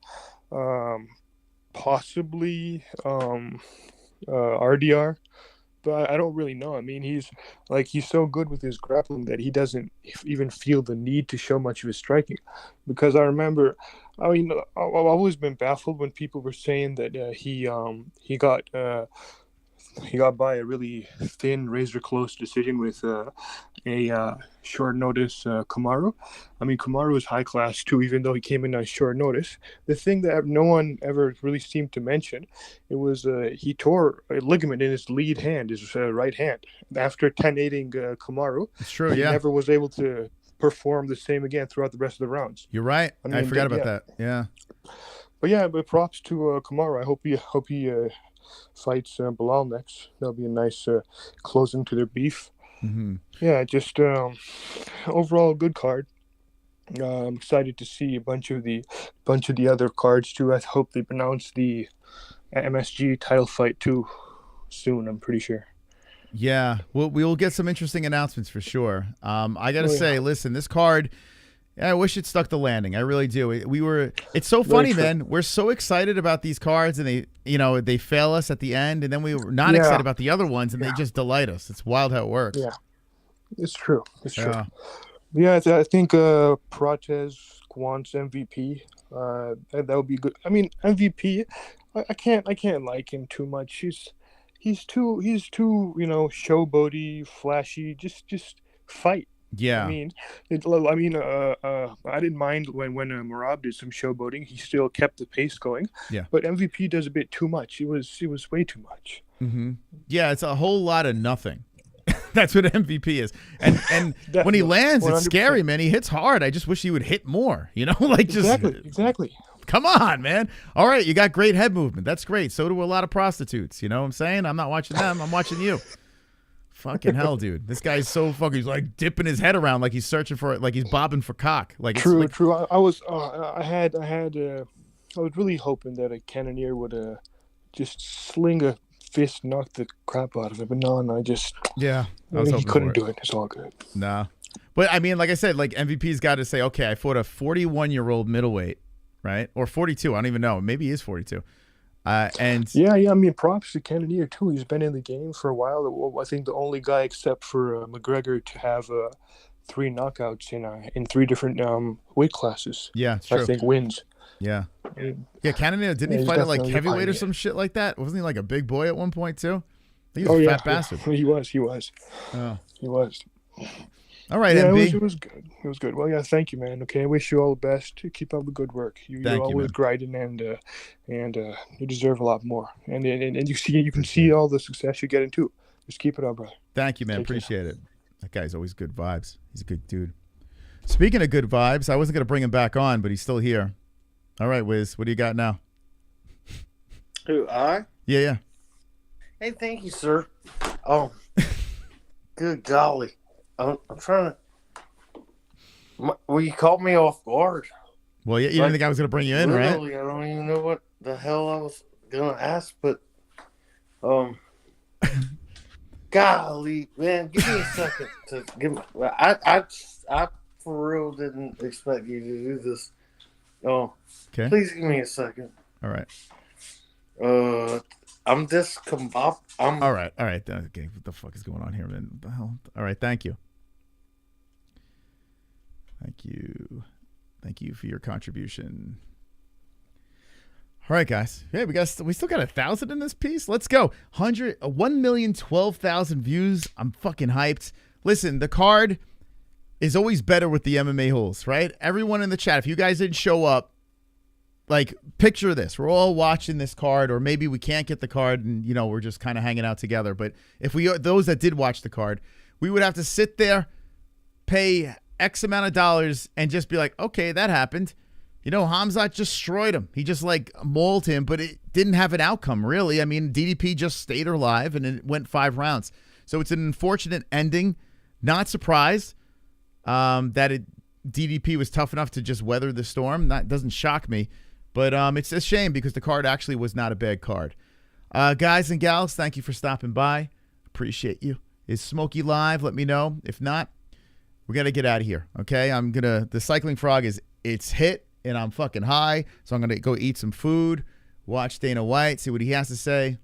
possibly RDR. But I don't really know. I mean, he's so good with his grappling that he doesn't even feel the need to show much of his striking. Because I remember, I've always been baffled when people were saying that he got by a really thin, razor close decision with a short notice Kamaru. I mean, Kamaru is high class too, even though he came in on short notice. The thing that no one ever really seemed to mention, it was he tore a ligament in his lead hand, his right hand, after 10-8ing Kamaru. It's true, He never was able to perform the same again throughout the rest of the rounds. You're right. I forgot about that. Yeah. But props to Kamaru. I hope he fights Bilal next. That'll be a nice closing to their beef. Mm-hmm. Yeah, just overall good card. I'm excited to see a bunch of the other cards too. I hope they announce the MSG title fight too soon. I'm pretty sure. Yeah, we'll get some interesting announcements for sure. I gotta say, listen, this card. I wish it stuck the landing. I really do. It's so funny, man. We're so excited about these cards, and they fail us at the end, and then we were not excited about the other ones, and they just delight us. It's wild how it works. Yeah, it's true. It's true. Yeah, I think Prates wants MVP. That would be good. I mean, MVP. I can't like him too much. He's too showboaty, flashy. Just fight. Yeah, I didn't mind when Merab did some showboating. He still kept the pace going. Yeah, but MVP does a bit too much. It was way too much. Mm-hmm. Yeah, it's a whole lot of nothing. That's what MVP is. And when he lands, it's 100%. scary, man. He hits hard. I just wish he would hit more. You know, like just exactly. Come on, man. All right, you got great head movement. That's great. So do a lot of prostitutes. You know what I'm saying? I'm not watching them. I'm watching you. Fucking hell, dude. This guy's so fucking. He's like dipping his head around like he's searching for it, like he's bobbing for cock. Like True, it's like, true. I was really hoping that a cannoneer would just sling a fist, knock the crap out of it, but no, just yeah, he couldn't do it. It's all good. Nah, but I mean, like I said, like MVP's got to say, okay, I fought a 41-year-old middleweight, right, or 42. I don't even know. Maybe he is 42. And yeah. I mean, props to Cannoneer too. He's been in the game for a while. I think the only guy except for McGregor to have 3 knockouts in 3 different weight classes. Yeah, true. I think wins. Yeah, Cannoneer didn't he fight at like heavyweight or some shit like that? Wasn't he like a big boy at one point too? He was a fat bastard. He was. Oh. He was. All right, yeah, MB. It was good. It was good. Well, yeah, thank you, man. Okay, I wish you all the best. Keep up the good work. You're always grinding, and you deserve a lot more. And you can see all the success you're getting too. Just keep it up, brother. Thank you, man. Appreciate it. That guy's always good vibes. He's a good dude. Speaking of good vibes, I wasn't gonna bring him back on, but he's still here. All right, Wiz, what do you got now? Who, I? Yeah. Hey, thank you, sir. Oh, good golly. I'm trying to... Well, you caught me off guard. Well, yeah, you didn't think I was going to bring you in, right? Literally, I don't even know what the hell I was going to ask, but... golly, man, give me a second to give me... I for real didn't expect you to do this. Oh, okay. Please give me a second. All right. I'm discombobulated. All right. Okay, what the fuck is going on here, man? What the hell? All right, thank you. Thank you for your contribution. All right, guys. Hey, we still got 1,000 in this piece. Let's go. 1,012,000 views. I'm fucking hyped. Listen, the card is always better with the MMA holes, right? Everyone in the chat, if you guys didn't show up, like, picture this. We're all watching this card, or maybe we can't get the card and, we're just kind of hanging out together. But if those that did watch the card, we would have to sit there, pay X amount of dollars, and just be like, okay, that happened. Khamzat just destroyed him. He just, mauled him, but it didn't have an outcome, really. I mean, DDP just stayed alive, and it went 5 rounds. So it's an unfortunate ending. Not surprised that DDP was tough enough to just weather the storm. That doesn't shock me. But it's a shame because the card actually was not a bad card. Guys and gals, thank you for stopping by. Appreciate you. Is Smokey live? Let me know. If not, we got to get out of here, okay? The Cycling Frog it's hit, and I'm fucking high, so I'm going to go eat some food, watch Dana White, see what he has to say.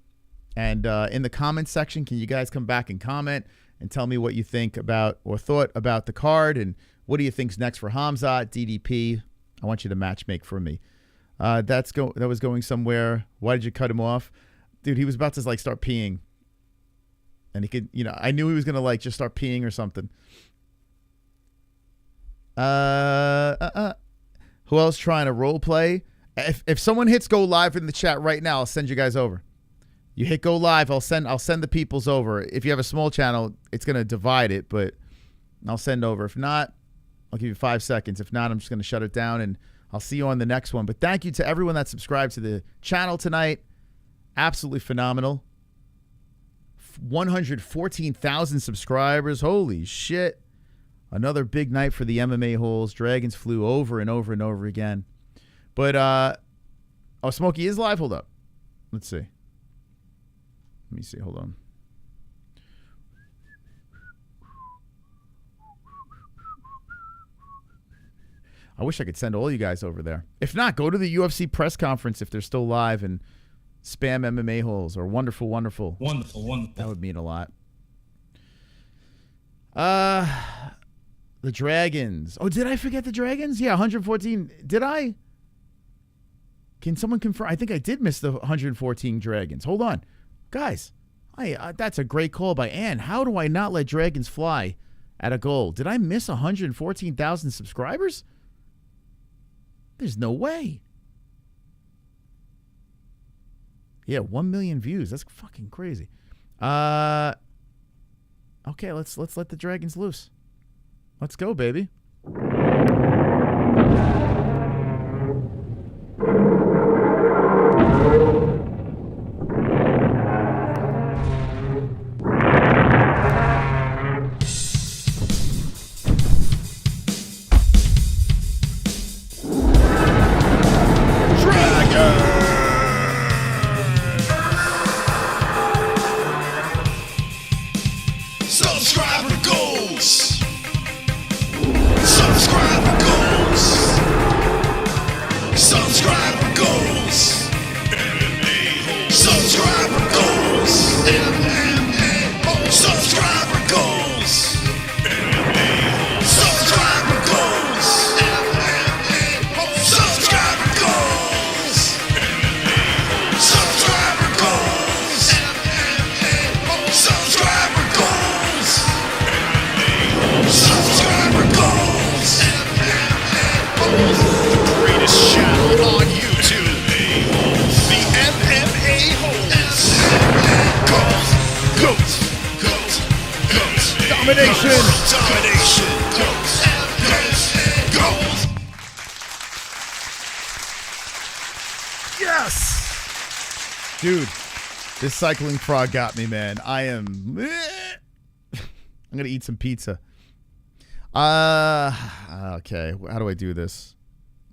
And in the comments section, can you guys come back and comment and tell me what you think about or thought about the card, and what do you think's next for Khamzat, DDP? I want you to match make for me. That was going somewhere. Why did you cut him off? Dude, he was about to start peeing. And he could, I knew he was going to just start peeing or something. Who else trying to role play? If someone hits go live in the chat right now, I'll send you guys over. You hit go live, I'll send the peoples over. If you have a small channel, it's going to divide it, but I'll send over. If not, I'll give you 5 seconds. If not, I'm just going to shut it down, and I'll see you on the next one. But thank you to everyone that subscribed to the channel tonight. Absolutely phenomenal. 114,000 subscribers. Holy shit. Another big night for the MMA holes. Dragons flew over and over and over again. But, Smokey is live? Hold up. Let's see. Let me see. Hold on. I wish I could send all you guys over there. If not, go to the UFC press conference if they're still live and spam MMA holes or wonderful. Wonderful. That would mean a lot. The Dragons. Oh, did I forget the Dragons? Yeah, 114. Did I? Can someone confirm? I think I did miss the 114 Dragons. Hold on. Guys, that's a great call by Ann. How do I not let Dragons fly at a goal? Did I miss 114,000 subscribers? There's no way. Yeah, 1 million views. That's fucking crazy. Okay, let's let the dragons loose. Let's go, baby. Subscriber goals. Subscriber goals. Subscriber goals. MMA-Holes. Subscriber goals. MMA-Holes. Subscriber goals. MMA-Holes. Subscriber goals. MMA-Holes. Subscriber goals. MMA-Holes. Subscriber goals. MMA-Holes. Subscriber goals. Subscriber goals. The greatest channel on YouTube. The MMA-Holes. Goats. Domination. Domination. Goats. Yes. Dude, this cycling frog got me, man. I am... I'm going to eat some pizza. Okay. How do I do this?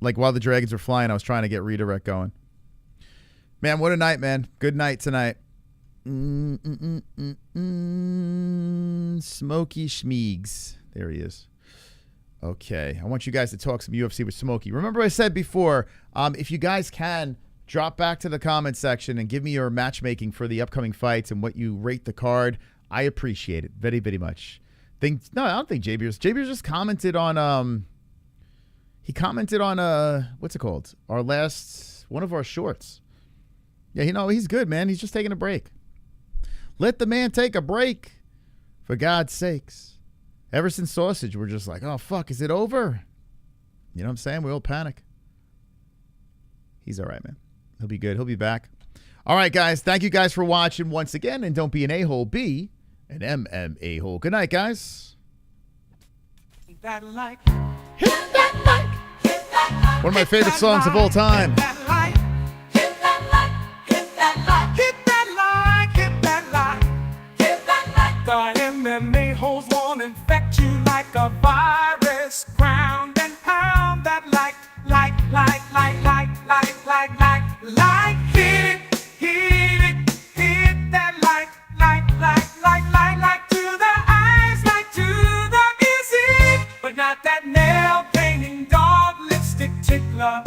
Like, while the dragons were flying, I was trying to get redirect going. Man, what a night, man. Good night tonight. Smokey Schmeegs. There he is. Okay. I want you guys to talk some UFC with Smokey. Remember I said before, if you guys can, drop back to the comment section and give me your matchmaking for the upcoming fights and what you rate the card. I appreciate it very, very much. No, I don't think JBeers just commented on he commented on what's it called? One of our shorts. Yeah, he's good, man. He's just taking a break. Let the man take a break. For God's sakes. Everson Sausage, we're just like, oh fuck, is it over? You know what I'm saying? We all panic. He's all right, man. He'll be good. He'll be back. All right, guys. Thank you guys for watching once again. And don't be an a-hole, be an MMA-Hole. Good night, guys. That like, One of my favorite songs of all time. hit that like. The MMA-Holes won't infect you like a virus. Ground and pound that like. Hit that like to the eyes, like to the music, but not that nail painting dog lipstick tickler.